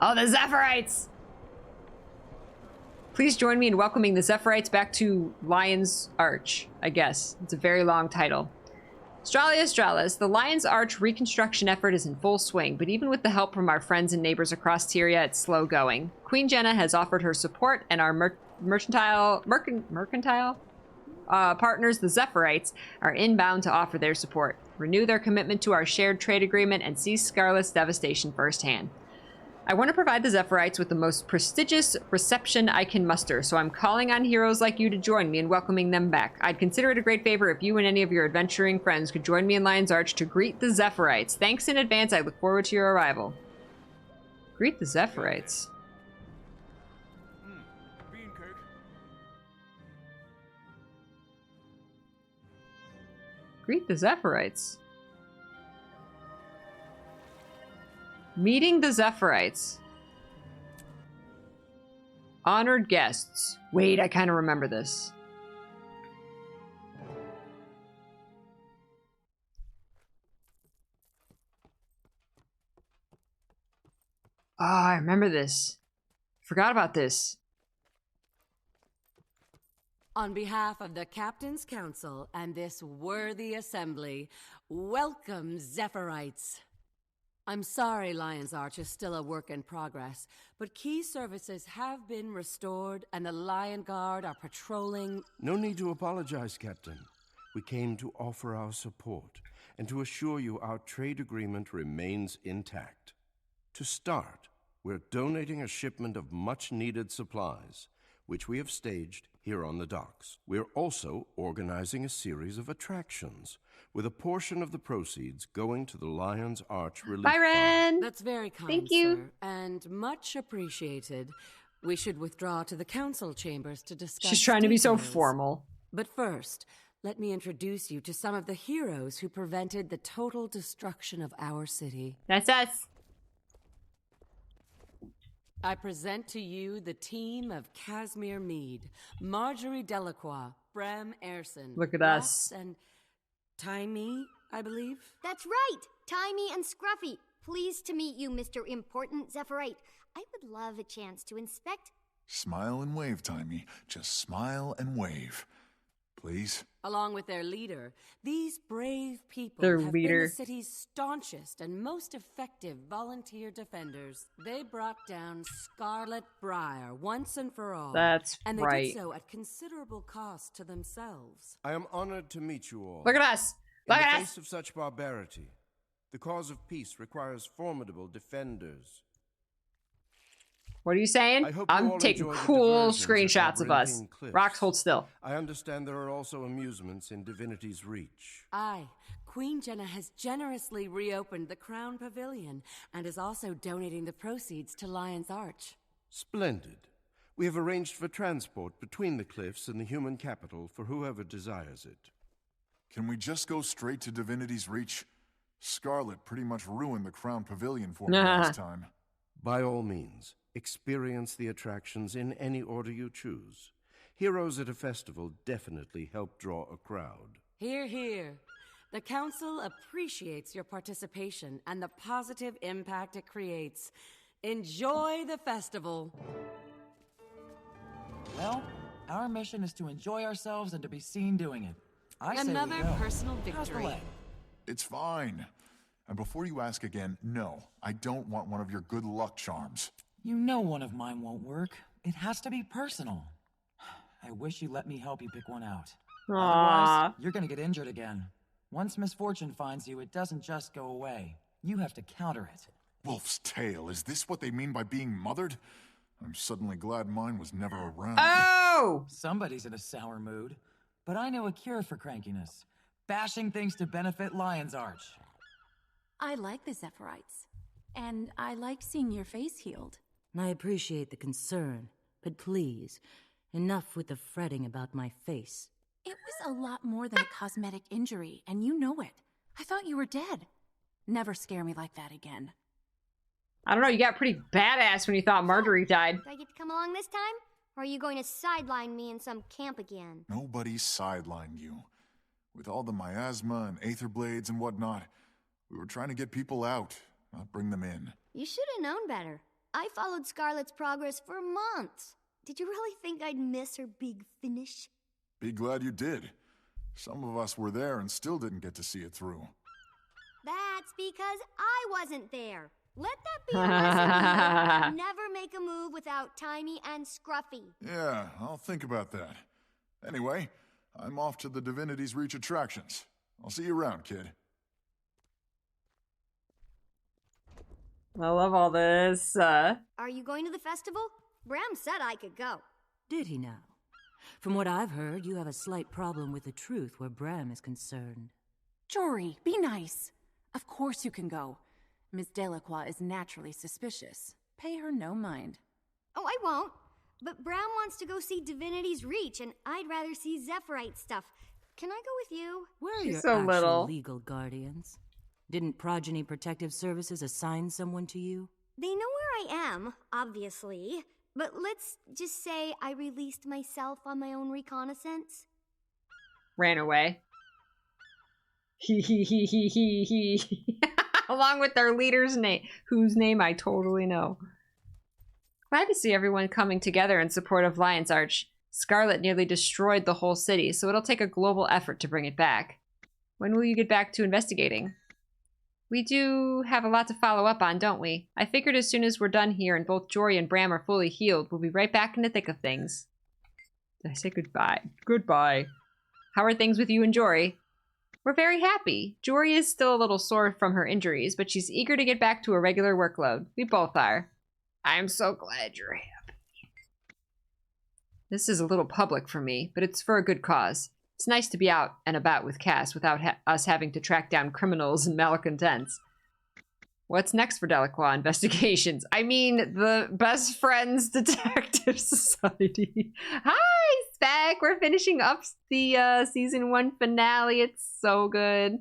Oh, the Zephyrites! Please join me in welcoming the Zephyrites back to Lion's Arch, I guess. It's a very long title. Stralis, the Lion's Arch reconstruction effort is in full swing, but even with the help from our friends and neighbors across Tyria, it's slow going. Queen Jenna has offered her support, and our mercantile partners, the Zephyrites, are inbound to offer their support, renew their commitment to our shared trade agreement, and see Scarlet's devastation firsthand. I want to provide the Zephyrites with the most prestigious reception I can muster, so I'm calling on heroes like you to join me in welcoming them back. I'd consider it a great favor if you and any of your adventuring friends could join me in Lion's Arch to greet the Zephyrites. Thanks in advance. I look forward to your arrival. Greet the Zephyrites. Greet the Zephyrites. Meeting the Zephyrites. Honored guests. Wait, I kind of remember this. Oh, I remember this. Forgot about this. On behalf of the Captain's Council and this worthy assembly, welcome, Zephyrites. I'm sorry Lion's Arch is still a work in progress, but key services have been restored and the Lion Guard are patrolling. No need to apologize, Captain. We came to offer our support and to assure you our trade agreement remains intact. To start, we're donating a shipment of much-needed supplies, which we have staged here on the docks. We're also organizing a series of attractions, with a portion of the proceeds going to the Lion's Arch Relief Byron! That's very kind, Thank you. sir, and much appreciated. We should withdraw to the council chambers to discuss She's trying to be so details. formal. But first, let me introduce you to some of the heroes who prevented the total destruction of our city. That's us. I present to you the team of Casimir Meade, Marjorie Delacroix, Brem Ayrson. Look at Ross us. And Timey, I believe. That's right! Timey and Scruffy. Pleased to meet you, Mr. Important Zephyrite. I would love a chance to inspect... Smile and wave, Timey. Just smile and wave. Please? Along with their leader, these brave people Their have leader. been the city's staunchest and most effective volunteer defenders. They brought down Scarlet Briar once and for all. That's and they right. did so at considerable cost to themselves. I am honored to meet you all. Look at us. Look In the at face us. of such barbarity, the cause of peace requires formidable defenders. What are you saying? I hope you I'm all taking enjoy the cool diversions at screenshots of us. Labyrinthine Cliffs. Rocks, hold still. I understand there are also amusements in Divinity's Reach. Aye, Queen Jenna has generously reopened the Crown Pavilion and is also donating the proceeds to Lion's Arch. Splendid. We have arranged for transport between the cliffs and the human capital for whoever desires it. Can we just go straight to Divinity's Reach? Scarlet pretty much ruined the Crown Pavilion for me last time. By all means, experience the attractions in any order you choose. Heroes at a festival definitely help draw a crowd. Hear, hear. The Council appreciates your participation and the positive impact it creates. Enjoy the festival. Well, our mission is to enjoy ourselves and to be seen doing it. I say Another we go. personal How's the victory. leg? It's fine. And before you ask again, no, I don't want one of your good luck charms. You know one of mine won't work. It has to be personal. I wish you let me help you pick one out. Aww. Otherwise, you're gonna get injured again. Once misfortune finds you, it doesn't just go away. You have to counter it. Wolf's tail, is this what they mean by being mothered? I'm suddenly glad mine was never around. Oh! Somebody's in a sour mood. But I know a cure for crankiness. Bashing things to benefit Lion's Arch. I like the Zephyrites. And I like seeing your face healed. I appreciate the concern, but please, enough with the fretting about my face. It was a lot more than a cosmetic injury, and you know it. I thought you were dead. Never scare me like that again. I don't know, you got pretty badass when you thought Marjorie died. Do I get to come along this time? Or are you going to sideline me in some camp again? Nobody sidelined you. With all the miasma and aether blades and whatnot, we were trying to get people out, not bring them in. You should have known better. I followed Scarlet's progress for months. Did you really think I'd miss her big finish? Be glad you did. Some of us were there and still didn't get to see it through. That's because I wasn't there. Let that be a lesson to you. Never make a move without Tiny and Scruffy. Yeah, I'll think about that. Anyway, I'm off to the Divinity's Reach attractions. I'll see you around, kid. I love all this. Are you going to the festival? Bram said I could go. Did he now? From what I've heard, you have a slight problem with the truth where Bram is concerned. Jory, be nice. Of course you can go. Miss Delacroix is naturally suspicious. Pay her no mind. Oh, I won't. But Bram wants to go see Divinity's Reach, and I'd rather see Zephyrite stuff. Can I go with you? Where are She's your so actual little. legal guardians? Didn't Progeny Protective Services assign someone to you? They know where I am, obviously. But let's just say I released myself on my own reconnaissance. Ran away. Along with their leader's name, whose name I totally know. Glad to see everyone coming together in support of Lion's Arch. Scarlet nearly destroyed the whole city, so it'll take a global effort to bring it back. When will you get back to investigating? We do have a lot to follow up on, don't we? I figured as soon as we're done here and both Jory and Bram are fully healed, we'll be right back in the thick of things. Did I say goodbye? Goodbye. How are things with you and Jory? We're very happy. Jory is still a little sore from her injuries, but she's eager to get back to a regular workload. We both are. I'm so glad you're happy. This is a little public for me, but it's for a good cause. It's nice to be out and about with Cass without us having to track down criminals and malcontents. What's next for Delacroix investigations? I mean, the Best Friends Detective Society. Hi, Spec! We're finishing up the season 1 finale. It's so good.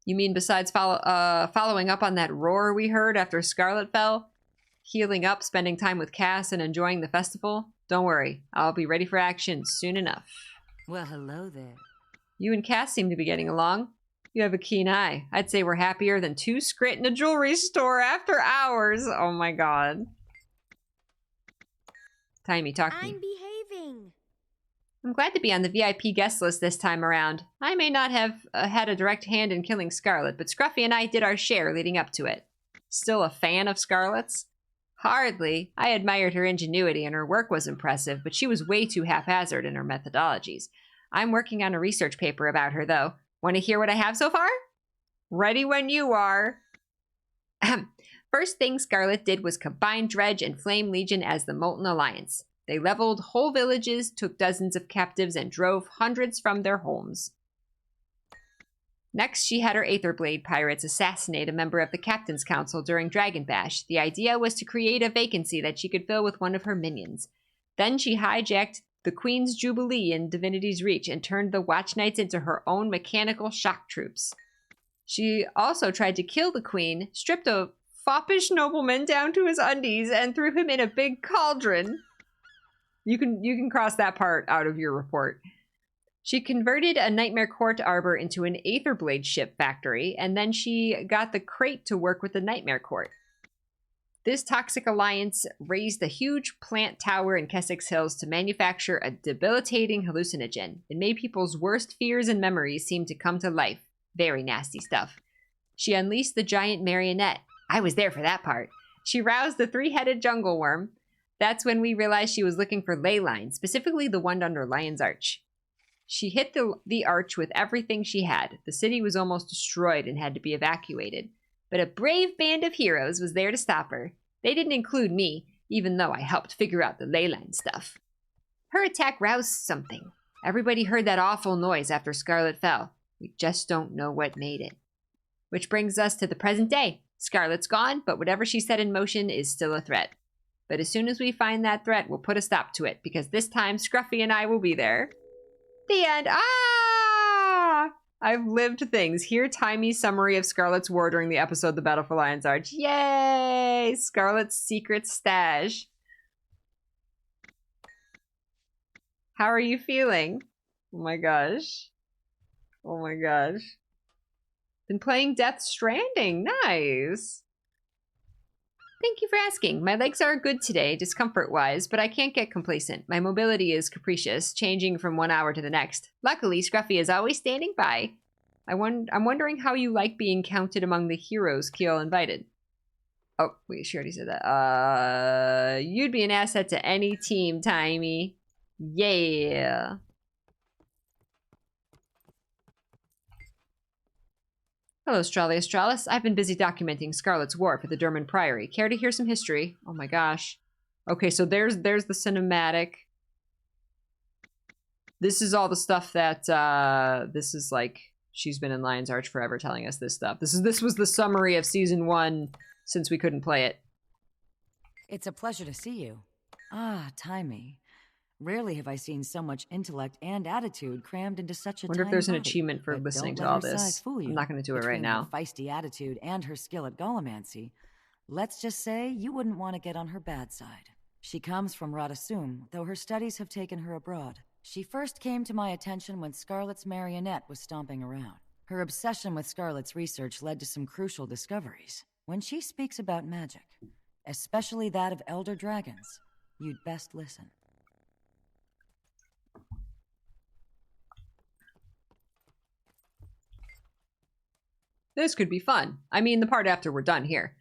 You mean besides following up on that roar we heard after Scarlet fell? Healing up, spending time with Cass, and enjoying the festival? Don't worry, I'll be ready for action soon enough. Well, hello there. You and Cass seem to be getting along. You have a keen eye. I'd say we're happier than 2 Scrit in a jewelry store after hours. Oh my god. Timey, talk to me. I'm behaving. I'm glad to be on the VIP guest list this time around. I may not have had a direct hand in killing Scarlet, but Scruffy and I did our share leading up to it. Still a fan of Scarlet's? Hardly. I admired her ingenuity and her work was impressive, but she was way too haphazard in her methodologies. I'm working on a research paper about her, though. Want to hear what I have so far? Ready when you are. First thing Scarlet did was combine Dredge and Flame Legion as the Molten Alliance. They leveled whole villages, took dozens of captives, and drove hundreds from their homes. Next, she had her Aetherblade pirates assassinate a member of the Captain's Council during Dragon Bash. The idea was to create a vacancy that she could fill with one of her minions. Then she hijacked the Queen's Jubilee in Divinity's Reach and turned the Watch Knights into her own mechanical shock troops. She also tried to kill the Queen, stripped a foppish nobleman down to his undies, and threw him in a big cauldron. You can cross that part out of your report. She converted a Nightmare Court Arbor into an Aetherblade ship factory, and then she got the Crate to work with the Nightmare Court. This toxic alliance raised a huge plant tower in Kessex Hills to manufacture a debilitating hallucinogen. It made people's worst fears and memories seem to come to life. Very nasty stuff. She unleashed the giant marionette. I was there for that part. She roused the 3-headed jungle worm. That's when we realized she was looking for ley lines, specifically the one under Lion's Arch. She hit the arch with everything she had. The city was almost destroyed and had to be evacuated. But a brave band of heroes was there to stop her. They didn't include me, even though I helped figure out the ley line stuff. Her attack roused something. Everybody heard that awful noise after Scarlet fell. We just don't know what made it. Which brings us to the present day. Scarlet's gone, but whatever she set in motion is still a threat. But as soon as we find that threat, we'll put a stop to it, because this time Scruffy and I will be there. The end. Ah! I've lived things. Hear Timey's summary of Scarlet's war during the episode The Battle for Lion's Arch. Yay! Scarlet's secret stash. How are you feeling? Oh my gosh. Oh my gosh. Been playing Death Stranding. Nice. Thank you for asking. My legs are good today, discomfort-wise, but I can't get complacent. My mobility is capricious, changing from 1 hour to the next. Luckily, Scruffy is always standing by. I'm wondering how you like being counted among the heroes Keel invited. Oh, wait, she already said that. You'd be an asset to any team, Timey. Yeah. Hello, Strali Astralis. I've been busy documenting Scarlet's war for the Derman Priory. Care to hear some history? Oh my gosh. Okay, so there's the cinematic. This is all the stuff that, this is like, she's been in Lion's Arch forever telling us this stuff. This was the summary of Season 1 since we couldn't play it. It's a pleasure to see you. Ah, Timey. Rarely have I seen so much intellect and attitude crammed into such a Wonder if tiny there's an body. achievement for But listening don't to all let her size this. fool you. I'm not going to do it right Between now. her feisty attitude and her skill at Golomancy, let's just say you wouldn't want to get on her bad side. She comes from Radasum, though her studies have taken her abroad. She first came to my attention when Scarlet's marionette was stomping around. Her obsession with Scarlet's research led to some crucial discoveries. When she speaks about magic, especially that of elder dragons, you'd best listen. This could be fun. I mean, the part after we're done here.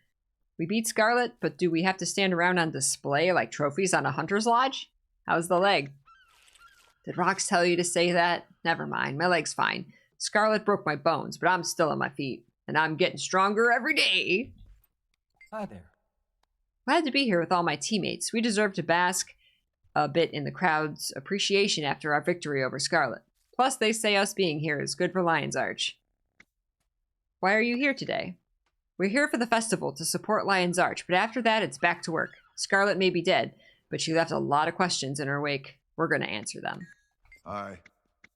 We beat Scarlet, but do we have to stand around on display like trophies on a hunter's lodge? How's the leg? Did Rox tell you to say that? Never mind, my leg's fine. Scarlet broke my bones, but I'm still on my feet. And I'm getting stronger every day. Hi there. Glad to be here with all my teammates. We deserve to bask a bit in the crowd's appreciation after our victory over Scarlet. Plus, they say us being here is good for Lion's Arch. Why are you here today? We're here for the festival to support Lion's Arch, but after that, it's back to work. Scarlet may be dead, but she left a lot of questions in her wake. We're going to answer them. Aye.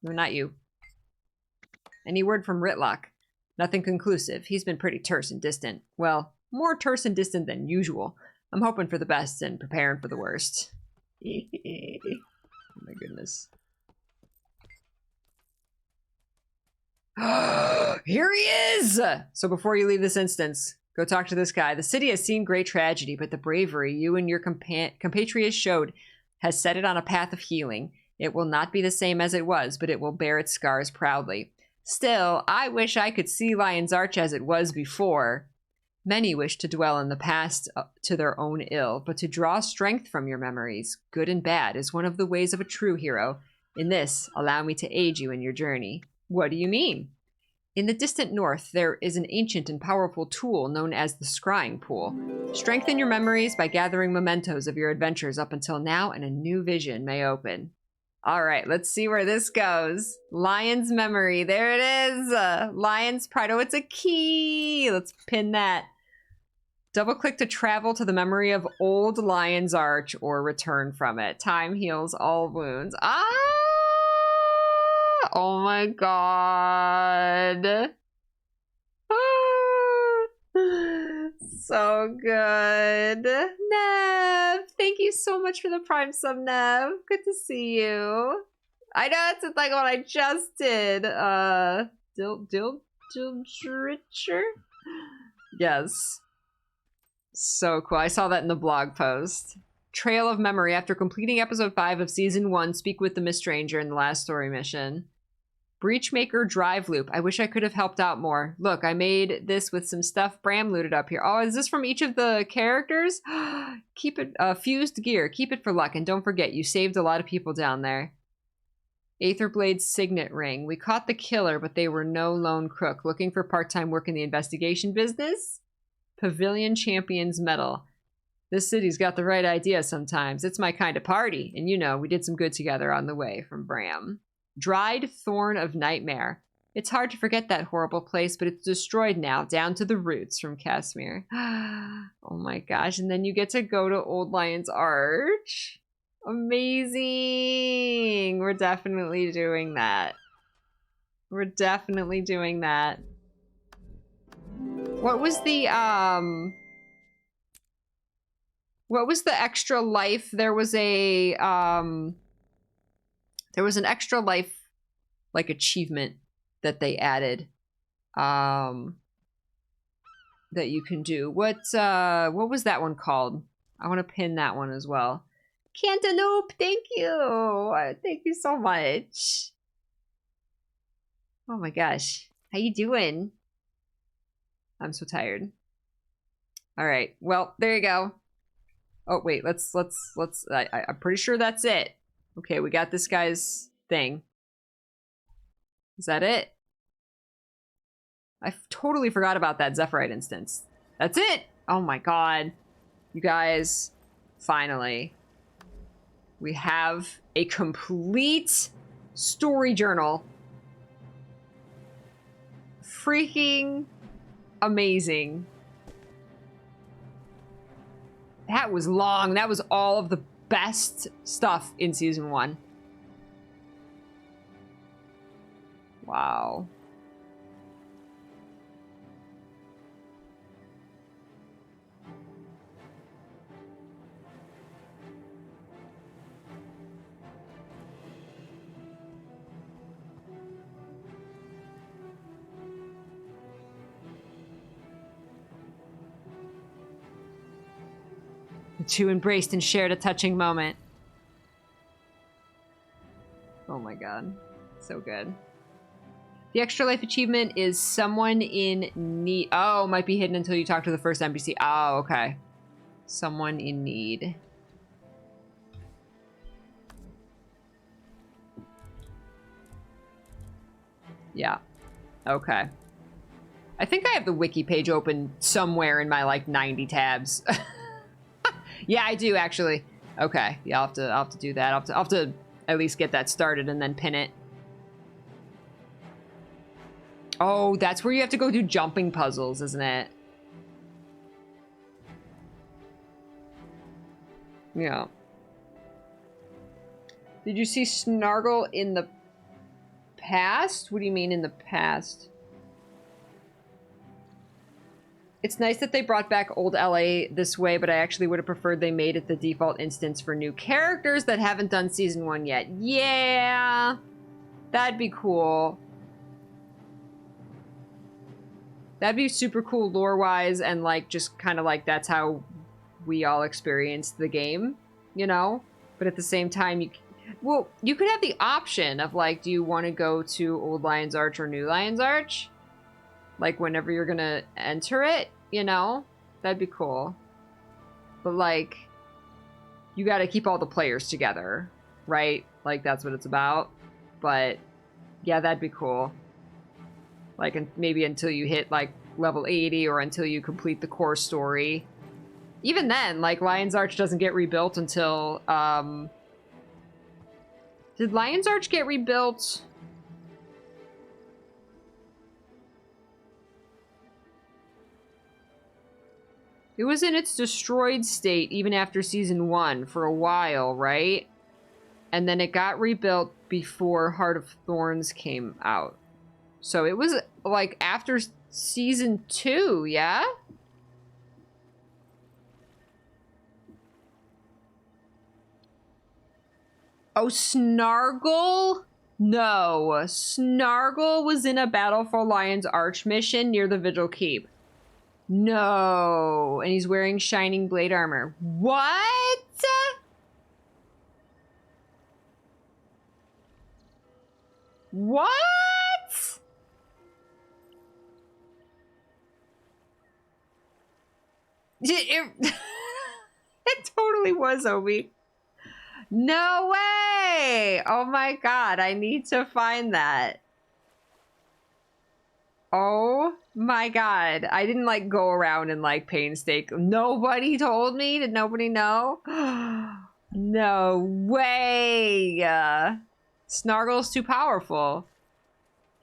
No, not you. Any word from Ritlock? Nothing conclusive. He's been pretty terse and distant. Well, more terse and distant than usual. I'm hoping for the best and preparing for the worst. Oh my goodness. Here he is! So before you leave this instance, go talk to this guy. The city has seen great tragedy, but the bravery you and your compatriots showed has set it on a path of healing. It will not be the same as it was, but it will bear its scars proudly. Still, I wish I could see Lion's Arch as it was before. Many wish to dwell in the past to their own ill, but to draw strength from your memories, good and bad, is one of the ways of a true hero. In this, allow me to aid you in your journey. What do you mean? In the distant north, there is an ancient and powerful tool known as the Scrying Pool. Strengthen your memories by gathering mementos of your adventures up until now, and a new vision may open. All right, let's see where this goes. Lion's memory. There it is. Lion's pride. Oh, it's a key. Let's pin that. Double click to travel to the memory of old Lion's Arch or return from it. Time heals all wounds. Ah! Oh my god. Ah! So good. Nev, thank you so much for the Prime sub, Nev. Good to see you. I know it's like what I just did. Dildritcher? Yes. So cool. I saw that in the blog post. Trail of Memory. After completing episode 5 of season 1, speak with the Mistranger in the last story mission. Breachmaker Drive Loop. I wish I could have helped out more. Look, I made this with some stuff Bram looted up here. Oh, is this from each of the characters? Keep it, fused gear. Keep it for luck. And don't forget, you saved a lot of people down there. Aetherblade's signet ring. We caught the killer, but they were no lone crook. Looking for part-time work in the investigation business? Pavilion Champions Medal. This city's got the right idea sometimes. It's my kind of party. And you know, we did some good together on the way from Bram. Dried Thorn of Nightmare. It's hard to forget that horrible place, but it's destroyed now, down to the roots from Casimir. Oh my gosh. And then you get to go to Old Lion's Arch. Amazing. We're definitely doing that. We're definitely doing that. What was the extra life? There was an extra life like achievement that they added. that you can do. What was that one called? I want to pin that one as well. Cantaloupe, thank you. Thank you so much. Oh my gosh. How you doing? I'm so tired. All right. Well, there you go. Oh, wait. I'm pretty sure that's it. Okay, we got this guy's thing. Is that it? I totally forgot about that Zephyrite instance. That's it! Oh my god. You guys, finally. We have a complete story journal. Freaking amazing. That was long. That was all of the best stuff in season 1. Wow. The two embraced and shared a touching moment. Oh my god. So good. The extra life achievement is someone in need. Oh, might be hidden until you talk to the first NPC. Oh, okay. Someone in need. Yeah. Okay. I think I have the wiki page open somewhere in my like 90 tabs. Yeah, I do actually. Okay. Yeah, I'll have to do that. I'll have to at least get that started and then pin it. Oh, that's where you have to go do jumping puzzles, isn't it? Yeah. Did you see Snargle in the past? What do you mean in the past? It's nice that they brought back old LA this way, but I actually would have preferred they made it the default instance for new characters that haven't done season 1 yet. Yeah, that'd be cool. That'd be super cool lore-wise, and like just kind of like that's how we all experienced the game, you know? But at the same time, you could have the option of like, do you want to go to Old Lion's Arch or New Lion's Arch? Like whenever you're gonna enter it, you know? That'd be cool. But like, you gotta keep all the players together, right? Like that's what it's about. But yeah, that'd be cool. Like maybe until you hit like level 80 or until you complete the core story. Even then, like Lion's Arch doesn't get rebuilt until, did Lion's Arch get rebuilt? It was in its destroyed state even after season 1 for a while, right? And then it got rebuilt before Heart of Thorns came out. So it was like after season 2, yeah? Oh, Snargle? No. Snargle was in a Battle for Lion's Arch mission near the Vigil Keep. No. And he's wearing shining blade armor. What? What? It totally was, Obi. No way! Oh my god, I need to find that. Oh my god. I didn't like go around and like painstaking. Nobody told me? Did nobody know? No way! Snargle's too powerful.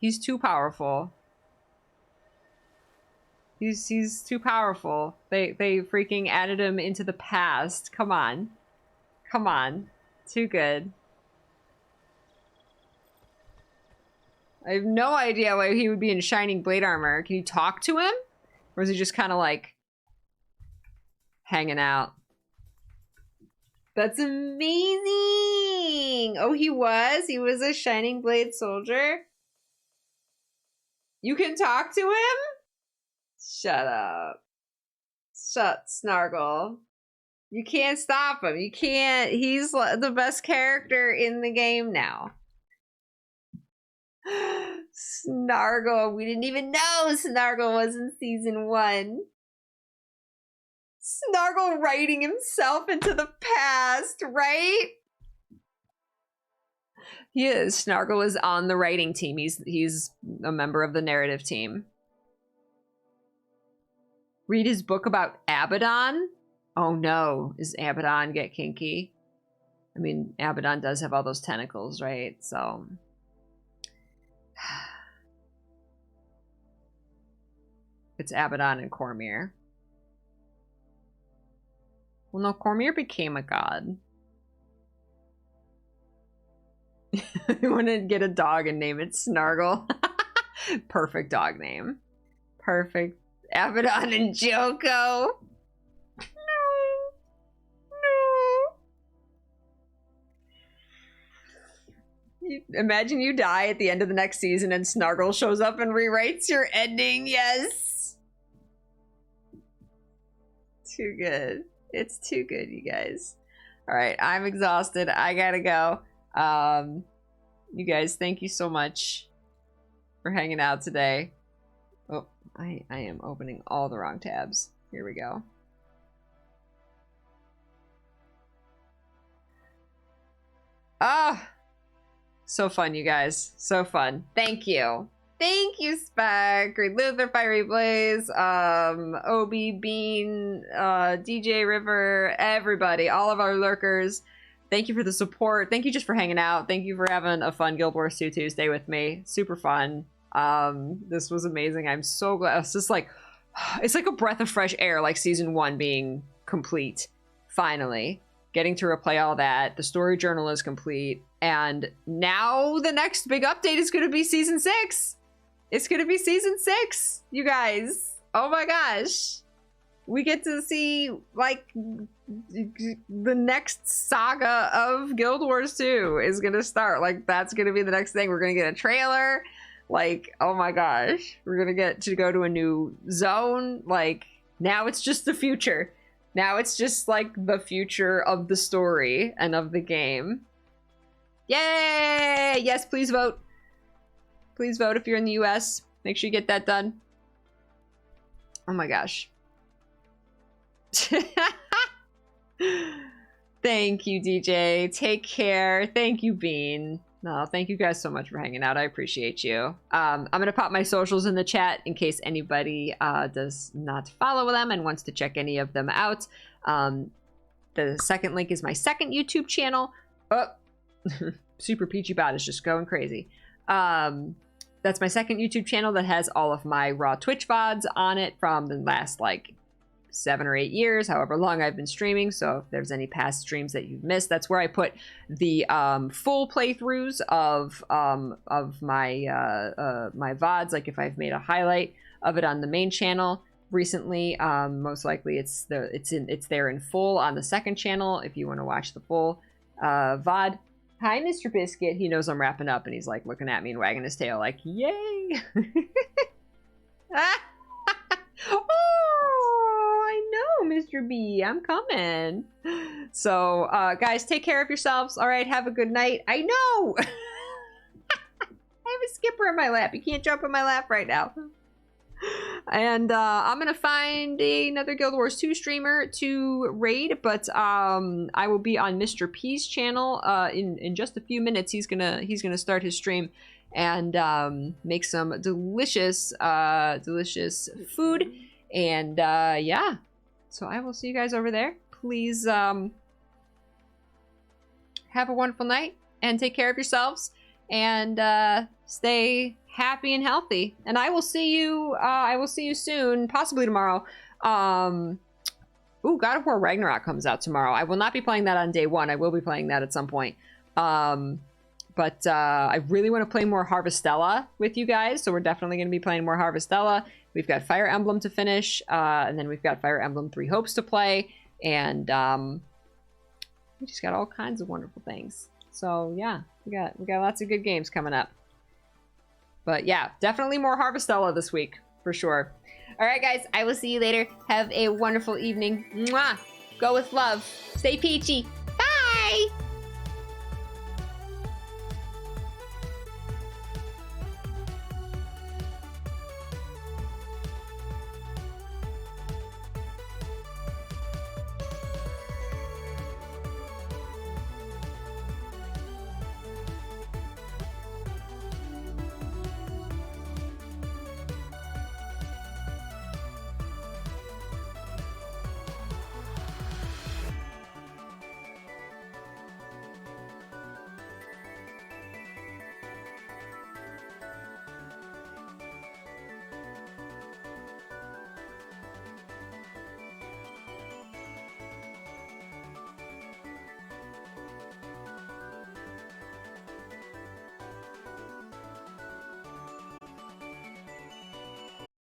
He's too powerful. He's too powerful. They freaking added him into the past. Come on. Come on. Too good. I have no idea why he would be in shining blade armor. Can you talk to him? Or is he just kind of like hanging out? That's amazing! Oh, he was? He was a shining blade soldier? You can talk to him? Shut up. Shut, Snargle. You can't stop him. You can't. He's the best character in the game now. Snargle. We didn't even know Snargle was in season 1. Snargle writing himself into the past, right? He is. Snargle is on the writing team. He's a member of the narrative team. Read his book about Abaddon? Oh no. Is Abaddon get kinky? I mean, Abaddon does have all those tentacles, right? So... it's Abaddon and Cormyr. Well, no, Cormyr became a god. You want to get a dog and name it Snargle? Perfect dog name. Perfect. Abaddon and Joko. No. Imagine you die at the end of the next season and Snargle shows up and rewrites your ending. Yes. Too good. It's too good, you guys. All right, I'm exhausted. I gotta go. You guys, thank you so much for hanging out today. Oh, I am opening all the wrong tabs. Here we go. Ah, so fun, you guys. So fun. Thank you. Thank you, Spec, Great Luther, Fiery Blaze, Obi, Bean, DJ River, everybody, all of our lurkers. Thank you for the support. Thank you just for hanging out. Thank you for having a fun Guild Wars 2 Tuesday with me. Super fun. This was amazing. I'm so glad. It's just like, it's like a breath of fresh air, like season 1 being complete. Finally. Getting to replay all that. The story journal is complete. And now the next big update is going to be season 6. It's going to be season 6, you guys. Oh my gosh. We get to see, like, the next saga of Guild Wars 2 is going to start. Like, that's going to be the next thing. We're going to get a trailer. Like, oh my gosh. We're going to get to go to a new zone. Like, now it's just the future. Now it's just, like, the future of the story and of the game. Yay! Yes, please vote. Please vote if you're in the US. Make sure you get that done. Oh my gosh. Thank you, DJ. Take care. Thank you, Bean. No, thank you guys so much for hanging out. I appreciate you. I'm going to pop my socials in the chat in case anybody does not follow them and wants to check any of them out. The second link is my second YouTube channel. Oh, Super Peachy Bot is just going crazy. That's my second YouTube channel that has all of my raw Twitch VODs on it from the last, like, 7 or 8 years, however long I've been streaming. So if there's any past streams that you've missed, that's where I put the full playthroughs of my my VODs. Like if I've made a highlight of it on the main channel recently, most likely it's there in full on the second channel if you want to watch the full VOD. Hi, Mr. Biscuit. He knows I'm wrapping up and he's like looking at me and wagging his tail like, yay. Oh, I know, Mr. B. I'm coming. So, guys, take care of yourselves. All right, have a good night. I know. I have a skipper in my lap. You can't jump in my lap right now. And I'm going to find another Guild Wars 2 streamer to raid, but I will be on Mr. P's channel in just a few minutes. He's gonna start his stream and make some delicious food. And yeah, so I will see you guys over there. Please have a wonderful night and take care of yourselves and stay happy and healthy. And I will see you soon, possibly tomorrow. Ooh, God of War Ragnarok comes out tomorrow. I will not be playing that on day one. I will be playing that at some point. But I really want to play more Harvestella with you guys, so we're definitely going to be playing more Harvestella. We've got Fire Emblem to finish, and then we've got Fire Emblem 3 Hopes to play, and we just got all kinds of wonderful things. So yeah, we got lots of good games coming up. But yeah, definitely more Harvestella this week, for sure. All right, guys, I will see you later. Have a wonderful evening. Mwah! Go with love. Stay peachy.